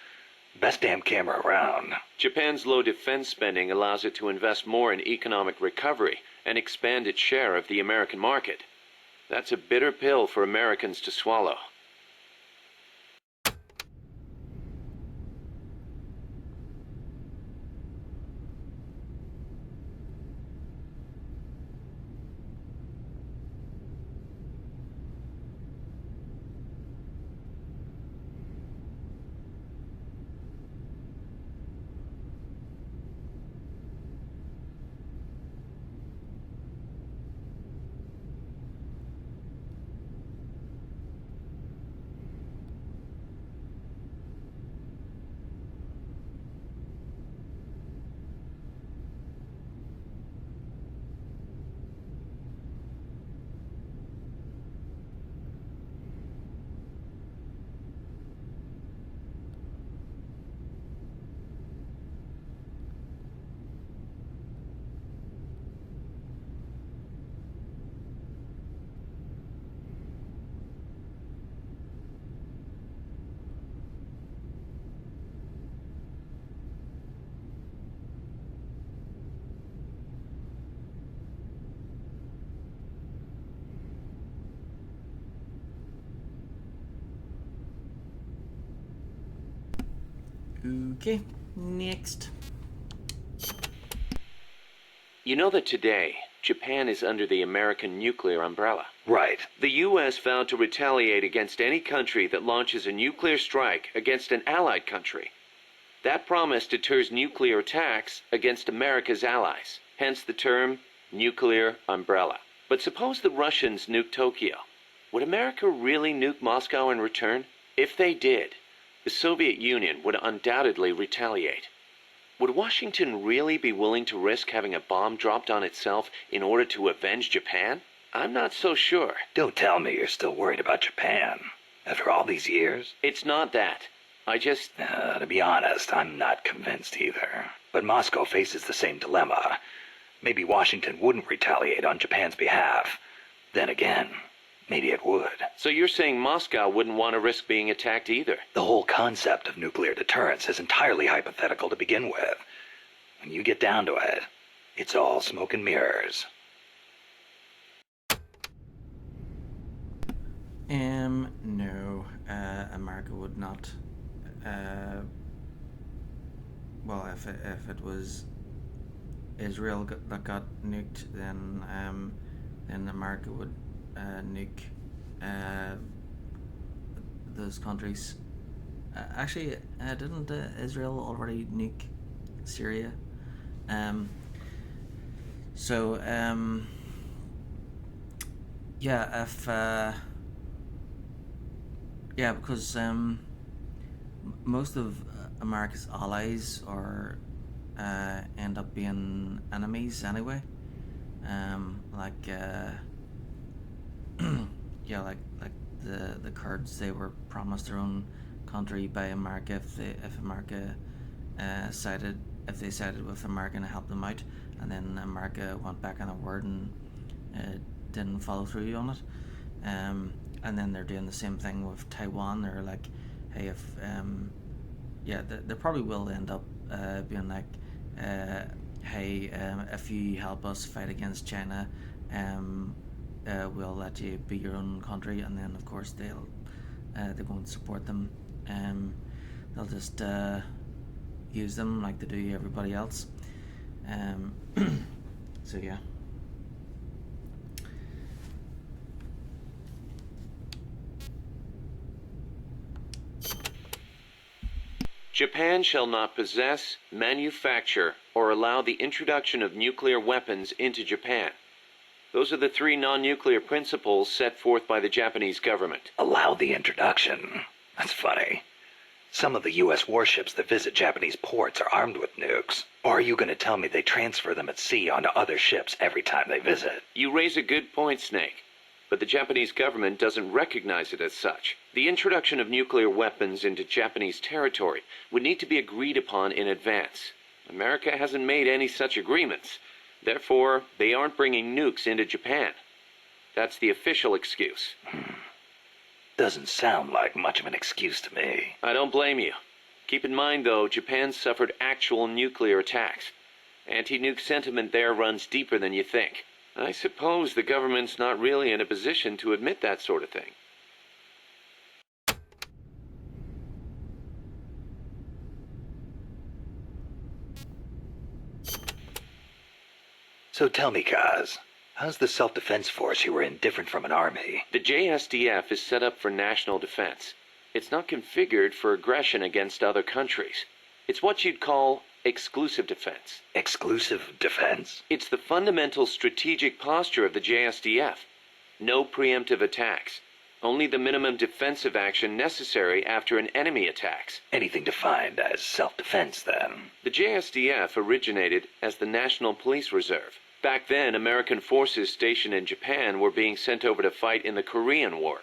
Best damn camera around. Japan's low defense spending allows it to invest more in economic recovery and expand its share of the American market. That's a bitter pill for Americans to swallow. Okay, next. You know that today, Japan is under the American nuclear umbrella. Right. The U.S. vowed to retaliate against any country that launches a nuclear strike against an allied country. That promise deters nuclear attacks against America's allies, hence the term nuclear umbrella. But suppose the Russians nuke Tokyo. Would America really nuke Moscow in return? If they did, the Soviet Union would undoubtedly retaliate. Would Washington really be willing to risk having a bomb dropped on itself in order to avenge Japan? I'm not so sure. Don't tell me you're still worried about Japan. After all these years? It's not that. To be honest, I'm not convinced either. But Moscow faces the same dilemma. Maybe Washington wouldn't retaliate on Japan's behalf. Then again, maybe it would. So you're saying Moscow wouldn't want to risk being attacked either? The whole concept of nuclear deterrence is entirely hypothetical to begin with. When you get down to it, it's all smoke and mirrors. No, America would not. Well, if it was Israel that got nuked, then America would nuke those countries. Actually, didn't Israel already nuke Syria? Yeah, if because most of America's allies are end up being enemies anyway. Yeah, like the Kurds, they were promised their own country by America if America if they sided with America and helped them out, and then America went back on their word and didn't follow through on it. And then they're doing the same thing with Taiwan. They're like, hey, if they probably will end up being like, hey, if you help us fight against China, we'll let you be your own country. And then of course they won't support them. They'll just use them like they do everybody else. So yeah. Japan shall not possess, manufacture, or allow the introduction of nuclear weapons into Japan. Those are the 3 non-nuclear principles set forth by the Japanese government. Allow the introduction? That's funny. Some of the U.S. warships that visit Japanese ports are armed with nukes. Or are you going to tell me they transfer them at sea onto other ships every time they visit? You raise a good point, Snake. But the Japanese government doesn't recognize it as such. The introduction of nuclear weapons into Japanese territory would need to be agreed upon in advance. America hasn't made any such agreements. Therefore, they aren't bringing nukes into Japan. That's the official excuse. Doesn't sound like much of an excuse to me. I don't blame you. Keep in mind, though, Japan suffered actual nuclear attacks. Anti-nuke sentiment there runs deeper than you think. I suppose the government's not really in a position to admit that sort of thing. So tell me, Kaz, how's the self-defense force you were in different from an army? The JSDF is set up for national defense. It's not configured for aggression against other countries. It's what you'd call exclusive defense. Exclusive defense? It's the fundamental strategic posture of the JSDF. No preemptive attacks. Only the minimum defensive action necessary after an enemy attacks. Anything defined as self-defense, then? The JSDF originated as the National Police Reserve. Back then, American forces stationed in Japan were being sent over to fight in the Korean War.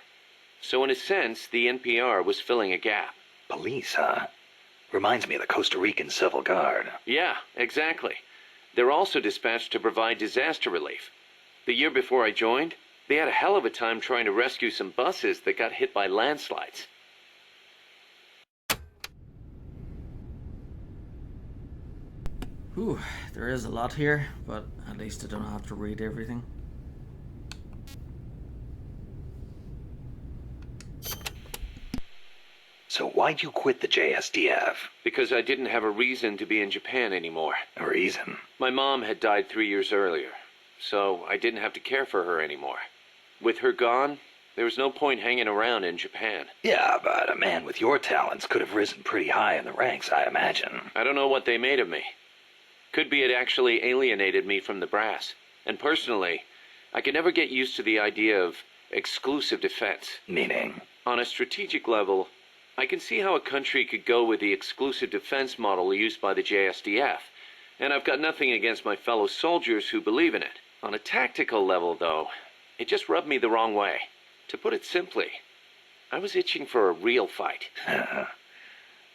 So in a sense, the NPR was filling a gap. Police, huh? Reminds me of the Costa Rican Civil Guard. Yeah, exactly. They're also dispatched to provide disaster relief. The year before I joined, they had a hell of a time trying to rescue some buses that got hit by landslides. Whew, there is a lot here, but at least I don't have to read everything. So why'd you quit the JSDF? Because I didn't have a reason to be in Japan anymore. A reason? My mom had died 3 years earlier, so I didn't have to care for her anymore. With her gone, there was no point hanging around in Japan. Yeah, but a man with your talents could have risen pretty high in the ranks, I imagine. I don't know what they made of me. Could be it actually alienated me from the brass. And personally, I could never get used to the idea of exclusive defense. Meaning? On a strategic level, I can see how a country could go with the exclusive defense model used by the JSDF, and I've got nothing against my fellow soldiers who believe in it. On a tactical level, though, it just rubbed me the wrong way. To put it simply, I was itching for a real fight.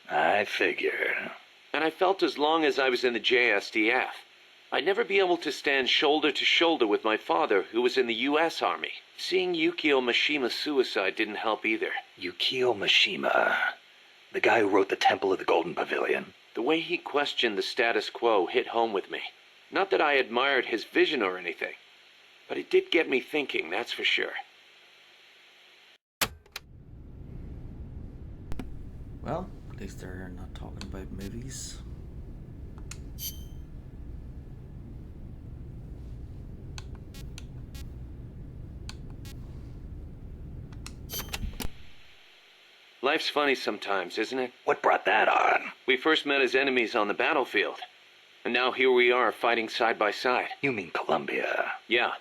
I figured. And I felt as long as I was in the JSDF, I'd never be able to stand shoulder to shoulder with my father, who was in the U.S. Army. Seeing Yukio Mishima's suicide didn't help either. Yukio Mishima? The guy who wrote The Temple of the Golden Pavilion? The way he questioned the status quo hit home with me. Not that I admired his vision or anything, but it did get me thinking, that's for sure. Well, at least they're not talking about movies. Life's funny sometimes, isn't it? What brought that on? We first met as enemies on the battlefield. And now here we are fighting side by side. You mean Colombia? Yeah.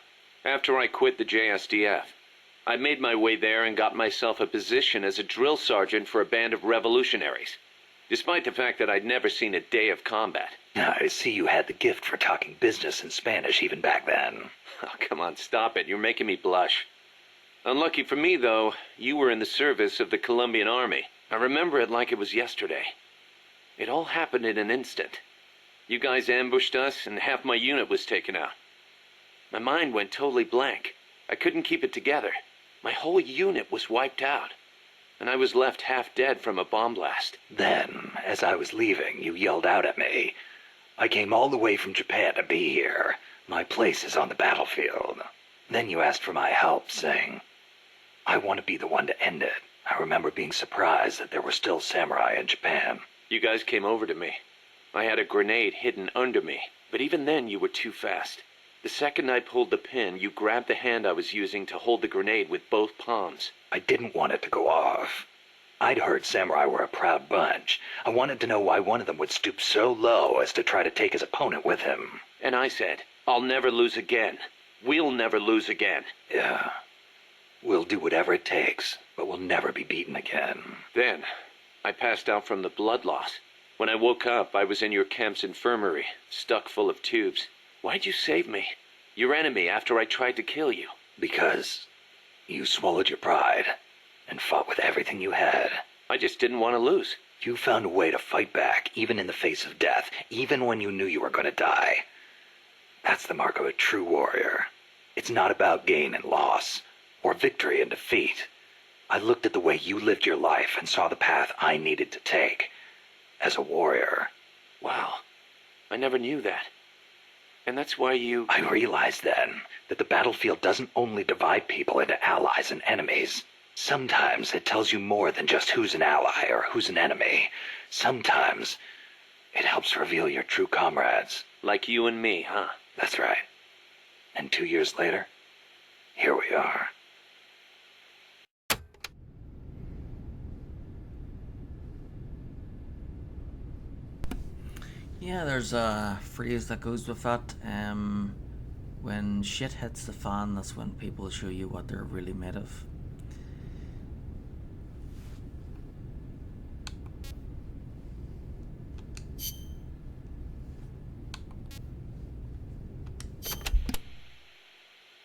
After I quit the JSDF. I made my way there and got myself a position as a drill sergeant for a band of revolutionaries. despite the fact that I'd never seen a day of combat. I see you had the gift for talking business in Spanish even back then. Oh, come on, stop it. You're making me blush. Unlucky for me, though, you were in the service of the Colombian army. I remember it like it was yesterday. It all happened in an instant. You guys ambushed us, and half my unit was taken out. My mind went totally blank. I couldn't keep it together. My whole unit was wiped out, and I was left half dead from a bomb blast. Then, as I was leaving, you yelled out at me. I came all the way from Japan to be here. My place is on the battlefield. Then you asked for my help, saying, I want to be the one to end it. I remember being surprised that there were still samurai in Japan. You guys came over to me. I had a grenade hidden under me, but even then you were too fast. The second I pulled the pin, you grabbed the hand I was using to hold the grenade with both palms. I didn't want it to go off. I'd heard samurai were a proud bunch. I wanted to know why one of them would stoop so low as to try to take his opponent with him. And I said, I'll never lose again. We'll never lose again. Yeah. We'll do whatever it takes, but we'll never be beaten again. Then, I passed out from the blood loss. When I woke up, I was in your camp's infirmary, stuck full of tubes. Why'd you save me? Your enemy after I tried to kill you. Because you swallowed your pride and fought with everything you had. I just didn't want to lose. You found a way to fight back, even in the face of death, even when you knew you were going to die. That's the mark of a true warrior. It's not about gain and loss, or victory and defeat. I looked at the way you lived your life and saw the path I needed to take. As a warrior. Wow. I never knew that. And that's why you... I realized then that the battlefield doesn't only divide people into allies and enemies. Sometimes it tells you more than just who's an ally or who's an enemy. Sometimes it helps reveal your true comrades. Like you and me, huh? That's right. And 2 years later, here we are. Yeah, there's a phrase that goes with that. When shit hits the fan, that's when people show you what they're really made of.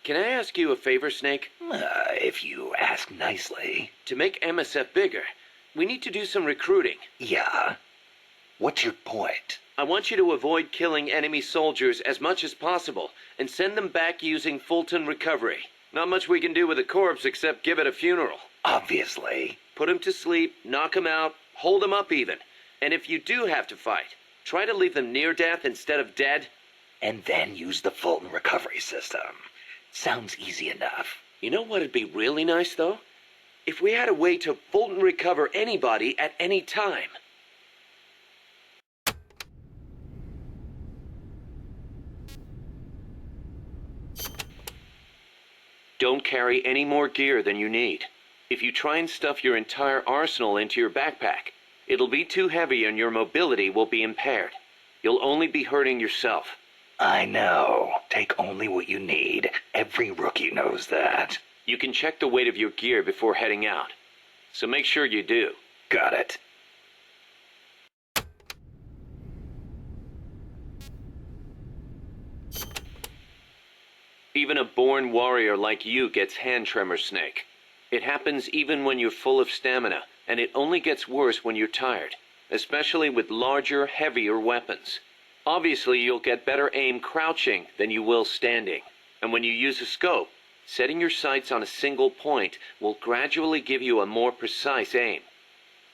Can I ask you a favor, Snake? If you ask nicely. To make MSF bigger, we need to do some recruiting. Yeah? What's your point? I want you to avoid killing enemy soldiers as much as possible and send them back using Fulton recovery. Not much we can do with a corpse except give it a funeral. Obviously. Put him to sleep, knock him out, hold him up even. And if you do have to fight, try to leave them near death instead of dead. And then use the Fulton recovery system. Sounds easy enough. You know what'd be really nice, though? If we had a way to Fulton recover anybody at any time. Don't carry any more gear than you need. If you try and stuff your entire arsenal into your backpack, it'll be too heavy and your mobility will be impaired. You'll only be hurting yourself. I know. Take only what you need. Every rookie knows that. You can check the weight of your gear before heading out. So make sure you do. Got it. Even a born warrior like you gets hand tremors, Snake. It happens even when you're full of stamina, and it only gets worse when you're tired, especially with larger, heavier weapons. Obviously, you'll get better aim crouching than you will standing. And when you use a scope, setting your sights on a single point will gradually give you a more precise aim.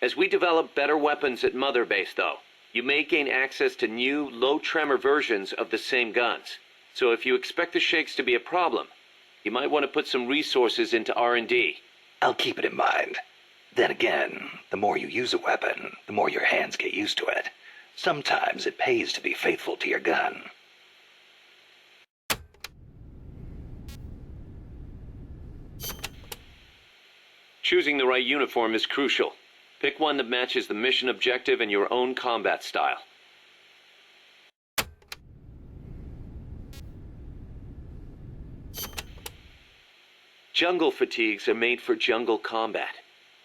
As we develop better weapons at Mother Base, though, you may gain access to new, low-tremor versions of the same guns. So if you expect the shakes to be a problem, you might want to put some resources into R&D. I'll keep it in mind. Then again, the more you use a weapon, the more your hands get used to it. Sometimes it pays to be faithful to your gun. Choosing the right uniform is crucial. Pick one that matches the mission objective and your own combat style. Jungle fatigues are made for jungle combat.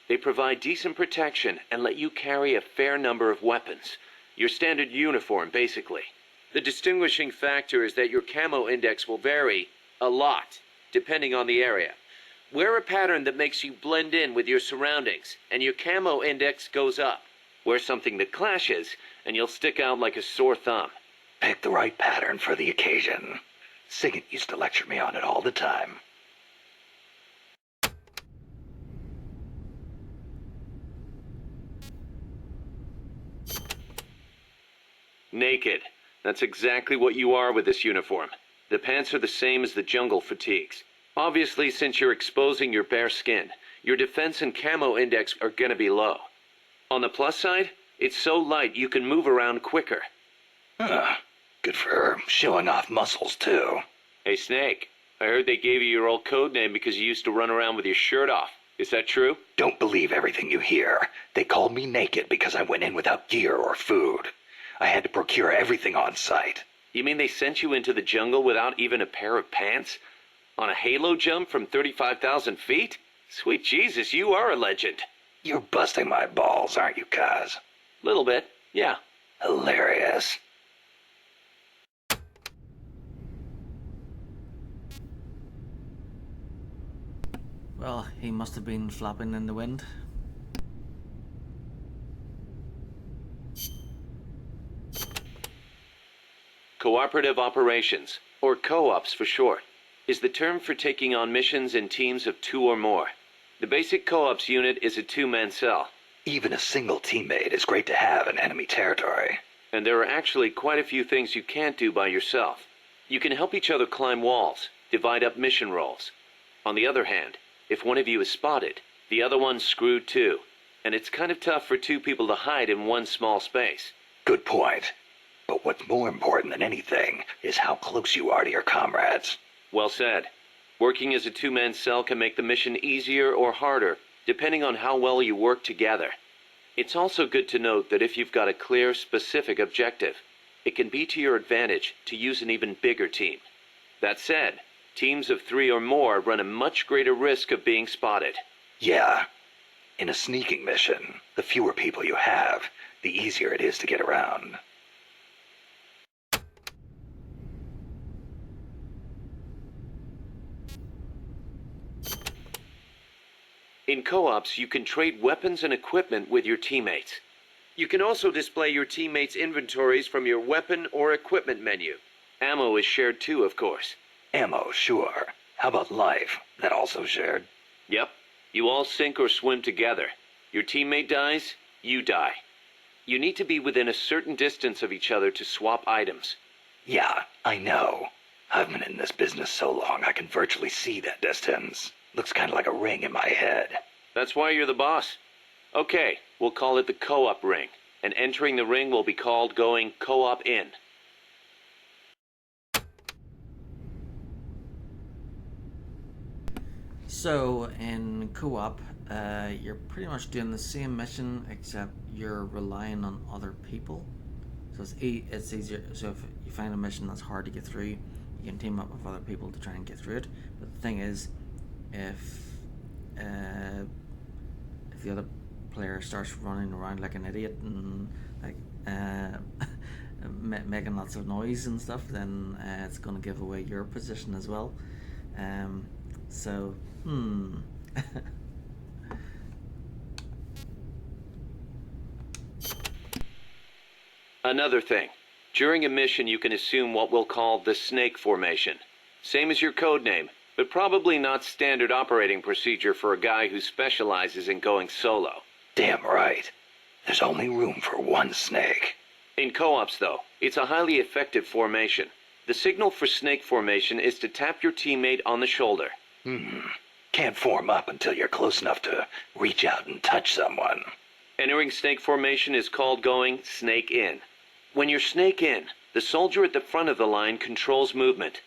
They provide decent protection and let you carry a fair number of weapons. Your standard uniform, basically. The distinguishing factor is that your camo index will vary a lot, depending on the area. Wear a pattern that makes you blend in with your surroundings, and your camo index goes up. Wear something that clashes, and you'll stick out like a sore thumb. Pick the right pattern for the occasion. Sigint used to lecture me on it all the time. Naked. That's exactly what you are with this uniform. The pants are the same as the jungle fatigues. Obviously, since you're exposing your bare skin, your defense and camo index are gonna be low. On the plus side, it's so light you can move around quicker. Good for her, showing off muscles too. Hey Snake, I heard they gave you your old code name because you used to run around with your shirt off. Is that true? Don't believe everything you hear. They called me naked because I went in without gear or food. I had to procure everything on site. You mean they sent you into the jungle without even a pair of pants? On a halo jump from 35,000 feet? Sweet Jesus, you are a legend. You're busting my balls, aren't you, Kaz? Little bit, yeah. Hilarious. Well, he must have been flapping in the wind. Cooperative operations, or co-ops for short, is the term for taking on missions in teams of 2 or more. The basic co-ops unit is a 2-man cell. Even a single teammate is great to have in enemy territory. And there are actually quite a few things you can't do by yourself. You can help each other climb walls, divide up mission roles. On the other hand, if one of you is spotted, the other one's screwed too. And it's kind of tough for 2 people to hide in one small space. Good point. But what's more important than anything is how close you are to your comrades. Well said. Working as a 2-man cell can make the mission easier or harder, depending on how well you work together. It's also good to note that if you've got a clear, specific objective, it can be to your advantage to use an even bigger team. That said, teams of 3 or more run a much greater risk of being spotted. Yeah. In a sneaking mission, the fewer people you have, the easier it is to get around. In co-ops, you can trade weapons and equipment with your teammates. You can also display your teammates' inventories from your weapon or equipment menu. Ammo is shared too, of course. Ammo, sure. How about life? That also shared? Yep. You all sink or swim together. Your teammate dies, you die. You need to be within a certain distance of each other to swap items. Yeah, I know. I've been in this business so long I can virtually see that distance. Looks kind of like a ring in my head. That's why you're the boss. Okay, we'll call it the co-op ring. And entering the ring will be called going co-op in. So in co-op, you're pretty much doing the same mission except you're relying on other people. So it's easier. So if you find a mission that's hard to get through, you can team up with other people to try and get through it. But the thing is, if the other player starts running around like an idiot and like making lots of noise and stuff, then it's going to give away your position as well. Another thing. During a mission, you can assume what we'll call the snake formation. Same as your code name, but probably not standard operating procedure for a guy who specializes in going solo. Damn right. There's only room for one snake. In co-ops, though, it's a highly effective formation. The signal for snake formation is to tap your teammate on the shoulder. Can't form up until you're close enough to reach out and touch someone. Entering snake formation is called going snake in. When you're snake in, the soldier at the front of the line controls movement.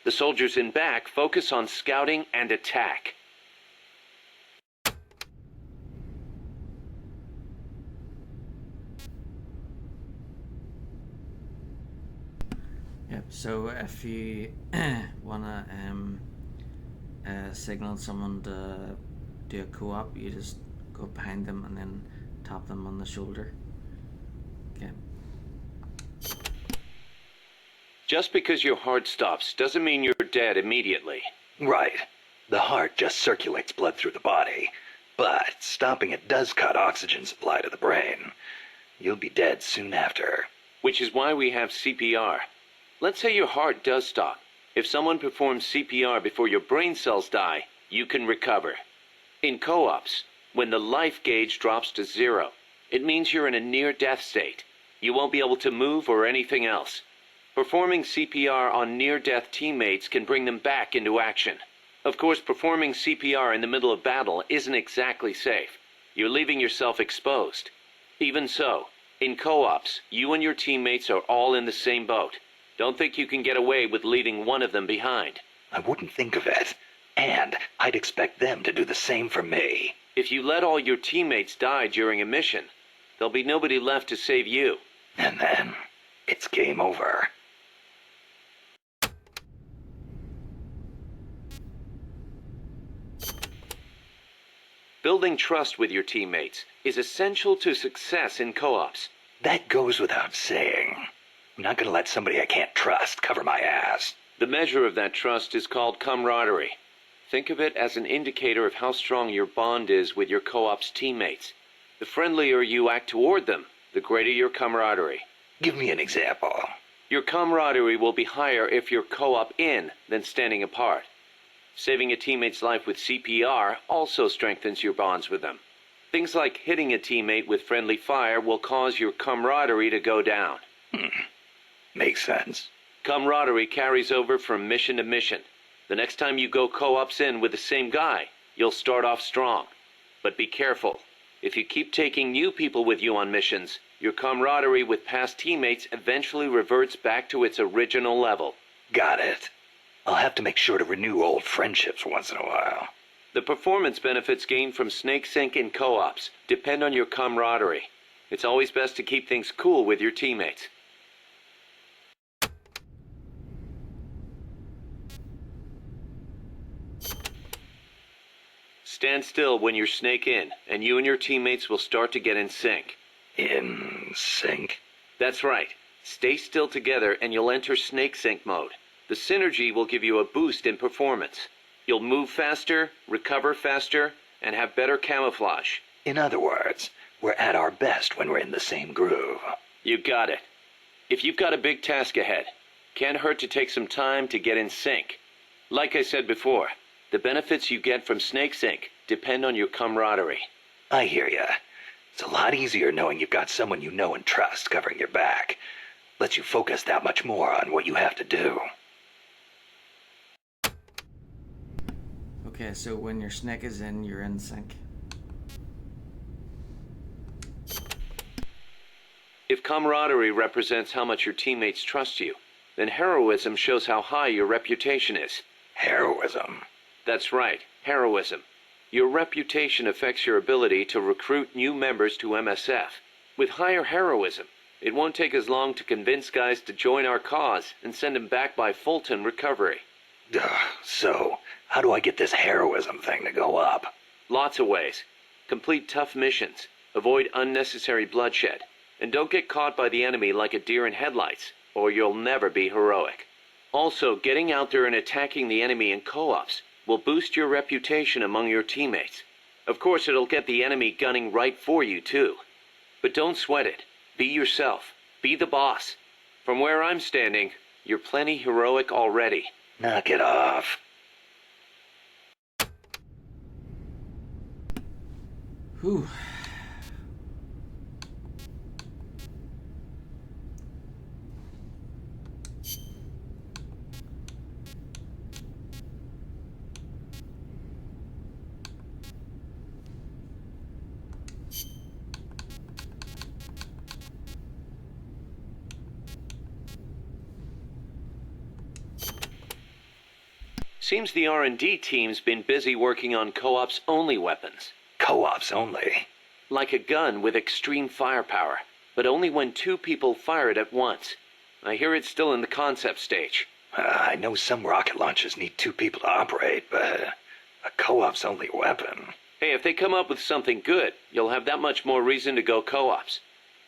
The soldiers in back focus on scouting and attack. Yep. So if you wanna signal someone to do a co-op, you just go behind them and then tap them on the shoulder. Okay. Just because your heart stops doesn't mean you're dead immediately. Right. The heart just circulates blood through the body, but stopping it does cut oxygen supply to the brain. You'll be dead soon after. Which is why we have CPR. Let's say your heart does stop. If someone performs CPR before your brain cells die, you can recover. In co-ops, when the life gauge drops to 0, it means you're in a near-death state. You won't be able to move or anything else. Performing CPR on near-death teammates can bring them back into action. Of course, performing CPR in the middle of battle isn't exactly safe. You're leaving yourself exposed. Even so, in co-ops, you and your teammates are all in the same boat. Don't think you can get away with leaving one of them behind. I wouldn't think of it. And I'd expect them to do the same for me. If you let all your teammates die during a mission, there'll be nobody left to save you. And then, it's game over. Building trust with your teammates is essential to success in co-ops. That goes without saying. I'm not gonna let somebody I can't trust cover my ass. The measure of that trust is called camaraderie. Think of it as an indicator of how strong your bond is with your co-op's teammates. The friendlier you act toward them, the greater your camaraderie. Give me an example. Your camaraderie will be higher if you're co-op in than standing apart. Saving a teammate's life with CPR also strengthens your bonds with them. Things like hitting a teammate with friendly fire will cause your camaraderie to go down. Makes sense. Camaraderie carries over from mission to mission. The next time you go co-ops in with the same guy, you'll start off strong. But be careful. If you keep taking new people with you on missions, your camaraderie with past teammates eventually reverts back to its original level. Got it. I'll have to make sure to renew old friendships once in a while. The performance benefits gained from Snake Sync in co-ops depend on your camaraderie. It's always best to keep things cool with your teammates. Stand still when you're snake in, and you and your teammates will start to get in sync. In sync? That's right. Stay still together and you'll enter snake sync mode. The synergy will give you a boost in performance. You'll move faster, recover faster, and have better camouflage. In other words, we're at our best when we're in the same groove. You got it. If you've got a big task ahead, can't hurt to take some time to get in sync. Like I said before, the benefits you get from Snake Sync depend on your camaraderie. I hear ya. It's a lot easier knowing you've got someone you know and trust covering your back. Lets you focus that much more on what you have to do. Okay, so when your snake is in, you're in sync. If camaraderie represents how much your teammates trust you, then heroism shows how high your reputation is. Heroism? That's right, heroism. Your reputation affects your ability to recruit new members to MSF. With higher heroism, it won't take as long to convince guys to join our cause and send them back by Fulton recovery. So, how do I get this heroism thing to go up? Lots of ways. Complete tough missions, avoid unnecessary bloodshed, and don't get caught by the enemy like a deer in headlights, or you'll never be heroic. Also, getting out there and attacking the enemy in co-ops will boost your reputation among your teammates. Of course, it'll get the enemy gunning right for you, too. But don't sweat it. Be yourself. Be the boss. From where I'm standing, you're plenty heroic already. Knock it off. Whew. Seems the R&D team's been busy working on co-ops only weapons. Co-ops only? Like a gun with extreme firepower, but only when 2 people fire it at once. I hear it's still in the concept stage. I know some rocket launches need 2 people to operate, but a co-ops only weapon? Hey, if they come up with something good, you'll have that much more reason to go co-ops.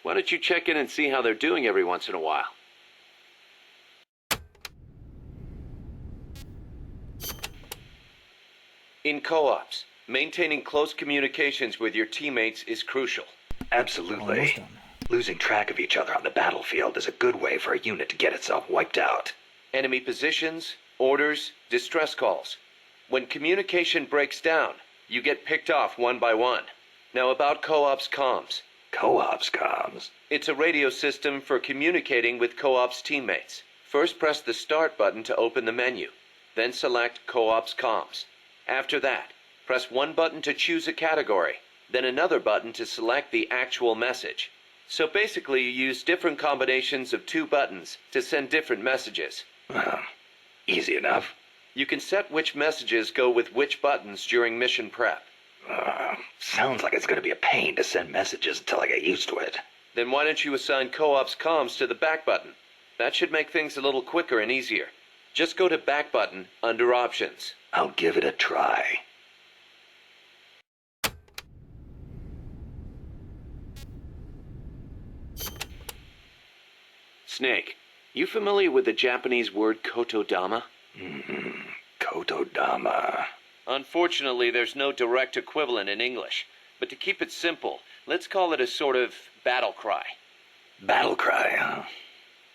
Why don't you check in and see how they're doing every once in a while? In co-ops, maintaining close communications with your teammates is crucial. Absolutely. Almost done. Losing track of each other on the battlefield is a good way for a unit to get itself wiped out. Enemy positions, orders, distress calls. When communication breaks down, you get picked off one by one. Now about co-ops comms. Co-ops comms? It's a radio system for communicating with co-ops teammates. First press the start button to open the menu, then select co-ops comms. After that, press one button to choose a category, then another button to select the actual message. So basically you use different combinations of two buttons to send different messages. Easy enough. You can set which messages go with which buttons during mission prep. Sounds like it's going to be a pain to send messages until I get used to it. Then why don't you assign co-ops comms to the back button? That should make things a little quicker and easier. Just go to back button under options. I'll give it a try. Snake, you familiar with the Japanese word kotodama? Kotodama. Unfortunately, there's no direct equivalent in English. But to keep it simple, let's call it a sort of battle cry. Battle cry, huh?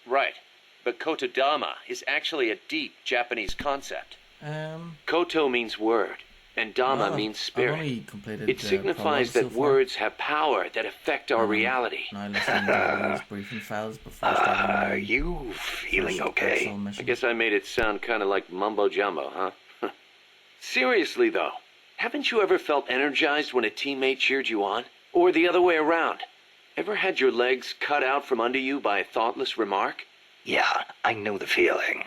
Right. But kotodama is actually a deep Japanese concept. Koto means word, and dama means spirit. It signifies that words have power that affect our reality. Now listening to these briefing files before starting. Are you feeling okay? I guess I made it sound kind of like mumbo jumbo, huh? Seriously though, haven't you ever felt energized when a teammate cheered you on? Or the other way around? Ever had your legs cut out from under you by a thoughtless remark? Yeah, I know the feeling.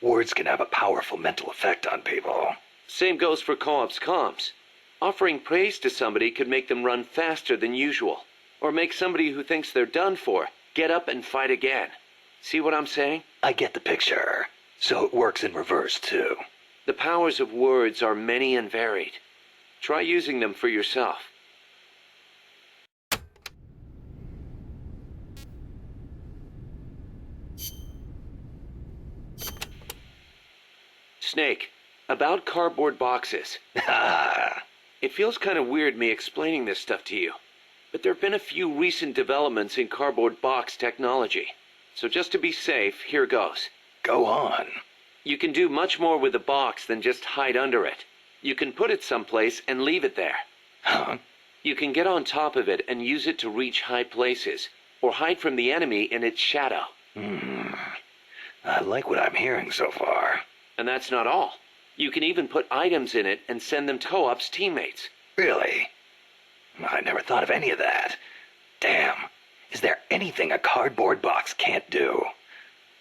Words can have a powerful mental effect on people. Same goes for co-ops comms. Offering praise to somebody could make them run faster than usual, or make somebody who thinks they're done for get up and fight again. See what I'm saying? I get the picture. So it works in reverse, too. The powers of words are many and varied. Try using them for yourself. Snake, about cardboard boxes. It feels kind of weird me explaining this stuff to you, but there have been a few recent developments in cardboard box technology. So just to be safe, here goes. Go on. You can do much more with the box than just hide under it. You can put it someplace and leave it there. Huh? You can get on top of it and use it to reach high places, or hide from the enemy in its shadow. I like what I'm hearing so far. And that's not all. You can even put items in it and send them to co-ops teammates. Really? I never thought of any of that. Damn. Is there anything a cardboard box can't do?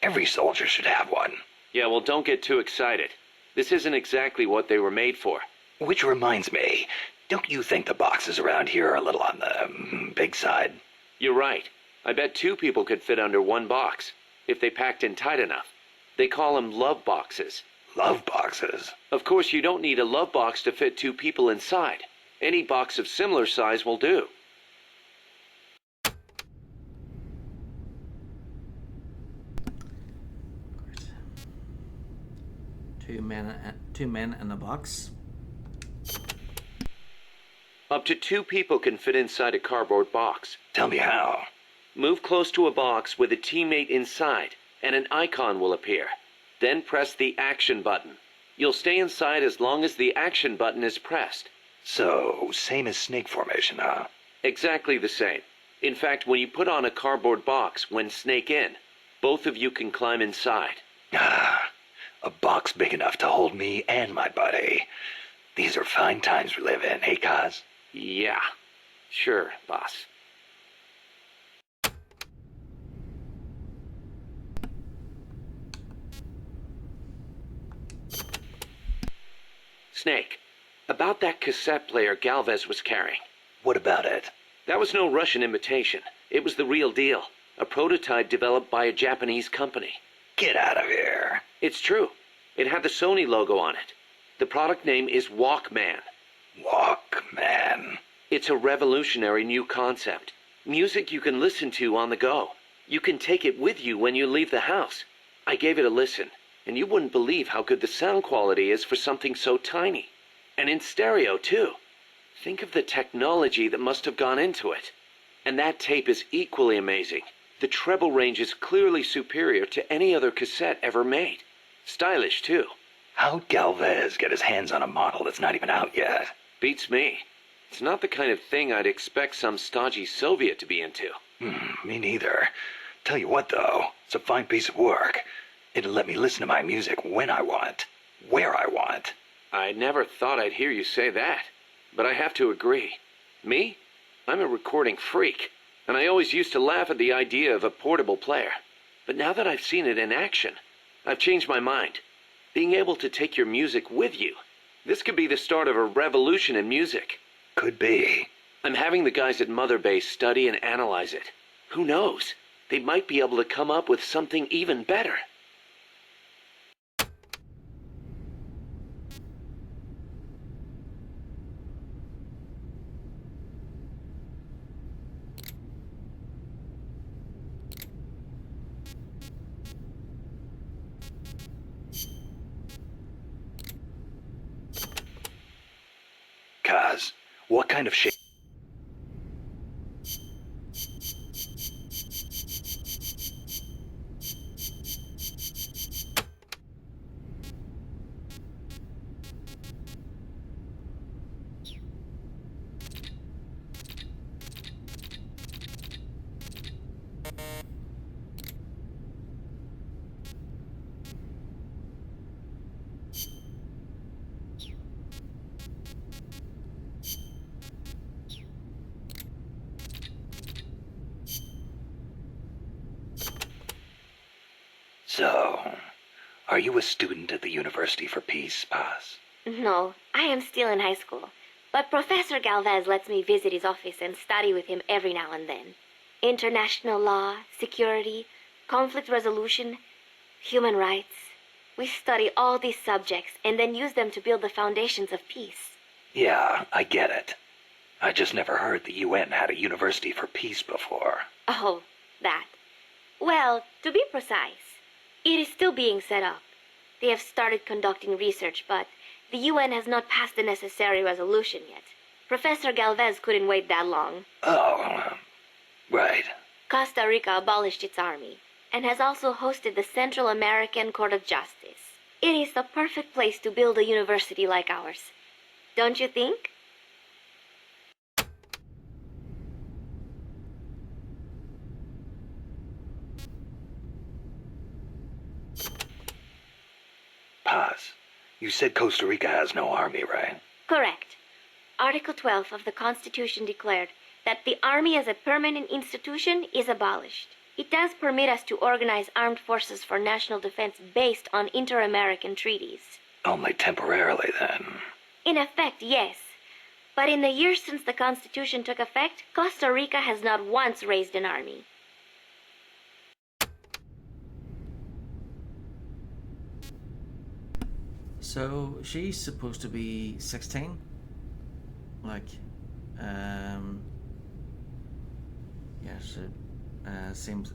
Every soldier should have one. Yeah, well, don't get too excited. This isn't exactly what they were made for. Which reminds me, don't you think the boxes around here are a little on the big side? You're right. I bet two people could fit under one box, if they packed in tight enough. They call them love boxes. Love boxes? Of course, you don't need a love box to fit two people inside. Any box of similar size will do. Two men in a box. Up to two people can fit inside a cardboard box. Tell me how. Move close to a box with a teammate inside, and an icon will appear. Then press the action button. You'll stay inside as long as the action button is pressed. So, same as snake formation, huh? Exactly the same. In fact, when you put on a cardboard box when snake in, both of you can climb inside. A box big enough to hold me and my buddy. These are fine times we live in, hey, Kaz? Yeah. Sure, boss. Snake, about that cassette player Galvez was carrying. What about it? That was no Russian imitation. It was the real deal. A prototype developed by a Japanese company. Get out of here. It's true. It had the Sony logo on it. The product name is Walkman. Walkman? then? It's a revolutionary new concept. Music you can listen to on the go. You can take it with you when you leave the house. I gave it a listen, and you wouldn't believe how good the sound quality is for something so tiny. And in stereo, too. Think of the technology that must have gone into it. And that tape is equally amazing. The treble range is clearly superior to any other cassette ever made. Stylish, too. How'd Galvez get his hands on a model that's not even out yet? Beats me. It's not the kind of thing I'd expect some stodgy Soviet to be into. Me neither. Tell you what, though, it's a fine piece of work. It'll let me listen to my music when I want, where I want. I never thought I'd hear you say that, but I have to agree. Me? I'm a recording freak, and I always used to laugh at the idea of a portable player. But now that I've seen it in action, I've changed my mind. Being able to take your music with you, this could be the start of a revolution in music. Could be. I'm having the guys at Mother Base study and analyze it. Who knows? They might be able to come up with something even better. Kaz, what kind of shit? So, are you a student at the University for Peace, Paz? No, I am still in high school. But Professor Galvez lets me visit his office and study with him every now and then. International law, security, conflict resolution, human rights. We study all these subjects and then use them to build the foundations of peace. Yeah, I get it. I just never heard the UN had a University for Peace before. Oh, that. Well, to be precise, it is still being set up. They have started conducting research, but the UN has not passed the necessary resolution yet. Professor Galvez couldn't wait that long. Oh, right. Costa Rica abolished its army and has also hosted the Central American Court of Justice. It is the perfect place to build a university like ours. Don't you think? Paz, you said Costa Rica has no army, right? Correct. Article 12 of the Constitution declared that the Army as a permanent institution is abolished. It does permit us to organize armed forces for national defense based on inter-American treaties. Only temporarily, then. In effect, yes. But in the years since the Constitution took effect, Costa Rica has not once raised an army. So she's supposed to be 16. Like, yeah, she seems,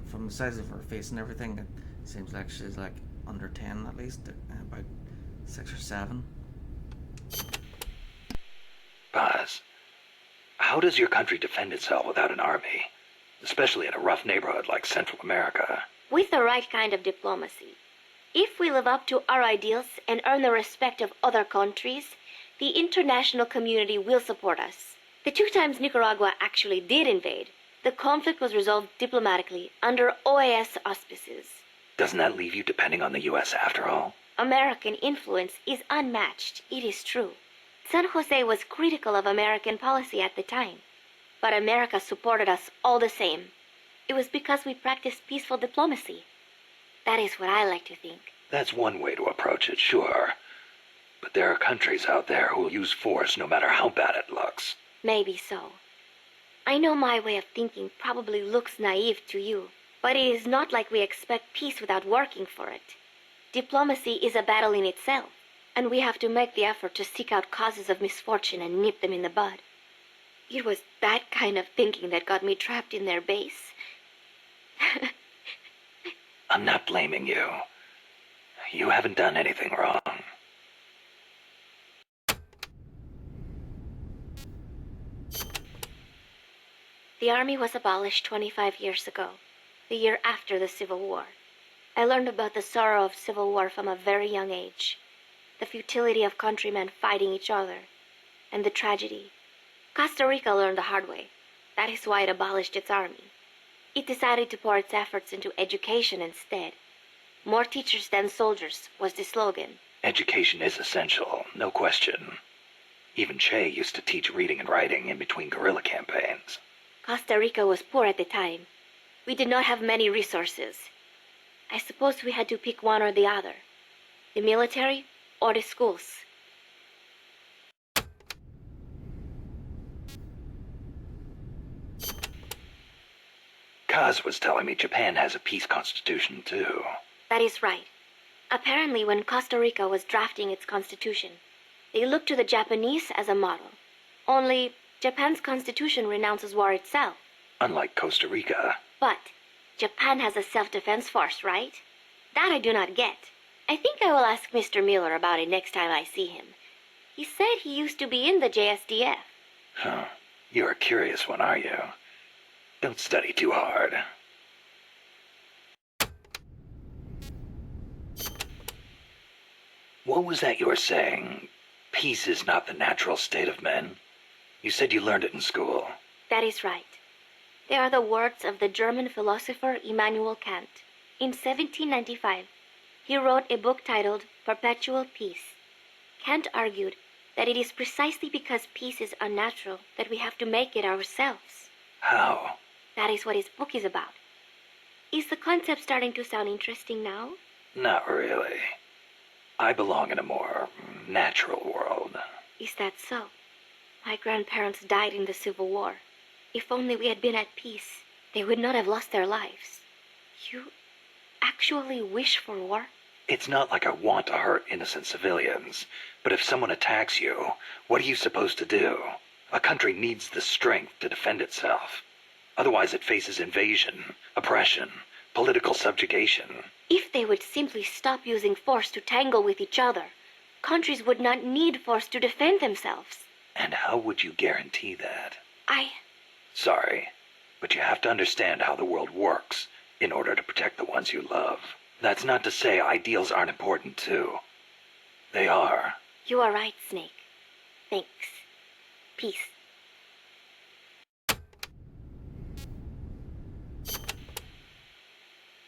from the size of her face and everything, it seems like she's like under 10 at least, about 6 or 7. Paz, how does your country defend itself without an army? Especially in a rough neighborhood like Central America. With the right kind of diplomacy. If we live up to our ideals and earn the respect of other countries, the international community will support us. The 2 times Nicaragua actually did invade, the conflict was resolved diplomatically under OAS auspices. Doesn't that leave you depending on the U.S. after all? American influence is unmatched, it is true. San Jose was critical of American policy at the time, but America supported us all the same. It was because we practiced peaceful diplomacy. That is what I like to think. That's one way to approach it, sure. But there are countries out there who will use force no matter how bad it looks. Maybe so. I know my way of thinking probably looks naive to you, but it is not like we expect peace without working for it. Diplomacy is a battle in itself, and we have to make the effort to seek out causes of misfortune and nip them in the bud. It was that kind of thinking that got me trapped in their base. I'm not blaming you. You haven't done anything wrong. The Army was abolished 25 years ago, the year after the Civil War. I learned about the sorrow of civil war from a very young age, the futility of countrymen fighting each other, and the tragedy. Costa Rica learned the hard way. That is why it abolished its army. It decided to pour its efforts into education instead. More teachers than soldiers was the slogan. Education is essential, no question. Even Che used to teach reading and writing in between guerrilla campaigns. Costa Rica was poor at the time. We did not have many resources. I suppose we had to pick one or the other. The military or the schools. Kaz was telling me Japan has a peace constitution too. That is right. Apparently, when Costa Rica was drafting its constitution, they looked to the Japanese as a model. Only, Japan's constitution renounces war itself. Unlike Costa Rica. But Japan has a self-defense force, right? That I do not get. I think I will ask Mr. Miller about it next time I see him. He said he used to be in the JSDF. Huh. You're a curious one, are you? Don't study too hard. What was that you were saying? Peace is not the natural state of men? You said you learned it in school. That is right. They are the words of the German philosopher Immanuel Kant. In 1795, he wrote a book titled Perpetual Peace. Kant argued that it is precisely because peace is unnatural that we have to make it ourselves. How? That is what his book is about. Is the concept starting to sound interesting now? Not really. I belong in a more natural world. Is that so? My grandparents died in the Civil War. If only we had been at peace, they would not have lost their lives. You actually wish for war? It's not like I want to hurt innocent civilians, but if someone attacks you, what are you supposed to do? A country needs the strength to defend itself. Otherwise it faces invasion, oppression, political subjugation. If they would simply stop using force to tangle with each other, countries would not need force to defend themselves. And how would you guarantee that? Sorry, but you have to understand how the world works in order to protect the ones you love. That's not to say ideals aren't important too. They are. You are right, Snake. Thanks. Peace.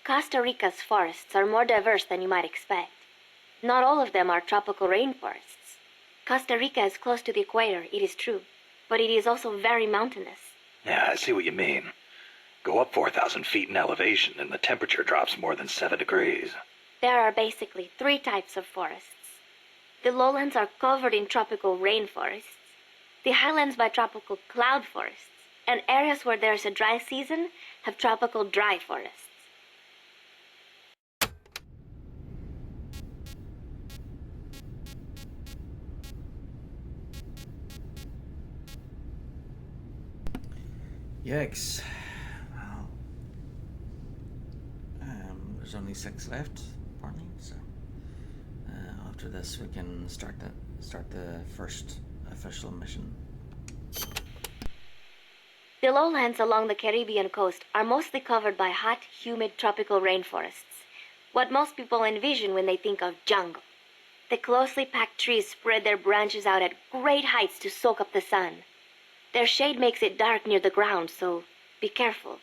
Costa Rica's forests are more diverse than you might expect. Not all of them are tropical rainforests. Costa Rica is close to the equator, it is true, but it is also very mountainous. Yeah, I see what you mean. Go up 4,000 feet in elevation and the temperature drops more than 7 degrees. There are basically 3 types of forests. The lowlands are covered in tropical rainforests, the highlands by tropical cloud forests, and areas where there's a dry season have tropical dry forests. Yikes. Well, there's only 6 left, apparently, so after this we can start the first official mission. The lowlands along the Caribbean coast are mostly covered by hot, humid tropical rainforests, what most people envision when they think of jungle. The closely packed trees spread their branches out at great heights to soak up the sun. Their shade makes it dark near the ground, so be careful.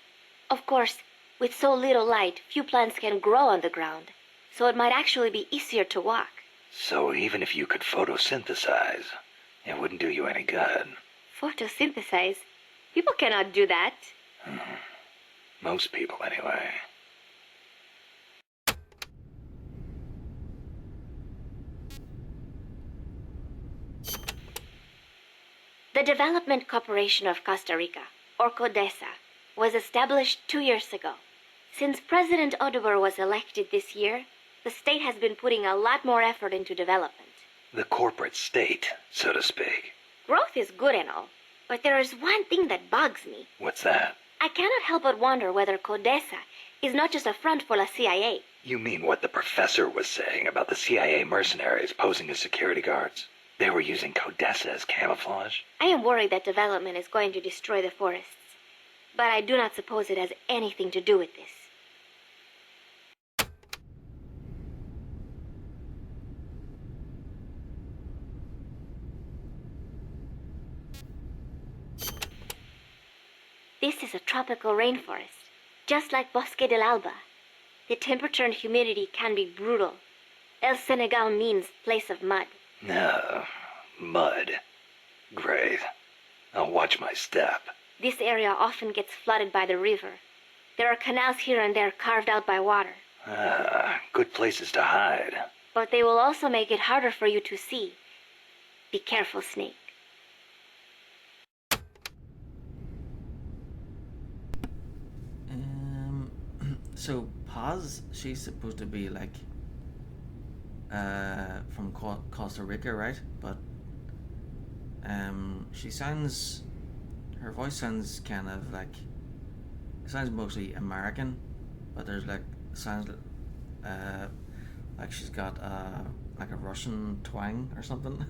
Of course, with so little light, few plants can grow on the ground, so it might actually be easier to walk. So even if you could photosynthesize, it wouldn't do you any good. Photosynthesize? People cannot do that. Most people, anyway. The Development Corporation of Costa Rica, or CODESA, was established 2 years ago. Since President Oduber was elected this year, the state has been putting a lot more effort into development. The corporate state, so to speak. Growth is good and all, but there is one thing that bugs me. What's that? I cannot help but wonder whether Codesa is not just a front for the CIA. You mean what the professor was saying about the CIA mercenaries posing as security guards? They were using Codesa as camouflage? I am worried that development is going to destroy the forests, but I do not suppose it has anything to do with this. This is a tropical rainforest, just like Bosque del Alba. The temperature and humidity can be brutal. El Senegal means place of mud. No. Mud. Great. I'll watch my step. This area often gets flooded by the river. There are canals here and there carved out by water. Good places to hide. But they will also make it harder for you to see. Be careful, Snake. So Paz, she's supposed to be like from Costa Rica, right? But she sounds, her voice sounds kind of like, it sounds mostly American, but there's like, sounds like she's got like a Russian twang or something.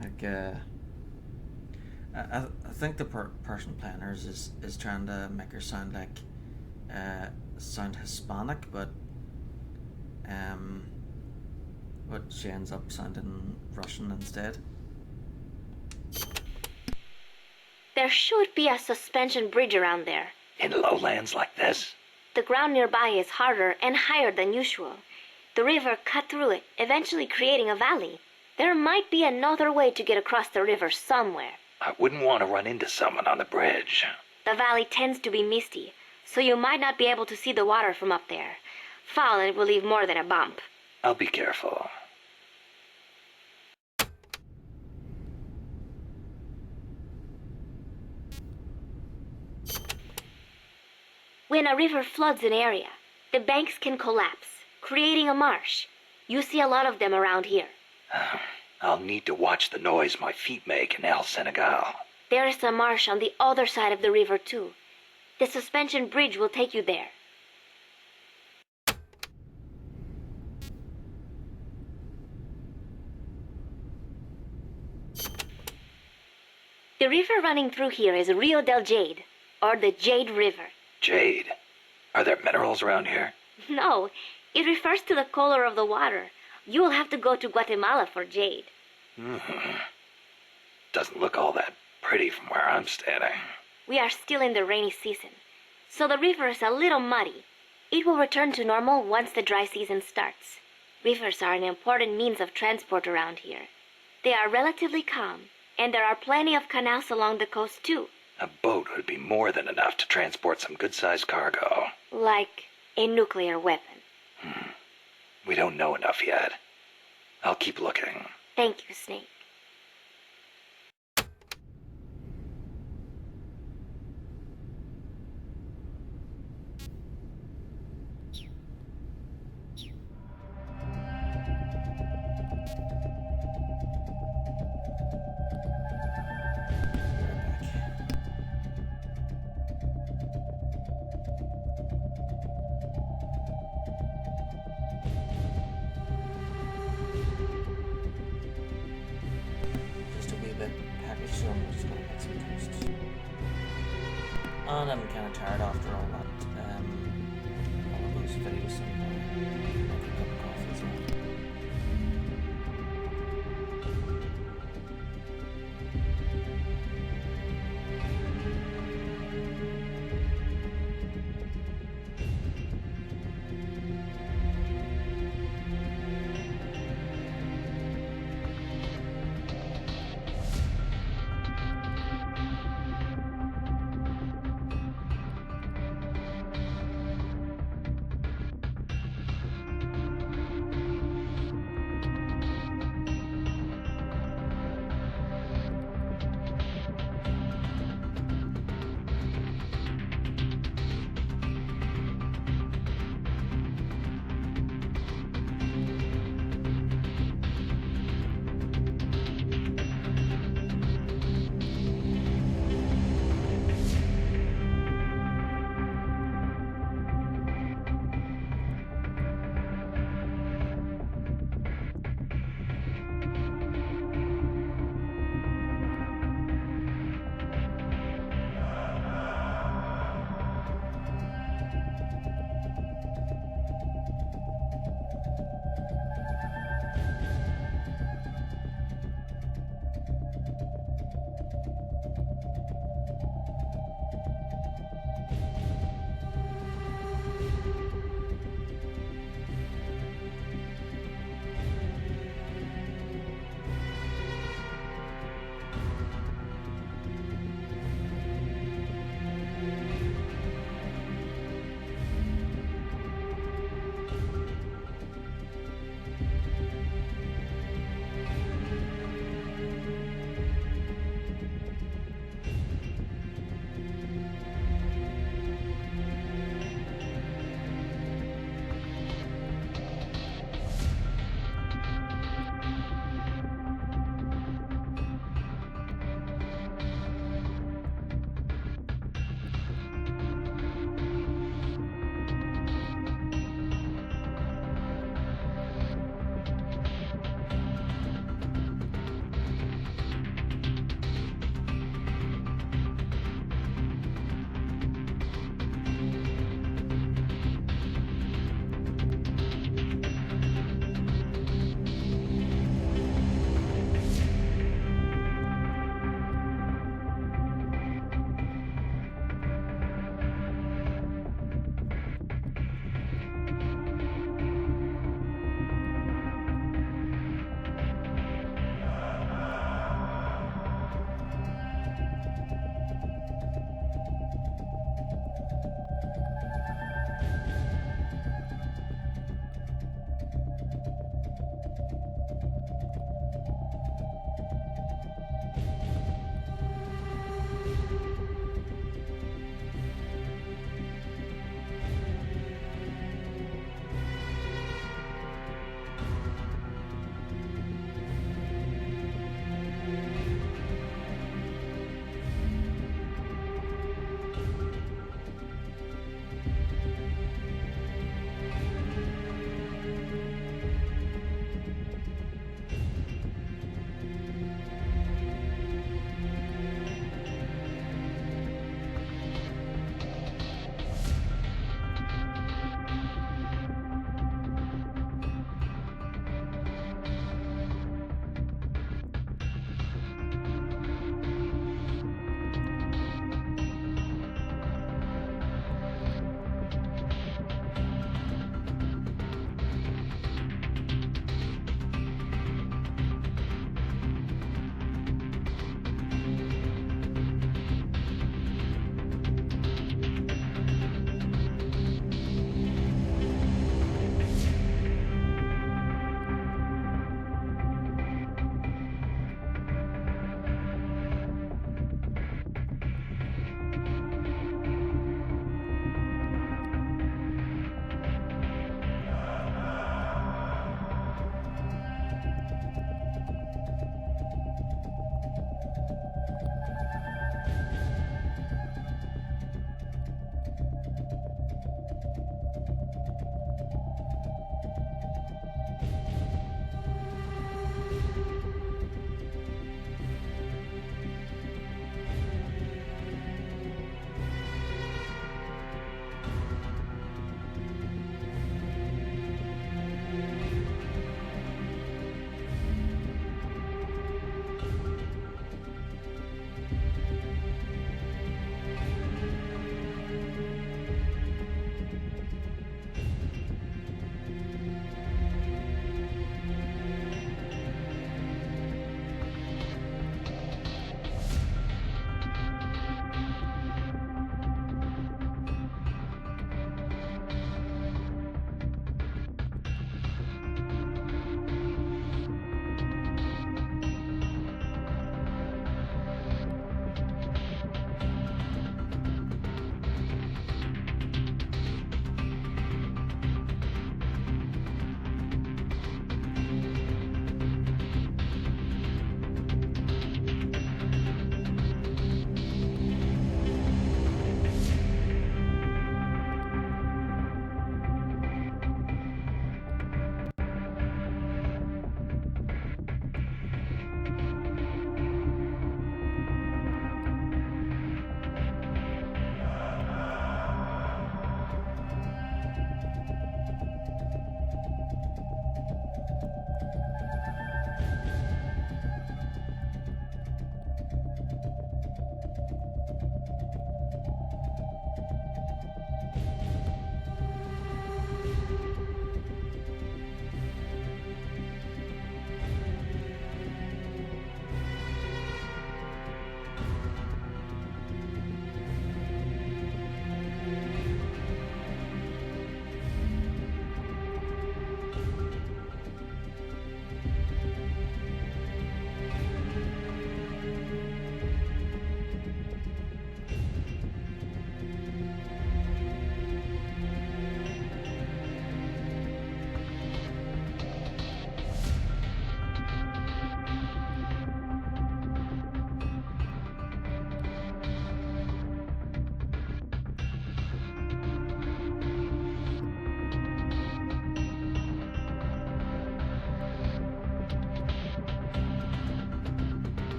Like I think the person playing hers is trying to make her sound like sound Hispanic, but she ends up sounding Russian instead. There should be a suspension bridge around there. In lowlands like this? The ground nearby is harder and higher than usual. The river cut through it, eventually creating a valley. There might be another way to get across the river somewhere. I wouldn't want to run into someone on the bridge. The valley tends to be misty, so you might not be able to see the water from up there. Fall and it will leave more than a bump. I'll be careful. When a river floods an area, the banks can collapse, creating a marsh. You see a lot of them around here. I'll need to watch the noise my feet make in El Senegal. There is a marsh on the other side of the river too. The suspension bridge will take you there. The river running through here is Rio del Jade, or the Jade River. Jade? Are there minerals around here? No, it refers to the color of the water. You will have to go to Guatemala for jade. Doesn't look all that pretty from where I'm standing. We are still in the rainy season, so the river is a little muddy. It will return to normal once the dry season starts. Rivers are an important means of transport around here. They are relatively calm, and there are plenty of canals along the coast too. A boat would be more than enough to transport some good-sized cargo. Like a nuclear weapon. We don't know enough yet. I'll keep looking. Thank you, Snake. And I'm kind of tired after all that, all of those videos, so I'll make a cup of coffee as well.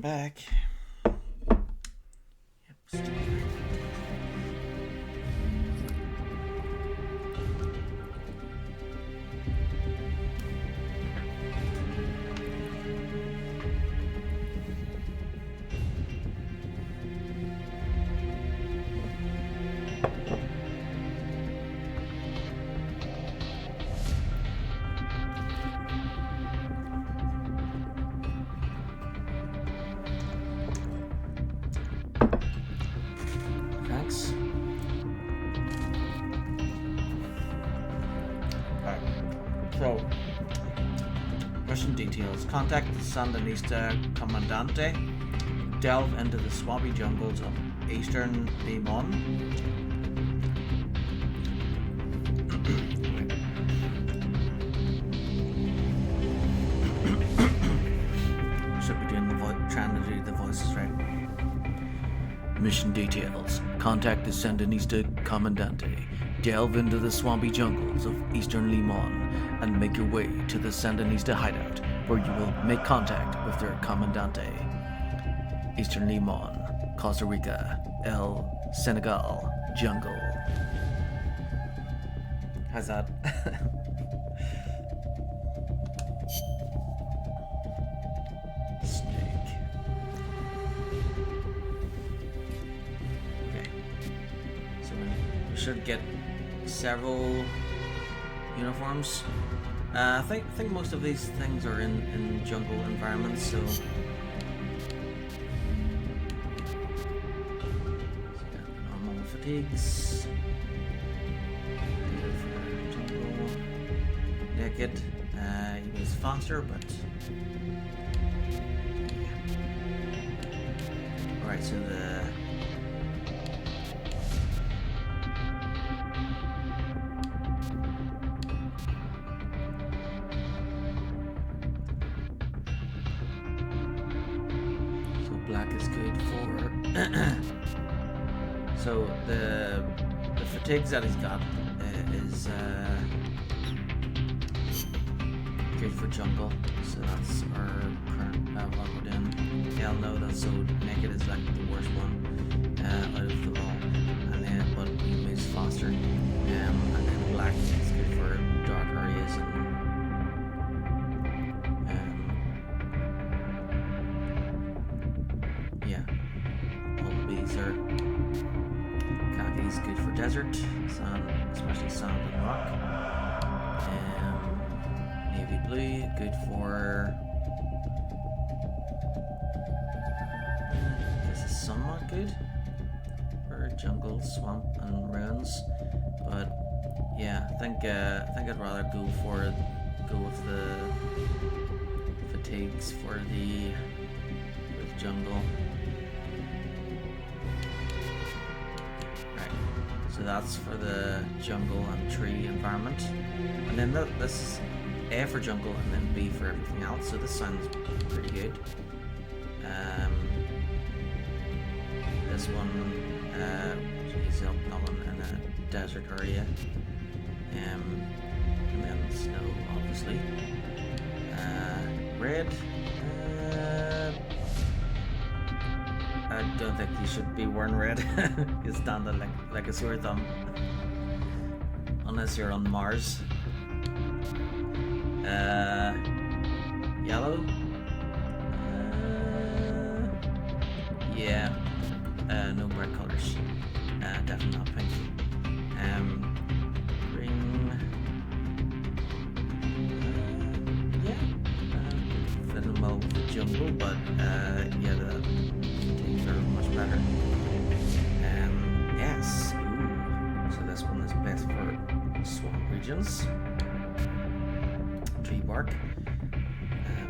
back. Yep, thanks. Alright, so mission details. Contact the Sandinista Comandante. Delve into the swampy jungles of eastern Limon. Should be doing trying to do the voices right. Mission details. Contact the Sandinista Comandante. Delve into the swampy jungles of eastern Limon and make your way to the Sandinista hideout, where you will make contact with their Comandante. Eastern Limon, Costa Rica, El Senegal, jungle. How's that? Snake. Okay. So we should get several uniforms. I think most of these things are in jungle environments, so. Normal fatigues. Jungle. Naked. He was faster, but. Alright, so the. Black is good for so the fatigues that he's got is good for jungle, so that's our current what we're doing. Hell no, that's so naked is like the worst one out of them all, and then but he moves faster, and then black is good for dark areas and Khaki's good for desert, sand, especially sand and rock. Navy blue, good for. This is somewhat good for jungle, swamp, and ruins. But yeah, I think I'd rather go with the fatigues for the jungle. So that's for the jungle and tree environment. And then this is A for jungle and then B for everything else. So this sounds pretty good. This one is up going in a desert area. And then snow, obviously. Red. I don't think you should be wearing red. You stand there like a sore thumb. Unless you're on Mars. Yellow. Yeah. No bright colors. Definitely not pink. Green. Yeah. Fitting well with the jungle, but yeah, the things are much better. Yes. Ooh. So this one is best for swamp regions. Tree bark.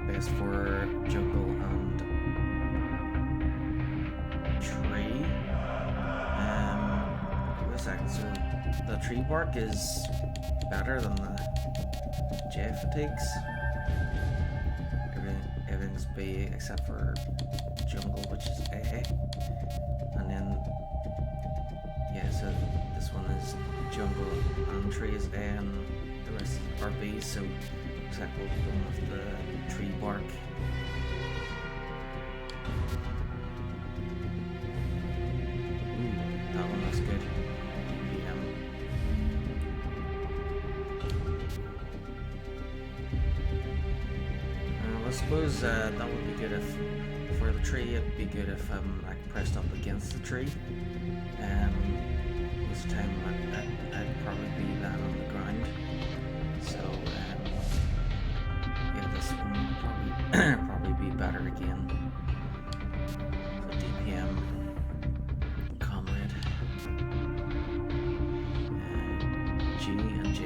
Best for jungle and tree. Wait a second. So the tree bark is better than the J fatigues. Everything's B except for jungle, which is A. And then yeah, so this one is jungle and tree is A and the rest are B, so looks like we'll go with the tree bark. suppose that would be good if, for the tree, it'd be good if I pressed up against the tree. This time I'd probably be laying on the ground. So yeah, this one would probably be better again. So DPM, comrade, G and J.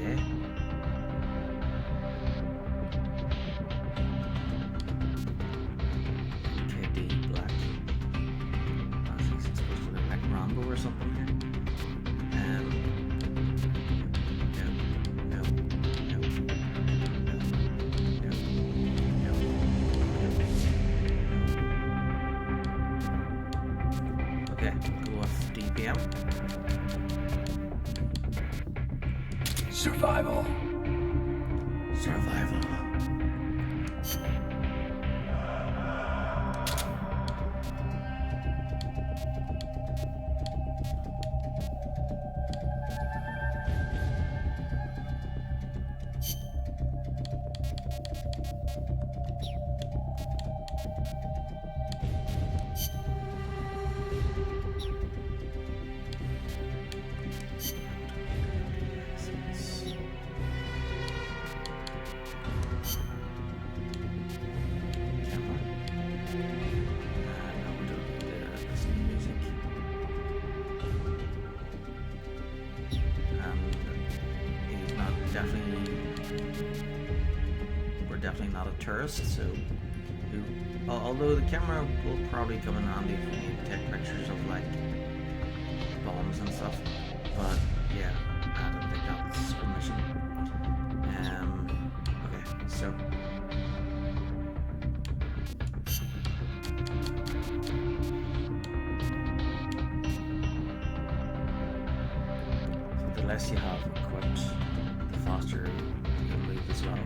Or something here. Okay, go with DPM. Survival. Survival. We're definitely not a tourist, so although the camera will probably come in handy if we need to take pictures of like bombs and stuff, but yeah, I don't think that's permission. Okay, so the less you have equipped, the faster you'll move as well.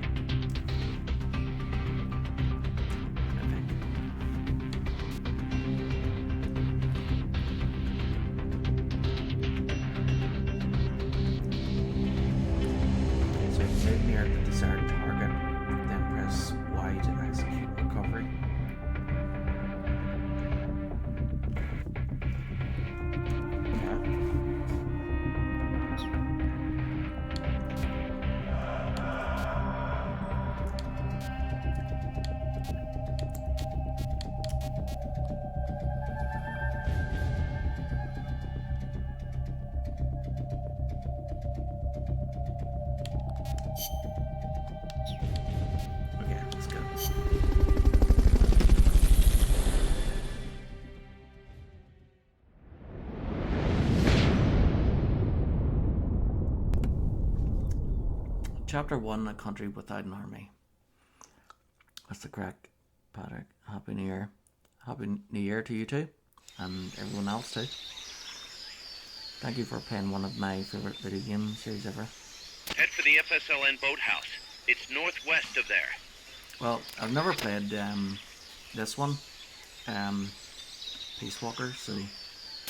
I think. So move near the desired target, then press Y to execute recovery. Okay, let's go. Chapter 1, A Country Without an Army. That's the crack, Patrick. Happy New Year. Happy New Year to you too, and everyone else too. Thank you for playing one of my favourite video game series ever. Head for the FSLN boathouse. It's northwest of there. Well, I've never played this one, Peace Walker, so...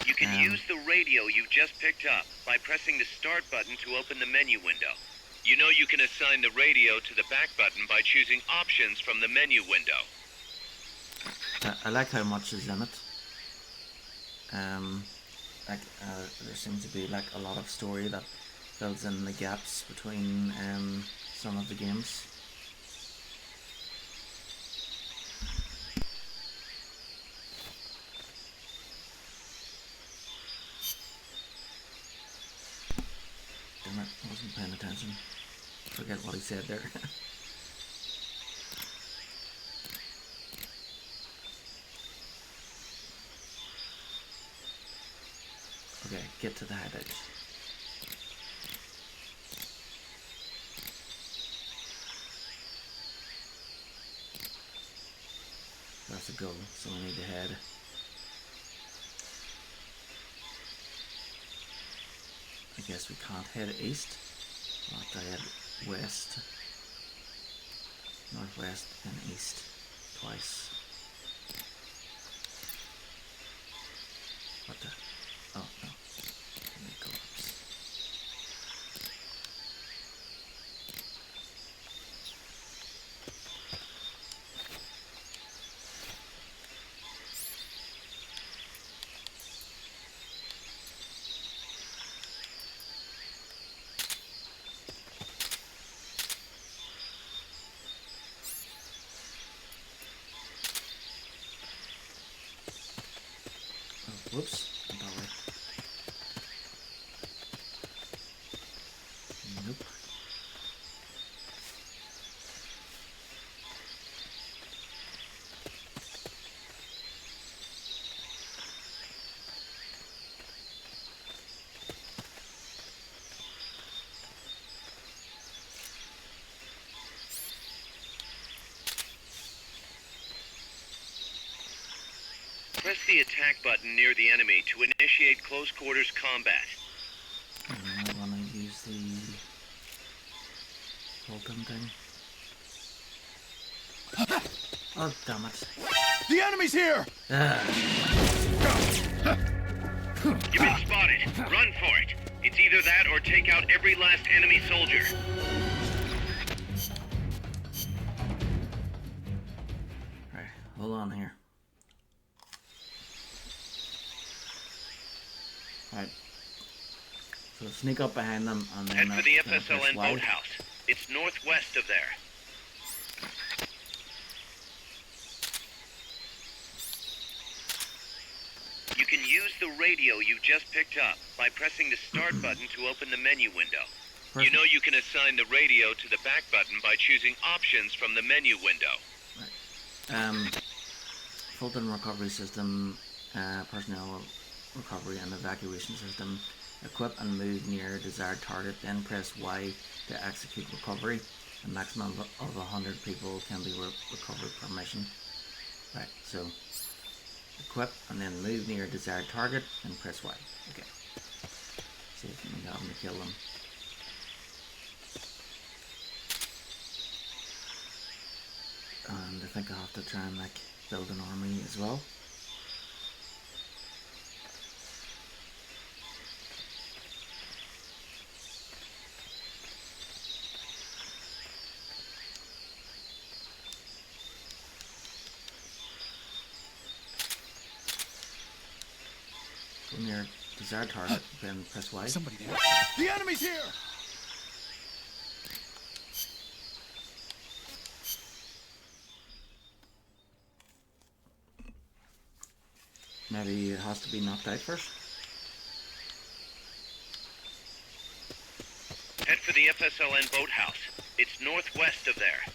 You can use the radio you just picked up by pressing the start button to open the menu window. You know you can assign the radio to the back button by choosing options from the menu window. I like how much is in it. There seems to be like a lot of story that fills in the gaps between some of the games. Damn it, I wasn't paying attention. Forget what he said there. Okay, get to the high edge. That's a goal, so we need to head. I guess we can't head east. We'll have to head west, northwest, and east twice. What the? Oh no. Let me go up. Whoops. Not that way. Nope. Press the attack button near the enemy to initiate close quarters combat. And I want to use the Fulton thing. Oh, damn it. The enemy's here! You've been spotted. Run for it. It's either that or take out every last enemy soldier. Right, hold on here. Right. So sneak up behind them and then Head for the press FSLN Y. boathouse. It's northwest of there. You can use the radio you just picked up by pressing the start button to open the menu window. You know you can assign the radio to the back button by choosing options from the menu window. Fulton recovery system, personnel recovery and evacuation system. Equip and move near desired target, then press Y to execute recovery. A maximum of 100 people can be recovered per mission. Right, so equip and then move near desired target and press Y. Okay. See if we can get them to kill them. And I think I'll have to try and like build an army as well. Go near desired target, then press Y. Somebody there. The enemy's here! Maybe it has to be knocked out first. Head for the FSLN boathouse. It's northwest of there.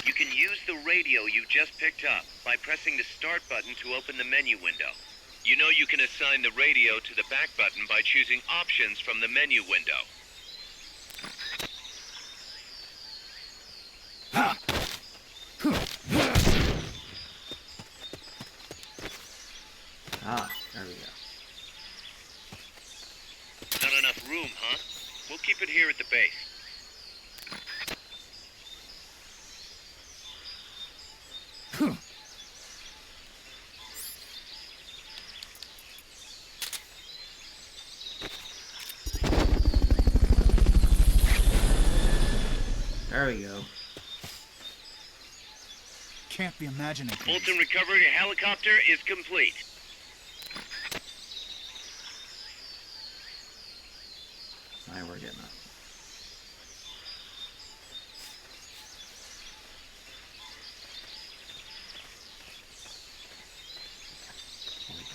You can use the radio you just picked up by pressing the start button to open the menu window. You know you can assign the radio to the back button by choosing options from the menu window. Ah, there we go. Not enough room, huh? We'll keep it here at the base. There we go. Can't be imagining. Fulton recovery helicopter is complete. Now we're getting it.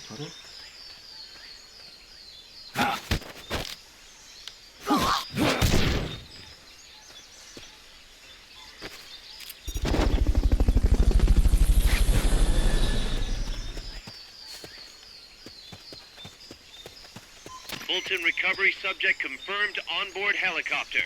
Puddle. Fulton recovery subject confirmed onboard helicopter.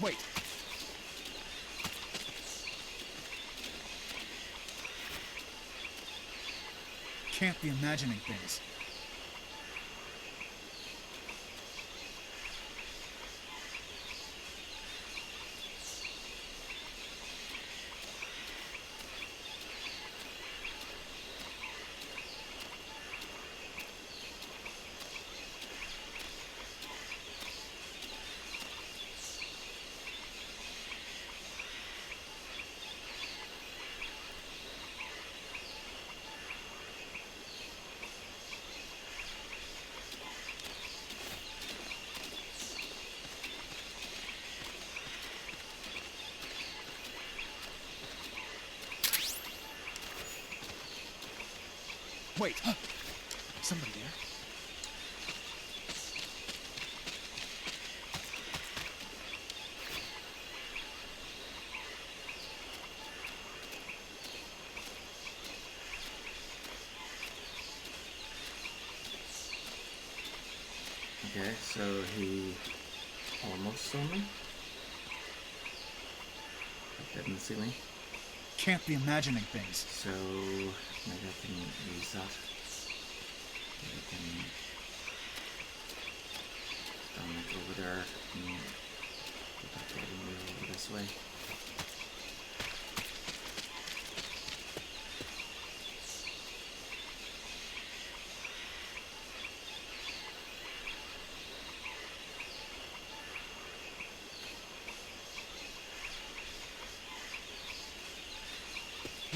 Wait. Can't be imagining things. Wait! Somebody there? Okay, so he almost saw me. But didn't see me. Can't be imagining things. So maybe I can use that. Maybe I can stand like over there and get that guy to move over this way.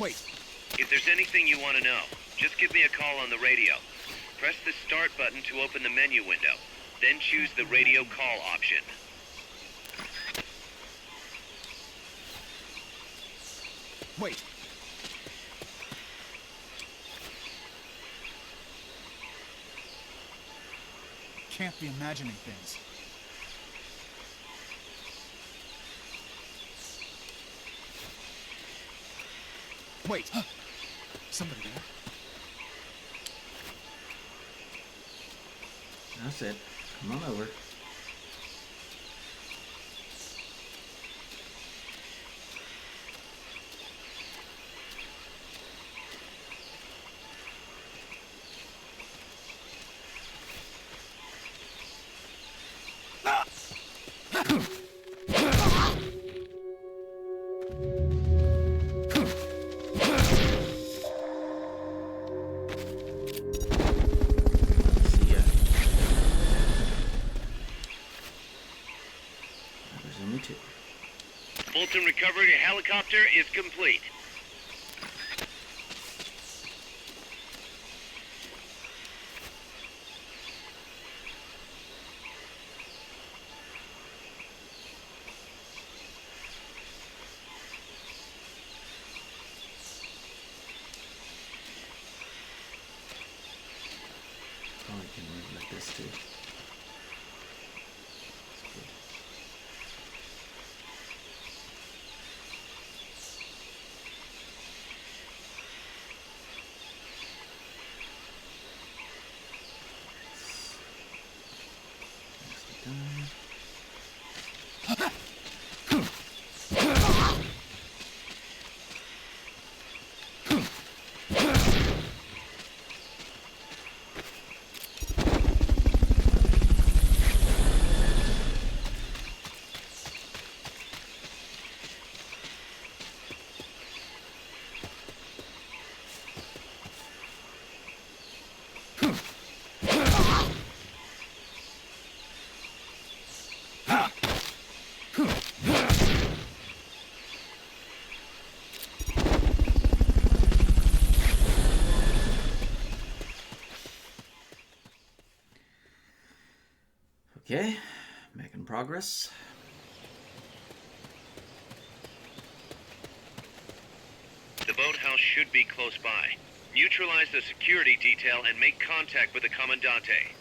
Wait. If there's anything you want to know, just give me a call on the radio. Press the start button to open the menu window, then choose the radio call option. Wait. Can't be imagining things. Wait! Somebody there? That's it. Come on over. Fulton recovery helicopter is complete. Oh, I can move like this too. That's good. Nicely done. Okay, making progress. The boathouse should be close by. Neutralize the security detail and make contact with the Commandante.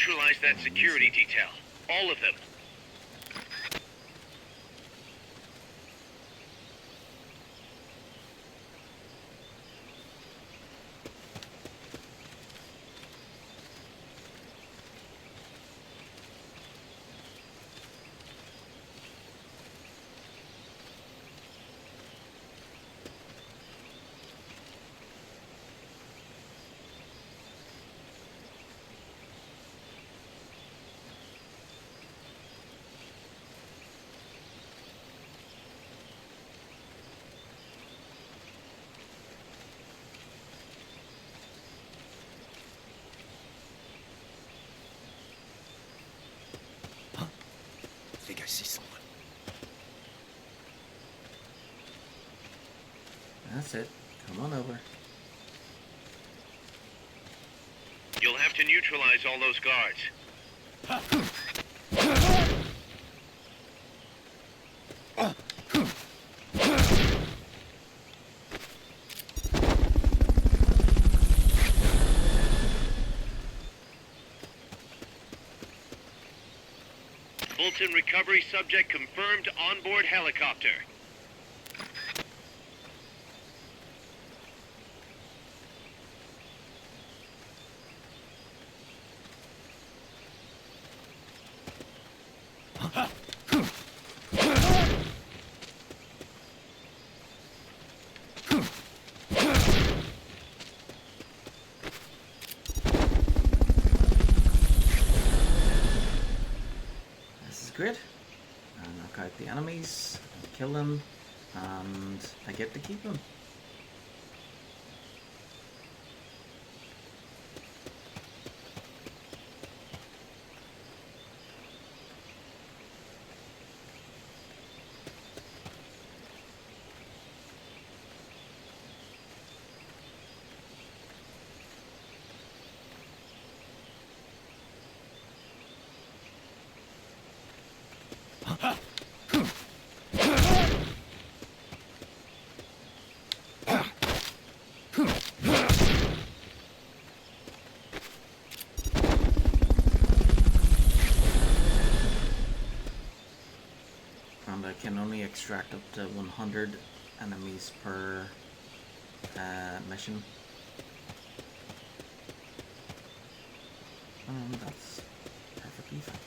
Neutralize that security detail. All of them. I think I see someone. That's it. Come on over. You'll have to neutralize all those guards. Fulton recovery subject confirmed onboard helicopter. Grid, and knock out the enemies, and kill them, and I get to keep them. And I can only extract up to 100 enemies per mission. And that's perfectly fine.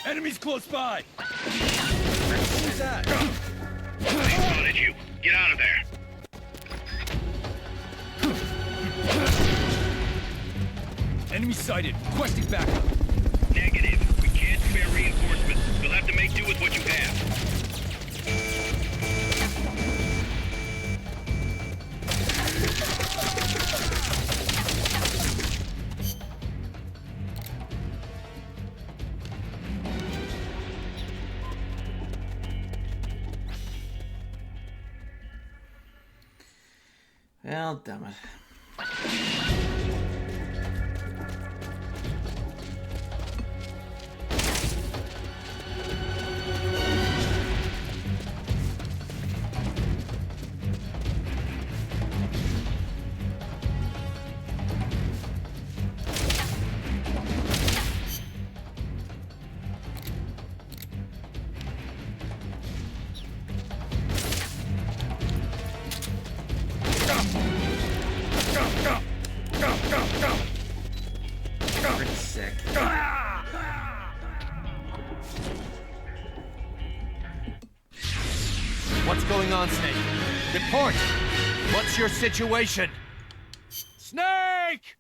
Enemies close by! Who's that? They spotted you. Get out of there. Enemy sighted. Requesting backup. Negative. We can't spare reinforcements. You'll have to make do with what you have. Well, damn it. Pretty sick. What's going on, Snake? Report! What's your situation? Snake!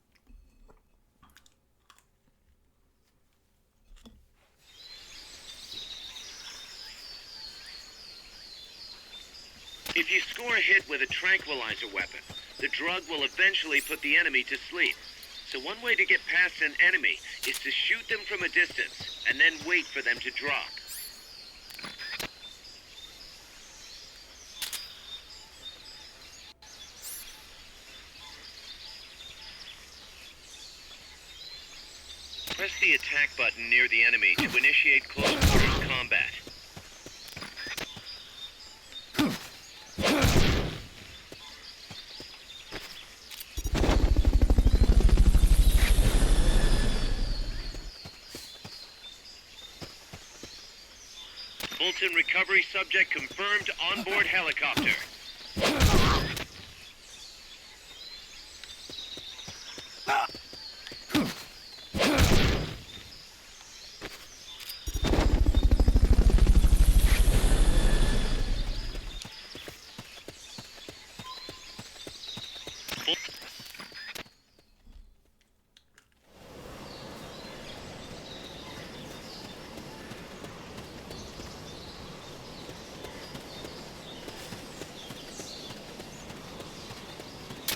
If you score a hit with a tranquilizer weapon, the drug will eventually put the enemy to sleep. So one way to get past an enemy is to shoot them from a distance, and then wait for them to drop. Press the attack button near the enemy to initiate close quarters combat. Fulton recovery subject confirmed onboard helicopter.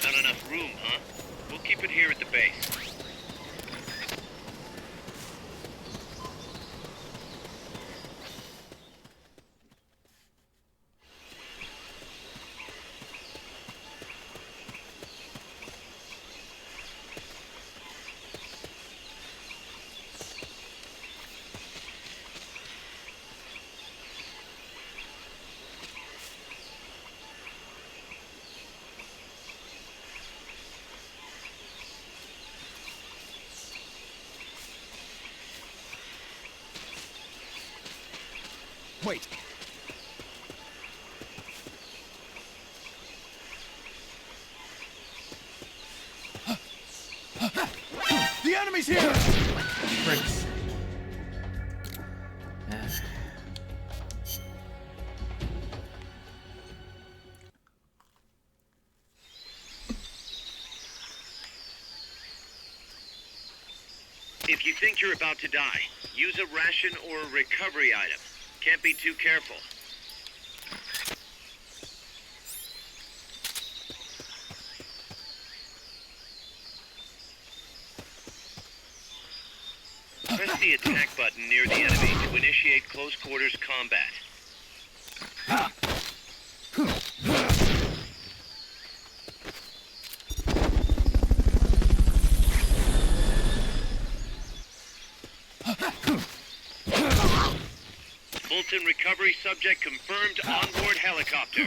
Not enough room, huh? We'll keep it here at the base. Wait. The enemy's here! Bricks. If you think you're about to die, use a ration or a recovery item. Can't be too careful. Press the attack button near the enemy to initiate close quarters combat. Fulton recovery subject confirmed onboard helicopter.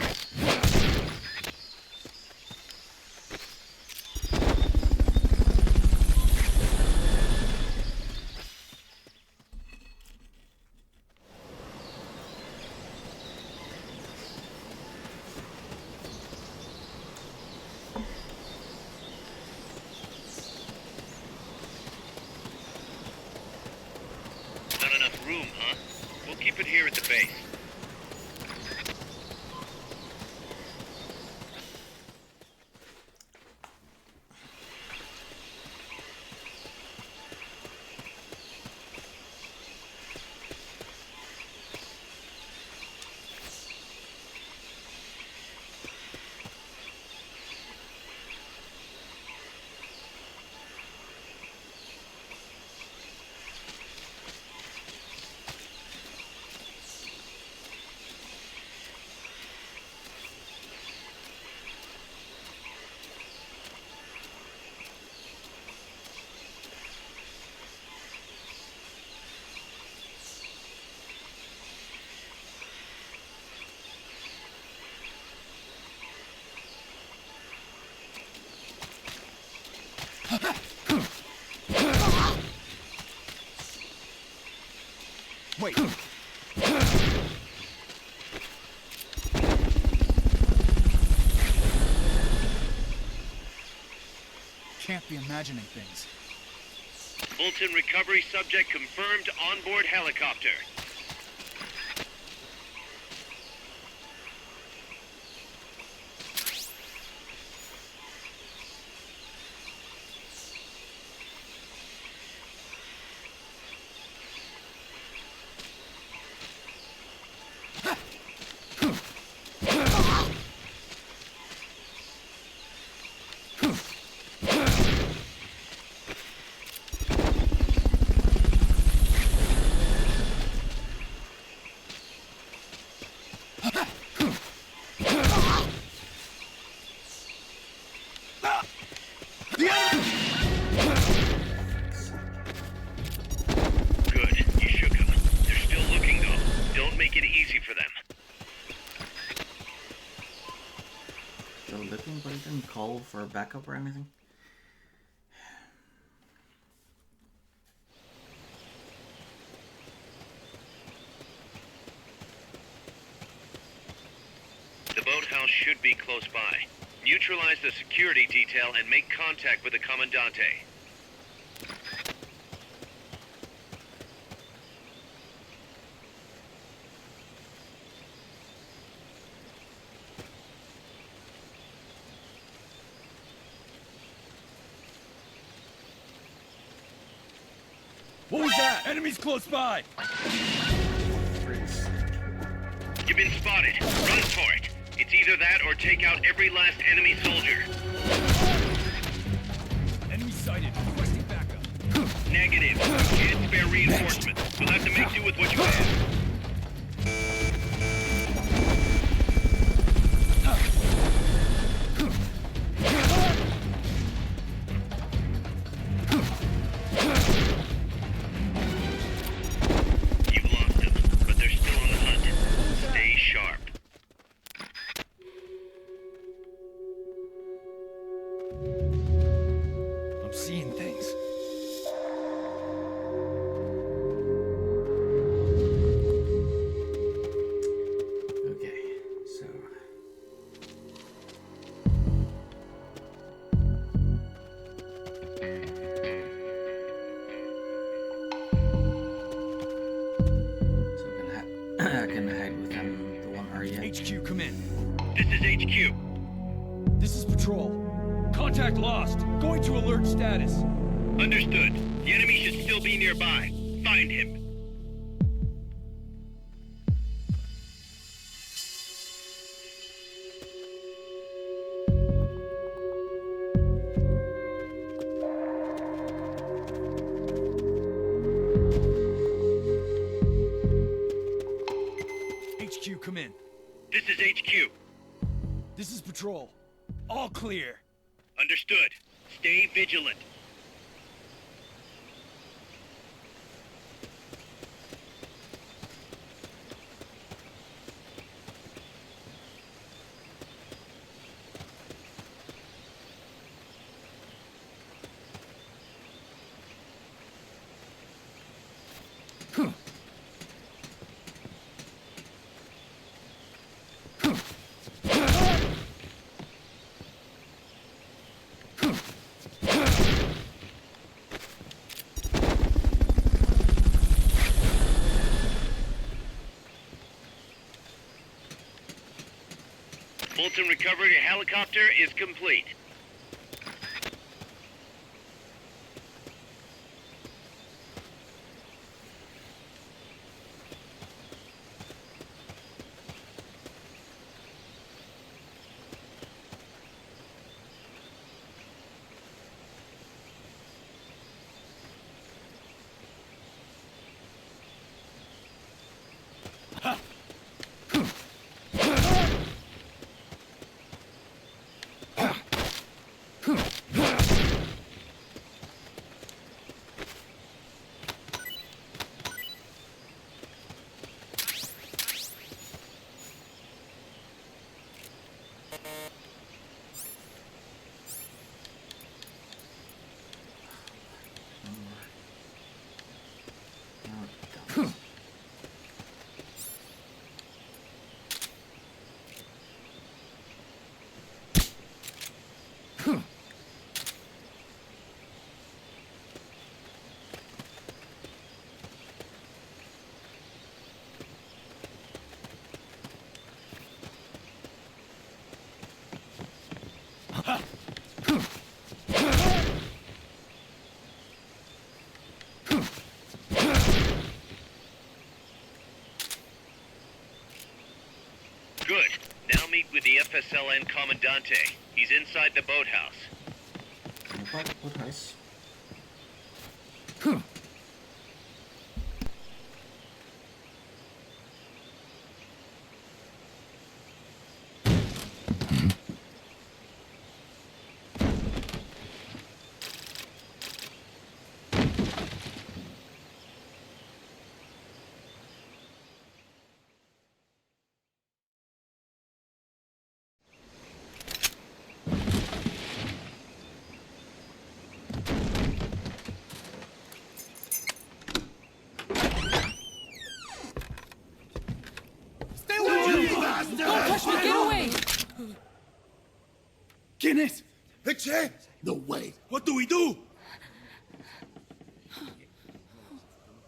Not enough room, huh? We'll keep it here at the base. Wait. Can't be imagining things. Fulton recovery subject confirmed onboard helicopter. didn't call for backup or anything. The boathouse should be close by. Neutralize the security detail and make contact with the Commandante. What was that? Enemies close by! You've been spotted. Run for it. It's either that or take out every last enemy soldier. Enemy sighted. Requesting backup. Negative. Can't spare reinforcements. We'll have to make do with what you have. You've lost them, but they're still on the hunt. Stay sharp. I'm seeing things. Okay, so I can hide with them the one area. HQ, come in. This is HQ. This is patrol. Contact lost. Going to alert status. Understood. The enemy should still be nearby. Find him. HQ, come in. This is HQ. This is patrol. All clear. Understood. Stay vigilant. Fulton recovery helicopter is complete. Good. Now meet with the FSLN Commandante. He's inside the boathouse. What house? ¿Quién es? Picture? No way. What do we do?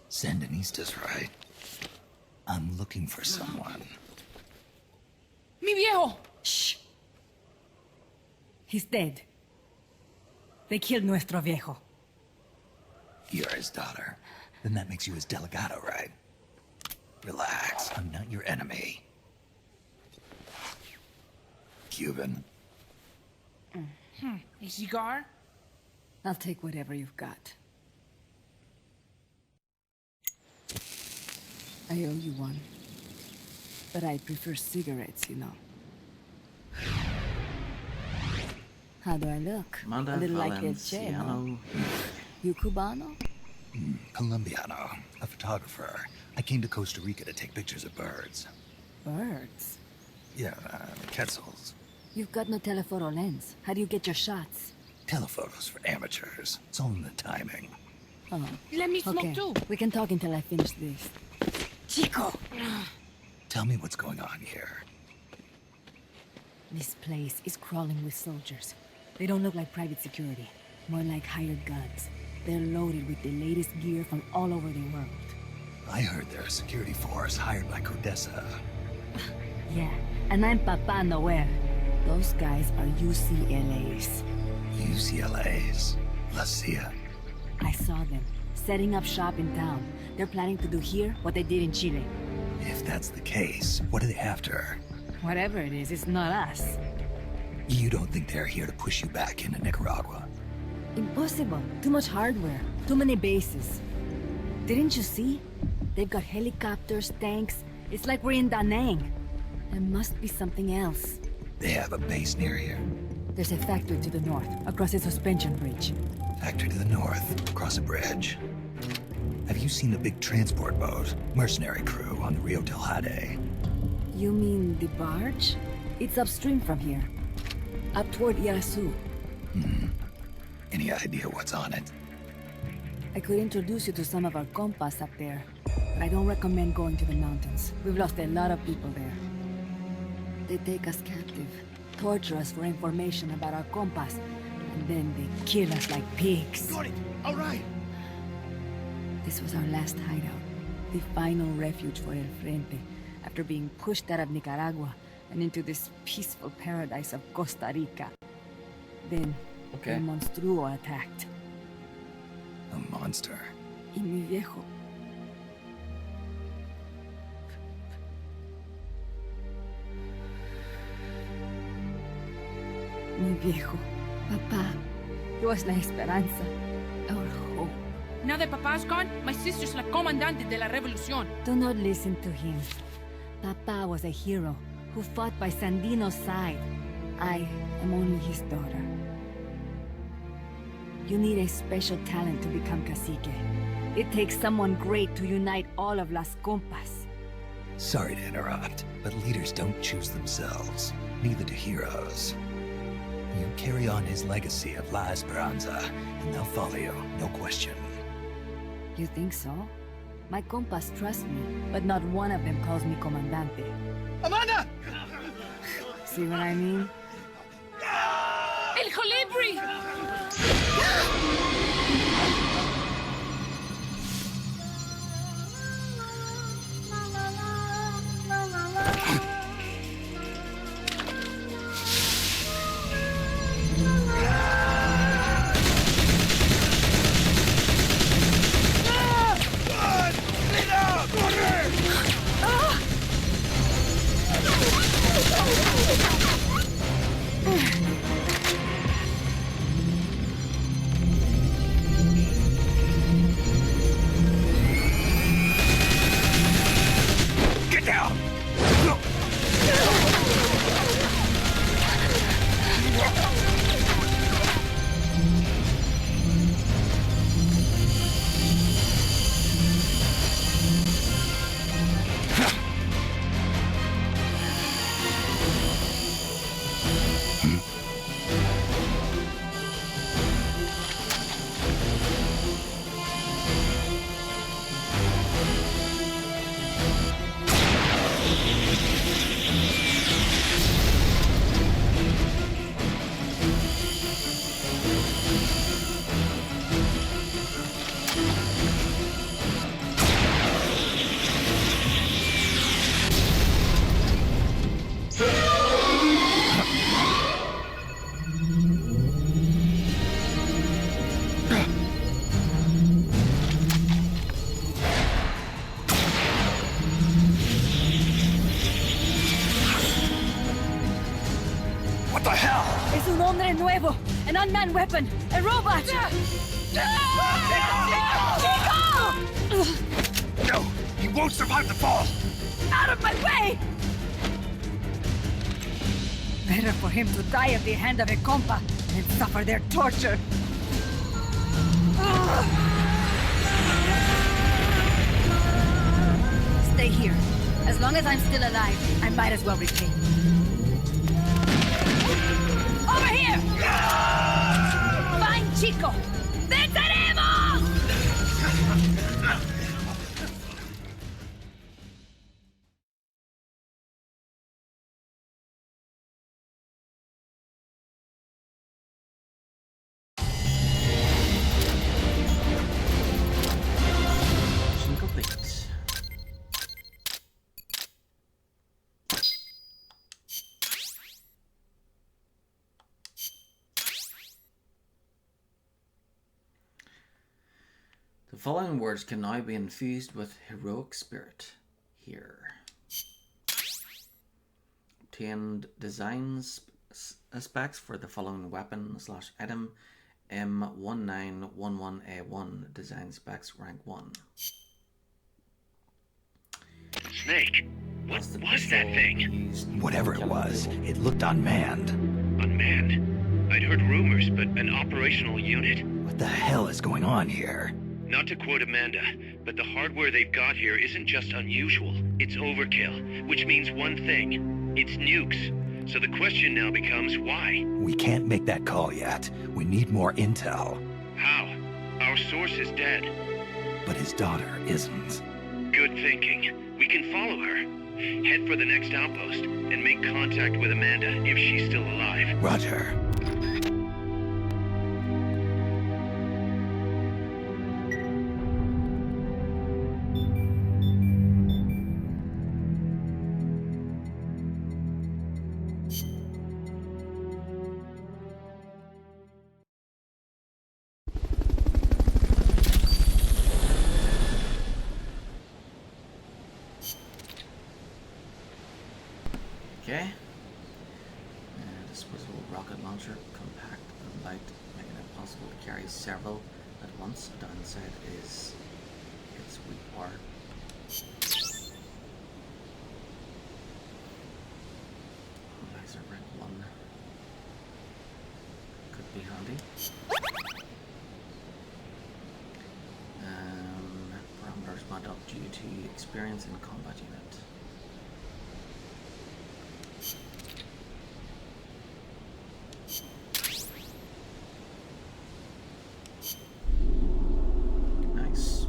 Sandinista's right. I'm looking for someone. Mi viejo! Shh. He's dead. They killed nuestro viejo. You're his daughter. Then that makes you his delegado, right? Relax. I'm not your enemy. Cuban. A cigar? I'll take whatever you've got. I owe you one. But I prefer cigarettes, you know. How do I look? Amanda A little like El Che, huh? Valenciano. You Cubano? Colombiano. A photographer. I came to Costa Rica to take pictures of birds. Birds? Yeah, quetzals. You've got no telephoto lens. How do you get your shots? Telephotos for amateurs. It's all in the timing. Oh. Let me smoke Okay, too. we can talk until I finish this. Chico! Tell me what's going on here. This place is crawling with soldiers. They don't look like private security, more like hired guns. They're loaded with the latest gear from all over the world. I heard they're a security force hired by Codessa. Yeah, and I'm Papa Noel. Those guys are UCLA's. UCLA's. La CIA. I saw them, setting up shop in town. They're planning to do here what they did in Chile. If that's the case, what are they after? Whatever it is, it's not us. You don't think they're here to push you back into Nicaragua? Impossible. Too much hardware. Too many bases. Didn't you see? They've got helicopters, tanks. It's like we're in Da Nang. There must be something else. They have a base near here. There's a factory to the north, across a suspension bridge. Factory to the north, across a bridge. Have you seen the big transport boat, mercenary crew on the Rio del Jade? You mean the barge? It's upstream from here. Up toward Irasu. Any idea what's on it? I could introduce you to some of our compas up there. But I don't recommend going to the mountains. We've lost a lot of people there. They take us captive, torture us for information about our compas, and then they kill us like pigs. Got it. All right. This was our last hideout, the final refuge for El Frente, after being pushed out of Nicaragua and into this peaceful paradise of Costa Rica. Then, Okay. El Monstruo attacked. A monster. Y mi viejo. Mi viejo. Papá. He was la esperanza. Our hope. Now that Papa's gone, my sister's la comandante de la revolución. Do not listen to him. Papa was a hero who fought by Sandino's side. I am only his daughter. You need a special talent to become cacique. It takes someone great to unite all of Las Compas. Sorry to interrupt, but leaders don't choose themselves. Neither do heroes. You carry on his legacy of La Esperanza, and they'll follow you, no question. You think so? My compas trust me, but not one of them calls me comandante. Amanda! See what I mean? El Colibri! nuevo! An unmanned weapon! A robot! Chico! No! He won't survive the fall! Out of my way! Better for him to die at the hand of a compa than suffer their torture. Stay here. As long as I'm still alive, I might as well repay. Over here! Find Chico! ¡Venceremos! Mission complete. The following words can now be infused with heroic spirit. Here. Obtained design specs for the following weapon/item. M1911A1 design specs rank 1. Snake, what was that thing? Whatever it was, it looked unmanned. Unmanned? I'd heard rumors, but an operational unit? What the hell is going on here? Not to quote Amanda, but the hardware they've got here isn't just unusual, it's overkill, which means one thing. It's nukes. So the question now becomes why? We can't make that call yet. We need more intel. How? Our source is dead. But his daughter isn't. Good thinking. We can follow her. Head for the next outpost and make contact with Amanda if she's still alive. Roger. Okay. Disposable rocket launcher, compact and light, making it possible to carry several at once. The downside is its weak power. Laser rank 1 could be handy. Parameters mount up due to experience in combat unit. Nice.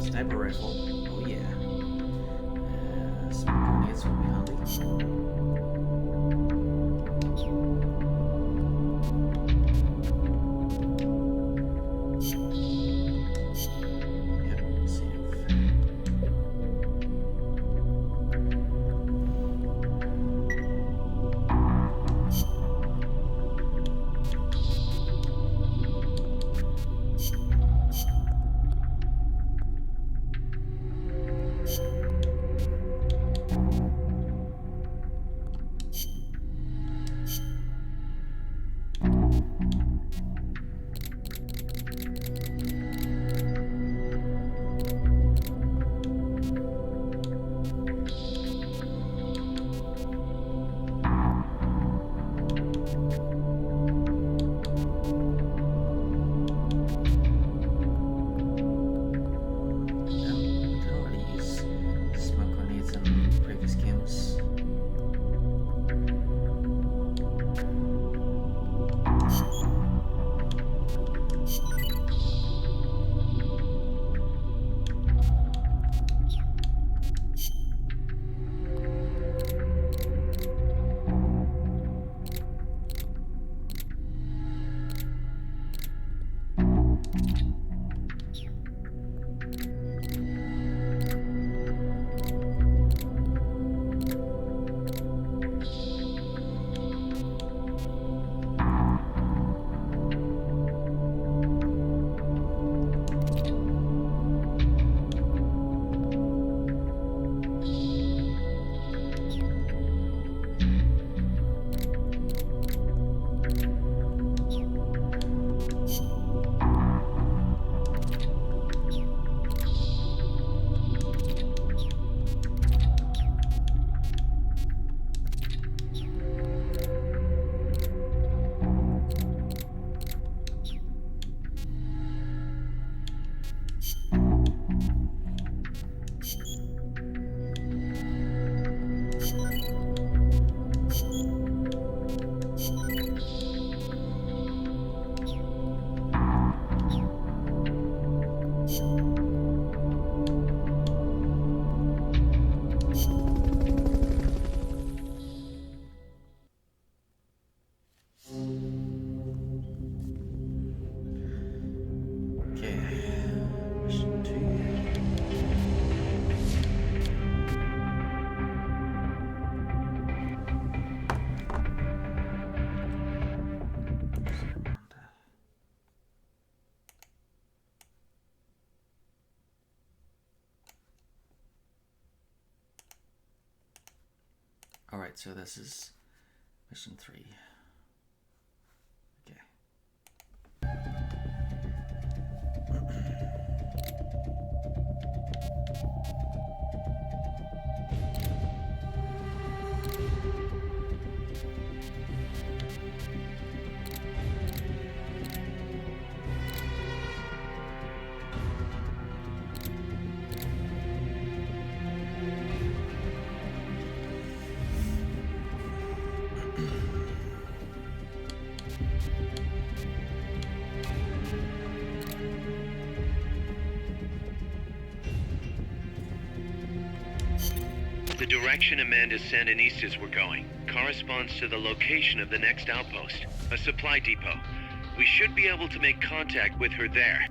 Sniper rifle. Oh yeah. Some grenades will be handy. Yep, save. Didn't really use smoke grenades in previous games. Alright, so this is mission 3. Okay. The direction Amanda's Sandinistas were going corresponds to the location of the next outpost, a supply depot. We should be able to make contact with her there.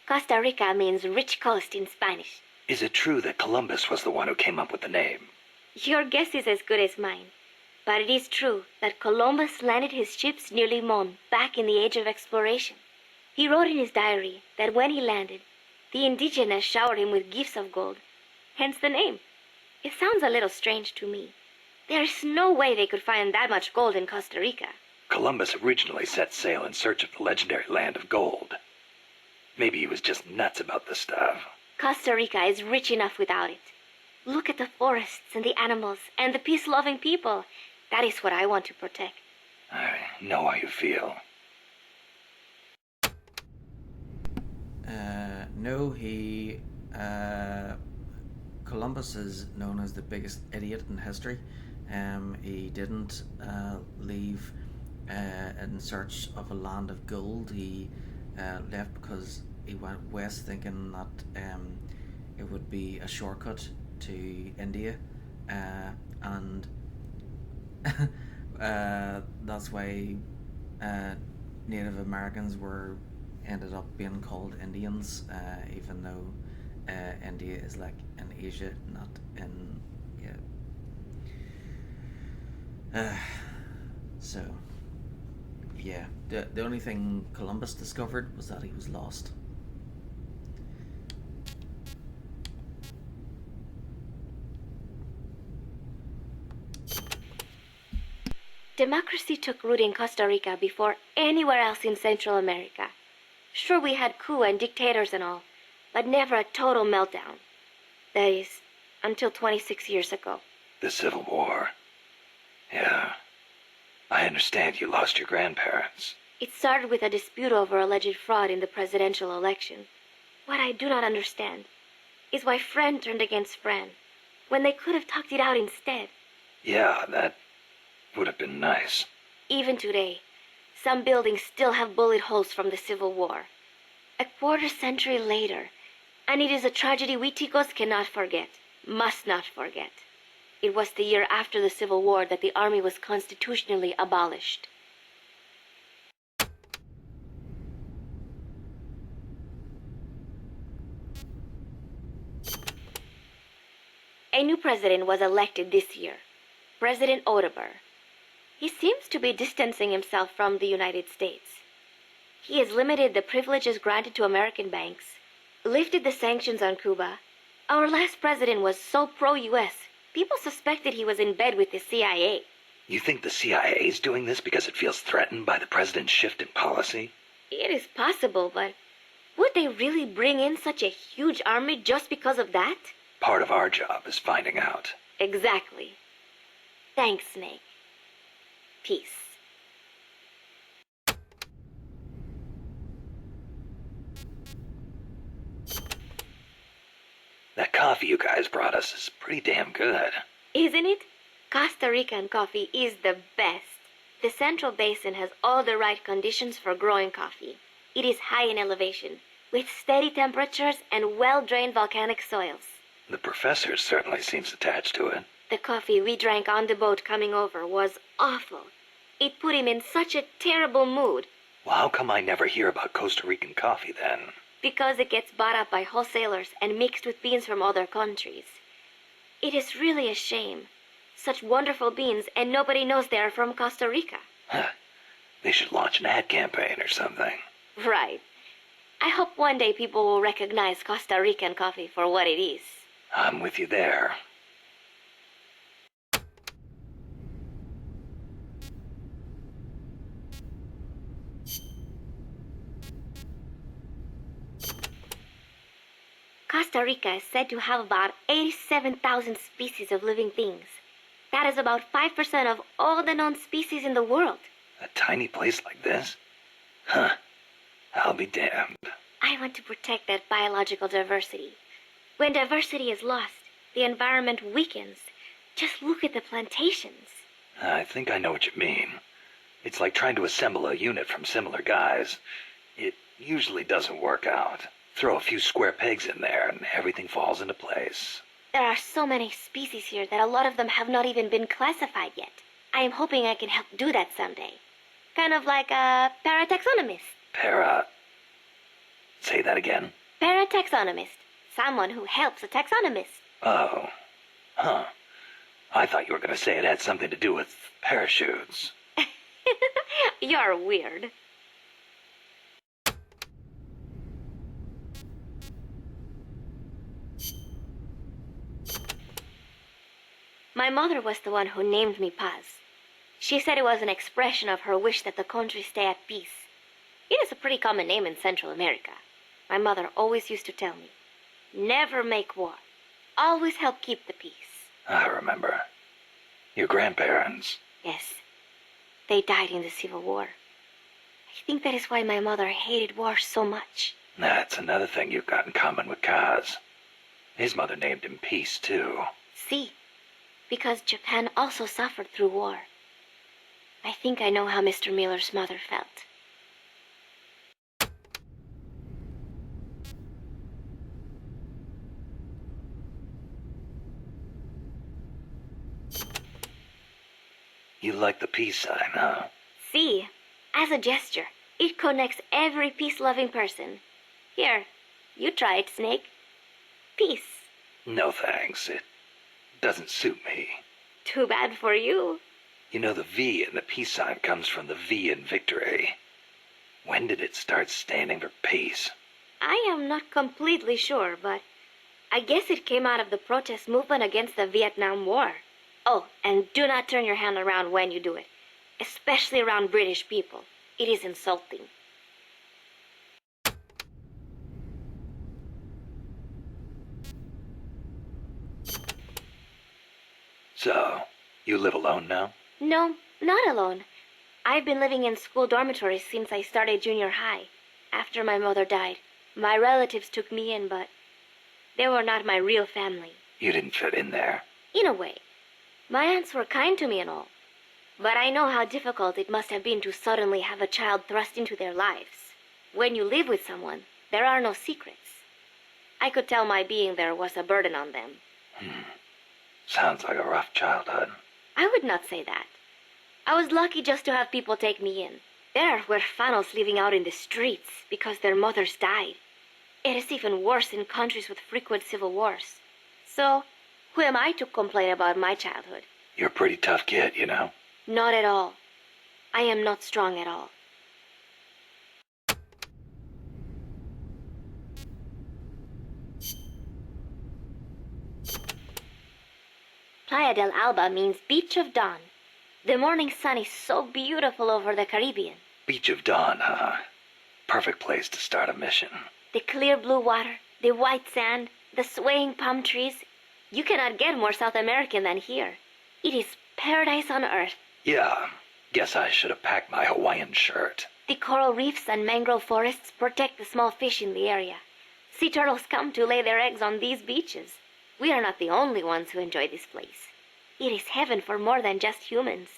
Costa Rica means rich coast in Spanish. Is it true that Columbus was the one who came up with the name? Your guess is as good as mine. But it is true that Columbus landed his ships near Limon back in the age of exploration. He wrote in his diary that when he landed, the indigenous showered him with gifts of gold, hence the name. It sounds a little strange to me. There's no way they could find that much gold in Costa Rica. Columbus originally set sail in search of the legendary land of gold. Maybe he was just nuts about the stuff. Costa Rica is rich enough without it. Look at the forests and the animals and the peace-loving people. That is what I want to protect. I know how you feel. No, Columbus is known as the biggest idiot in history. He didn't leave in search of a land of gold. He left because he went west thinking that it would be a shortcut to India, and that's why Native Americans ended up being called Indians, even though India is like in Asia, not in so yeah, the only thing Columbus discovered was that he was lost. Democracy took root in Costa Rica before anywhere else in Central America. Sure, we had coup and dictators and all, but never a total meltdown. That is, until 26 years ago. The Civil War. Yeah. I understand you lost your grandparents. It started with a dispute over alleged fraud in the presidential election. What I do not understand is why friend turned against friend, when they could have talked it out instead. Yeah, that would have been nice. Even today, some buildings still have bullet holes from the Civil War. A quarter century later, and it is a tragedy we Ticos cannot forget, must not forget. It was the year after the Civil War that the army was constitutionally abolished. A new president was elected this year, President Otaber. He seems to be distancing himself from the United States. He has limited the privileges granted to American banks, lifted the sanctions on Cuba. Our last president was so pro-US, people suspected he was in bed with the CIA. You think the CIA is doing this because it feels threatened by the president's shift in policy? It is possible, but would they really bring in such a huge army just because of that? Part of our job is finding out. Exactly. Thanks, Snake. Peace. That coffee you guys brought us is pretty damn good. Isn't it? Costa Rican coffee is the best. The Central Basin has all the right conditions for growing coffee. It is high in elevation, with steady temperatures and well-drained volcanic soils. The professor certainly seems attached to it. The coffee we drank on the boat coming over was awful. It put him in such a terrible mood. Well, how come I never hear about Costa Rican coffee then? because it gets bought up by wholesalers and mixed with beans from other countries. It is really a shame. Such wonderful beans, and nobody knows they are from Costa Rica. Huh. They should launch an ad campaign or something. Right. I hope one day people will recognize Costa Rican coffee for what it is. I'm with you there. Costa Rica is said to have about 87,000 species of living things. That is about 5% of all the known species in the world. A tiny place like this? Huh. I'll be damned. I want to protect that biological diversity. When diversity is lost, the environment weakens. Just look at the plantations. I think I know what you mean. It's like trying to assemble a unit from similar guys. It usually doesn't work out. Throw a few square pegs in there and everything falls into place. There are so many species here that a lot of them have not even been classified yet. I am hoping I can help do that someday. Kind of like a parataxonomist. Say that again? Parataxonomist. Someone who helps a taxonomist. Oh. Huh. I thought you were going to say it had something to do with parachutes. You're weird. My mother was the one who named me Paz. She said it was an expression of her wish that the country stay at peace. It is a pretty common name in Central America. My mother always used to tell me, never make war. Always help keep the peace. I remember. Your grandparents. Yes. They died in the Civil War. I think that is why my mother hated war so much. That's another thing you've got in common with Kaz. His mother named him Peace, too. See, because Japan also suffered through war. I think I know how Mr. Miller's mother felt. You like the peace sign, huh? See, as a gesture, it connects every peace-loving person. Here, you try it, Snake. Peace. No thanks. It doesn't suit me. Too bad for you. You know, the V in the peace sign comes from the V in victory. When did it start standing for peace? I am not completely sure, but I guess it came out of the protest movement against the Vietnam War. Oh, and do not turn your hand around when you do it, especially around British people. It is insulting. So, you live alone now? No, not alone. I've been living in school dormitories since I started junior high. After my mother died, my relatives took me in, but they were not my real family. You didn't fit in there? In a way. My aunts were kind to me and all. But I know how difficult it must have been to suddenly have a child thrust into their lives. When you live with someone, there are no secrets. I could tell my being there was a burden on them. Sounds like a rough childhood. I would not say that. I was lucky just to have people take me in. There were huérfanos living out in the streets because their mothers died. It is even worse in countries with frequent civil wars. So, who am I to complain about my childhood? You're a pretty tough kid, you know? Not at all. I am not strong at all. Playa del Alba means Beach of Dawn. The morning sun is so beautiful over the Caribbean. Beach of Dawn, huh? Perfect place to start a mission. The clear blue water, the white sand, the swaying palm trees. You cannot get more South American than here. It is paradise on earth. Yeah, guess I should have packed my Hawaiian shirt. The coral reefs and mangrove forests protect the small fish in the area. Sea turtles come to lay their eggs on these beaches. We are not the only ones who enjoy this place. It is heaven for more than just humans.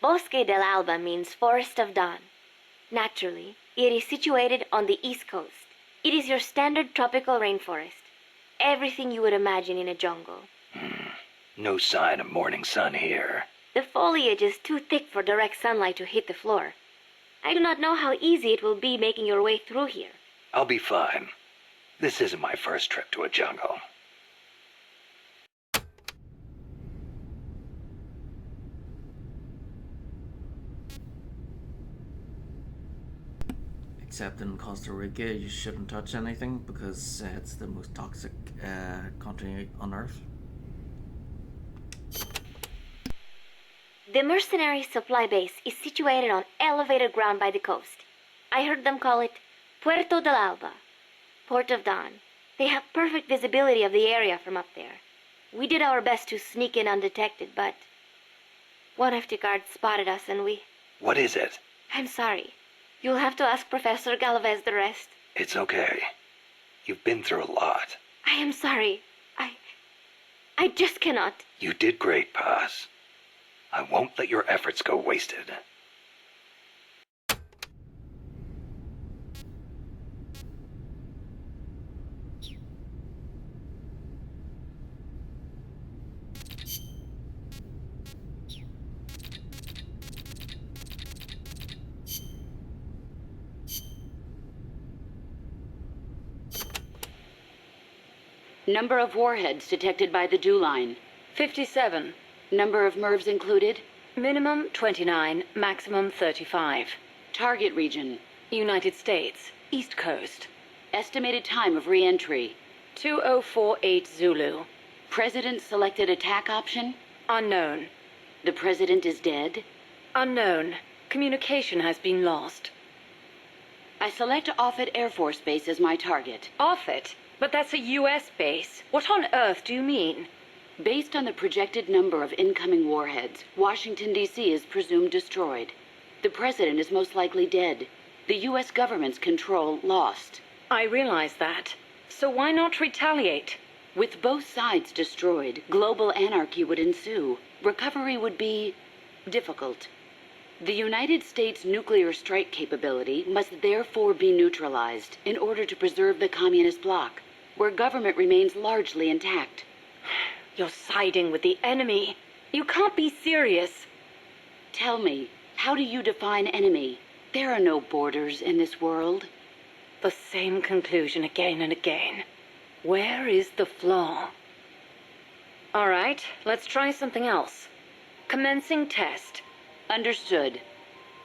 Bosque del Alba means Forest of Dawn. Naturally, it is situated on the east coast. It is your standard tropical rainforest. Everything you would imagine in a jungle. No sign of morning sun here. The foliage is too thick for direct sunlight to hit the floor. I do not know how easy it will be making your way through here. I'll be fine. This isn't my first trip to a jungle. Except in Costa Rica, you shouldn't touch anything because it's the most toxic country on Earth. The mercenary supply base is situated on elevated ground by the coast. I heard them call it Puerto del Alba, Port of Dawn. They have perfect visibility of the area from up there. We did our best to sneak in undetected, but one of the guards spotted us and we... What is it? I'm sorry. You'll have to ask Professor Galvez the rest. It's okay. You've been through a lot. I am sorry. I just cannot. You did great, Paz. I won't let your efforts go wasted. Number of warheads detected by the dew line. 57. Number of MIRVs included. Minimum 29, maximum 35. Target region. United States, East Coast. Estimated time of re-entry. 2048 Zulu. President selected attack option. Unknown. The president is dead. Unknown. Communication has been lost. I select Offutt Air Force Base as my target. Offutt? But that's a U.S. base. What on earth do you mean? Based on the projected number of incoming warheads, Washington, D.C. is presumed destroyed. The president is most likely dead. The U.S. government's control lost. I realize that. So why not retaliate? With both sides destroyed, global anarchy would ensue. Recovery would be difficult. The United States' nuclear strike capability must therefore be neutralized in order to preserve the communist bloc, where government remains largely intact. You're siding with the enemy. You can't be serious. Tell me, how do you define enemy? There are no borders in this world. The same conclusion again and again. Where is the flaw? All right, let's try something else. Commencing test. Understood.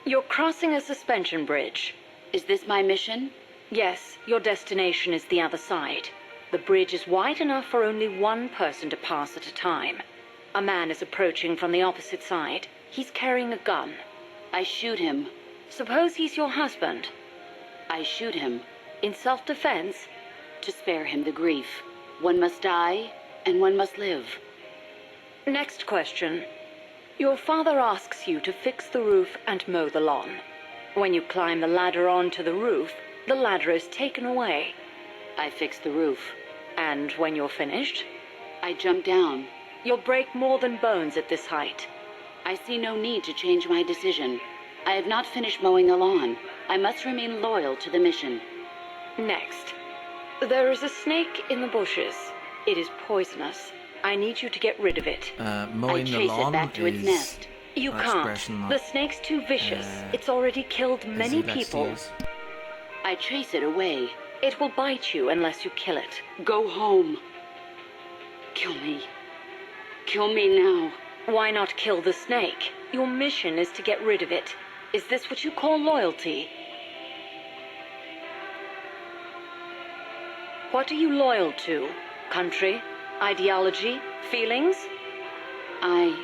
You're crossing a suspension bridge. Is this my mission? Yes, your destination is the other side. The bridge is wide enough for only one person to pass at a time. A man is approaching from the opposite side. He's carrying a gun. I shoot him. Suppose he's your husband. I shoot him. In self-defense? To spare him the grief. One must die, and one must live. Next question. Your father asks you to fix the roof and mow the lawn. When you climb the ladder onto the roof, the ladder is taken away. I fix the roof. And when you're finished? I jump down. You'll break more than bones at this height. I see no need to change my decision. I have not finished mowing the lawn. I must remain loyal to the mission. Next. There is a snake in the bushes. It is poisonous. I need you to get rid of it. Mowing I the chase lawn it back to its nest. You can't. The snake's too vicious. It's already killed many people. I chase it away. It will bite you unless you kill it. Go home. Kill me. Kill me now. Why not kill the snake? Your mission is to get rid of it. Is this what you call loyalty? What are you loyal to? Country? Ideology? Feelings? I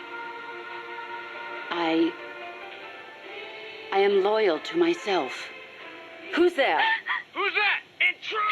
am loyal to myself. Who's there? Who's that? Intruder!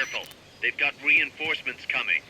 careful. They've got reinforcements coming.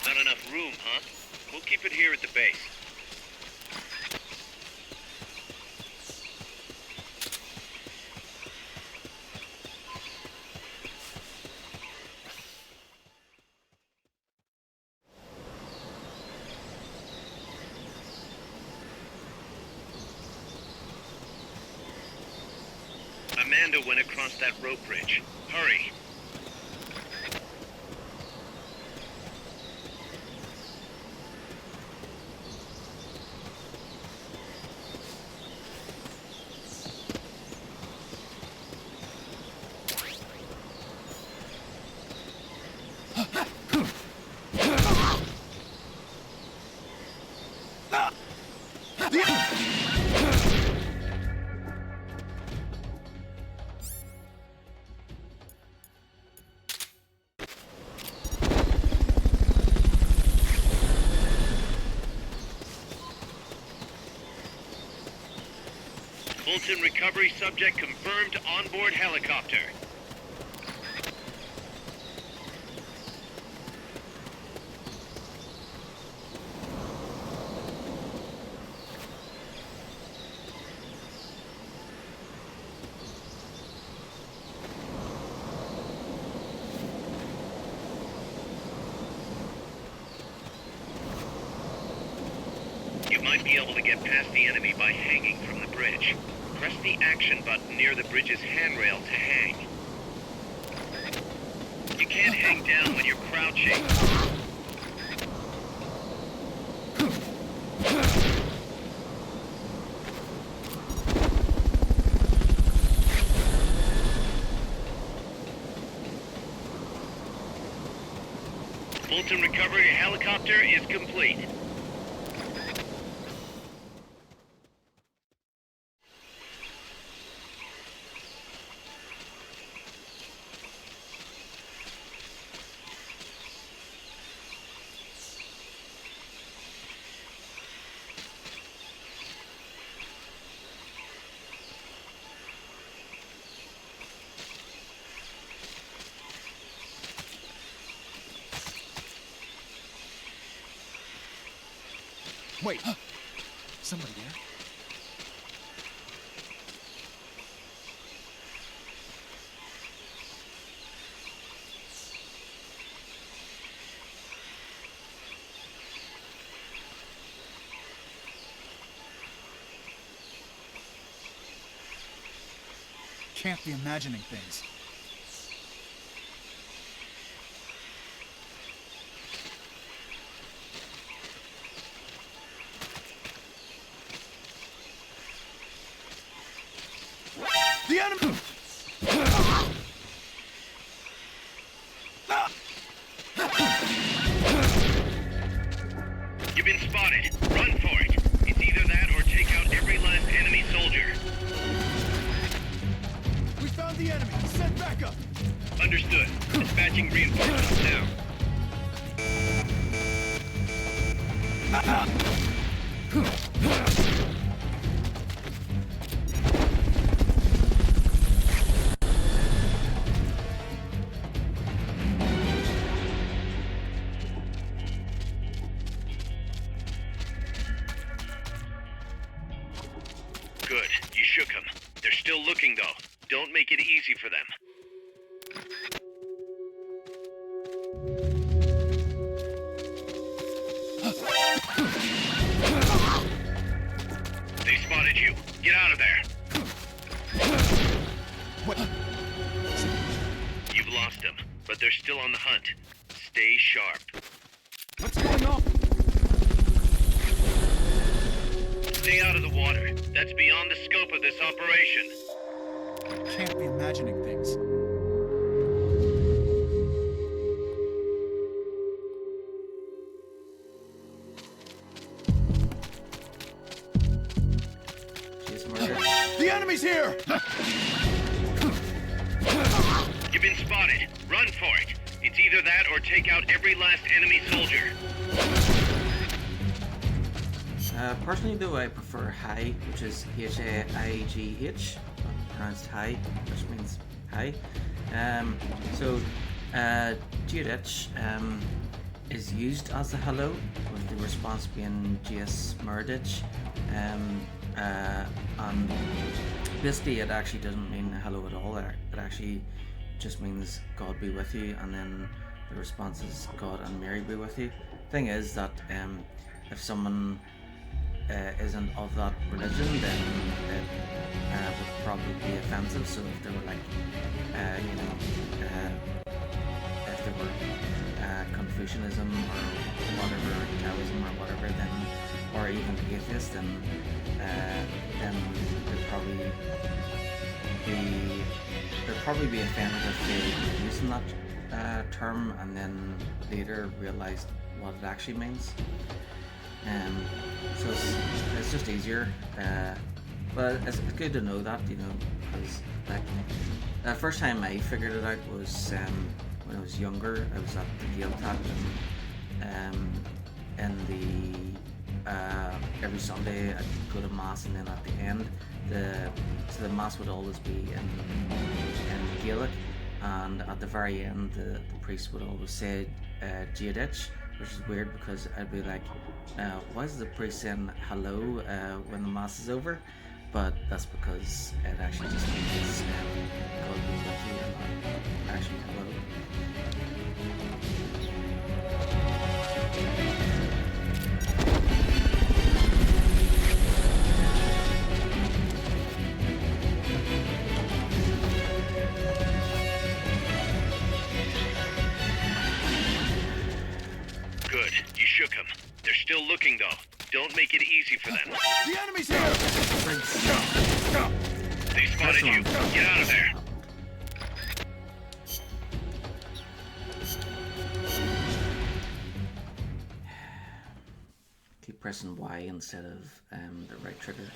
Not enough room, huh? We'll keep it here at the base. Amanda went across that rope bridge. Hurry. Fulton recovery subject confirmed onboard helicopter. You might be able to get past the enemy by hanging from the bridge. Press the action button near the bridge's handrail to hang. You can't hang down when you're crouching. Fulton recovery helicopter is complete. Wait, somebody there? Can't be imagining things. The enemy! You've been spotted. Run for it. It's either that or take out every last enemy soldier. We found the enemy. Send backup. Understood. Dispatching reinforcements now. Good. You shook them. They're still looking, though. Don't make it easy for them. They spotted you. Get out of there. What? You've lost them, but they're still on the hunt. Stay sharp. What's going on? Stay out of the water. That's beyond the scope of this operation. Can't be imagining things. She's murdered. The enemy's here! You've been spotted. Run for it. It's either that or take out every last enemy soldier. Personally, though, I prefer high, which is H-A-I-G-H, pronounced high, which means high. Geoditch is used as a hello, with the response being Gs Murditch. And basically, it actually doesn't mean hello at all. It actually just means God be with you, and then the response is God and Mary be with you. Thing is that if someone isn't of that religion, then it would probably be offensive. So if they were like, if they were Confucianism or whatever, Taoism or whatever, then, or even atheist, then they'd probably be offended if they were using that term and then later realized what it actually means. So it's just easier, but it's good to know that, because like the first time I figured it out was when I was younger. I was at the Gaeltacht, and every Sunday I'd go to mass, and then at the end the mass would always be in Gaelic, and at the very end the priest would always say Geoditch, which is weird because I'd be like, why is the priest saying hello when the mass is over? But that's because it actually just means God be with you, and not actually hello. Good. You shook them. They're still looking, though. Don't make it easy for them. The enemy's here! They spotted you. Get out of there. Keep pressing Y instead of the right trigger.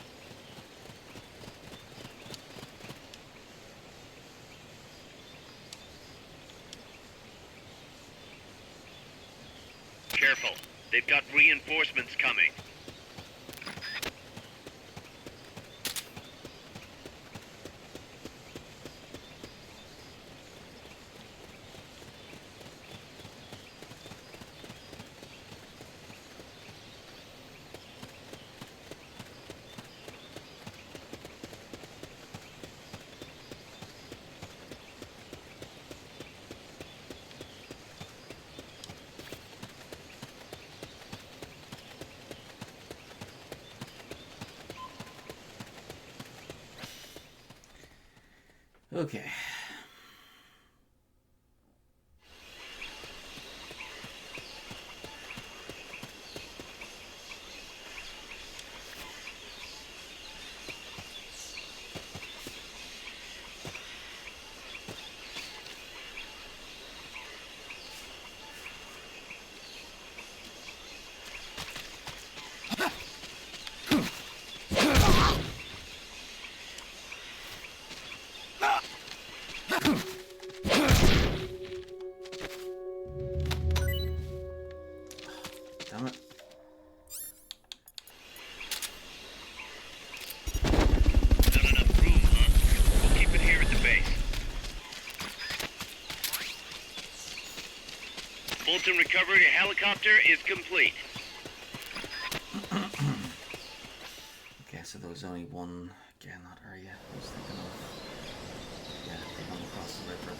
Careful. They've got reinforcements coming. Okay. Fulton recovery helicopter is complete. Okay, so there was only one guy in that area I was thinking of. Yeah, the one across the river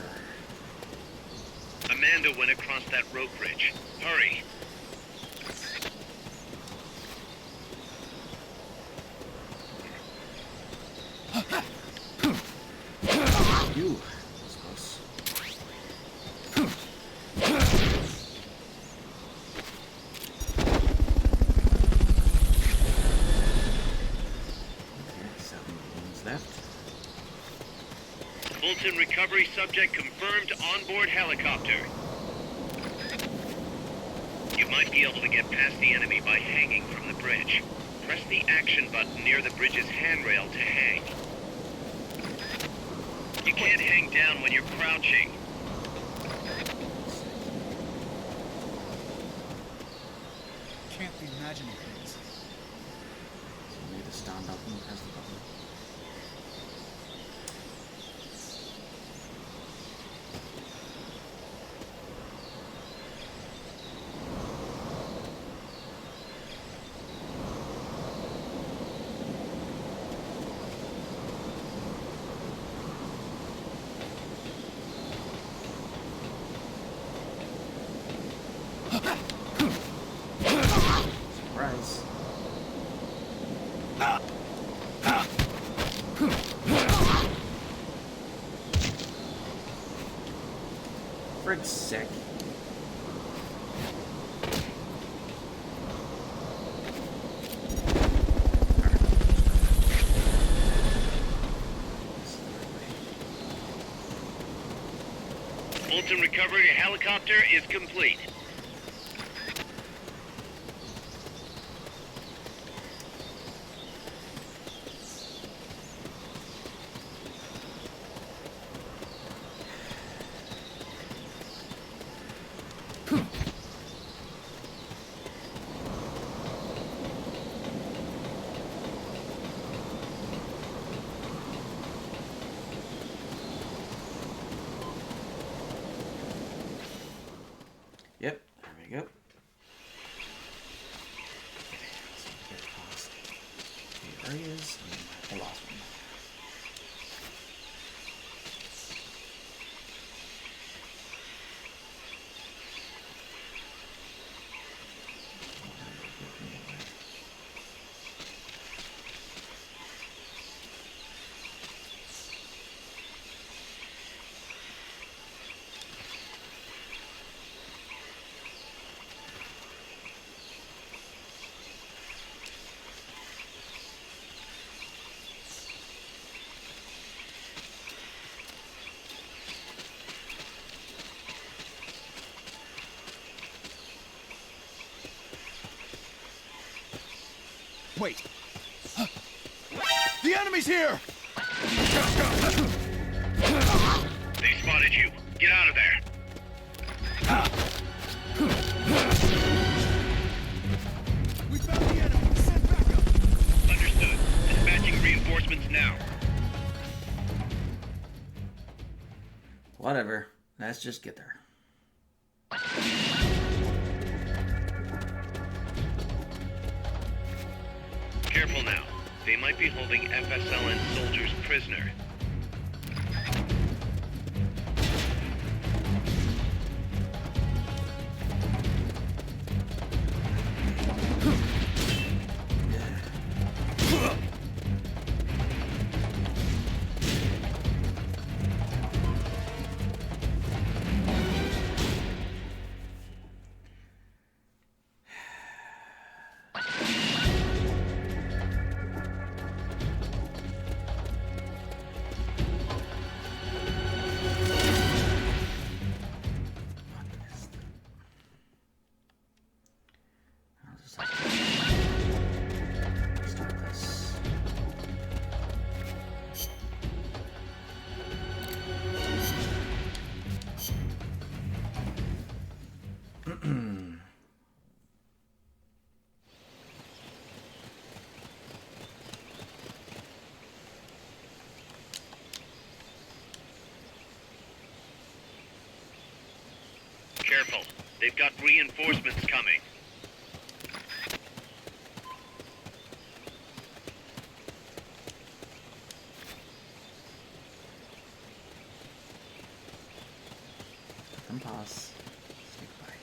there. Amanda went across that rope bridge. Hurry. You. That's close. Okay, 7 balloons left. Fulton recovery subject confirmed onboard helicopter. You might be able to get past the enemy by hanging from the bridge. Press the action button near the bridge's handrail to hang. You can't hang down when you're crouching. Can't be imagining things. So you need to stand up and press the button. Surprise. Frig's sick. Fulton recovery helicopter is complete. Yep, there we go. Okay, so get past the areas and the last one. Wait. The enemy's here! They spotted you. Get out of there. We found the enemy. Send backup. Understood. Dispatching reinforcements now. Whatever. Let's just get there. Careful now. They might be holding FSLN soldiers prisoner. Careful. They've got reinforcements coming. Let them pass. Say goodbye.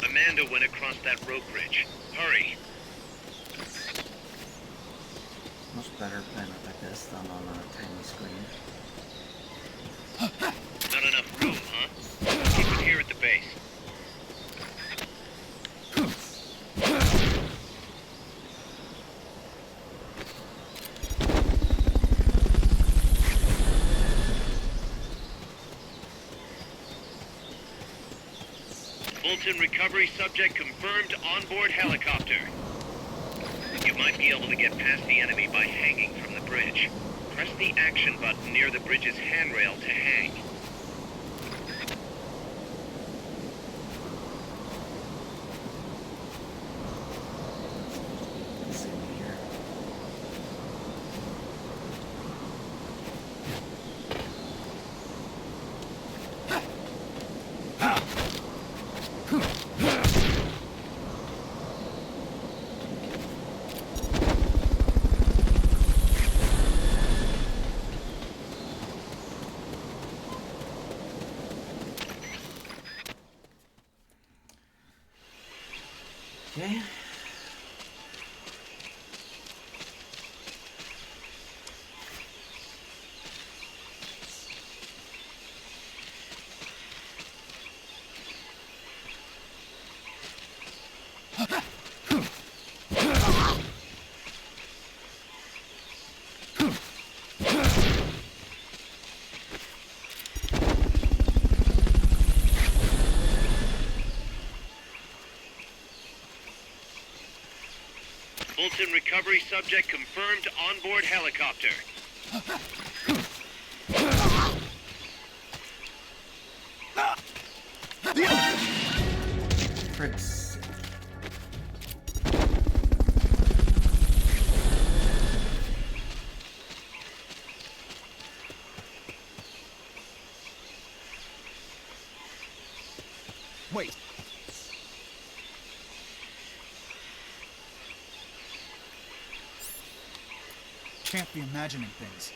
Amanda went across that rope bridge. Hurry. Much better playing it like this than on a tiny screen. Not enough room, huh? Keep it here at the base. Fulton recovery subject confirmed onboard helicopter. You might be able to get past the enemy by hanging from the bridge. Press the action button near the bridge's handrail to hang. Let's see here. Okay. Fulton recovery subject confirmed onboard helicopter. Fritz. Wait. Can't be imagining things.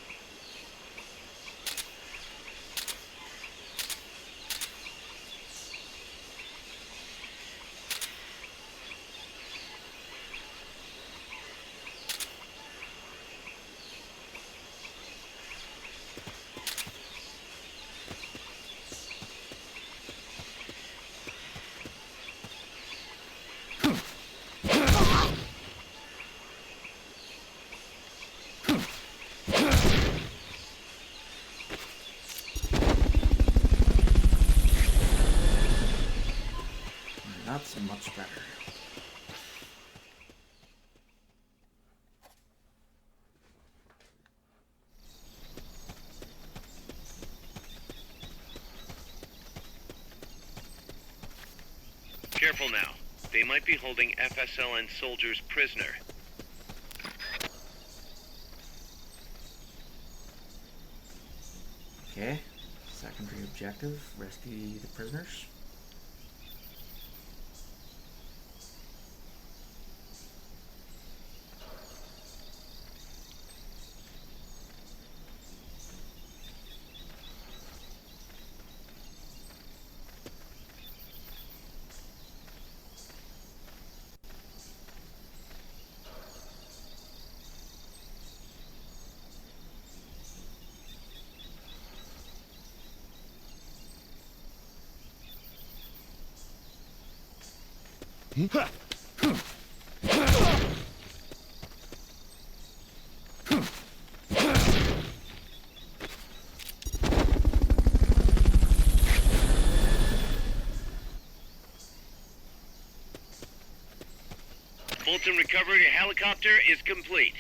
That's much better. Careful now. They might be holding FSLN soldiers prisoner. Okay. Secondary objective, rescue the prisoners. Fulton recovery helicopter is complete.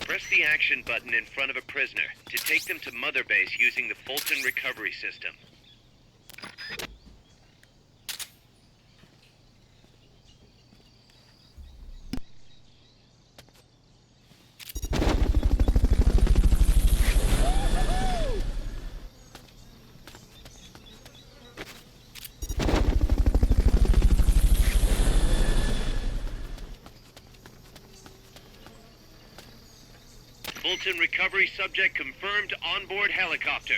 Press the action button in front of a prisoner to take them to Mother Base using the Fulton recovery system. Fulton recovery subject confirmed onboard helicopter.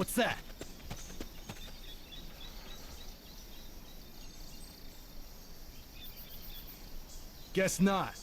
What's that? Guess not.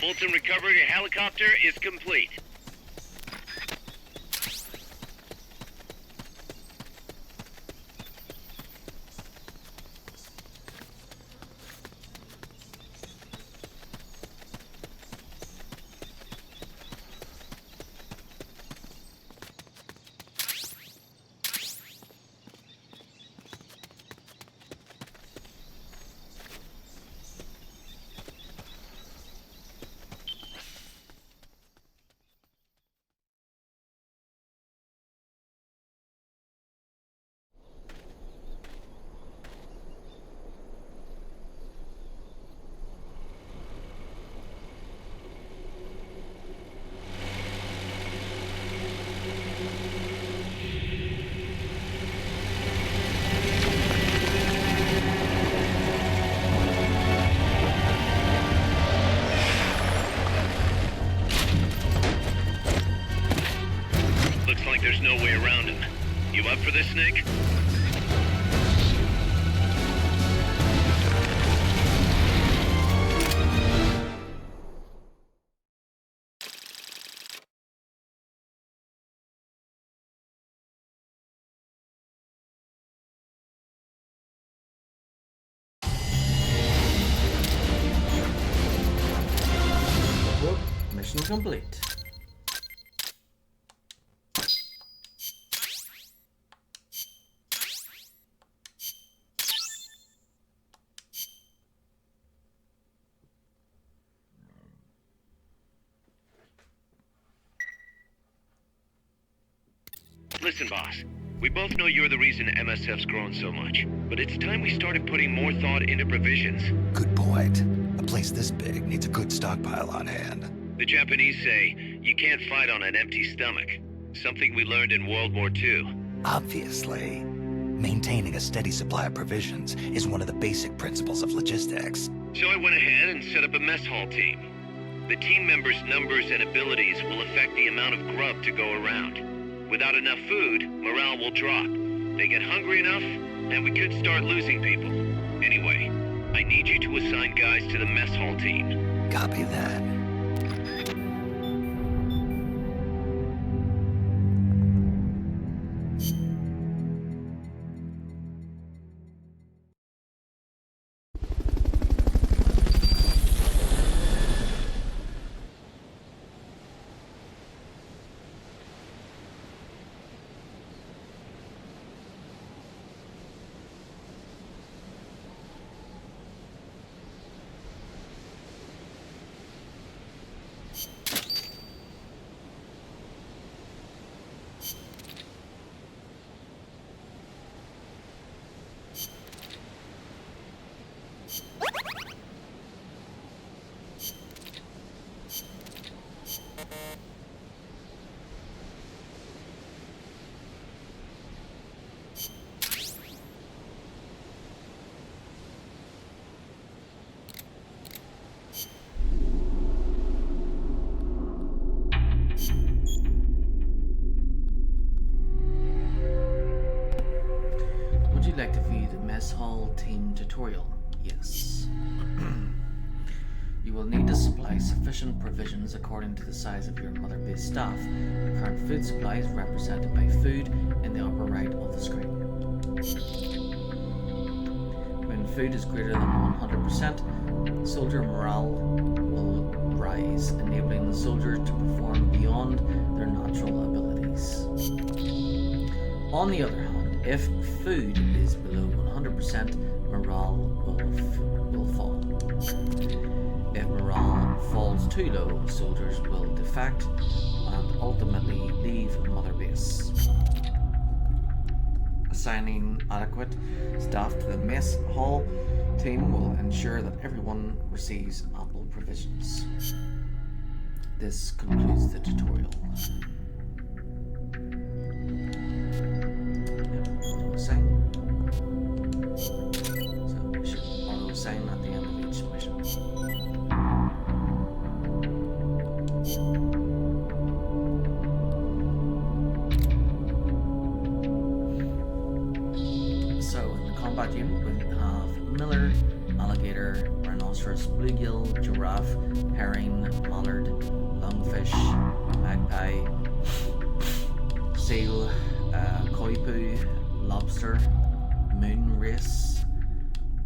Fulton recovery helicopter is complete. Looks like there's no way around him. You up for this, Snake? Whoop, mission complete. Listen, boss. We both know you're the reason MSF's grown so much. But it's time we started putting more thought into provisions. Good point. A place this big needs a good stockpile on hand. The Japanese say, you can't fight on an empty stomach. Something we learned in World War II. Obviously. Maintaining a steady supply of provisions is one of the basic principles of logistics. So I went ahead and set up a mess hall team. The team members' numbers and abilities will affect the amount of grub to go around. Without enough food, morale will drop. They get hungry enough, and we could start losing people. Anyway, I need you to assign guys to the mess hall team. Copy that. Like to view the mess hall team tutorial? Yes. You will need to supply sufficient provisions according to the size of your mother base staff. The current food supply is represented by food in the upper right of the screen. When food is greater than 100%, soldier morale will rise, enabling the soldiers to perform beyond their natural abilities. On the other hand, if food is below 100%, morale will fall. If morale falls too low, soldiers will defect and ultimately leave Mother Base. Assigning adequate staff to the mess hall team will ensure that everyone receives ample provisions. This concludes the tutorial. Auto-assign. So we should auto-assign at the end of each mission. So in the combat unit we have Miller, alligator, rhinoceros, bluegill, giraffe, herring, mallard, lungfish, magpie, seal, koi poo, lobster, moon race,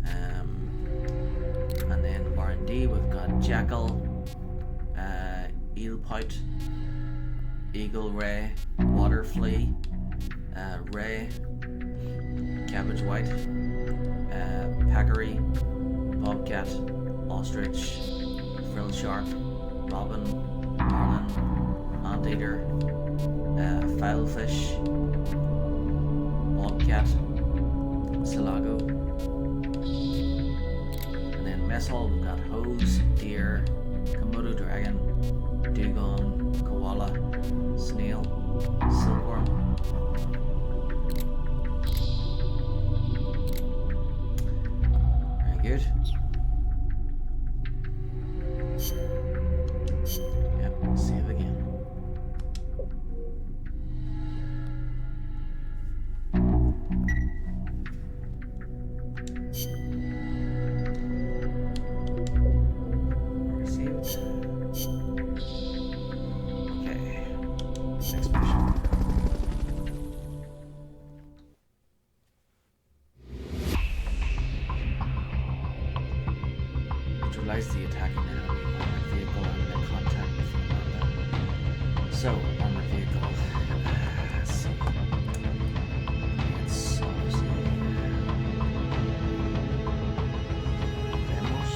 and then R&D we've got jackal, eel pout, eagle ray, water flea, ray, cabbage white, peccary, bobcat, ostrich, frill shark, robin, marlin, anteater, filefish, bobcat, silago. And then mess hall we've got hose, deer, Komodo dragon, dugong, koala, snail, silkworm. Very good. Yep, save again. Received. Okay. Next mission. Neutralize the attacking enemy armored vehicle and make contact with Amanda. So, armored vehicle. Let's see. It's obviously Vamos.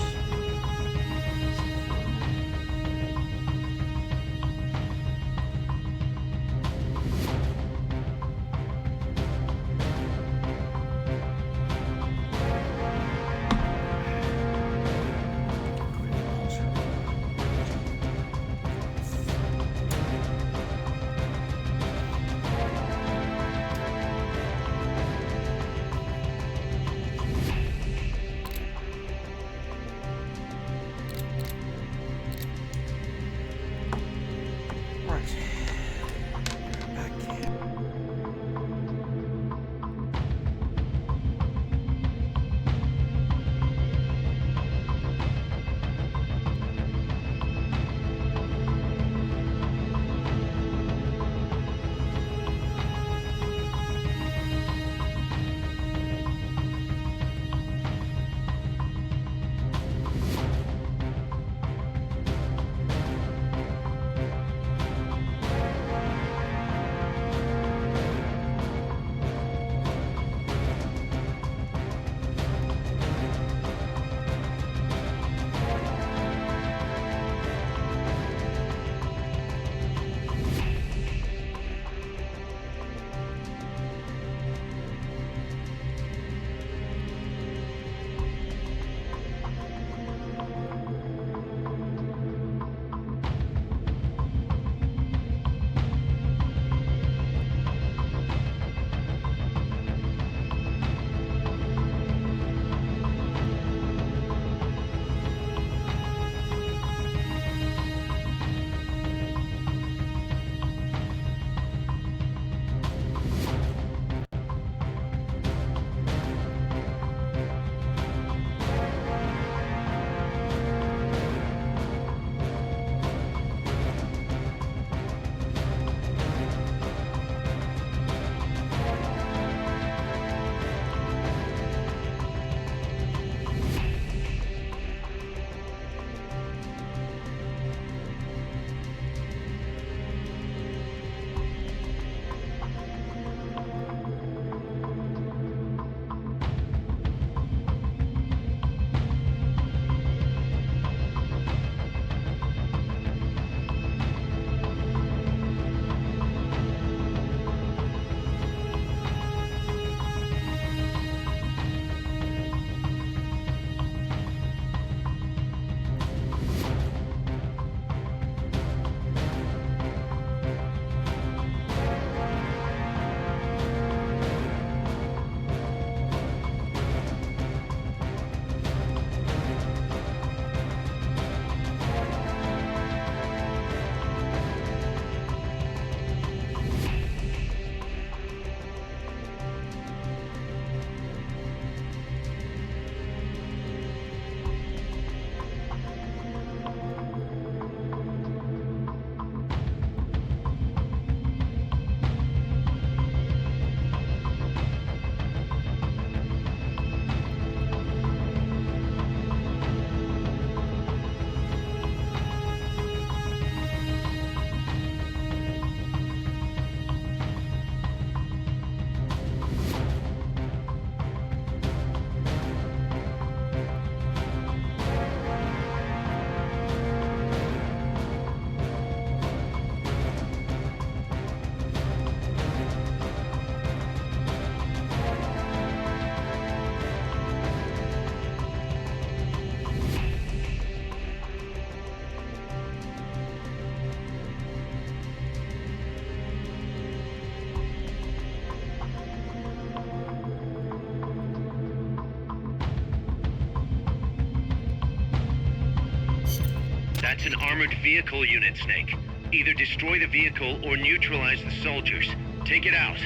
That's an armored vehicle unit, Snake. Either destroy the vehicle or neutralize the soldiers. Take it out.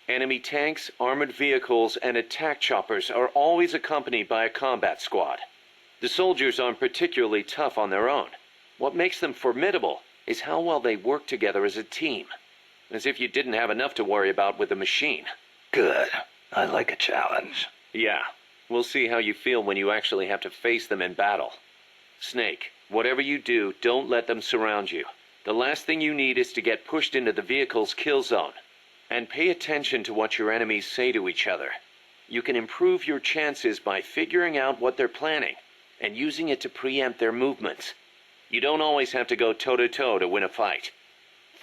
Enemy tanks, armored vehicles, and attack choppers are always accompanied by a combat squad. The soldiers aren't particularly tough on their own. What makes them formidable is how well they work together as a team. As if you didn't have enough to worry about with the machine. Good. I like a challenge. Yeah, we'll see how you feel when you actually have to face them in battle. Snake, whatever you do, don't let them surround you. The last thing you need is to get pushed into the vehicle's kill zone. And pay attention to what your enemies say to each other. You can improve your chances by figuring out what they're planning and using it to preempt their movements. You don't always have to go toe-to-toe to win a fight.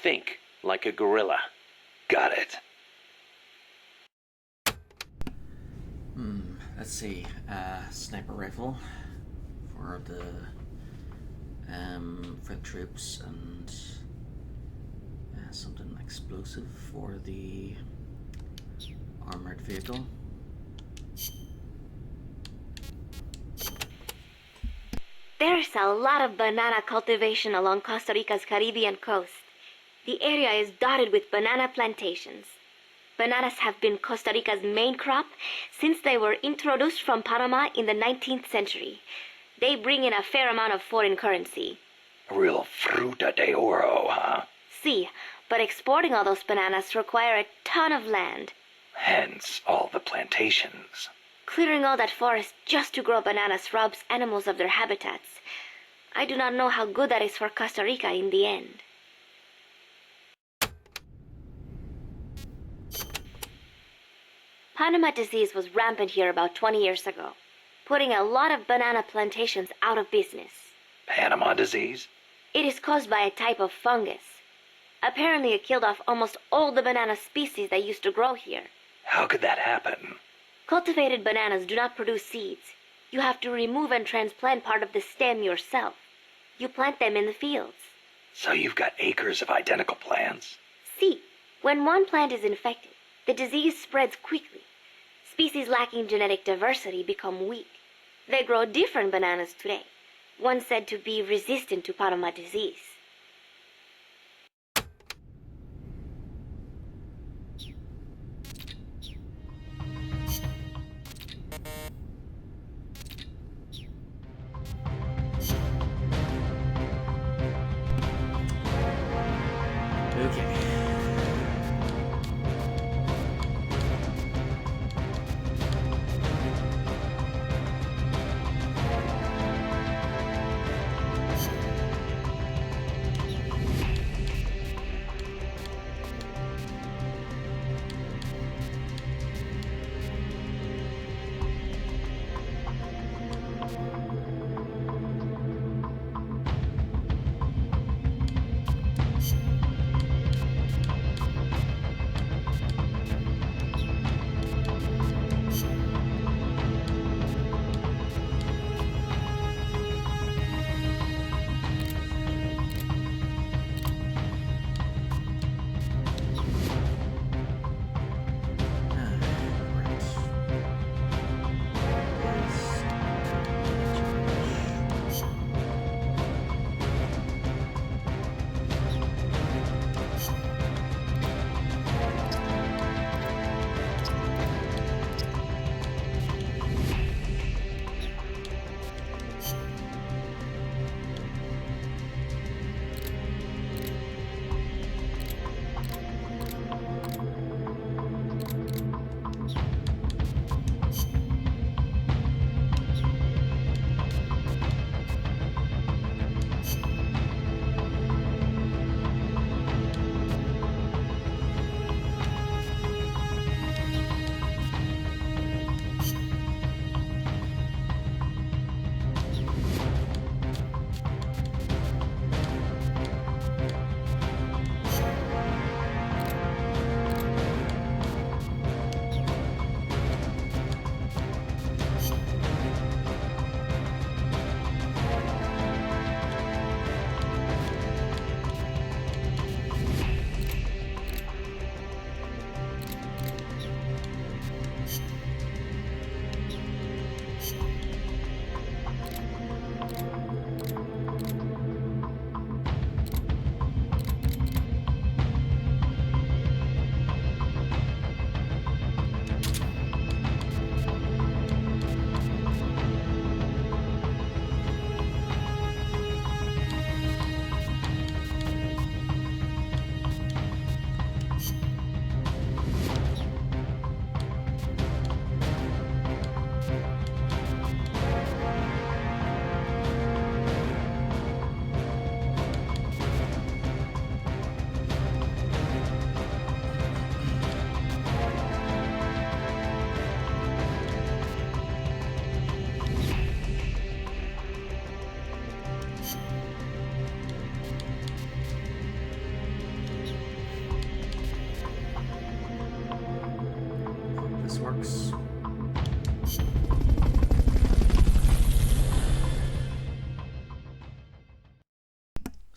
Think like a gorilla. Got it. Let's see. Sniper rifle for the troops, and something explosive for the armored vehicle. There's a lot of banana cultivation along Costa Rica's Caribbean coast. The area is dotted with banana plantations. Bananas have been Costa Rica's main crop since they were introduced from Panama in the 19th century. They bring in a fair amount of foreign currency. Real fruta de oro, huh? See, but exporting all those bananas require a ton of land. Hence all the plantations. Clearing all that forest just to grow bananas robs animals of their habitats. I do not know how good that is for Costa Rica in the end. Panama disease was rampant here about 20 years ago, putting a lot of banana plantations out of business. Panama disease? It is caused by a type of fungus. Apparently it killed off almost all the banana species that used to grow here. How could that happen? Cultivated bananas do not produce seeds. You have to remove and transplant part of the stem yourself. You plant them in the fields. So you've got acres of identical plants? See, when one plant is infected, the disease spreads quickly. Species lacking genetic diversity become weak. They grow different bananas today, one said to be resistant to Panama disease.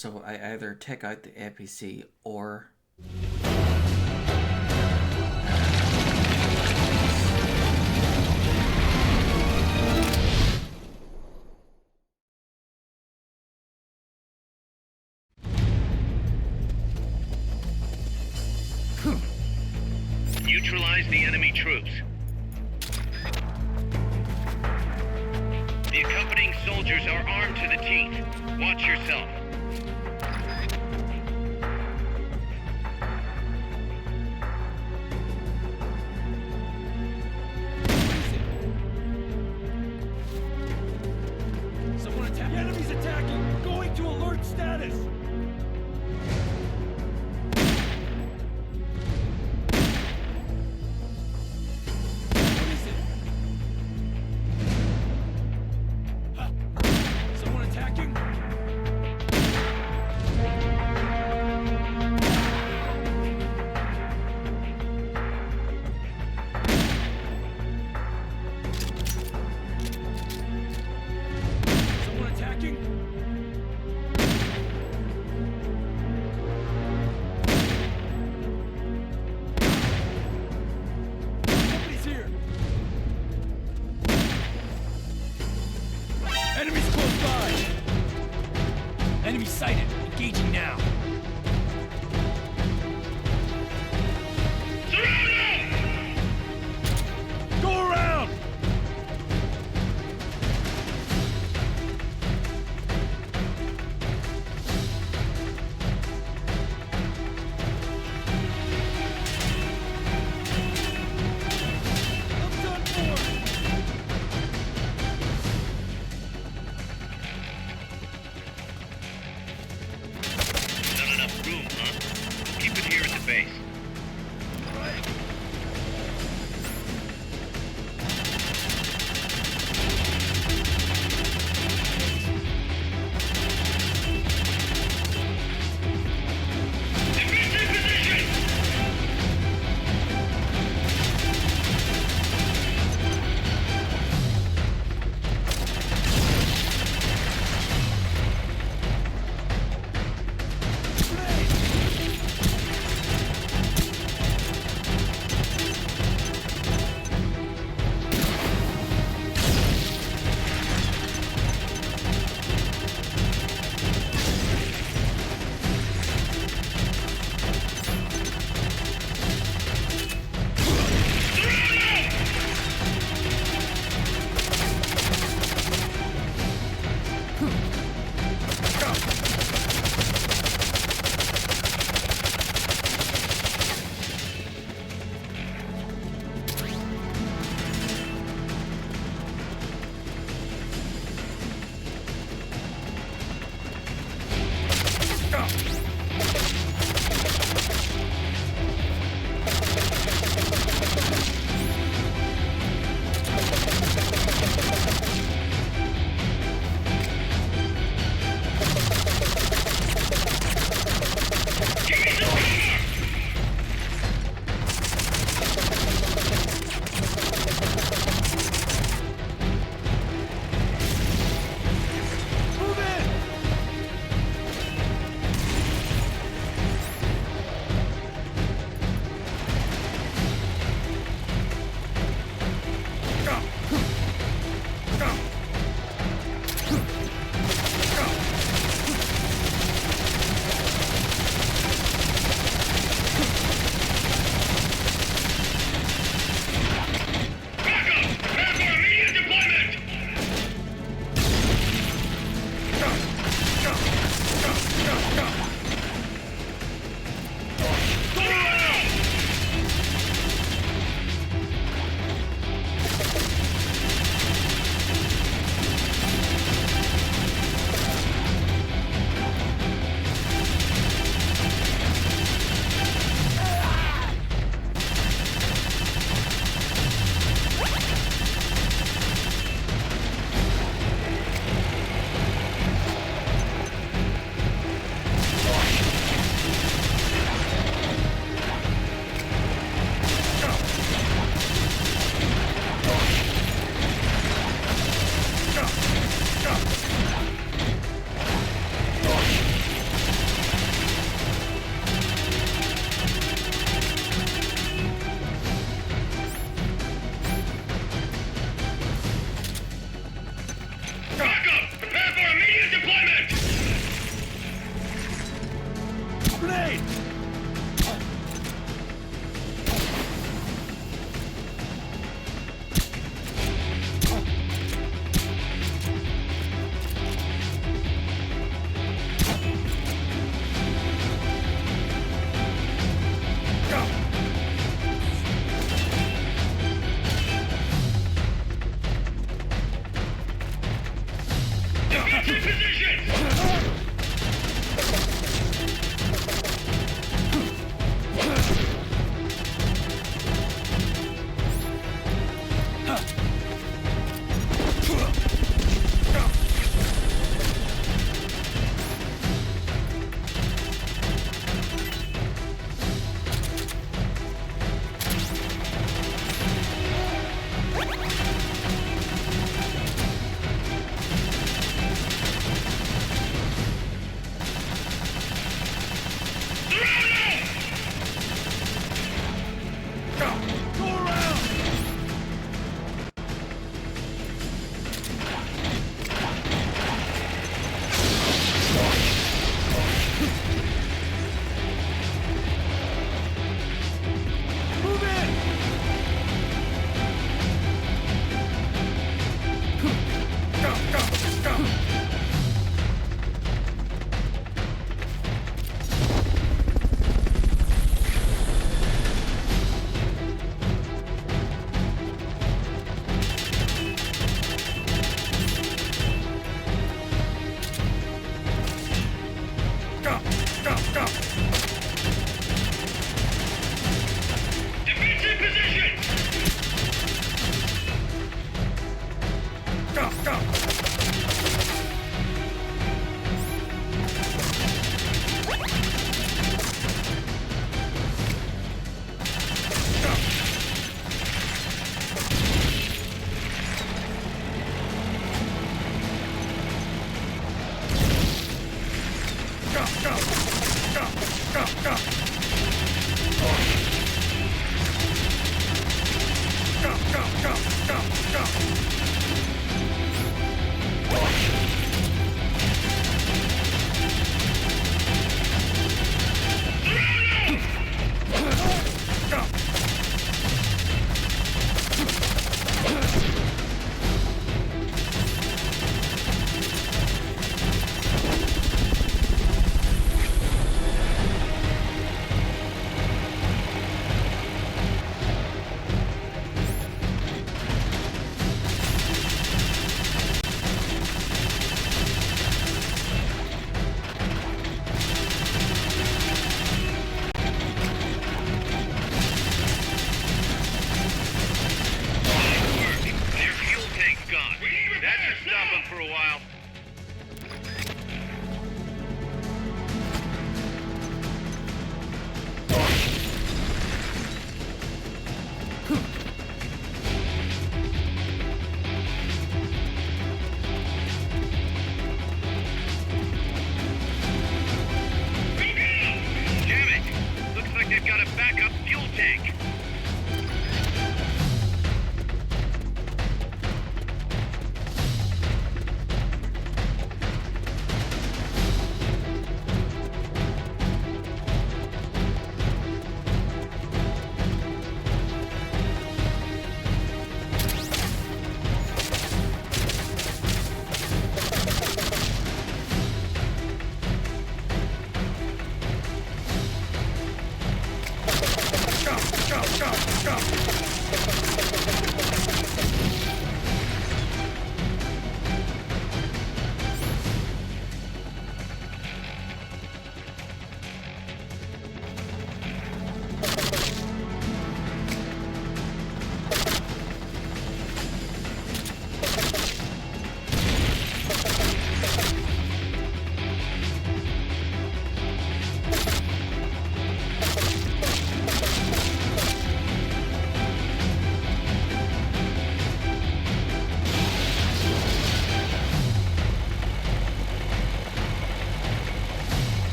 So I either take out the APC or Neutralize the enemy troops. The accompanying soldiers are armed to the teeth. Watch yourself. Someone attack! The enemy's attacking! Going to alert status! Someone attacking? Someone attacking? Somebody's here! Enemies close by! Enemy sighted! Engaging now! Go around! I'm done for! Go, go!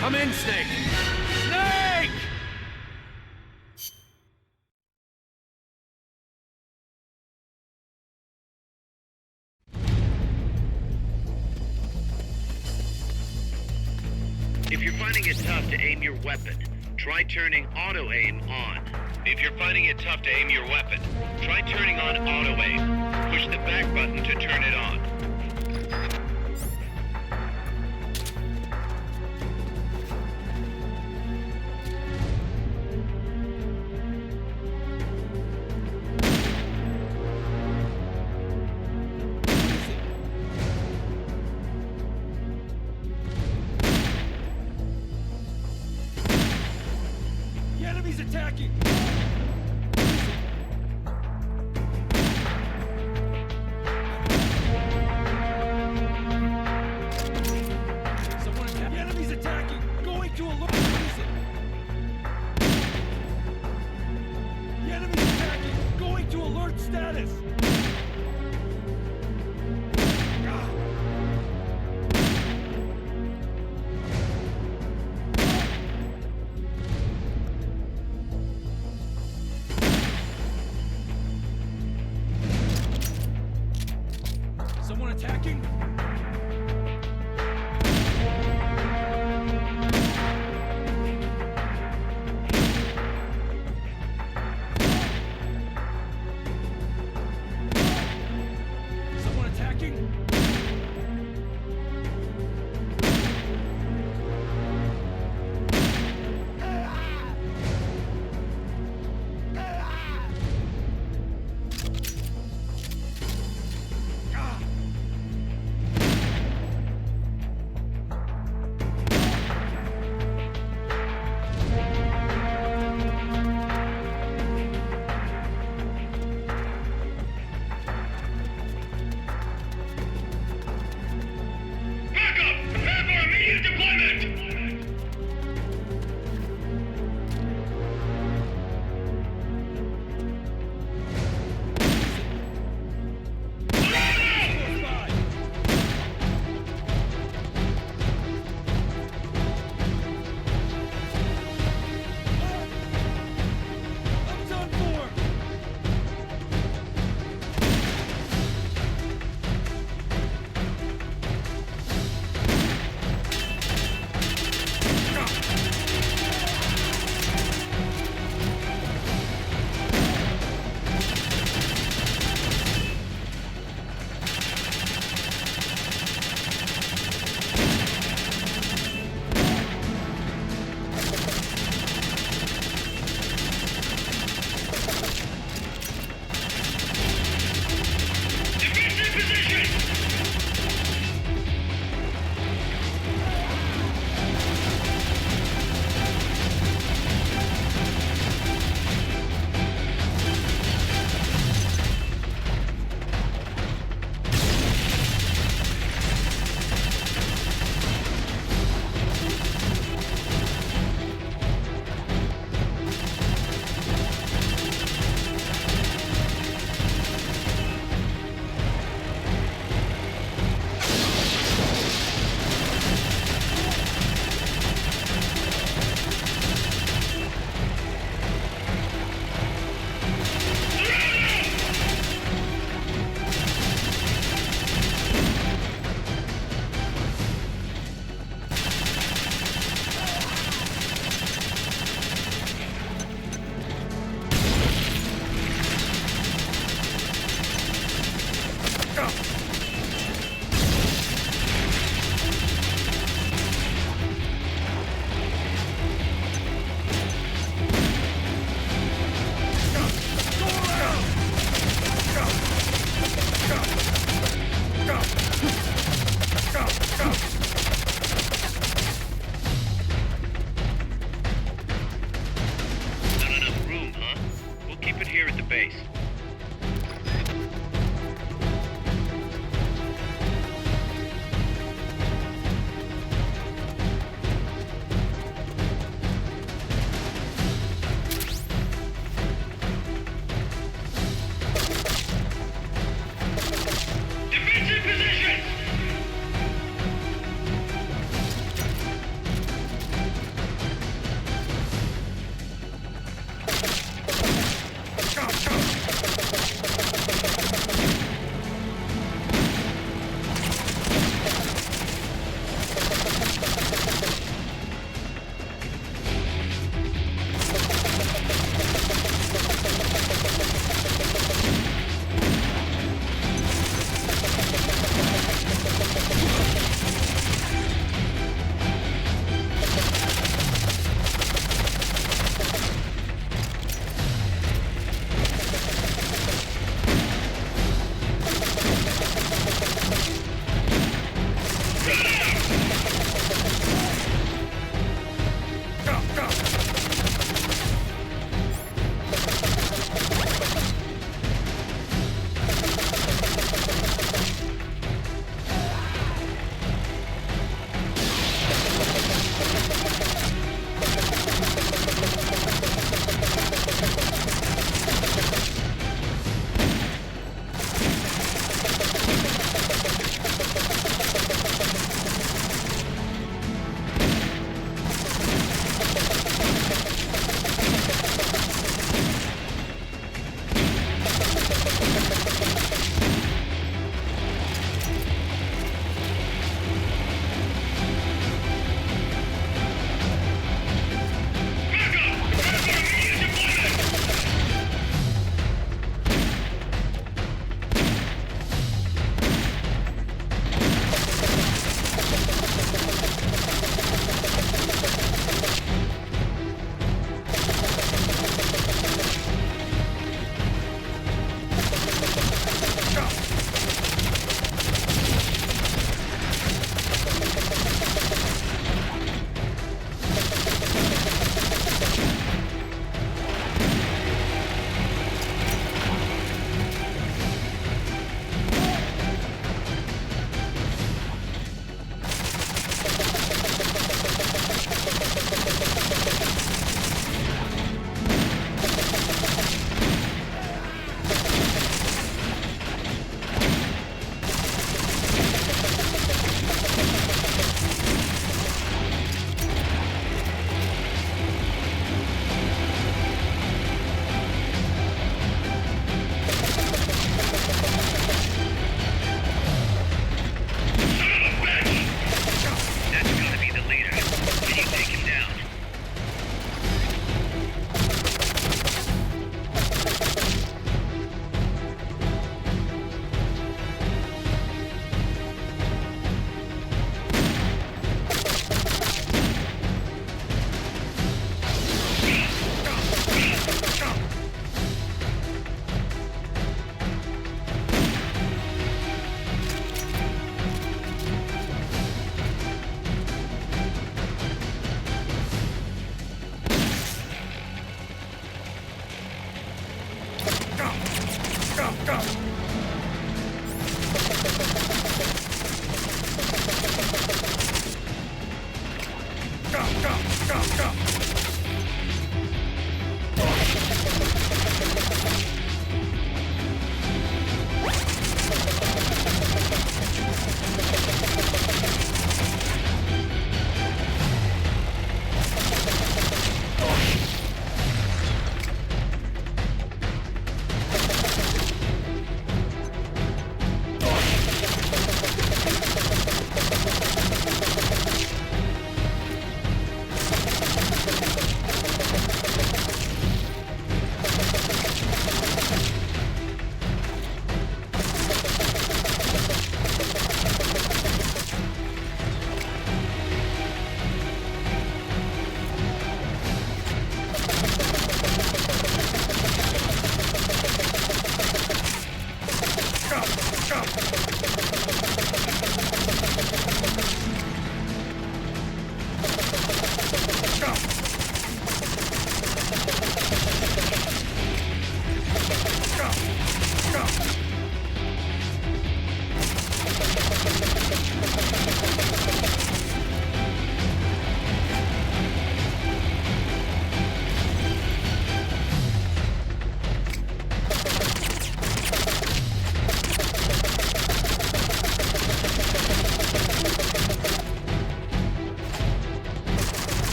Come in, Snake! Snake! If you're finding it tough to aim your weapon, try turning auto-aim on. If you're finding it tough to aim your weapon, try turning on auto-aim. Push the back button to turn it on. The enemy's attacking! Someone attacking? Someone attacking?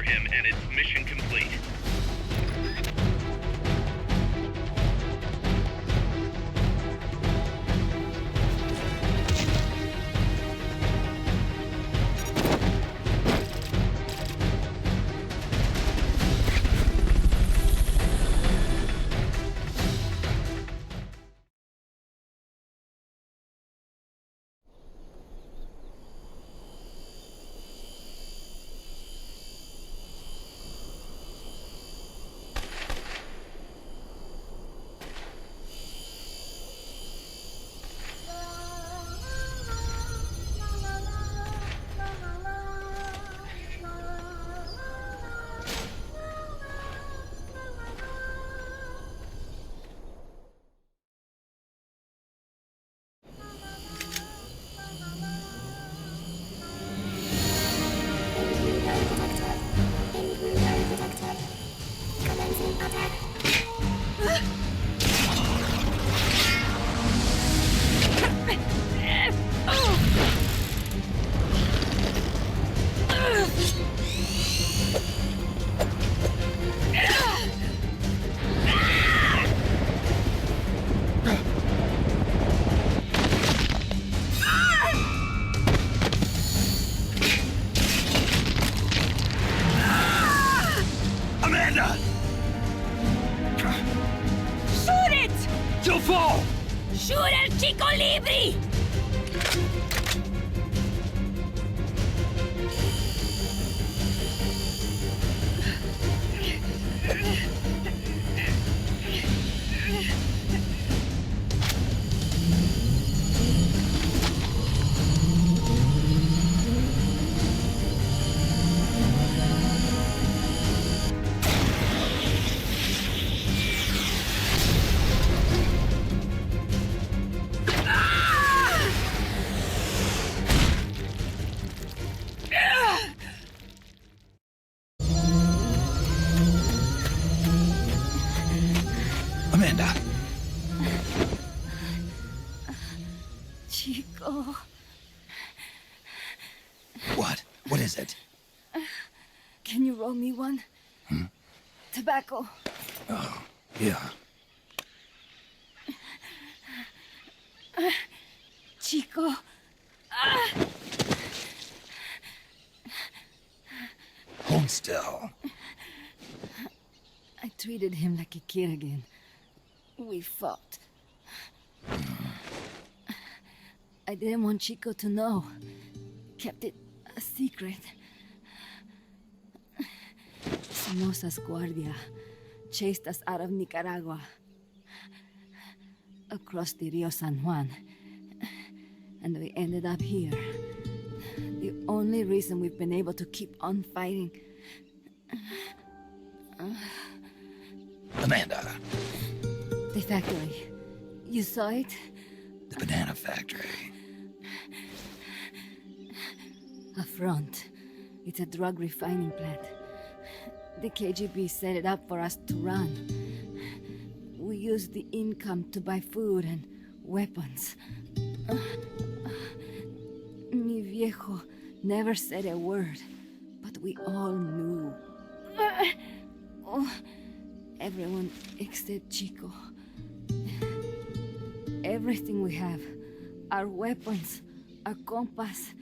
him, and it's mission complete. Amanda! Shoot it! She'll fall! Shoot el Chico Libre! Amanda! Chico. What? What is it? Can you roll me one? Tobacco. Oh, yeah. Chico. Hold still. I treated him like a kid again. We fought. I didn't want Chico to know. Kept it a secret. Somoza's Guardia chased us out of Nicaragua. Across the Rio San Juan. And we ended up here. The only reason we've been able to keep on fighting. Amanda. The factory. You saw it? The banana factory. A front. It's a drug refining plant. The KGB set it up for us to run. We used the income to buy food and weapons. Mi viejo never said a word, but we all knew. Everyone except Chico. Everything we have. Our weapons, our compass.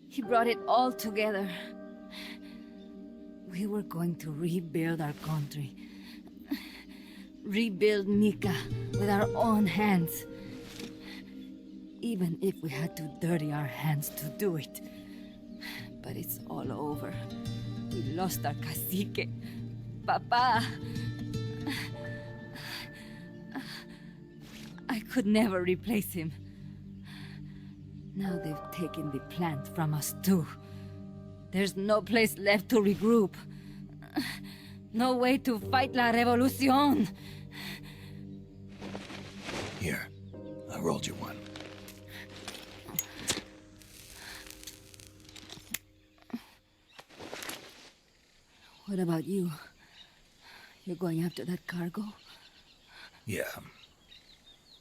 He brought it all together. We were going to rebuild our country. Rebuild Nika with our own hands. Even if we had to dirty our hands to do it. But it's all over. We lost our cacique. Papa. I could never replace him. Now they've taken the plant from us too. There's no place left to regroup. No way to fight la revolucion. Here, I rolled you one. What about you? You're going after that cargo? Yeah.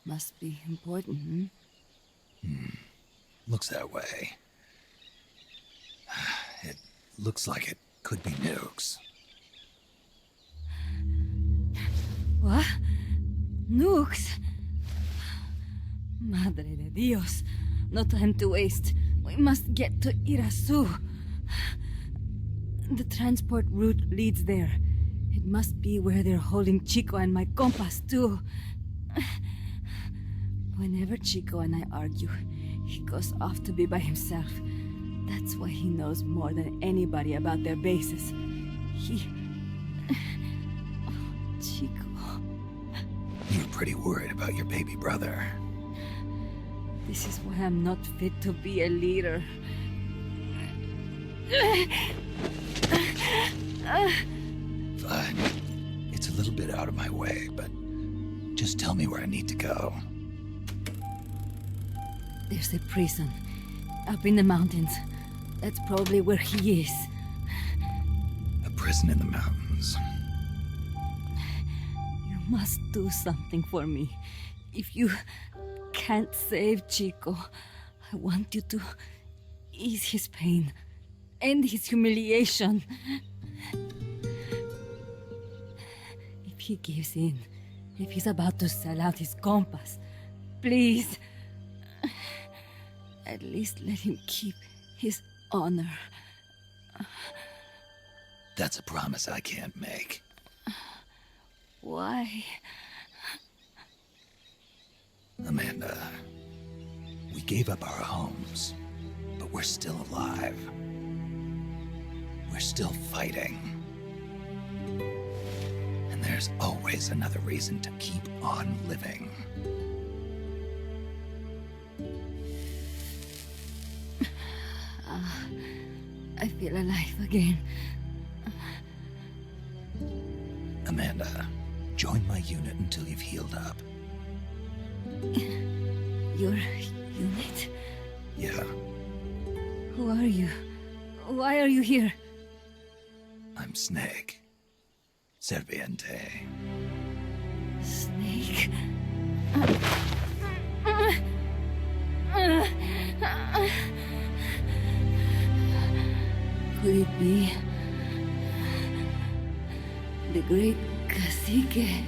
Must be important, Looks that way. It looks like it could could be nukes. What? Nukes? Madre de Dios. No time to waste. We must get to Irasu. The transport route leads there. It must be where they're holding Chico and my compas, too. Whenever Chico and I argue, he goes off to be by himself. That's why he knows more than anybody about their bases. Chico... You're pretty worried about your baby brother. This is why I'm not fit to be a leader. Fine. It's a little bit out of my way, but just tell me where I need to go. There's a prison up in the mountains. That's probably where he is. A prison in the mountains. You must do something for me. If you can't save Chico, I want you to ease his pain, end his humiliation. If he gives in, if he's about to sell out his compas, please, at least let him keep his honor. That's a promise I can't make. Why? Amanda, we gave up our homes, but we're still alive. We're still fighting. And there's always another reason to keep on living. I feel alive again. Amanda, join my unit until you've healed up. Your unit? Yeah. Who are you? Why are you here? I'm Snake. Serviente. Snake? Could it be the great cacique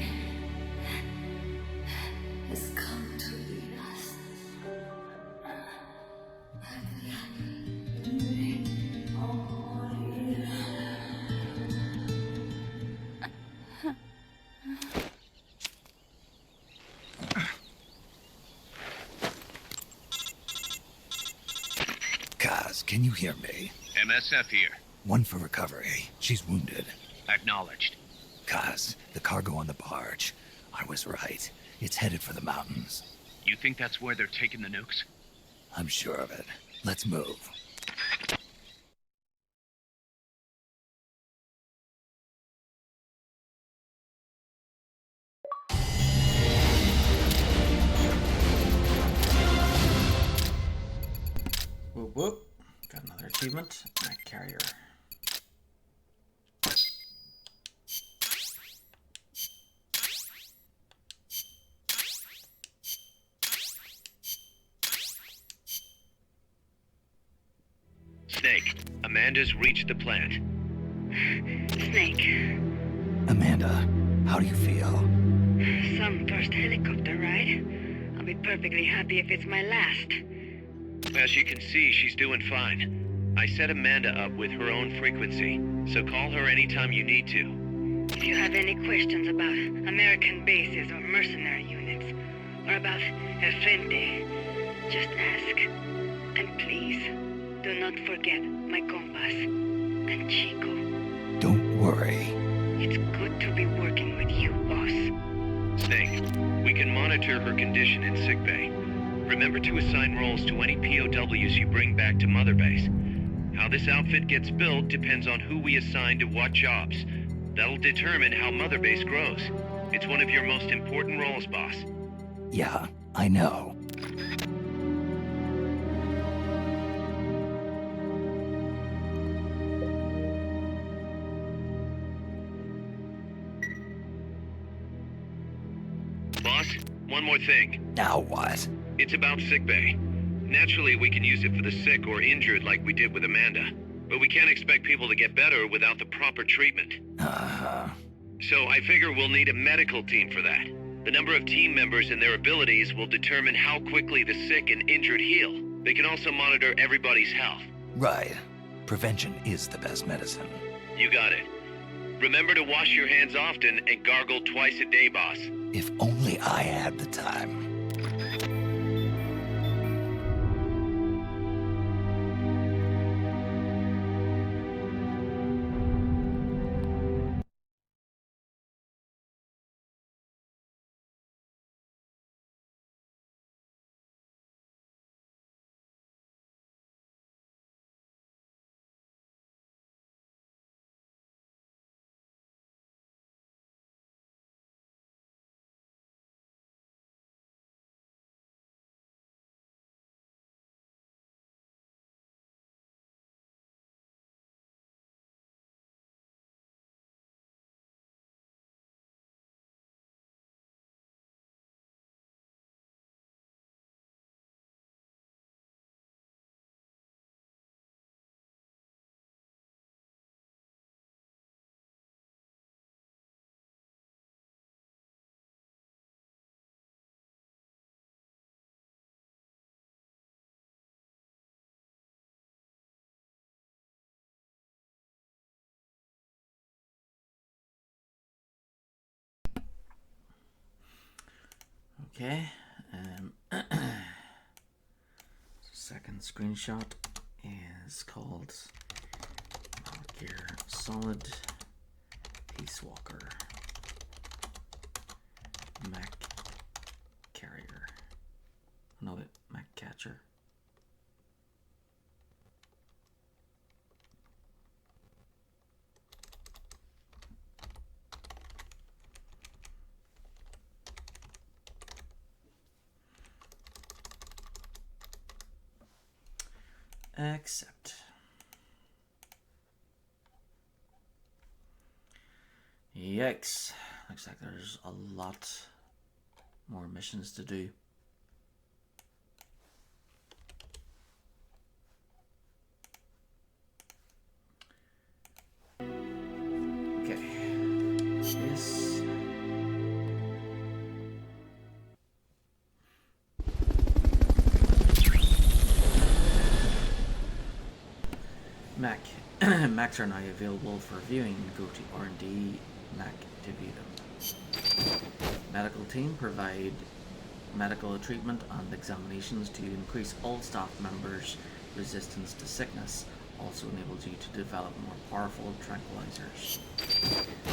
has come to lead us? Kaz, can you hear me? MSF here. One for recovery. She's wounded. Acknowledged. Kaz, the cargo on the barge. I was right. It's headed for the mountains. You think that's where they're taking the nukes? I'm sure of it. Let's move. Whoop whoop. Got another achievement. A carrier. Snake, Amanda's reached the plant. Snake, Amanda, how do you feel? some first helicopter ride. I'll be perfectly happy if it's my last. As you can see, she's doing fine. I set Amanda up with her own frequency, so call her anytime you need to. If you have any questions about American bases or mercenary units, or about El Frente, just ask. And please, do not forget my compas and Chico. Don't worry. It's good to be working with you, boss. Snake, we can monitor her condition in sickbay. Remember to assign roles to any POWs you bring back to Mother Base. How this outfit gets built depends on who we assign to what jobs. That'll determine how Mother Base grows. It's one of your most important roles, boss. Yeah, I know. Boss, one more thing. Now what? It's about sickbay. Naturally, we can use it for the sick or injured like we did with Amanda. But we can't expect people to get better without the proper treatment. Uh-huh. So I figure we'll need a medical team for that. The number of team members and their abilities will determine how quickly the sick and injured heal. They can also monitor everybody's health. Right. Prevention is the best medicine. You got it. Remember to wash your hands often and gargle twice a day, boss. If only I had the time. Okay, second screenshot is called Metal Gear Solid Peace Walker Mech Carrier. No, wait, Mech Catcher. Accept. Yikes. Looks like there's a lot more missions to do. Okay. This. Mac. Macs are now available for viewing. Go to R&D Mac to view them. Medical team provide medical treatment and examinations to increase all staff members' resistance to sickness. Also enables you to develop more powerful tranquilizers.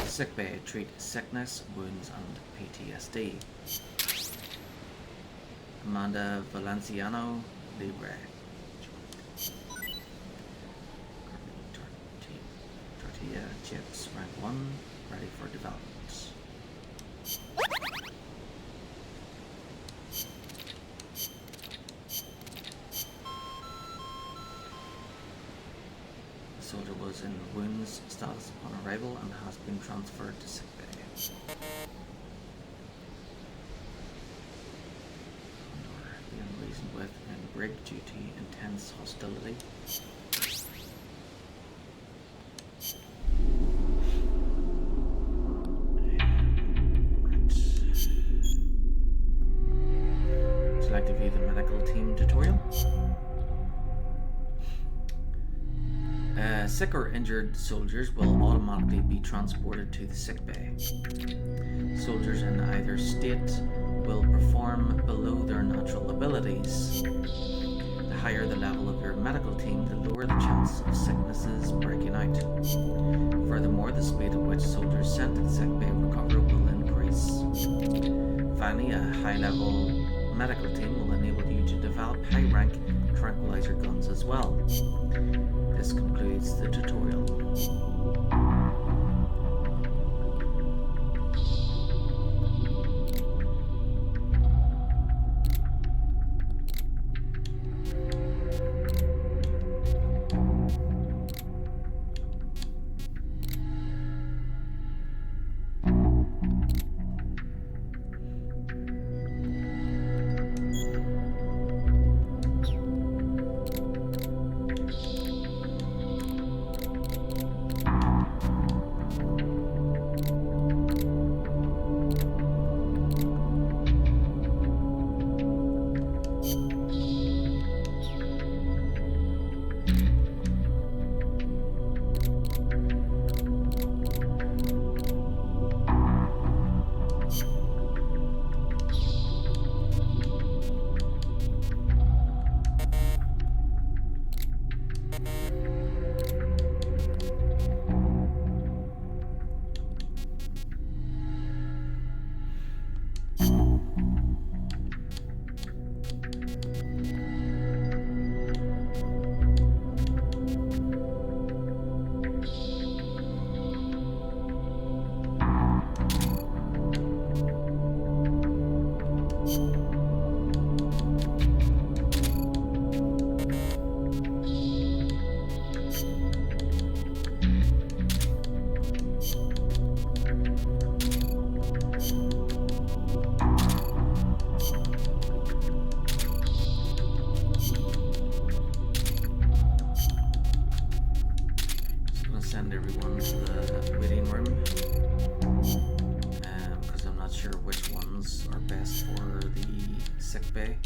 Sickbay treat sickness, wounds, and PTSD. Amanda Valenciano Libre. Tortilla chips, rank 1, ready for development. The soldier was in wounds status upon arrival and has been transferred to sickbay. Condor being reasoned with in brig due to intense hostility. Would you like to view the medical team tutorial? Sick or injured soldiers will automatically be transported to the sick bay. Soldiers in either state will perform below their natural abilities. The higher the level of your medical team, the lower the chance of sicknesses breaking out. Furthermore, the speed at which soldiers sent to the sick bay recover will increase. Finally, a high-level medical team will enable you to develop high-rank tranquilizer guns as well. This concludes the tutorial. send everyone to the waiting room, because I'm not sure which ones are best for the sick bay.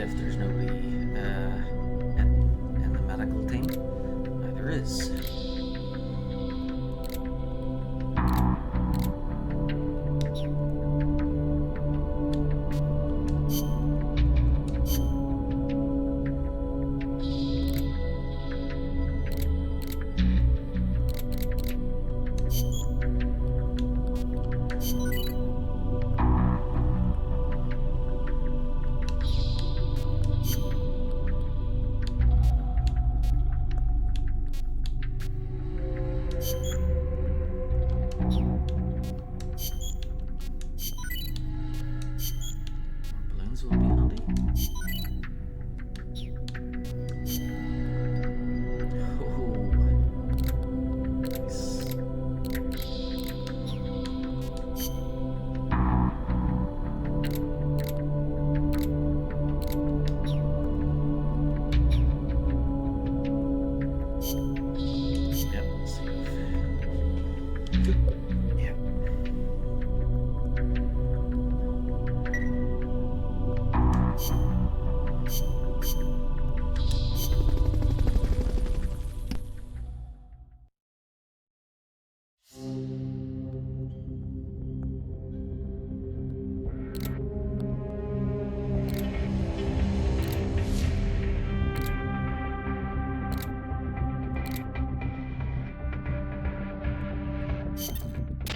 If there's nobody in the medical team. Now there is. Will be handy.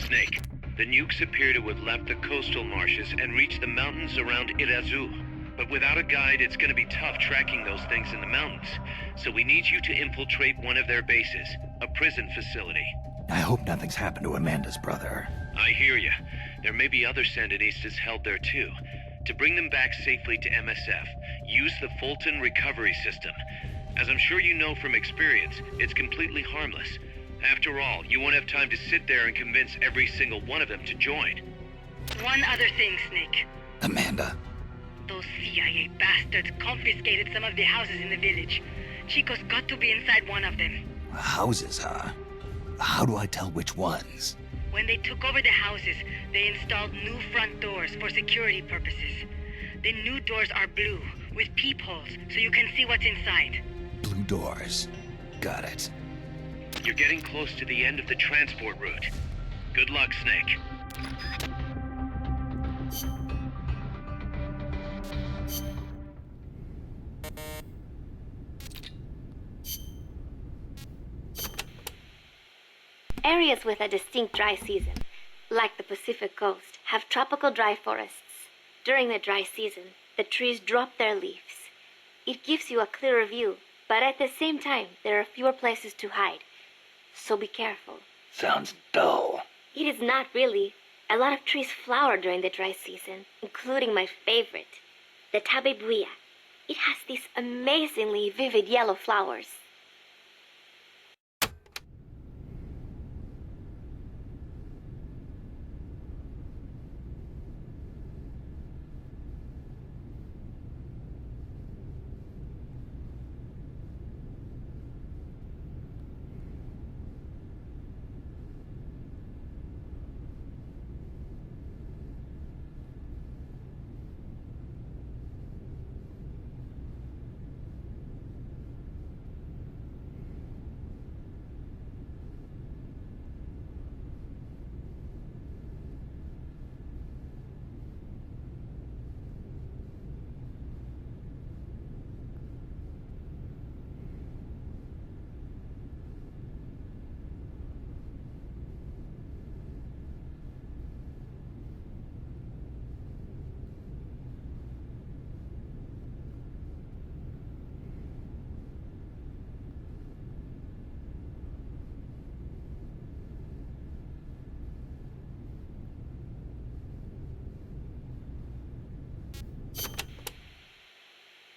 Snake, the nukes appear to have left the coastal marshes and reached the mountains around Irazu. But without a guide, it's gonna be tough tracking those things in the mountains. So we need you to infiltrate one of their bases, a prison facility. I hope nothing's happened to Amanda's brother. I hear ya. There may be other Sandinistas held there too. To bring them back safely to MSF, use the Fulton recovery system. As I'm sure you know from experience, it's completely harmless. After all, you won't have time to sit there and convince every single one of them to join. One other thing, Snake. Amanda. Those CIA bastards confiscated some of the houses in the village. Chico's got to be inside one of them. Houses, huh? How do I tell which ones? When they took over the houses, they installed new front doors for security purposes. The new doors are blue, with peepholes, so you can see what's inside. Blue doors. Got it. You're getting close to the end of the transport route. Good luck, Snake. Areas with a distinct dry season, like the Pacific coast, have tropical dry forests. During the dry season, the trees drop their leaves. It gives you a clearer view, but at the same time, there are fewer places to hide. So be careful. Sounds dull. It is not really. A lot of trees flower during the dry season, including my favorite, the tabebuia. It has these amazingly vivid yellow flowers.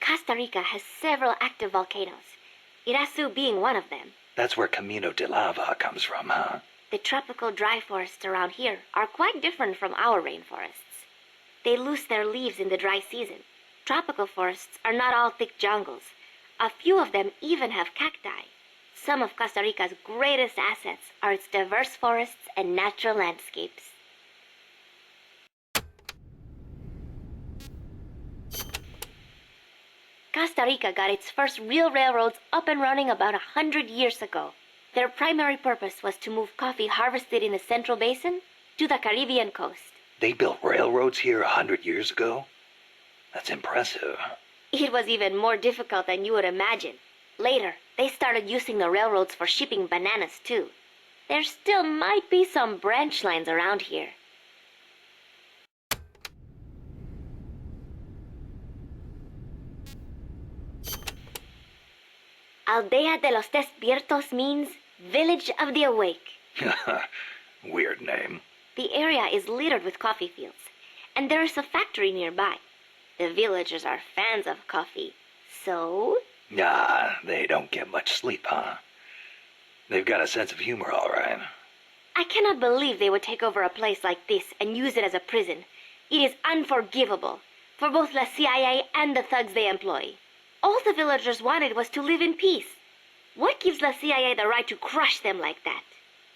Costa Rica has several active volcanoes, Irasu being one of them. That's where Camino de Lava comes from, huh? The tropical dry forests around here are quite different from our rainforests. They lose their leaves in the dry season. Tropical forests are not all thick jungles. A few of them even have cacti. Some of Costa Rica's greatest assets are its diverse forests and natural landscapes. Costa Rica got its first real railroads up and running about 100 years ago. Their primary purpose was to move coffee harvested in the Central Basin to the Caribbean coast. They built railroads here 100 years ago? That's impressive. It was even more difficult than you would imagine. Later, they started using the railroads for shipping bananas too. There still might be some branch lines around here. Aldea de los Despiertos means Village of the Awake. Weird name. The area is littered with coffee fields, and there is a factory nearby. The villagers are fans of coffee, so... Nah, they don't get much sleep, huh? They've got a sense of humor, all right. I cannot believe they would take over a place like this and use it as a prison. It is unforgivable for both the CIA and the thugs they employ. All the villagers wanted was to live in peace. What gives the CIA the right to crush them like that?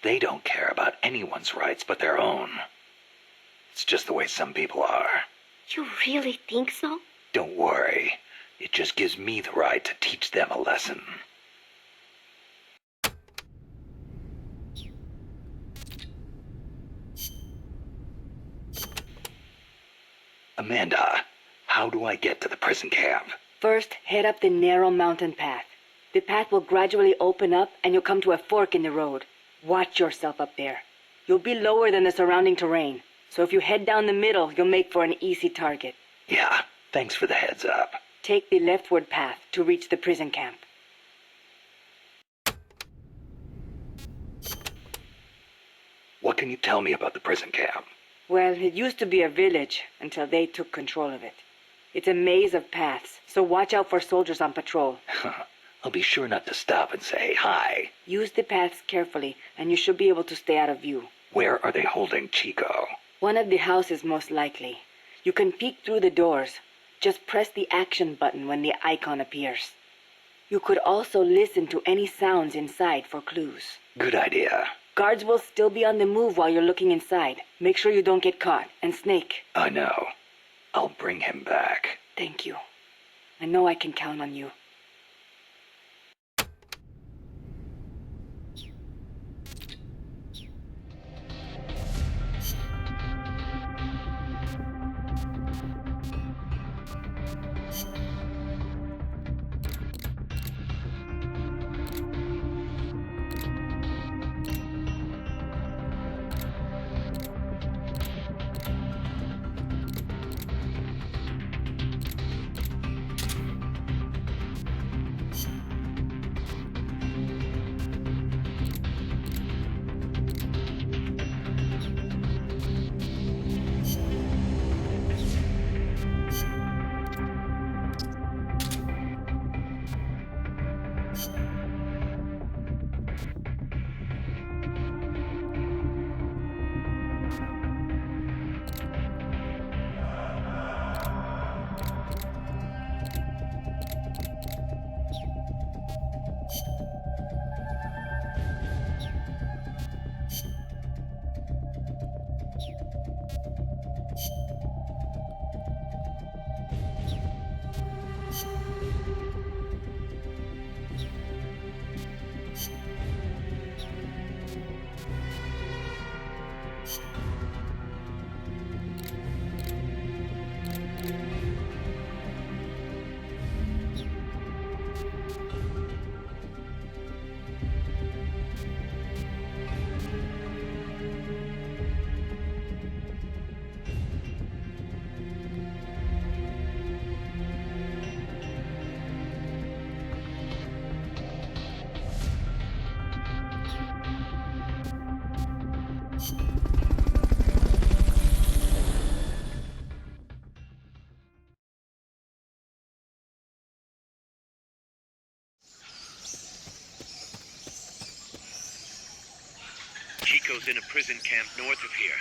They don't care about anyone's rights but their own. It's just the way some people are. You really think so? Don't worry. It just gives me the right to teach them a lesson. Amanda, how do I get to the prison camp? First, head up the narrow mountain path. The path will gradually open up and you'll come to a fork in the road. Watch yourself up there. You'll be lower than the surrounding terrain, so if you head down the middle, you'll make for an easy target. Yeah, thanks for the heads up. Take the leftward path to reach the prison camp. What can you tell me about the prison camp? Well, it used to be a village until they took control of it. It's a maze of paths, so watch out for soldiers on patrol. I'll be sure not to stop and say hi. Use the paths carefully, and you should be able to stay out of view. Where are they holding Chico? One of the houses, most likely. You can peek through the doors. Just press the action button when the icon appears. You could also listen to any sounds inside for clues. Good idea. Guards will still be on the move while you're looking inside. Make sure you don't get caught. And Snake. I know. I'll bring him back. Thank you. I know I can count on you. Mosco's in a prison camp north of here.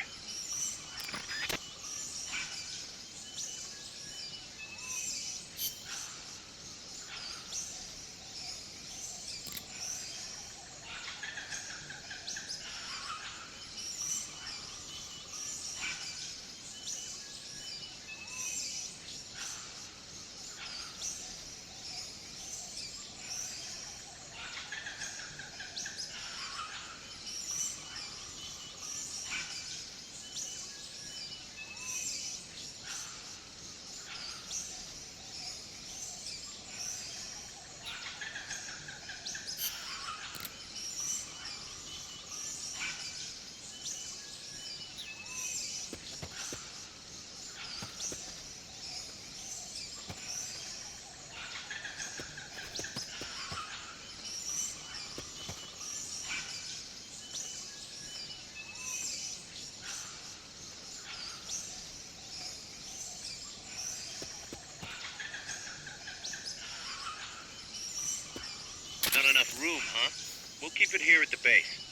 Not enough room, huh? We'll keep it here at the base.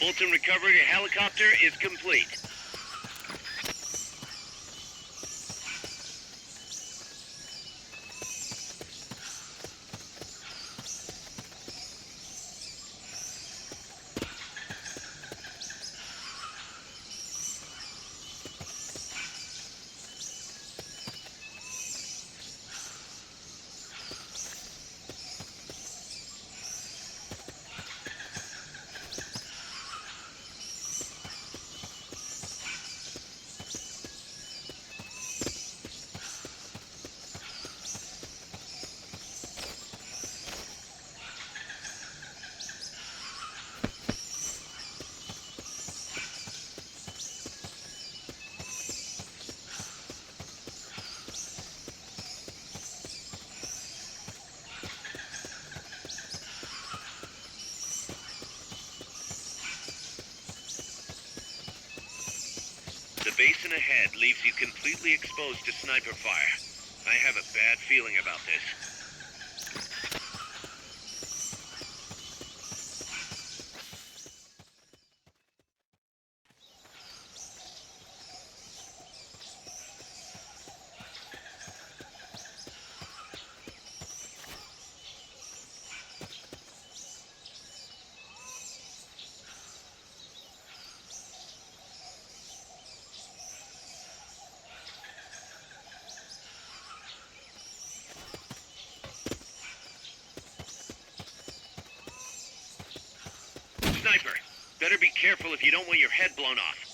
Fulton recovery helicopter is complete. The basin ahead leaves you completely exposed to sniper fire. I have a bad feeling about this. Sniper, better be careful if you don't want your head blown off.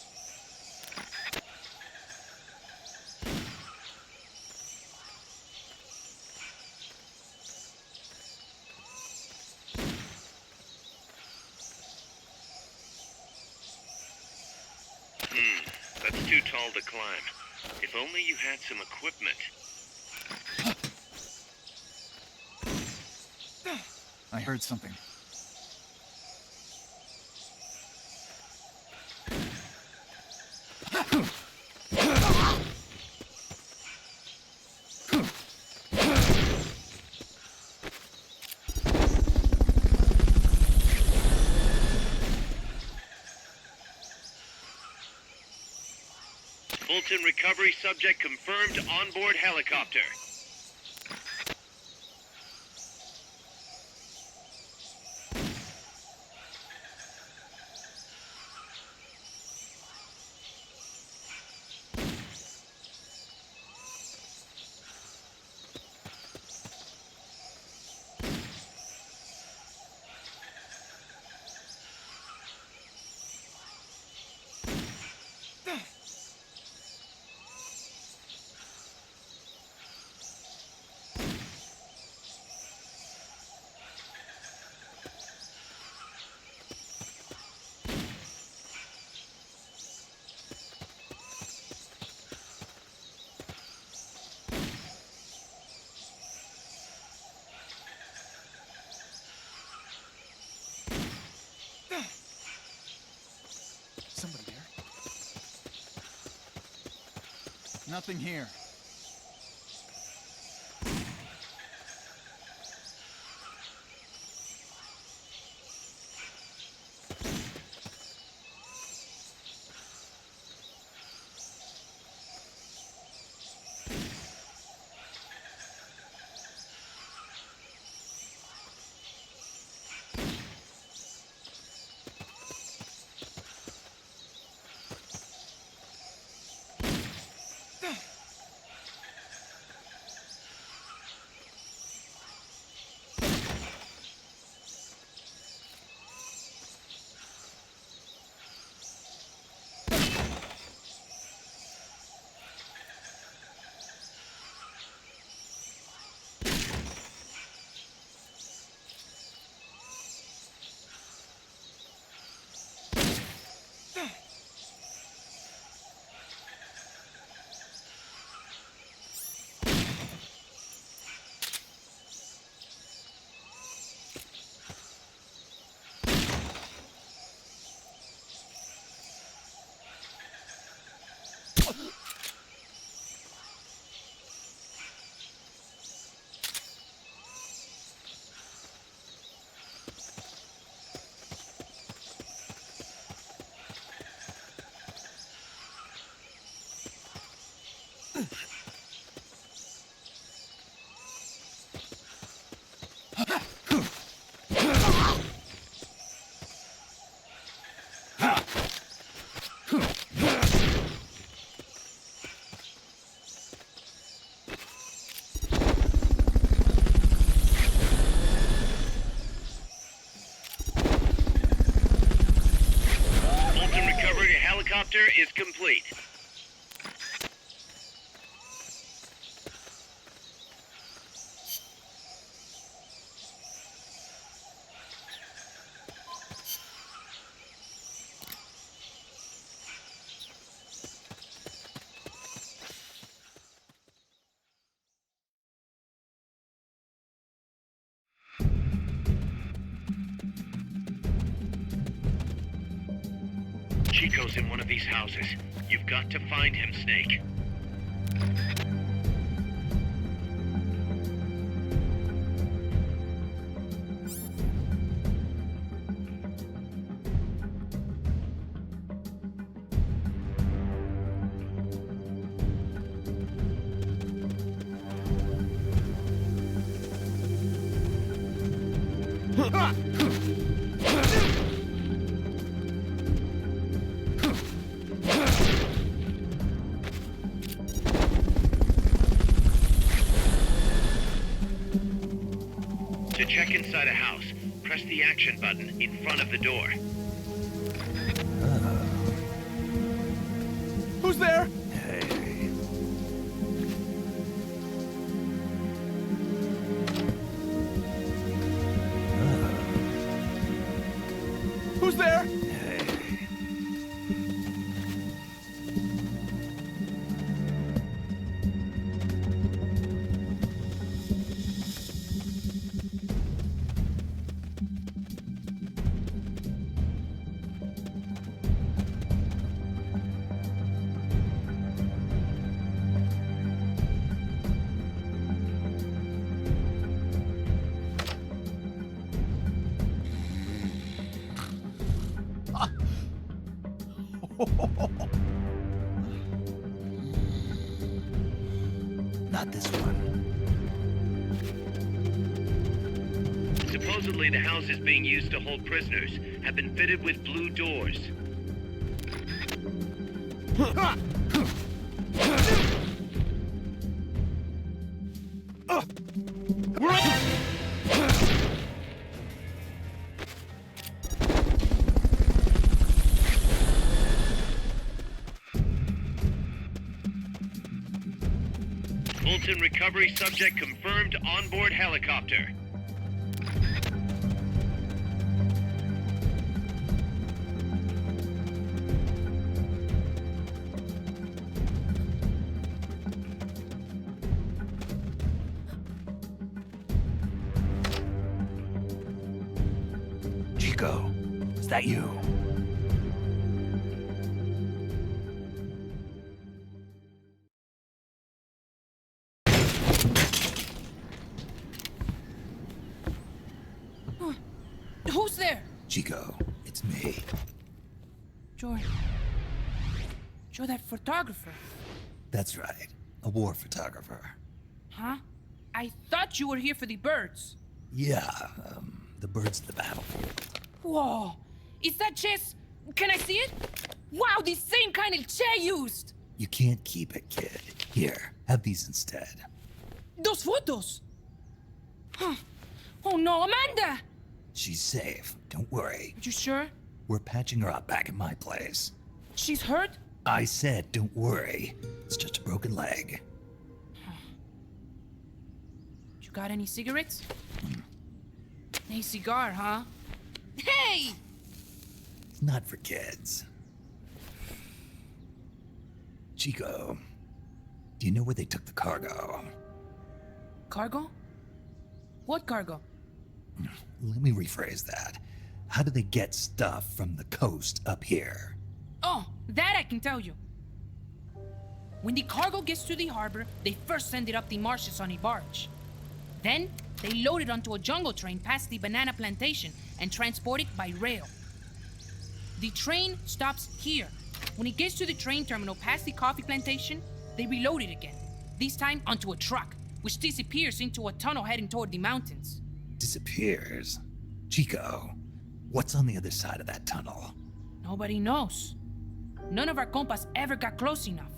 That's too tall to climb. If only you had some equipment. I heard something. Fulton recovery subject confirmed onboard helicopter. Somebody there? Nothing here. Fulton recovery helicopter is complete. Chico's in one of these houses. You've got to find him, Snake. To check inside a house, press the action button in front of the door. Who's there? Hey. Who's there? Supposedly, the houses being used to hold prisoners have been fitted with blue doors. Fulton recovery subject confirmed onboard helicopter. Chico, is that you? Who's there? Chico, it's me. You're that photographer. That's right. A war photographer. Huh? I thought you were here for the birds. Yeah, the birds of the battlefield. Whoa! Is that chess? Can I see it? Wow, the same kind of chair used! You can't keep it, kid. Here, have these instead. Those photos! Huh. Oh no, Amanda! She's safe. Don't worry. You sure? We're patching her up back at my place. She's hurt? I said don't worry. It's just a broken leg. You got any cigarettes? A cigar, huh? Hey! It's not for kids. Chico, do you know where they took the cargo? Cargo? What cargo? Let me rephrase that. How do they get stuff from the coast up here? Oh, that I can tell you. When the cargo gets to the harbor, they first send it up the marshes on a barge. Then, they load it onto a jungle train past the banana plantation and transport it by rail. The train stops here. When it gets to the train terminal past the coffee plantation, they reload it again. This time onto a truck, which disappears into a tunnel heading toward the mountains. Disappears? Chico, what's on the other side of that tunnel? Nobody knows. None of our compas ever got close enough.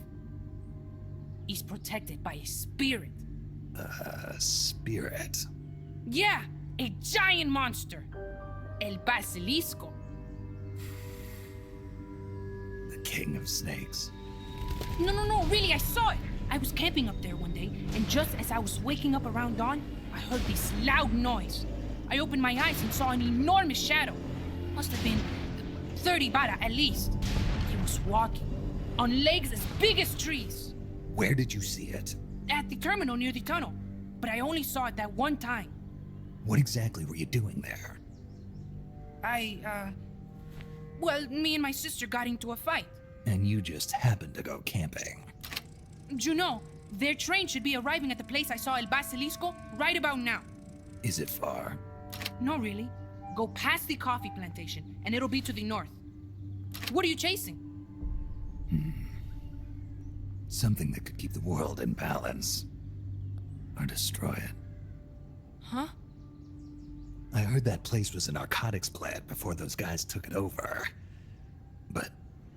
He's protected by a spirit. Spirit? Yeah, a giant monster. El Basilisco. The king of snakes. No, really, I saw it. I was camping up there one day, and just as I was waking up around dawn, I heard this loud noise. I opened my eyes and saw an enormous shadow. Must have been 30 bara at least. He was walking, on legs as big as trees. Where did you see it? At the terminal near the tunnel, but I only saw it that one time. What exactly were you doing there? Well, me and my sister got into a fight. And you just happened to go camping. You know, their train should be arriving at the place I saw El Basilisco right about now. Is it far? No, really. Go past the coffee plantation, and it'll be to the north. What are you chasing? Something that could keep the world in balance. Or destroy it. Huh? I heard that place was a narcotics plant before those guys took it over. But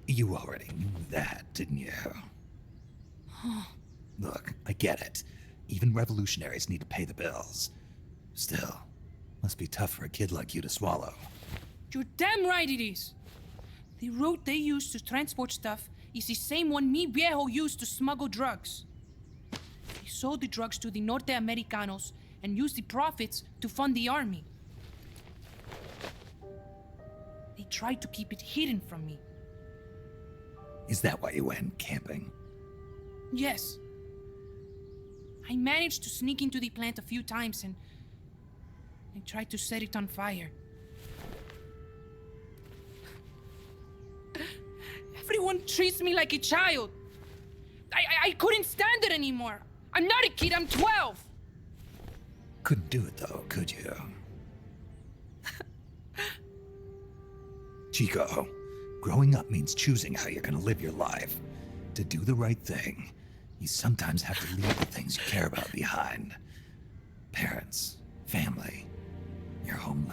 you already knew that, didn't you? Look, I get it. Even revolutionaries need to pay the bills. Still, must be tough for a kid like you to swallow. You're damn right it is. The route they use to transport stuff is the same one mi viejo used to smuggle drugs. He sold the drugs to the Norte Americanos and used the profits to fund the army. They tried to keep it hidden from me. Is that why you went camping? Yes. I managed to sneak into the plant a few times and I tried to set it on fire. Everyone treats me like a child. I couldn't stand it anymore. I'm not a kid, I'm 12. Couldn't do it though, could you? Chico, growing up means choosing how you're gonna live your life. To do the right thing, you sometimes have to leave the things you care about behind. Parents, family, your home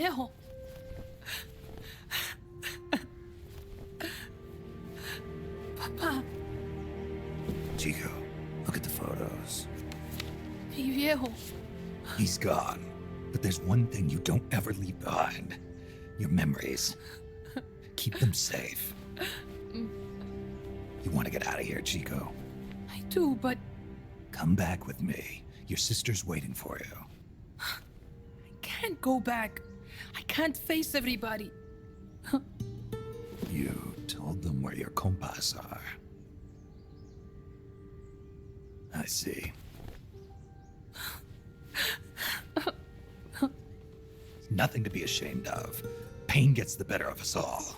viejo. Papa. Chico, look at the photos. Mi viejo. He's gone. But there's one thing you don't ever leave behind. Your memories. Keep them safe. You want to get out of here, Chico? I do, but... Come back with me. Your sister's waiting for you. I can't go back. I can't face everybody. You told them where your compas are. I see. Nothing to be ashamed of. Pain gets the better of us all.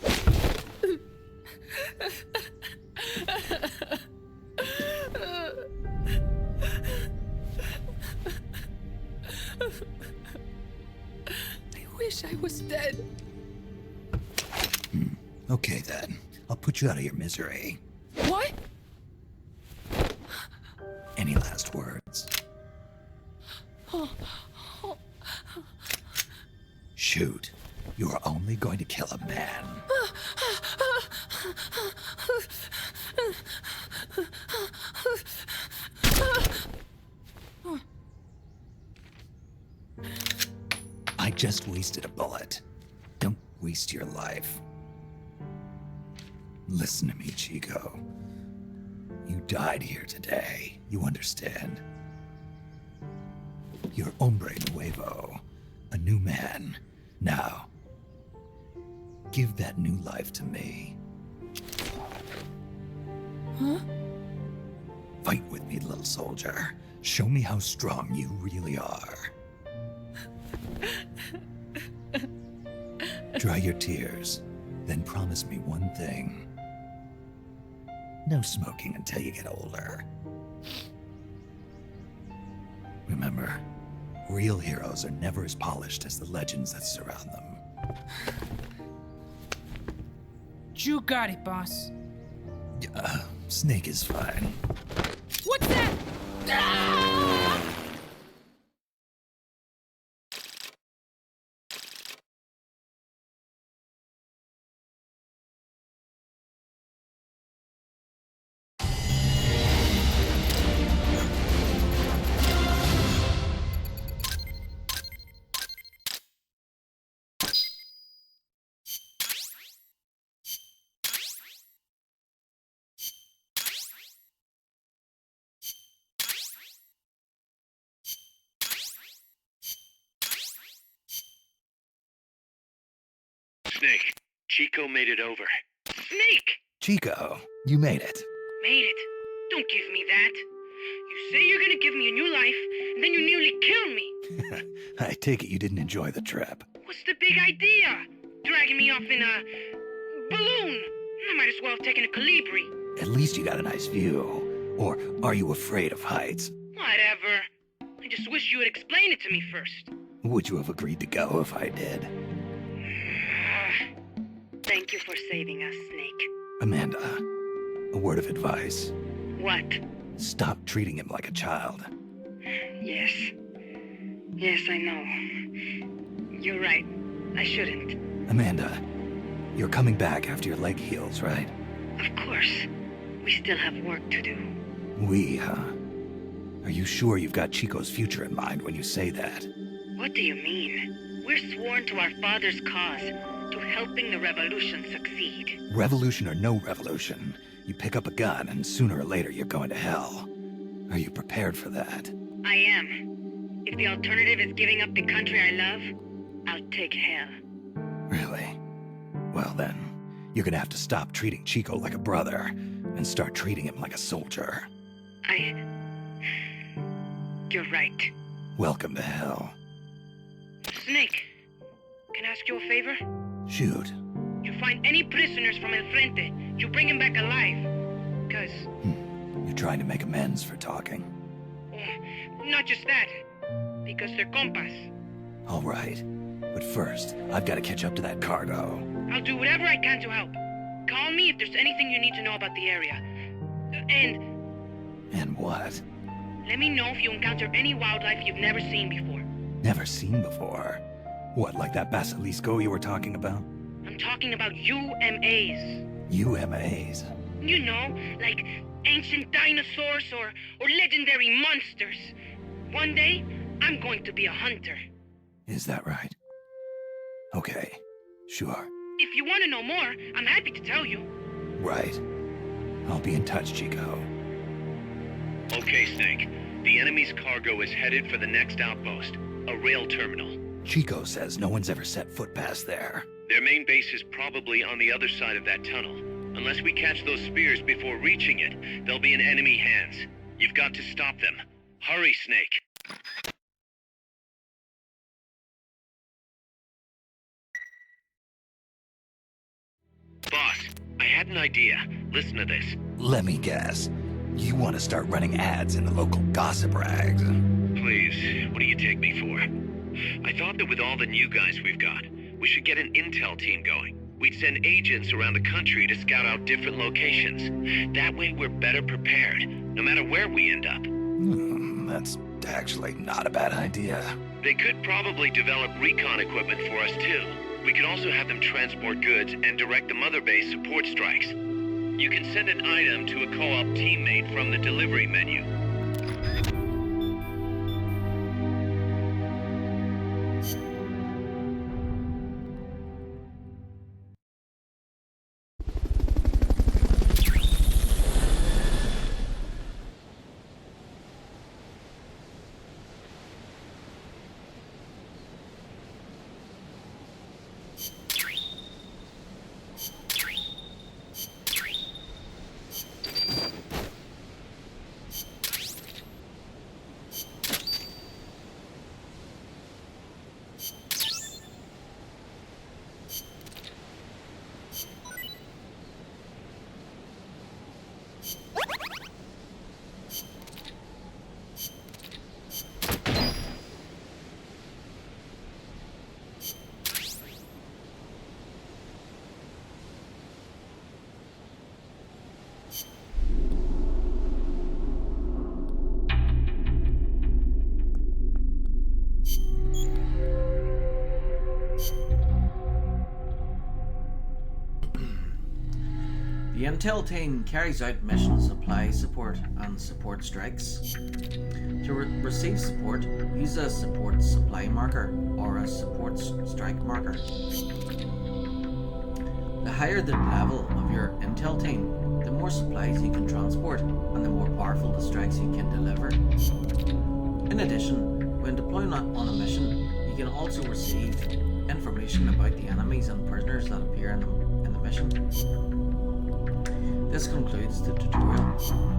I wish I was dead. Okay then. I'll put you out of your misery. What? Any last words? Shoot. You are only going to kill a man. I just wasted a bullet. Don't waste your life. Listen to me, Chico. You died here today. You understand? You're hombre nuevo. A new man. Now, give that new life to me. Huh? Fight with me, little soldier. Show me how strong you really are. Dry your tears, then promise me one thing. No smoking until you get older. Remember, real heroes are never as polished as the legends that surround them. You got it, boss. Snake is fine. What's that? Ah! Snake, Chico made it over. Snake! Chico, you made it. Made it. Don't give me that. You say you're gonna give me a new life, and then you nearly kill me. I take it you didn't enjoy the trip. What's the big idea? Dragging me off in a balloon. I might as well have taken a Calibri. At least you got a nice view. Or are you afraid of heights? Whatever. I just wish you would explain it to me first. Would you have agreed to go if I did? Thank you for saving us, Snake. Amanda, a word of advice. What? Stop treating him like a child. Yes. Yes, I know. You're right. I shouldn't. Amanda, you're coming back after your leg heals, right? Of course. We still have work to do. We, huh? Are you sure you've got Chico's future in mind when you say that? What do you mean? We're sworn to our father's cause, to helping the revolution succeed. Revolution or no revolution, you pick up a gun and sooner or later you're going to hell. Are you prepared for that? I am. If the alternative is giving up the country I love, I'll take hell. Really? Well then, you're gonna have to stop treating Chico like a brother and start treating him like a soldier. You're right. Welcome to hell. Snake, can I ask you a favor? Shoot. You find any prisoners from El Frente, you bring them back alive. Cause... You're trying to make amends for talking. Not just that. Because they're compas. All right. But first, I've got to catch up to that cargo. I'll do whatever I can to help. Call me if there's anything you need to know about the area. And what? Let me know if you encounter any wildlife you've never seen before. Never seen before? What, like that basilisco you were talking about? I'm talking about UMAs. UMAs? You know, like ancient dinosaurs or legendary monsters. One day, I'm going to be a hunter. Is that right? Okay, sure. If you want to know more, I'm happy to tell you. Right. I'll be in touch, Chico. Okay, Snake. The enemy's cargo is headed for the next outpost, a rail terminal. Chico says no one's ever set foot past there. Their main base is probably on the other side of that tunnel. Unless we catch those spears before reaching it, they'll be in enemy hands. You've got to stop them. Hurry, Snake. Boss, I had an idea. Listen to this. Let me guess. You want to start running ads in the local gossip rags? Please, what do you take me for? I thought that with all the new guys we've got, we should get an intel team going. We'd send agents around the country to scout out different locations. That way we're better prepared, no matter where we end up. That's actually not a bad idea. They could probably develop recon equipment for us too. We could also have them transport goods and direct the mother base support strikes. You can send an item to a co-op teammate from the delivery menu. The intel team carries out mission supply support and support strikes. To receive support, use a support supply marker or a support strike marker. The higher the level of your intel team, the more supplies you can transport and the more powerful the strikes you can deliver. In addition, when deploying on a mission, you can also receive information about the enemies and prisoners that appear in the mission. This concludes the tutorial.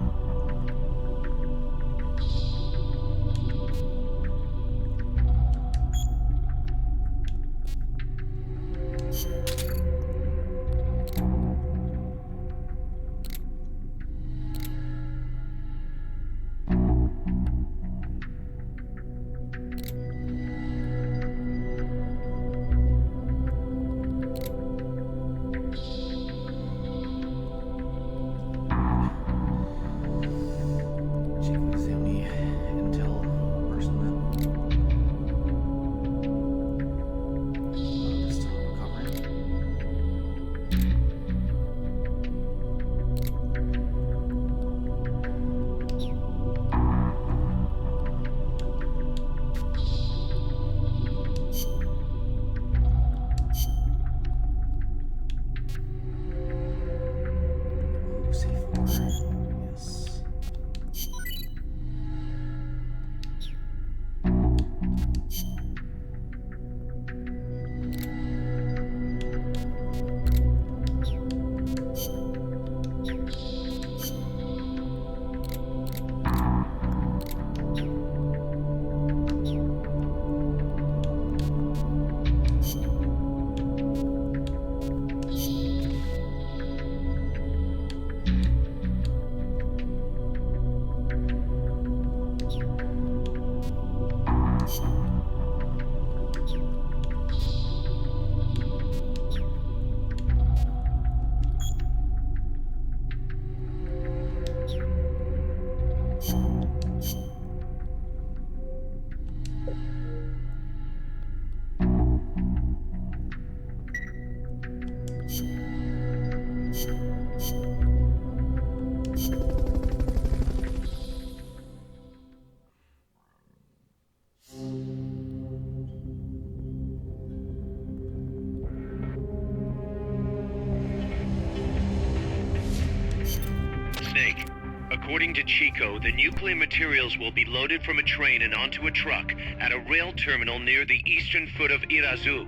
According to Chico, the nuclear materials will be loaded from a train and onto a truck at a rail terminal near the eastern foot of Irazu.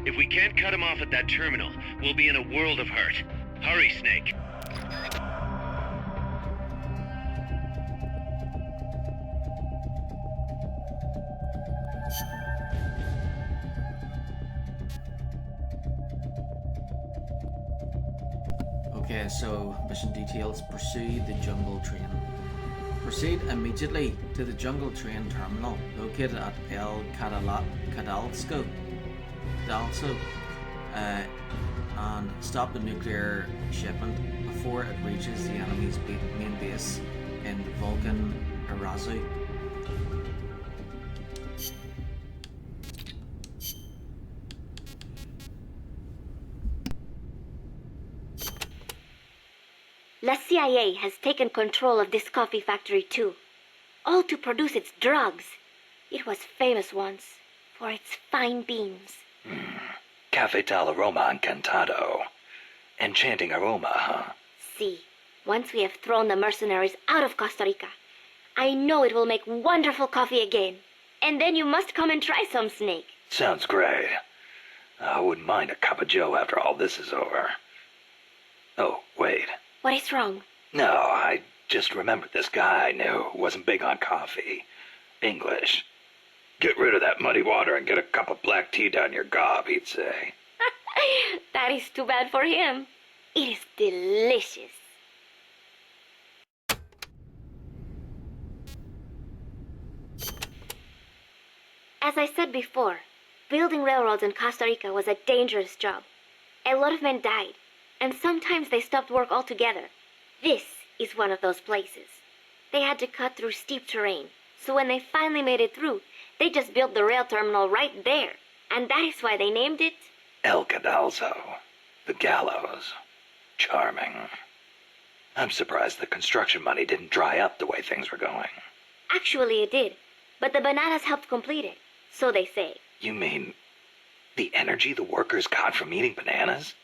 If we can't cut him off at that terminal, we'll be in a world of hurt. Hurry, Snake. Okay, so mission details: pursue the jungle train. Proceed immediately to the jungle train terminal located at El Cadalso, and stop the nuclear shipment before it reaches the enemy's main base in Vulcan Irazu. La CIA has taken control of this coffee factory too, all to produce its drugs. It was famous once for its fine beans. Cafe tal aroma encantado. Enchanting aroma, huh? See, once we have thrown the mercenaries out of Costa Rica, I know it will make wonderful coffee again. And then you must come and try some, Snake. Sounds great. I wouldn't mind a cup of joe after all this is over. Oh, wait. What is wrong? No, I just remembered this guy I knew wasn't big on coffee. English. Get rid of that muddy water and get a cup of black tea down your gob, he'd say. That is too bad for him. It is delicious. As I said before, building railroads in Costa Rica was a dangerous job. A lot of men died, and sometimes they stopped work altogether. This is one of those places. They had to cut through steep terrain, so when they finally made it through, they just built the rail terminal right there. And that is why they named it El Cadalso. The gallows. Charming. I'm surprised the construction money didn't dry up the way things were going. Actually, it did, but the bananas helped complete it, so they say. You mean the energy the workers got from eating bananas?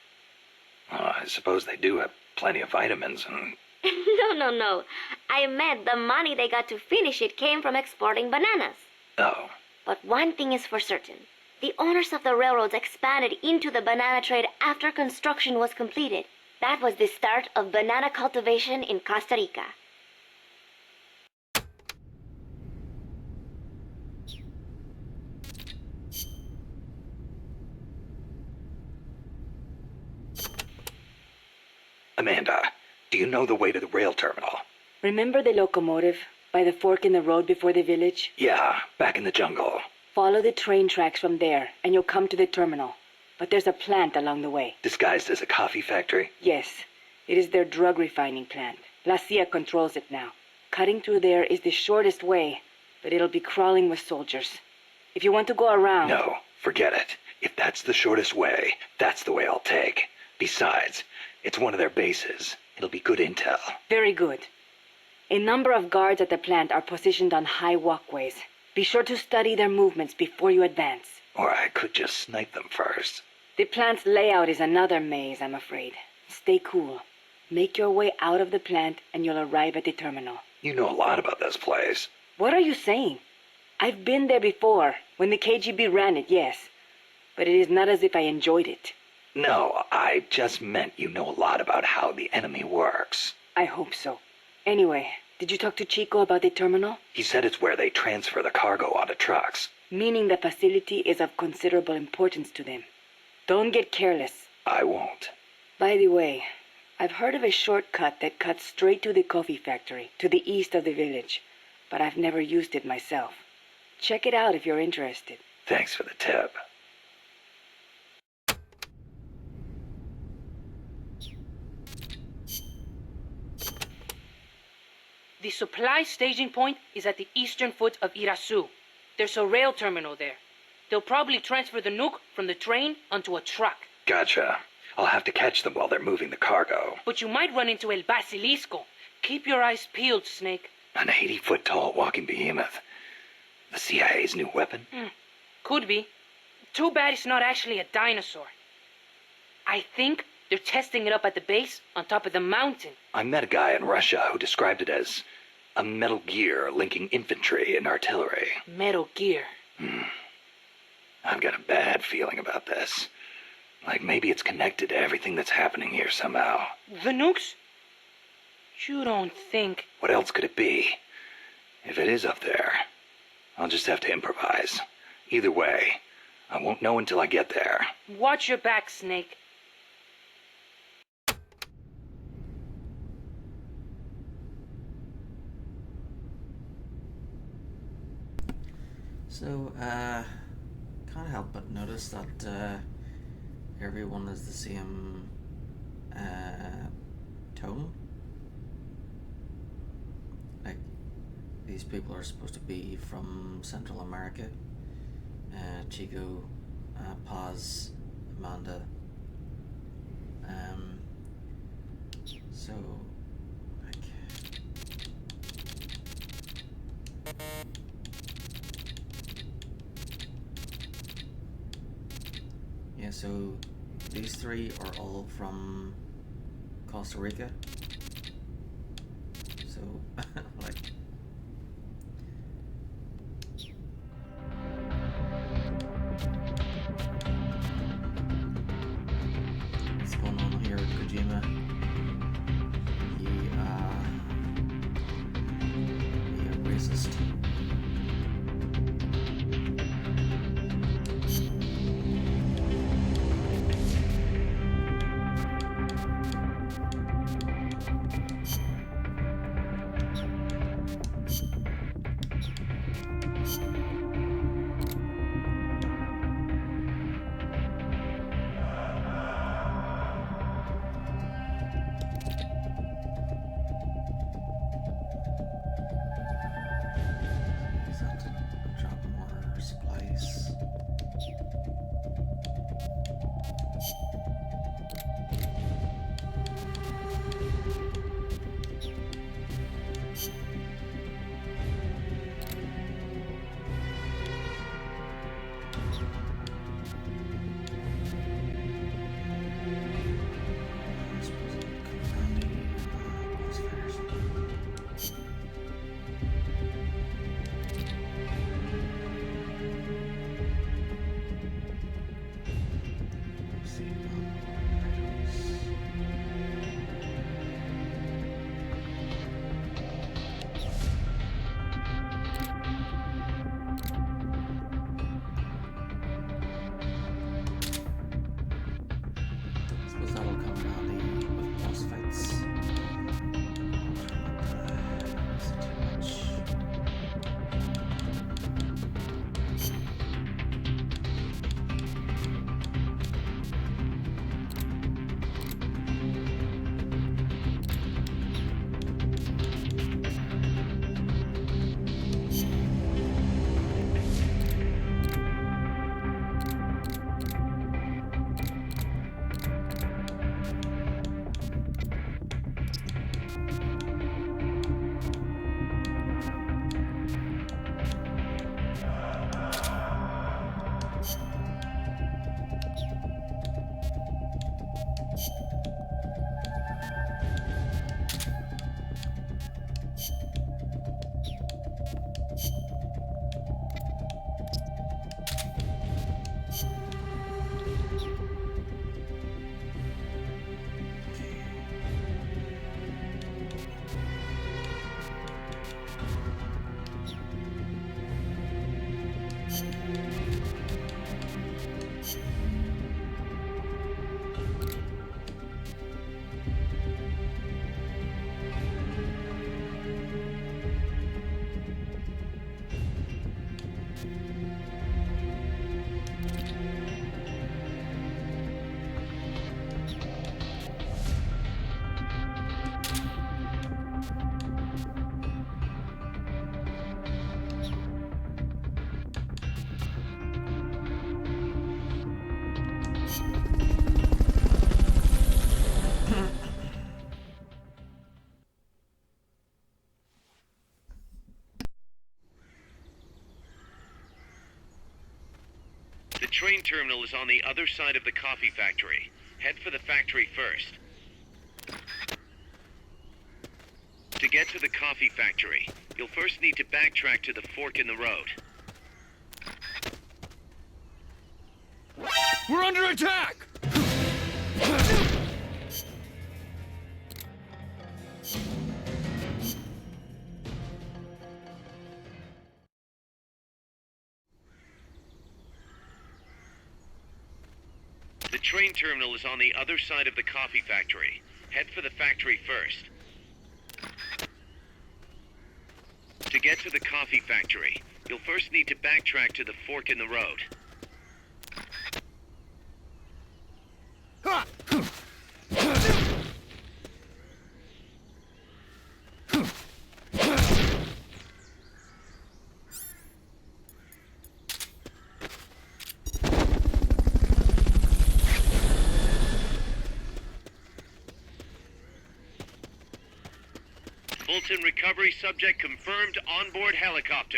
Oh, I suppose they do have plenty of vitamins and... No. I meant the money they got to finish it came from exporting bananas. Oh. But one thing is for certain. The owners of the railroads expanded into the banana trade after construction was completed. That was the start of banana cultivation in Costa Rica. Amanda, do you know the way to the rail terminal? Remember the locomotive by the fork in the road before the village? Yeah, back in the jungle. Follow the train tracks from there, and you'll come to the terminal. But there's a plant along the way. Disguised as a coffee factory? Yes, it is their drug refining plant. La CIA controls it now. Cutting through there is the shortest way, but it'll be crawling with soldiers. If you want to go around... No, forget it. If that's the shortest way, that's the way I'll take. Besides, it's one of their bases. It'll be good intel. Very good. A number of guards at the plant are positioned on high walkways. Be sure to study their movements before you advance. Or I could just snipe them first. The plant's layout is another maze, I'm afraid. Stay cool. Make your way out of the plant and you'll arrive at the terminal. You know a lot about this place. What are you saying? I've been there before, when the KGB ran it, yes. But it is not as if I enjoyed it. No, I just meant you know a lot about how the enemy works. I hope so. Anyway, did you talk to Chico about the terminal? He said it's where they transfer the cargo onto trucks. Meaning the facility is of considerable importance to them. Don't get careless. I won't. By the way, I've heard of a shortcut that cuts straight to the coffee factory, to the east of the village. But I've never used it myself. Check it out if you're interested. Thanks for the tip. The supply staging point is at the eastern foot of Irazu. There's a rail terminal there. They'll probably transfer the nuke from the train onto a truck. Gotcha. I'll have to catch them while they're moving the cargo. But you might run into El Basilisco. Keep your eyes peeled, Snake. An 80-foot-tall walking behemoth. The CIA's new weapon? Could be. Too bad it's not actually a dinosaur. I think They're testing it up at the base, on top of the mountain. I met a guy in Russia who described it as a Metal Gear linking infantry and artillery. Metal Gear. I've got a bad feeling about this. Like maybe it's connected to everything that's happening here somehow. The nukes? You don't think... What else could it be? If it is up there, I'll just have to improvise. Either way, I won't know until I get there. Watch your back, Snake. So, can't help but notice that everyone is the same tone. Like, these people are supposed to be from Central America. Chico, Paz, Amanda. So, like... Yeah, so these three are all from Costa Rica. So, like... What's going on here, Kojima? You a racist. The train terminal is on the other side of the coffee factory. head for the factory first. To get to the coffee factory, you'll first need to backtrack to the fork in the road. We're under attack! The train terminal is on the other side of the coffee factory. Head for the factory first. To get to the coffee factory, you'll first need to backtrack to the fork in the road. Fulton recovery subject confirmed onboard helicopter.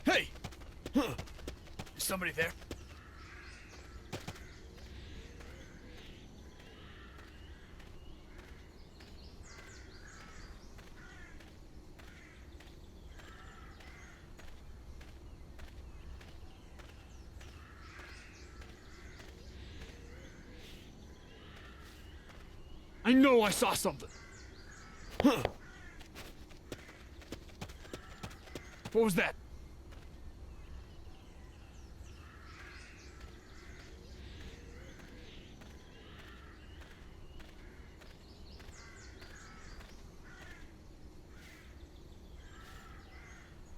Hey! Is somebody there? I know I saw something. Huh. What was that?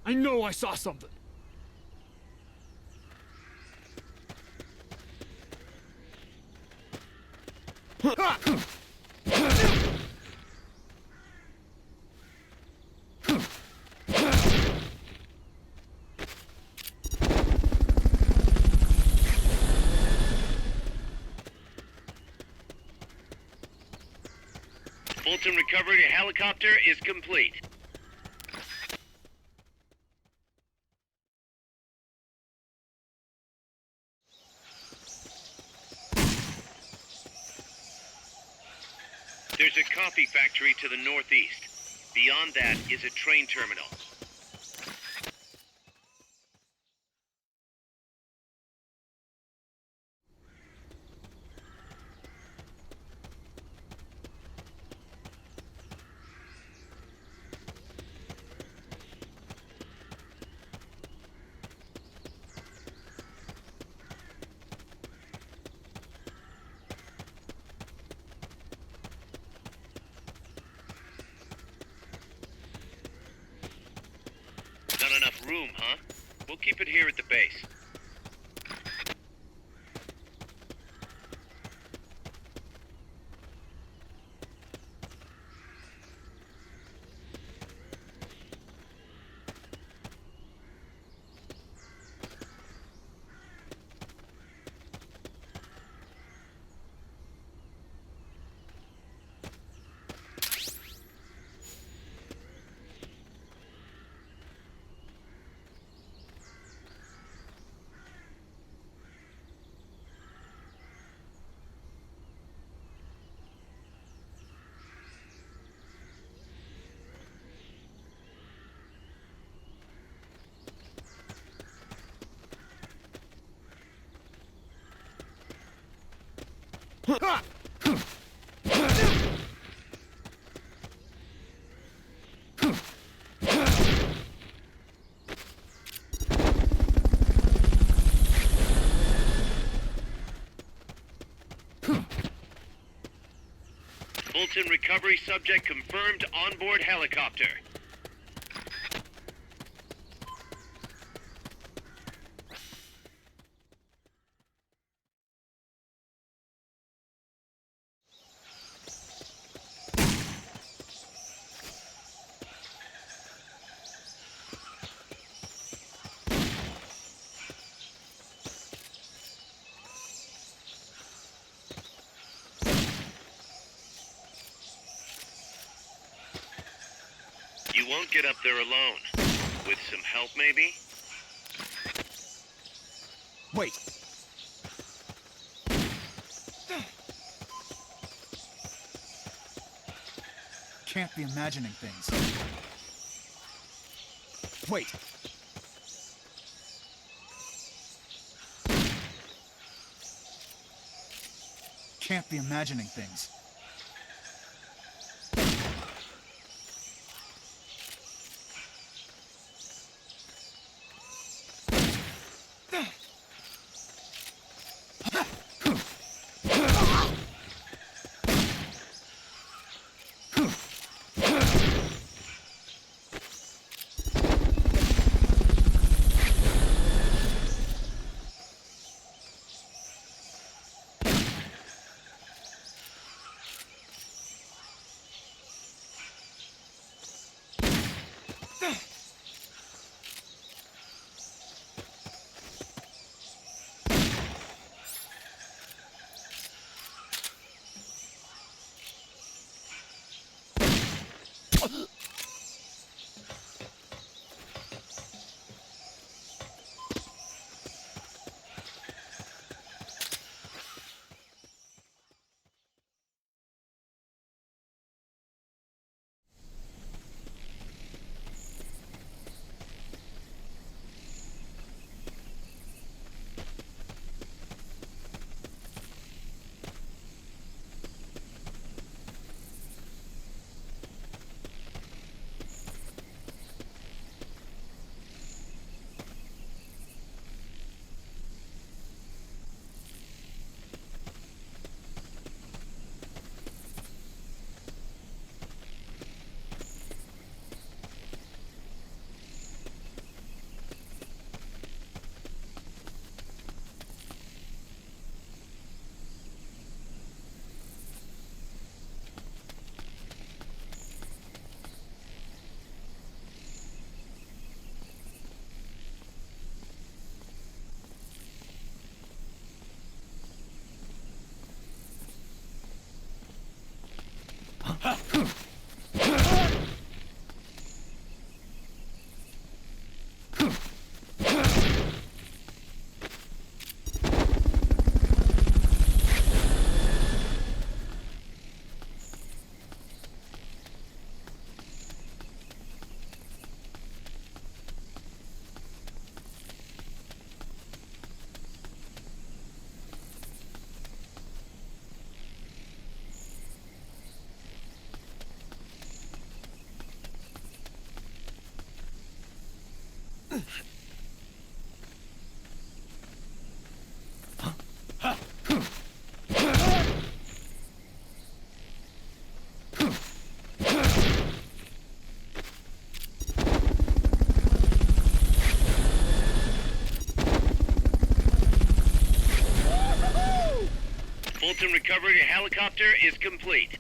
I know I saw something. Fulton recovery helicopter is complete. There's a coffee factory to the northeast. Beyond that is a train terminal. Not enough room, huh? We'll keep it here at the base. Fulton recovery subject confirmed onboard helicopter. won't get up there alone. With some help, maybe? Wait. Can't be imagining things. Wait. Can't be imagining things. Fulton recovery helicopter is complete.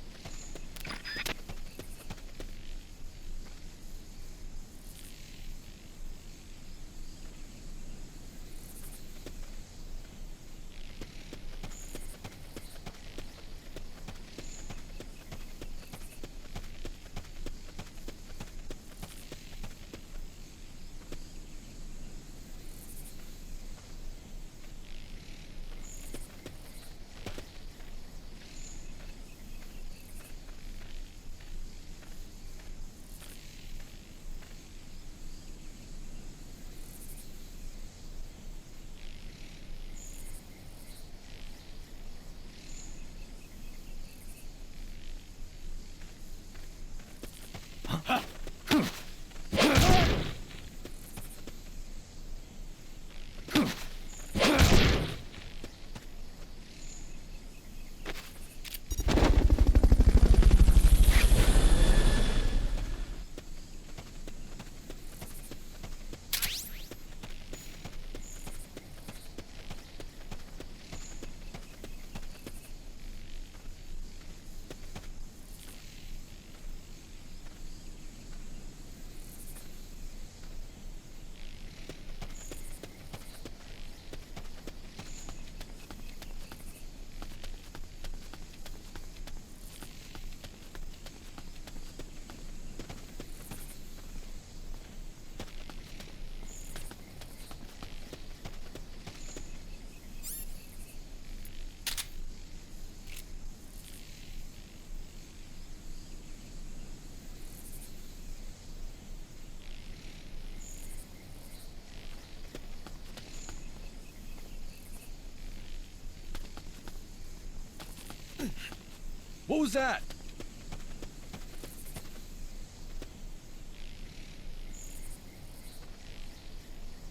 What was that?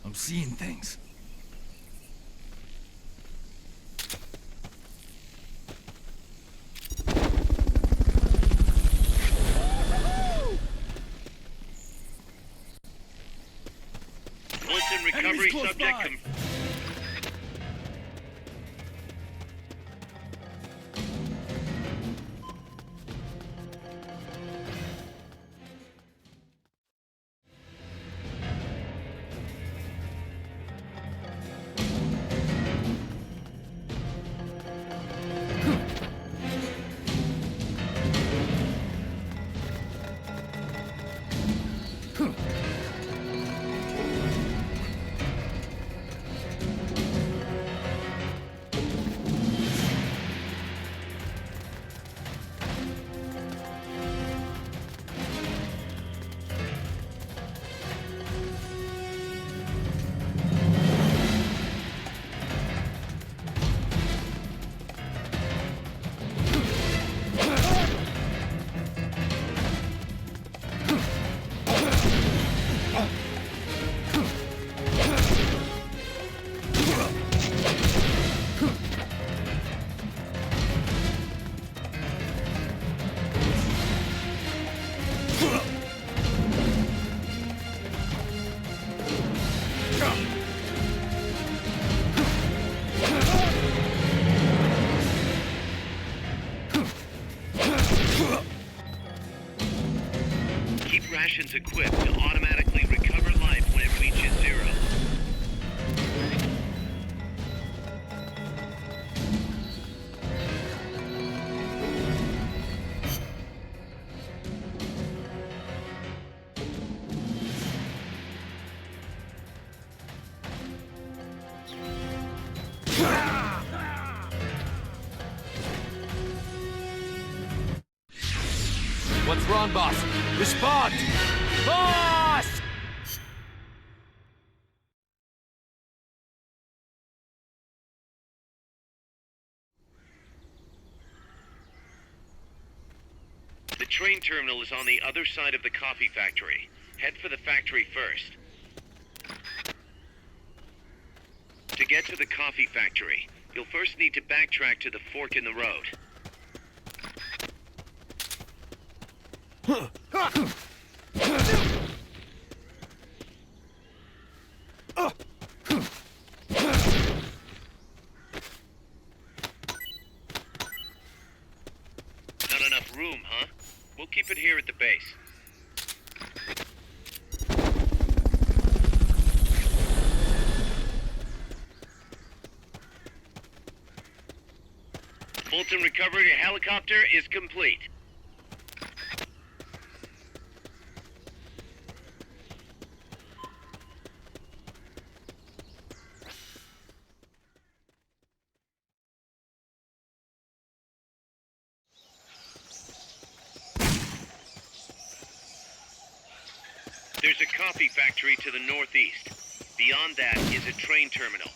I'm seeing things. Fulton recovery subject rations equipped to automatically recover life when it reaches zero. What's wrong, boss? Respond! Boss! The train terminal is on the other side of the coffee factory. Head for the factory first. To get to the coffee factory, you'll first need to backtrack to the fork in the road. Not enough room, huh? We'll keep it here at the base. Fulton recovery helicopter is complete. There's a coffee factory to the northeast. Beyond that is a train terminal.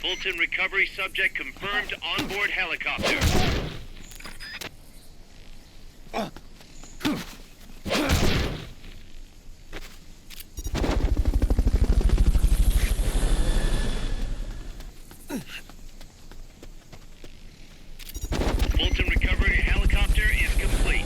Fulton recovery subject confirmed onboard helicopter. Fulton recovery helicopter is complete.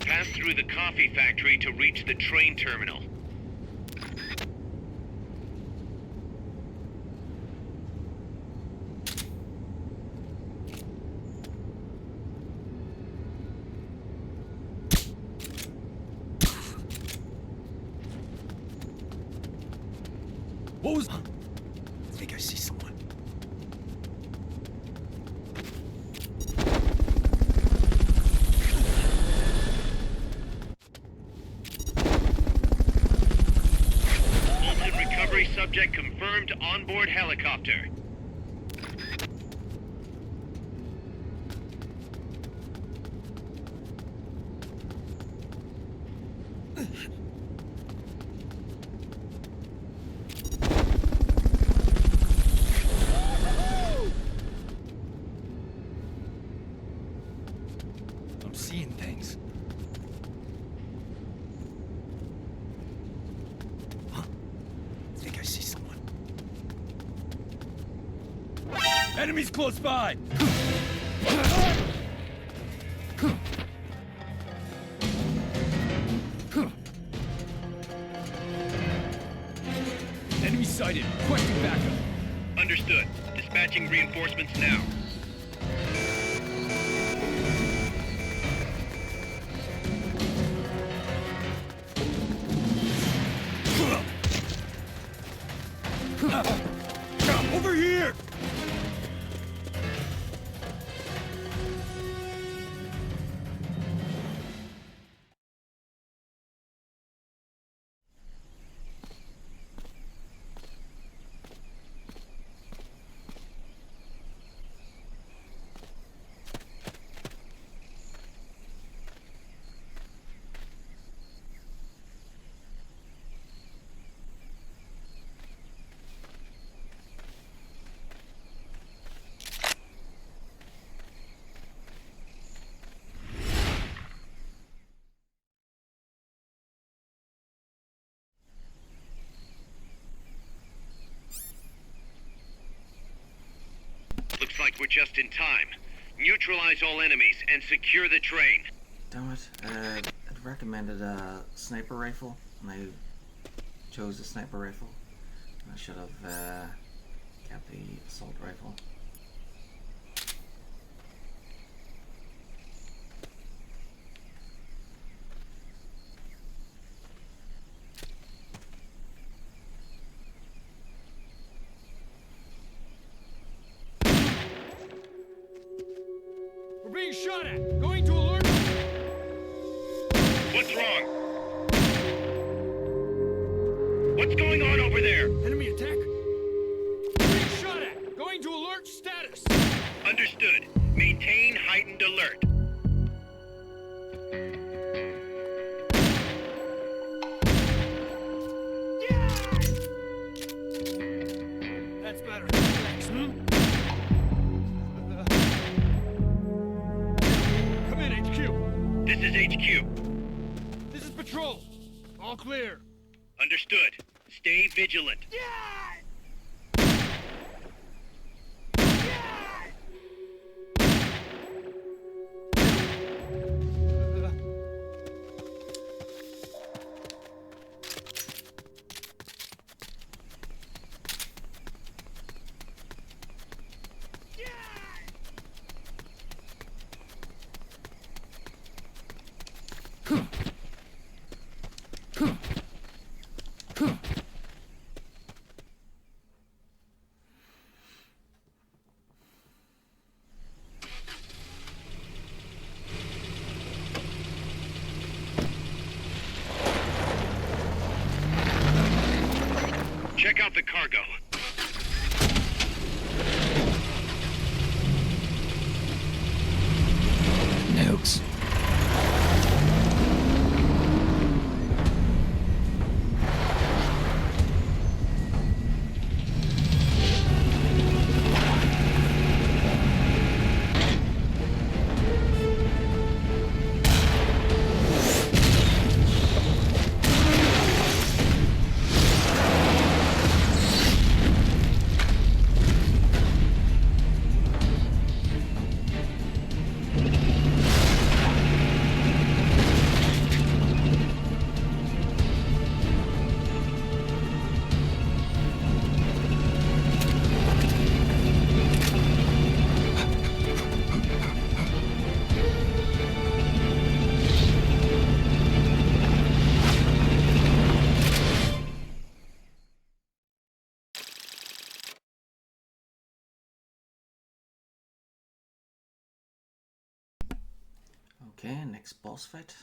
Pass through the coffee factory to reach the train terminal. What was... I think I see someone. Ultimate recovery subject confirmed onboard helicopter. I'm seeing things. Huh? I think I see someone. Enemies close by! Enemy sighted. Requesting backup. Understood. Dispatching reinforcements now. Over here! Looks like we're just in time. Neutralize all enemies and secure the train. Damn it. It recommended a sniper rifle, and I chose a sniper rifle. I should have kept the assault rifle. We're being shot at! Going to alert! What's wrong? What's going on over there? Enemy attack? We're being shot at! Going to alert status! Understood. Maintain heightened alert. That's better. Thanks. Come in, HQ. This is HQ. This is patrol. All clear. Understood. Stay vigilant. Check out the cargo. Nukes. Okay, next boss fight.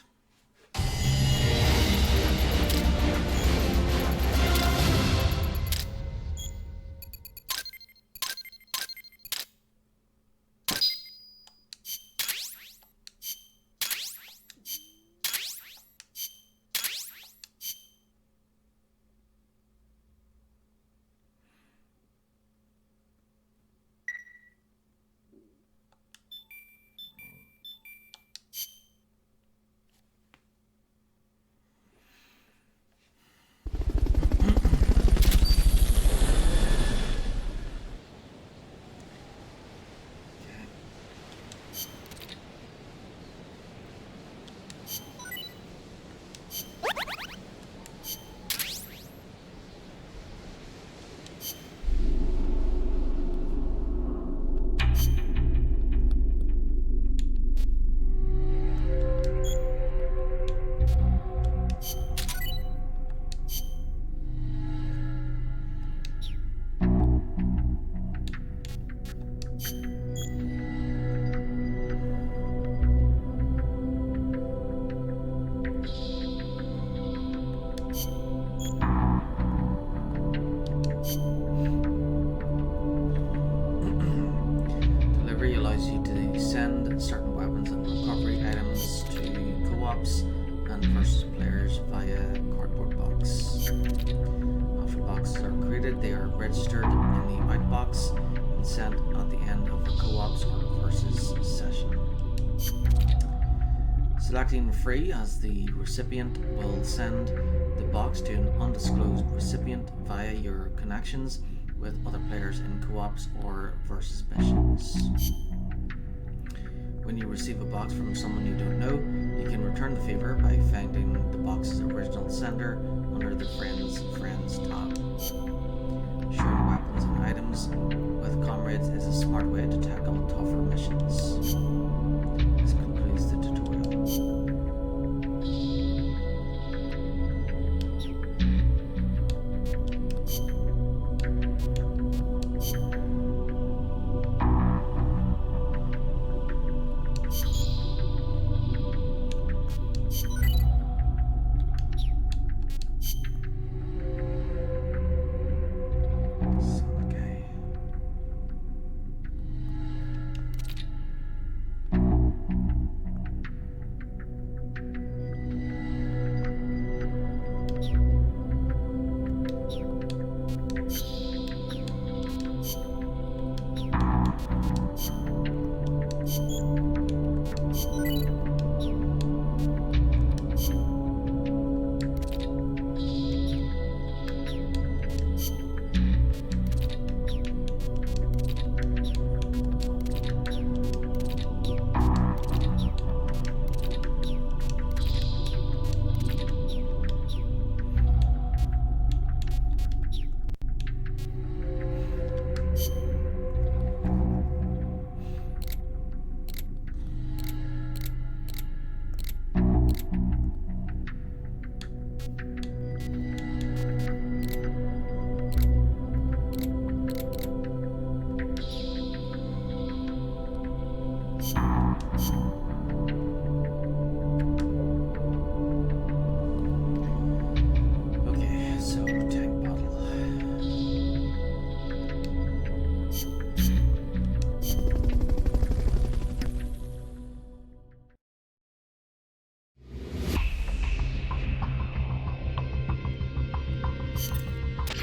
Delivery allows you to send certain weapons and recovery items to co-ops and versus players via cardboard box. After boxes are created, they are registered in the outbox and sent at the end of a co-ops or versus session. Selecting free as the recipient will send the box to an undisclosed recipient via your connections with other players in co-ops or versus missions. When you receive a box from someone you don't know, you can return the favor by finding the box's original sender under the Friends tab. Sharing weapons and items with comrades is a smart way to tackle tougher missions. This concludes the tutorial.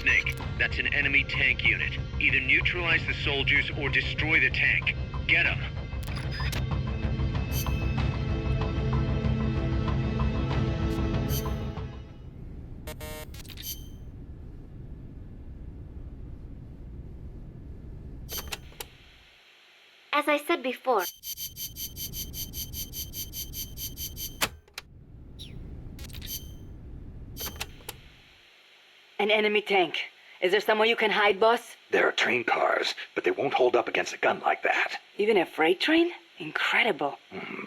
Snake, that's an enemy tank unit. Either neutralize the soldiers or destroy the tank. Get them. As I said before, an enemy tank. Is there somewhere you can hide, boss? There are train cars, but they won't hold up against a gun like that. Even a freight train? Incredible.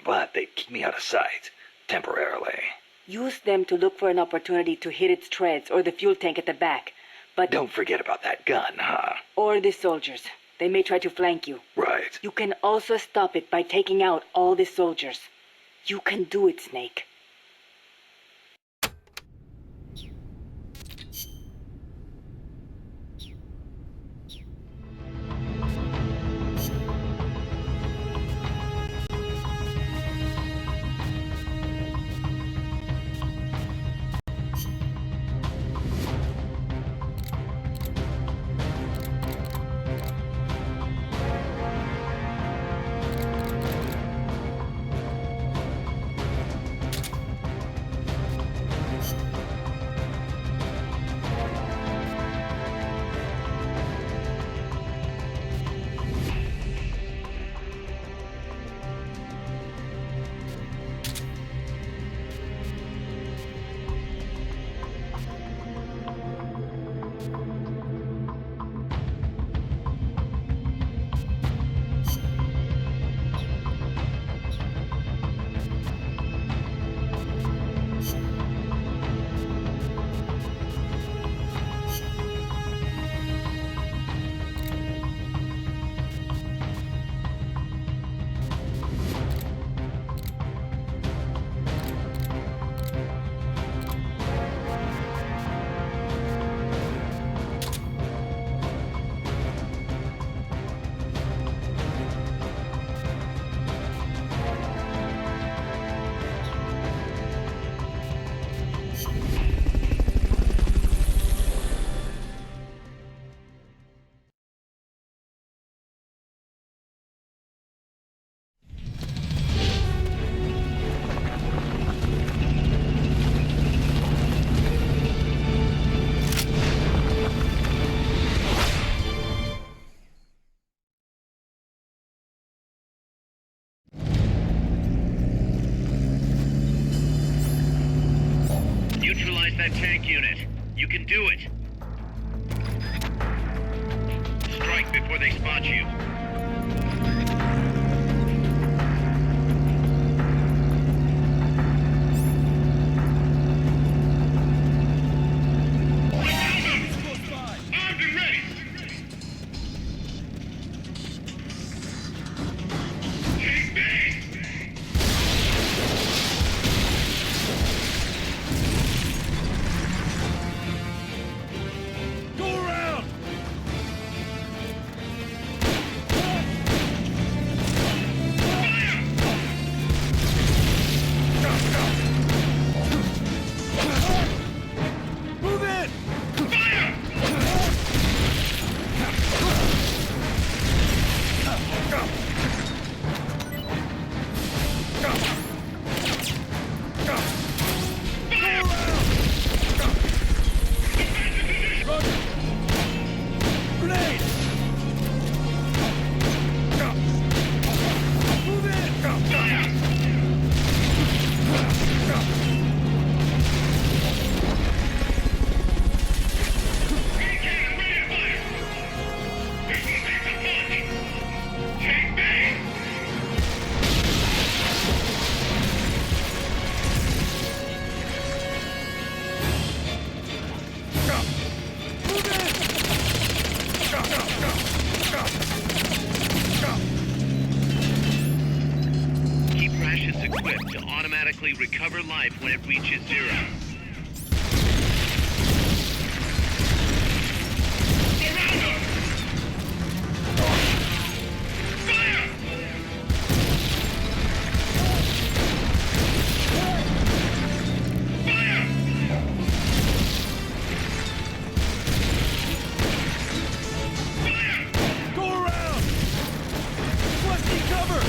But they keep me out of sight. Temporarily. Use them to look for an opportunity to hit its treads or the fuel tank at the back. But don't forget about that gun, huh? Or the soldiers. They may try to flank you. Right. You can also stop it by taking out all the soldiers. You can do it, Snake. Neutralize that tank unit. You can do it. Strike before they spot you. Armed and ready. Take base. Go around! Move in! Grenade! Move in! Take base. Keep rations equipped to automatically recover life when it reaches zero. Around them! Fire! Fire! Go around! Requesting cover!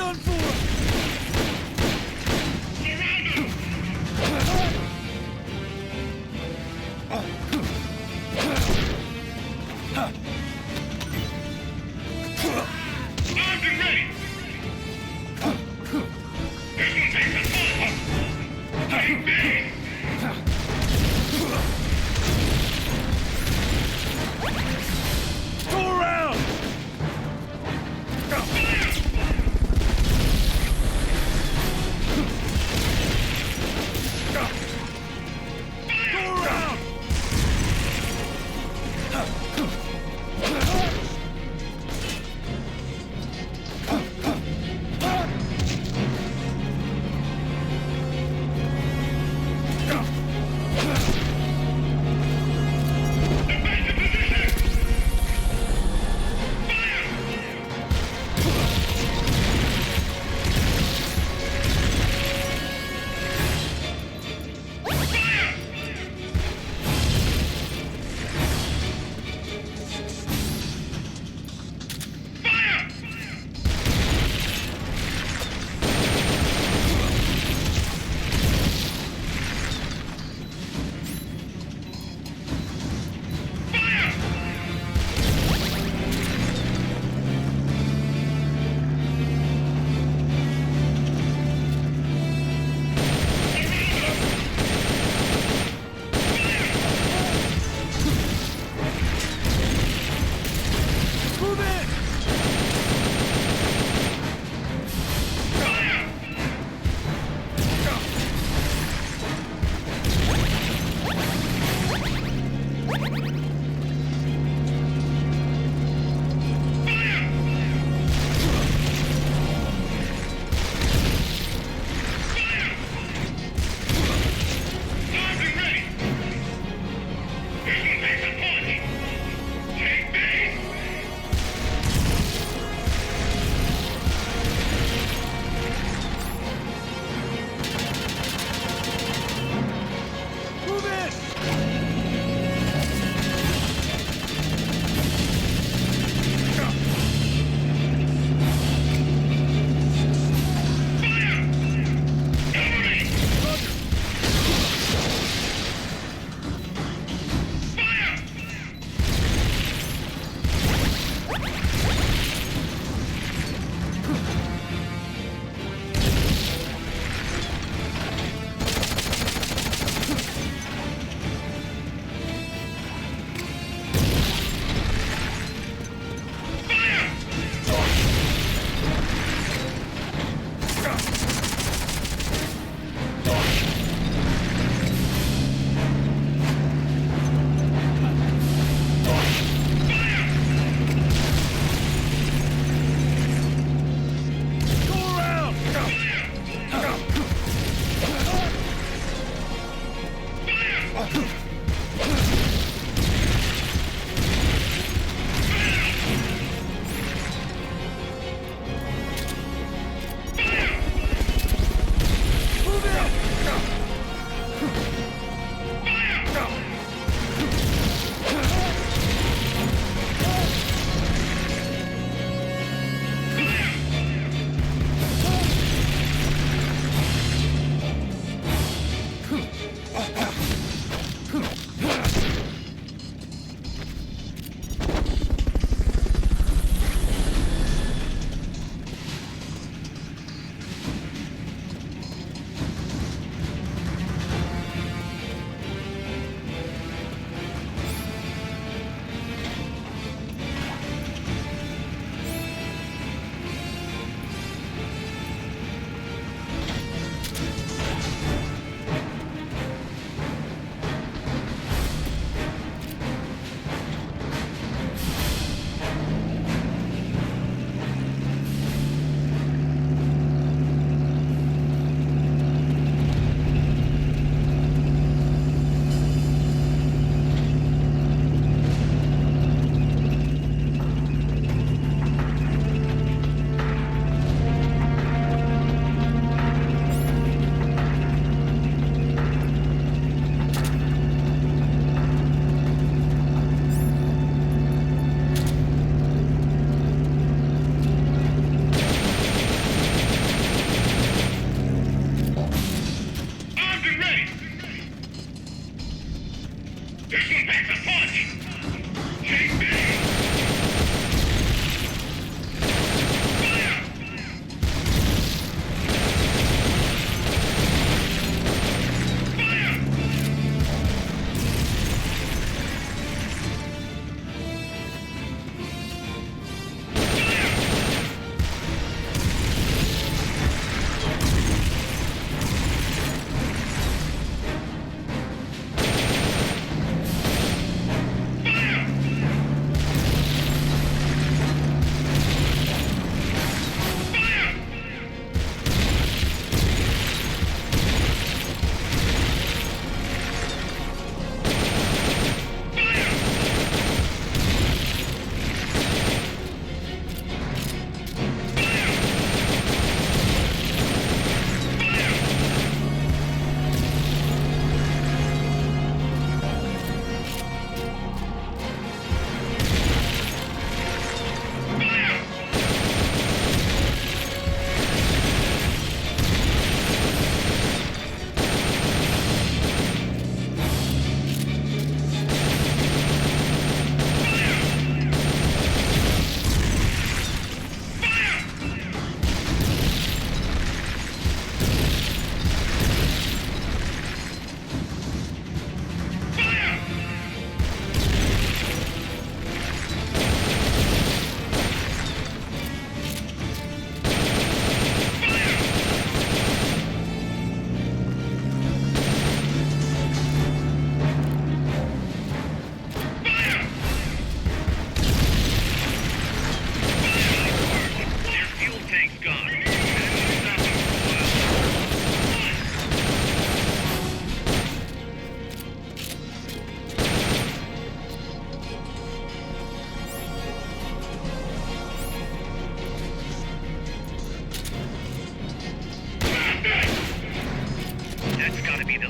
done for! Armed and ready! This one takes a fall! Take this! Go around!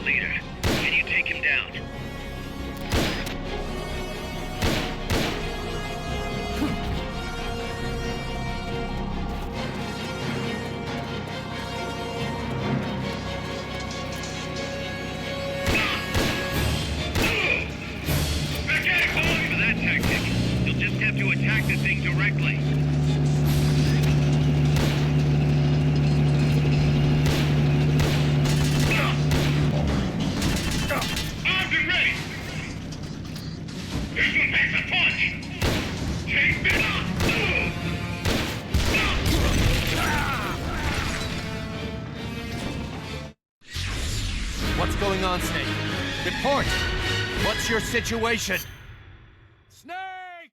leader. Can you take him down? For that tactic, you'll just have to attack the thing directly. Armed and ready! This one packs a punch! Take this! What's going on, Snake? Report! What's your situation? Snake!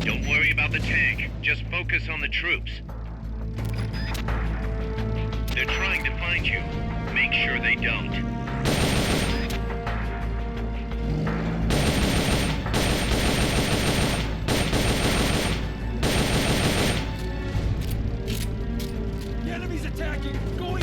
Don't worry about the tank. Just focus on the troops. They're trying to find you. Make sure they don't. The enemy's attacking! Going!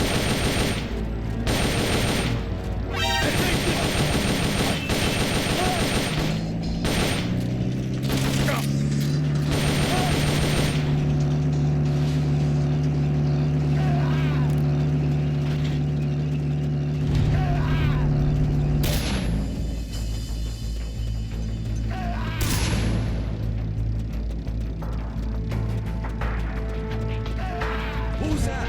Who's that?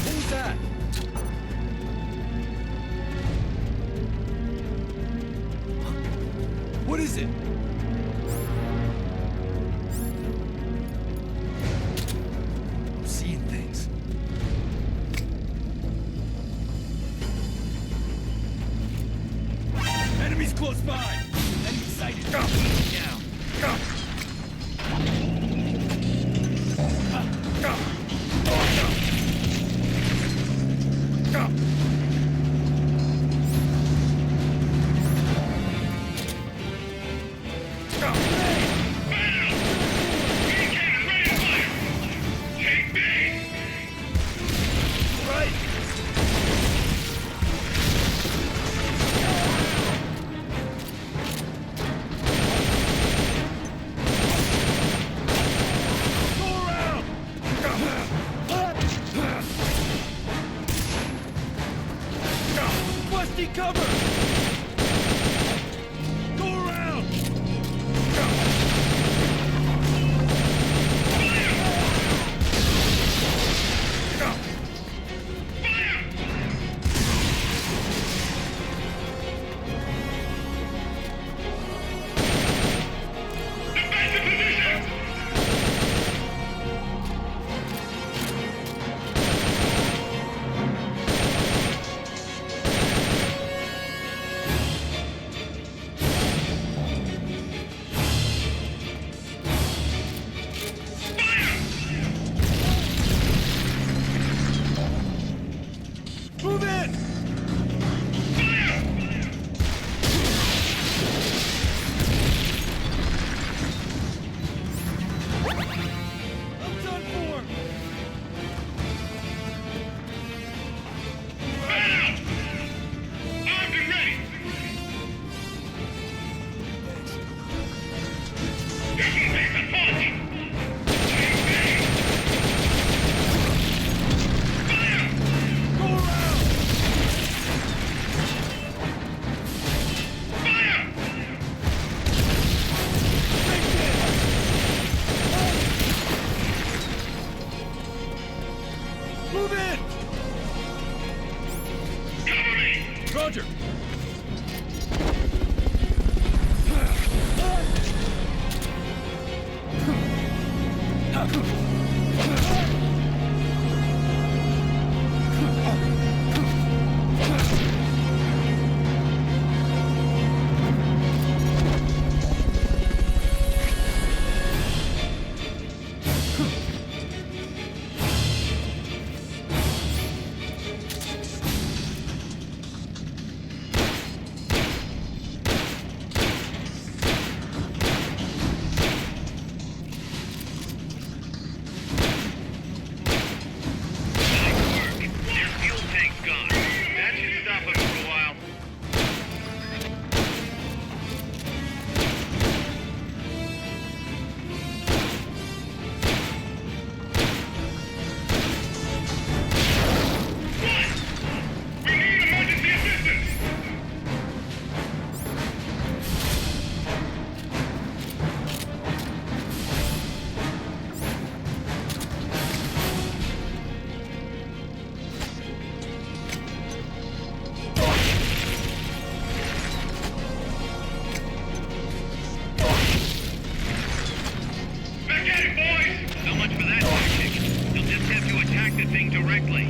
Who's that? What is it? I'm seeing things. Enemies close by! Enemy sighted! Go! Now! Go! Go! Go! Go! Go! Take me! Right! Go around! Go! Busty cover! Go around! Go! Defensive position! Move in! I'm done for! Armed and ready! This one packs a punch! Go around! Fire! Take this! Move in! Cover me! Roger! the thing directly.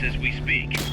As we speak.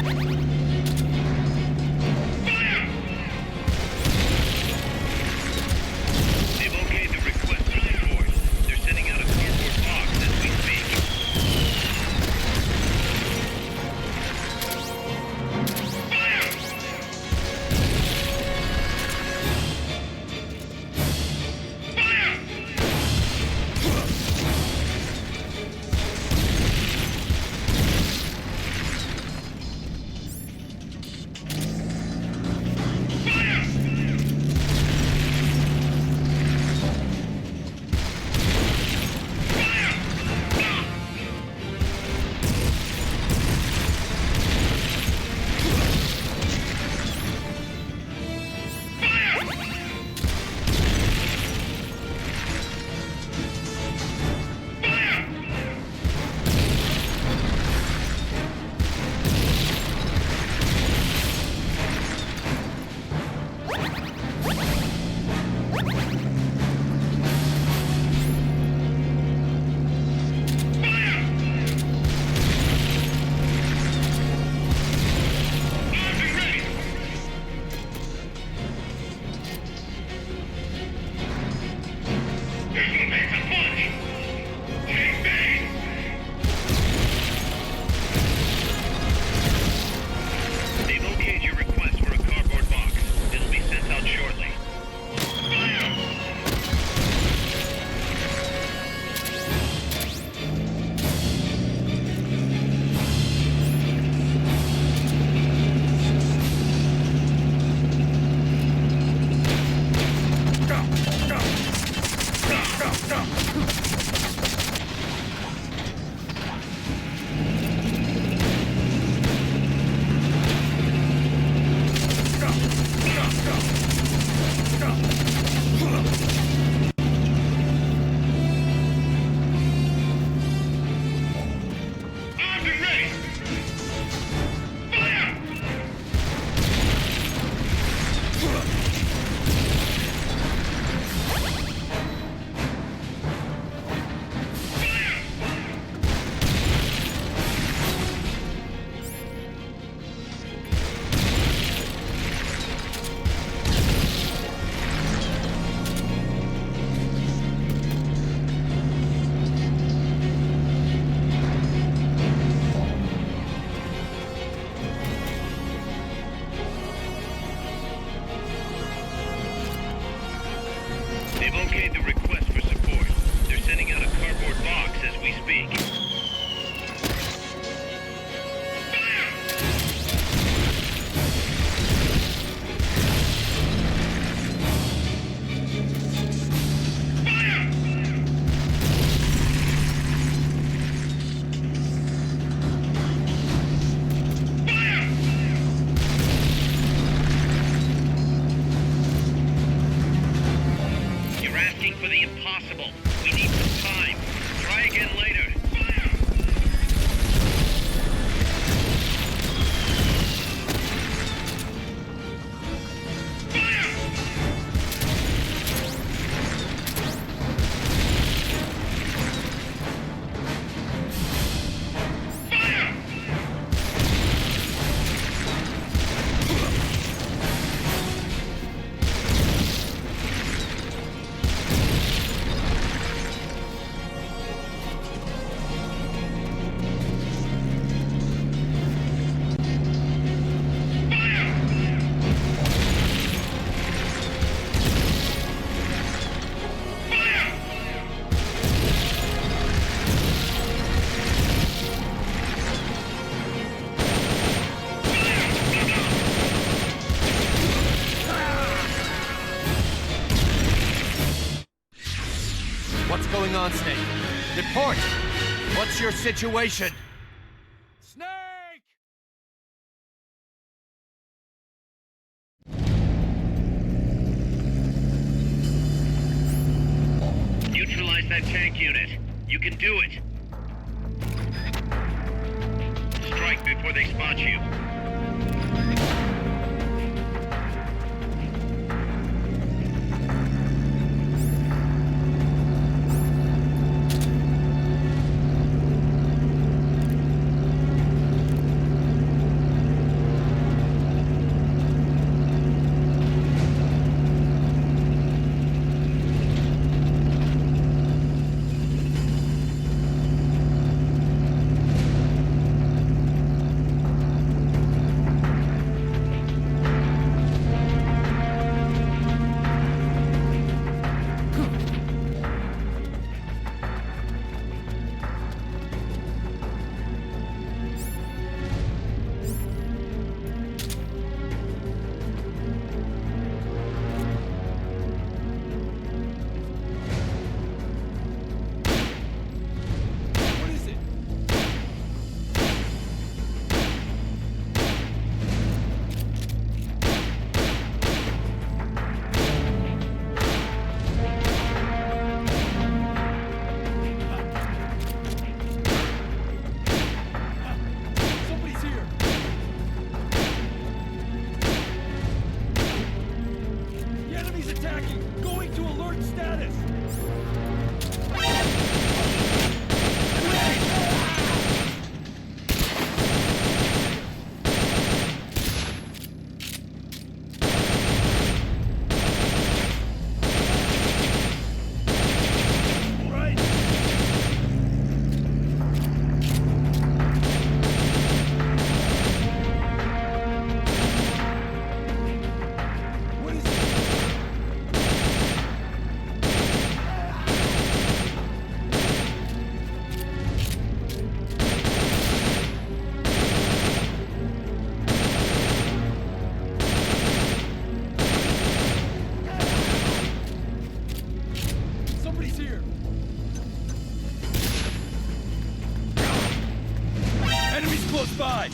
They've okayed the request for support. They're sending out a cardboard box as we speak. They've okayed your request for a cardboard box. It'll be sent out shortly. Armed and ready! Fire! They've okayed the request for support. They're sending out a cardboard box as we speak. You're asking for the impossible. We need some time. Try again later. What's going on, Snake? Report! What's your situation? Snake! Neutralize that tank unit. You can do it. Strike before they spot you. Enemies here! Enemies close by!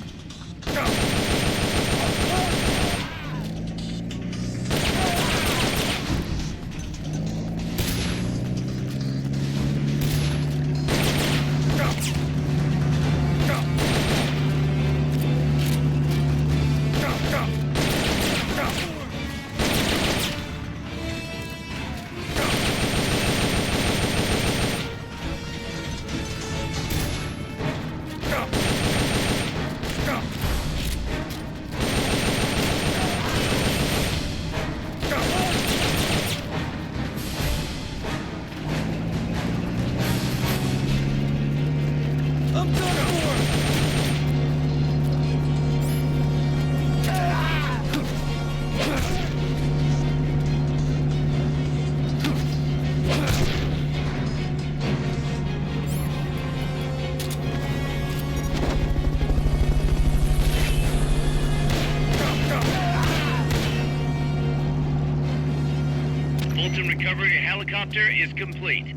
Fulton recovery helicopter is complete.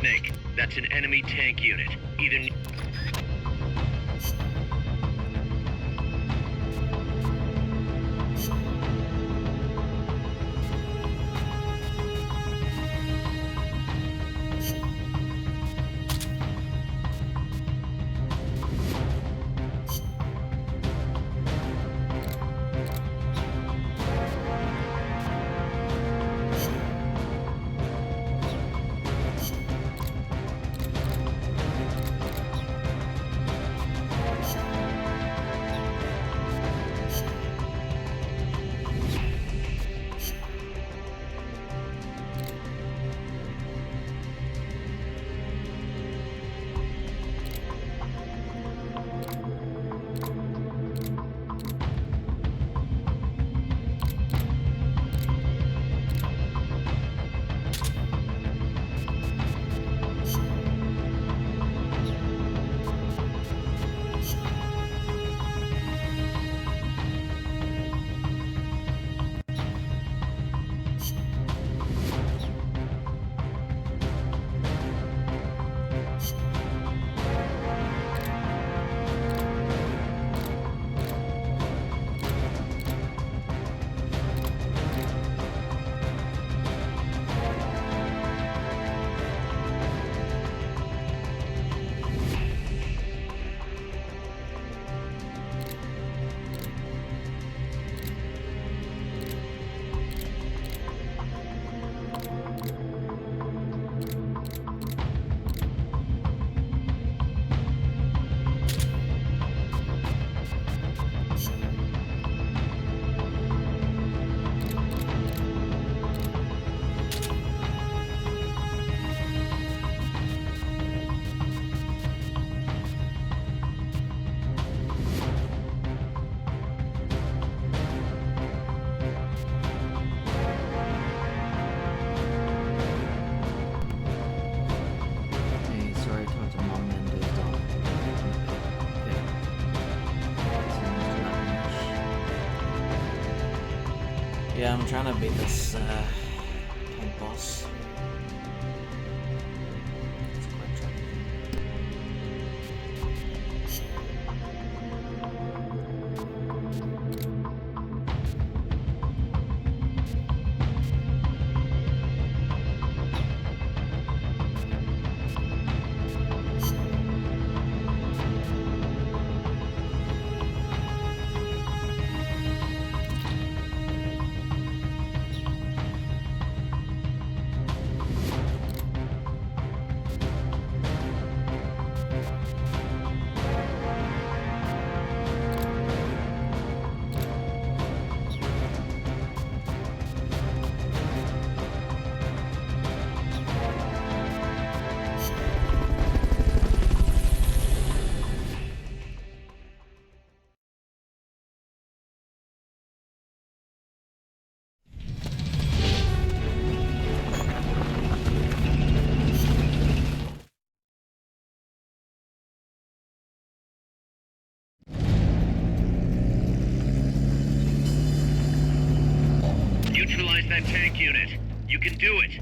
Snake, that's an enemy tank unit. Either... Yeah, I'm trying to beat this tank boss. It's quite tricky. Neutralize that tank unit. You can do it.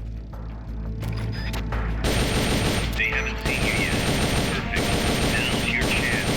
They haven't seen you yet. Perfect. Now's your chance.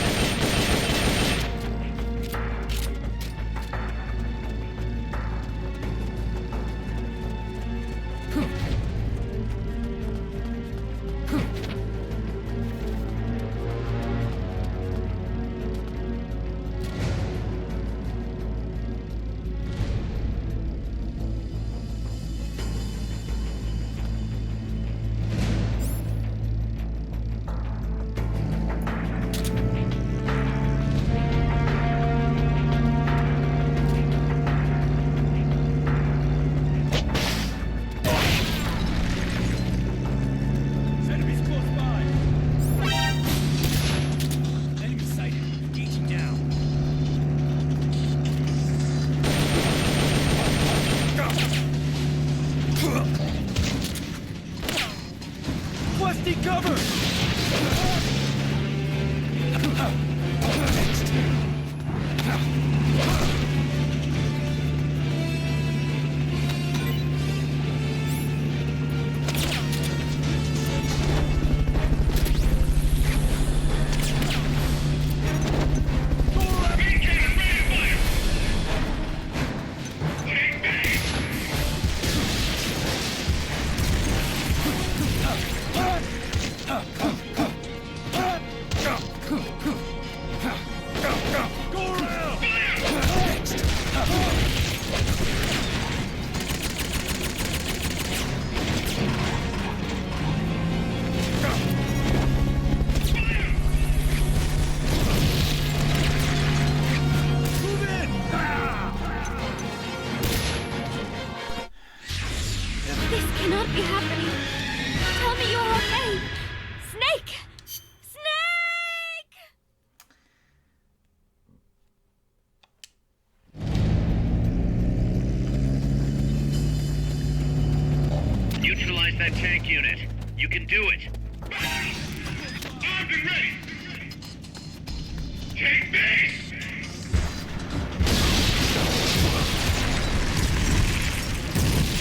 Neutralize that tank unit. You can do it. Armed and ready. Take base.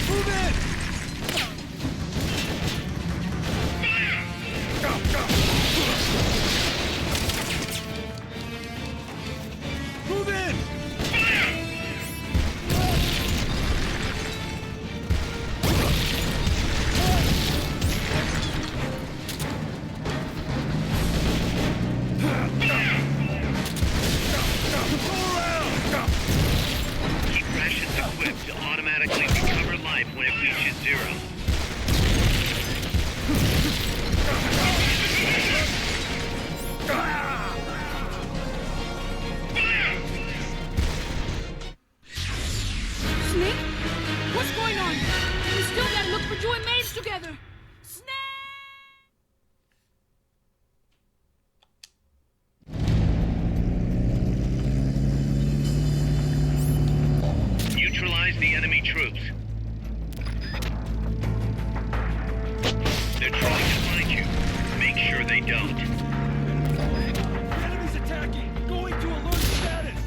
Move in. Fire. Go, go. Move in. Fire. Keep rations equipped to automatically recover life when it reaches zero. Snake? What's going on? We still gotta look for Joy Maids together. Neutralize the enemy troops. They're trying to find you. Make sure they don't. Enemies attacking. Going to alert status.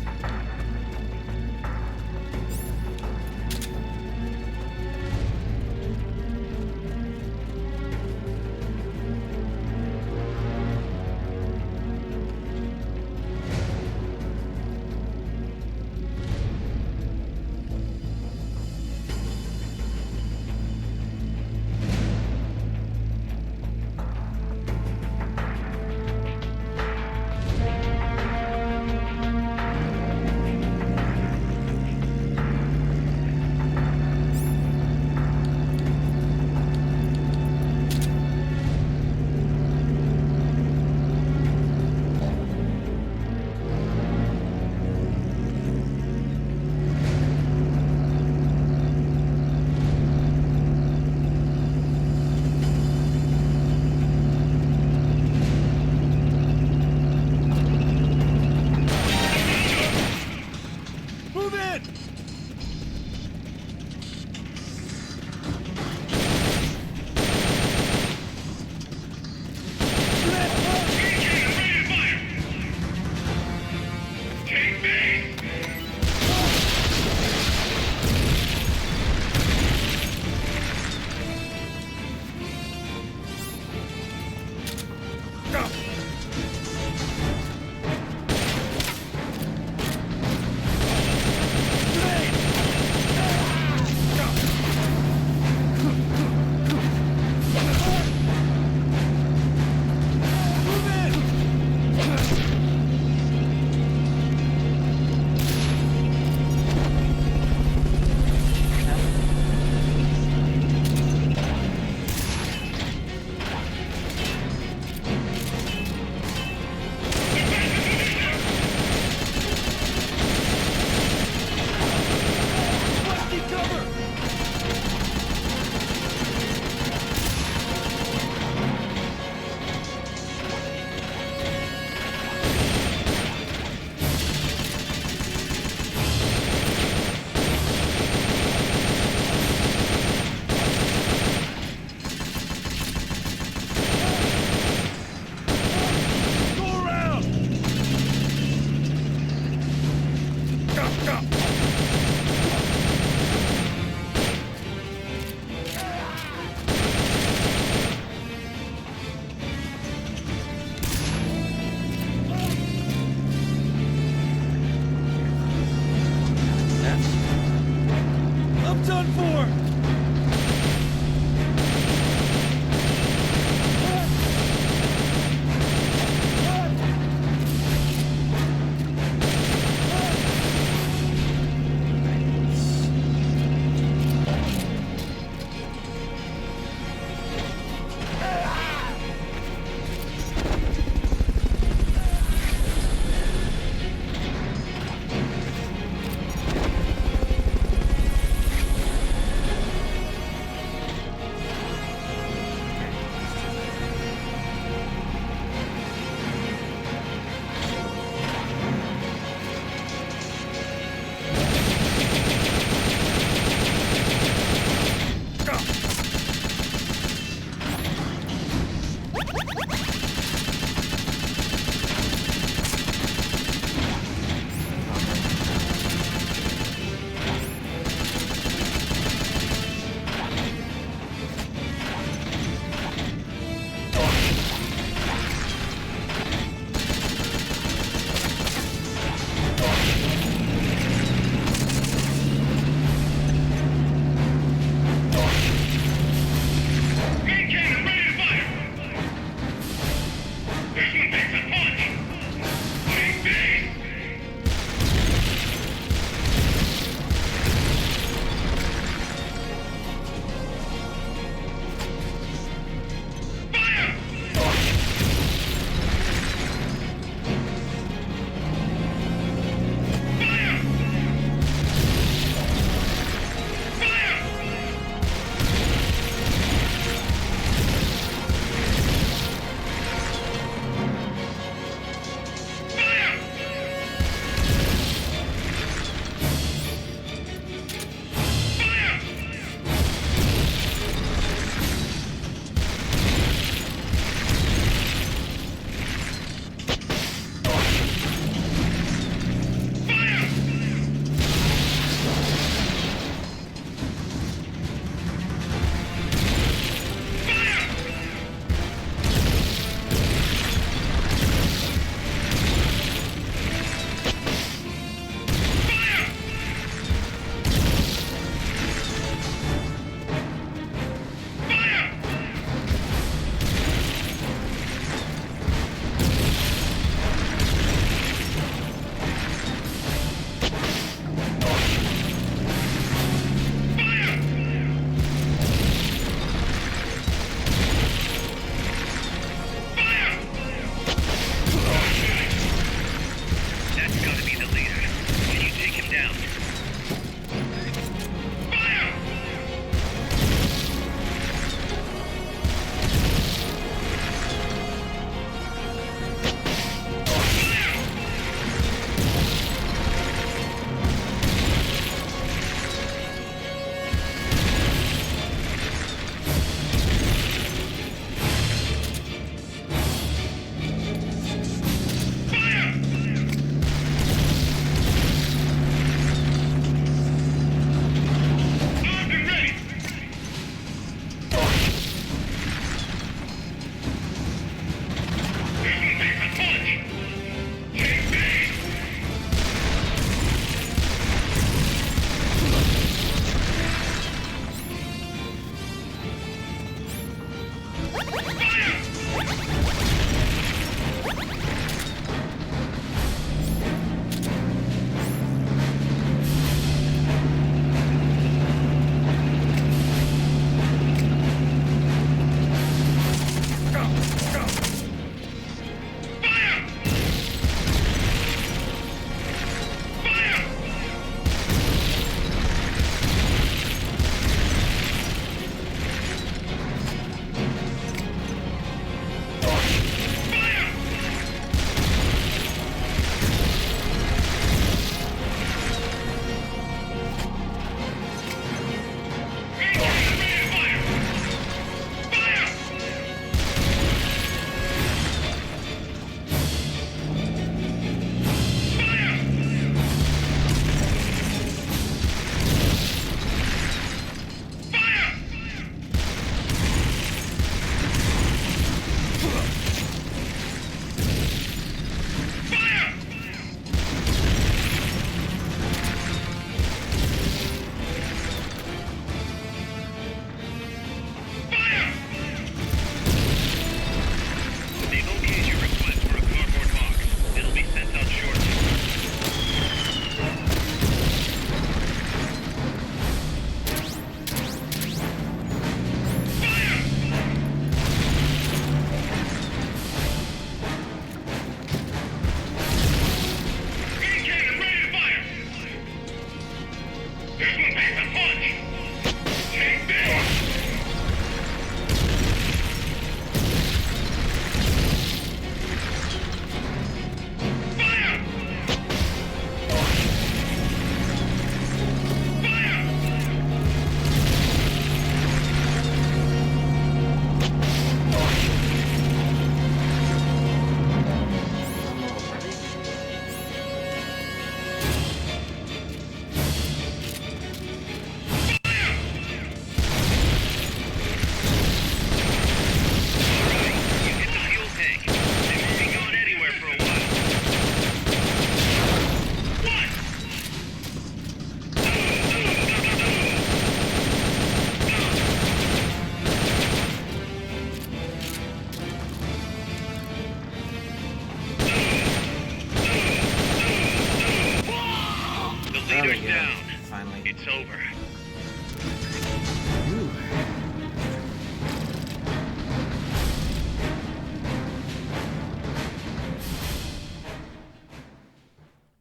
Leader's down. Finally. It's over.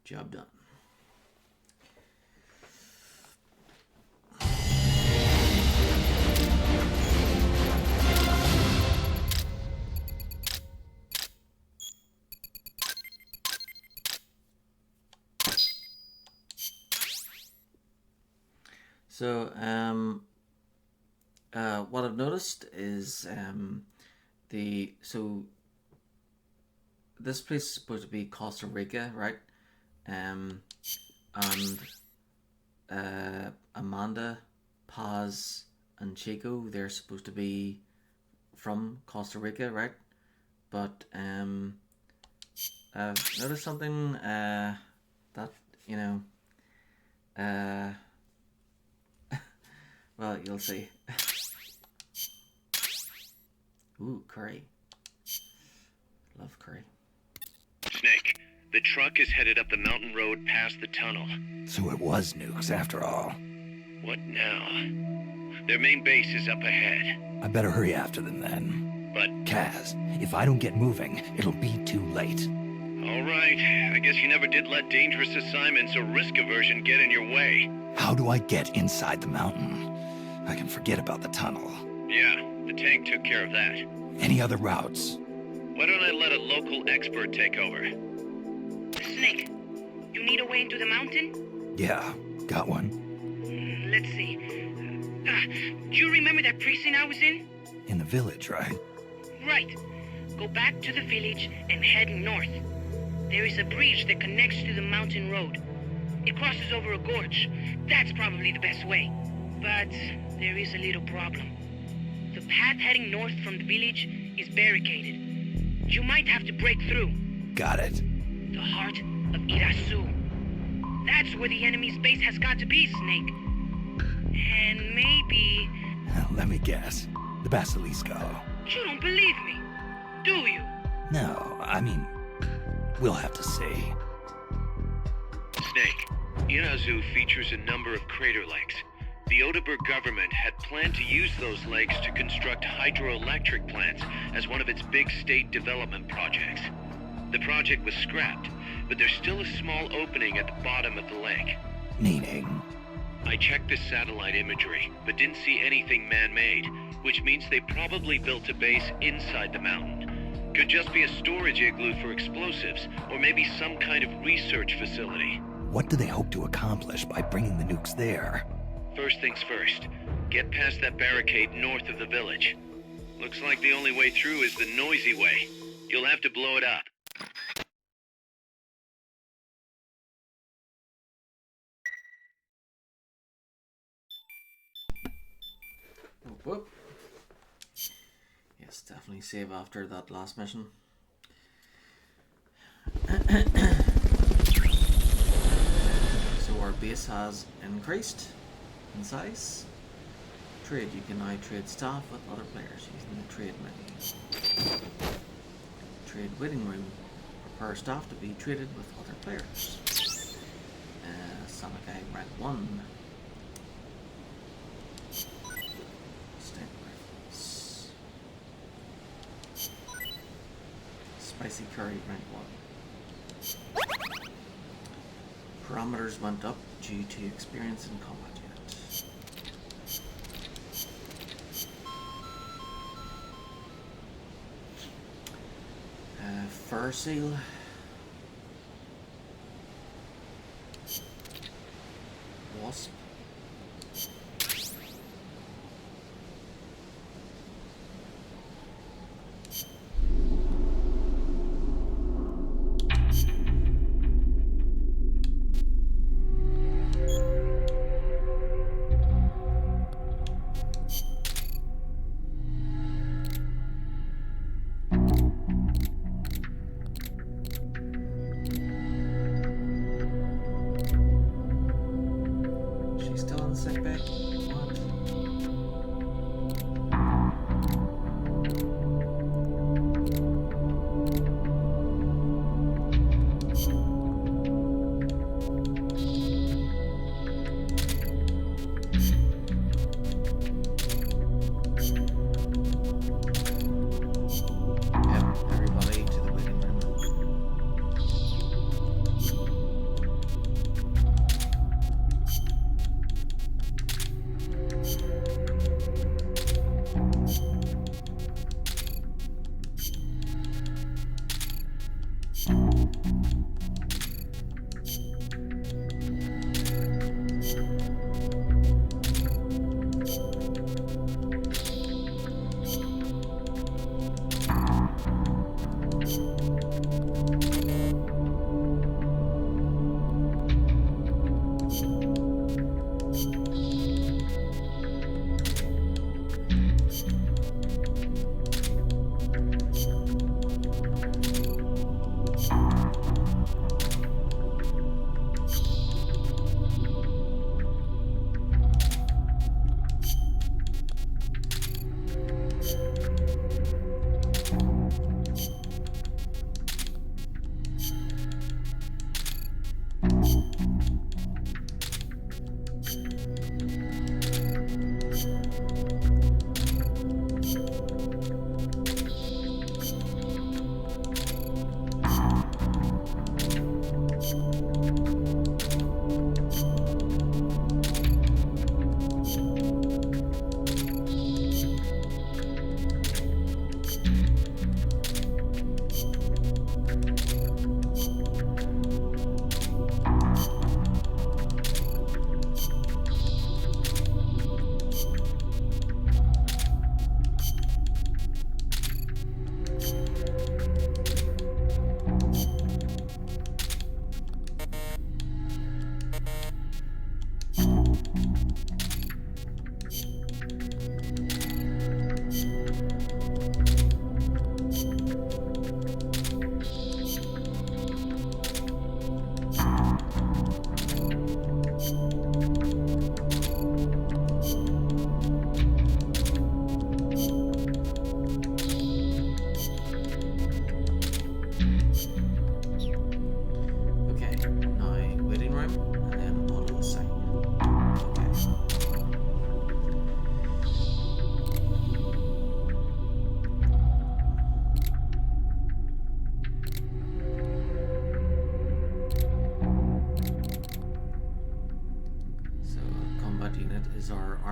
Job done. So, what I've noticed is this place is supposed to be Costa Rica, right? And Amanda, Paz, and Chico, they're supposed to be from Costa Rica, right? But I've noticed something that, you know, well, you'll see. Ooh, curry. Love curry. Snake, the truck is headed up the mountain road past the tunnel. So it was nukes after all. What now? Their main base is up ahead. I better hurry after them then. But... Kaz, if I don't get moving, it'll be too late. All right. I guess you never did let dangerous assignments or risk aversion get in your way. How do I get inside the mountain? I can forget about the tunnel. Yeah, the tank took care of that. Any other routes? Why don't I let a local expert take over? Snake, you need a way into the mountain? Yeah, got one. Let's see. Do you remember that precinct I was in? In the village, right? Right. Go back to the village and head north. There is a bridge that connects to the mountain road. It crosses over a gorge. That's probably the best way. But there is a little problem. The path heading north from the village is barricaded. You might have to break through. Got it. The heart of Irasu. That's where the enemy's base has got to be, Snake. And maybe... Let me guess. The Basilisco. You don't believe me. do you? No, I mean, we'll have to see. Snake, Inazu features a number of crater lakes. The Odeberg government had planned to use those lakes to construct hydroelectric plants as one of its big state development projects. The project was scrapped, but there's still a small opening at the bottom of the lake. Meaning? I checked the satellite imagery, but didn't see anything man-made, which means they probably built a base inside the mountain. Could just be a storage igloo for explosives, or maybe some kind of research facility. What do they hope to accomplish by bringing the nukes there? First things first, get past that barricade north of the village. Looks like the only way through is the noisy way. You'll have to blow it up. Whoop. Yes, definitely save after that last mission. So our base has increased in size. Trade. You can now trade staff with other players using the trade menu. Trade waiting room. Prepare staff to be traded with other players. Sonic Eye rank 1. Sniper rifles. Spicy curry rank 1. Parameters went up due to experience in combat unit. Fur seal. Wasp.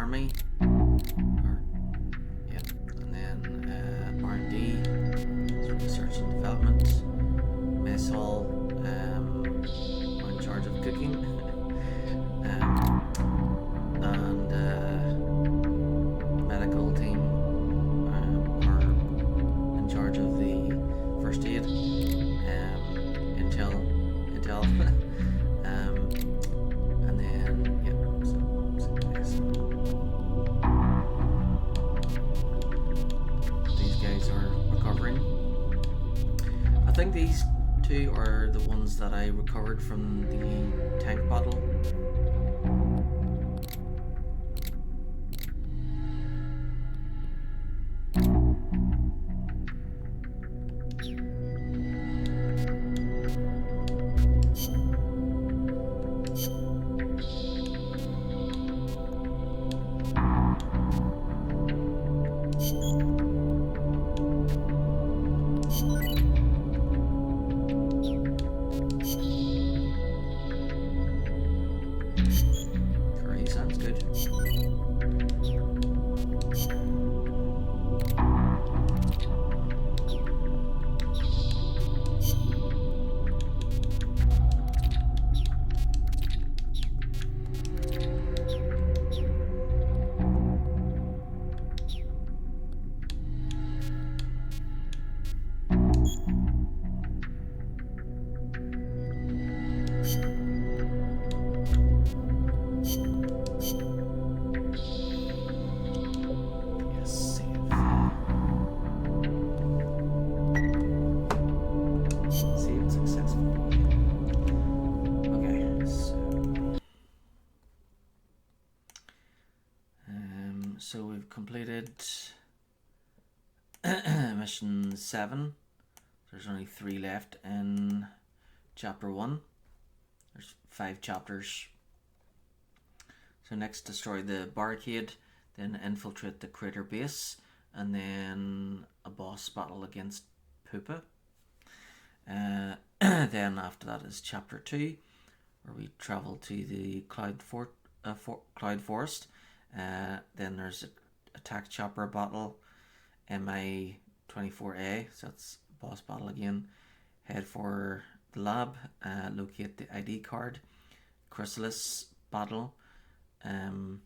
Army. And then R&D, research and development. Mess hall, we're in charge of cooking. And medical team are in charge of the first aid. Intel. And then these guys are recovering. I think these two are the ones that I recovered from the tank battle. Sounds good. So we've completed mission 7. There's only 3 left in chapter 1. There's 5 chapters. So next, destroy the barricade, then infiltrate the crater base, and then a boss battle against Pupa. Then after that is chapter 2, where we travel to the Cloud Forest. Then there's an attack chopper battle, MI-24A, so that's boss battle again. Head for the lab, locate the ID card, Chrysalis battle, and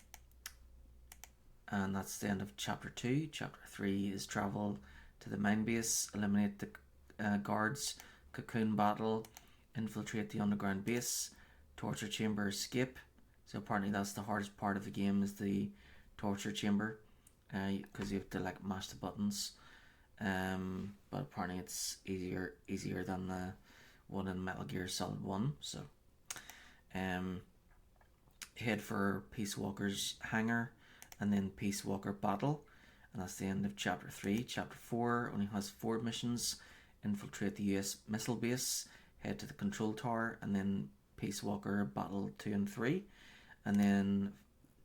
that's the end of chapter 2. Chapter 3 is travel to the mine base, eliminate the guards, cocoon battle, infiltrate the underground base, torture chamber escape. So apparently that's the hardest part of the game, is the torture chamber, because you have to like mash the buttons. But apparently it's easier than the one in Metal Gear Solid 1. So head for Peace Walker's hangar, and then Peace Walker battle, and that's the end of chapter 3. Chapter 4 only has 4 missions: infiltrate the US missile base, head to the control tower, and then Peace Walker battle 2 and 3. And then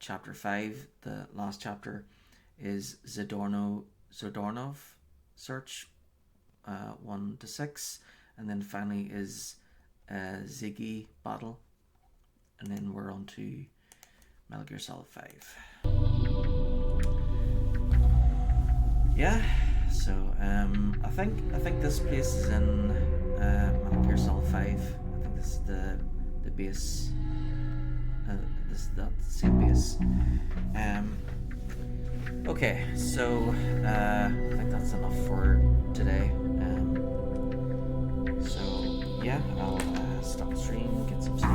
chapter 5, the last chapter, is Zadornov search 1 to 6, and then finally is Ziggy battle, and then we're on to Metal Gear Solid 5. Yeah, so I think this place is in Metal Gear Solid 5. I think this is the base. That's the same base. Okay, so I think that's enough for today. So yeah, I'll stop the stream, get some sleep.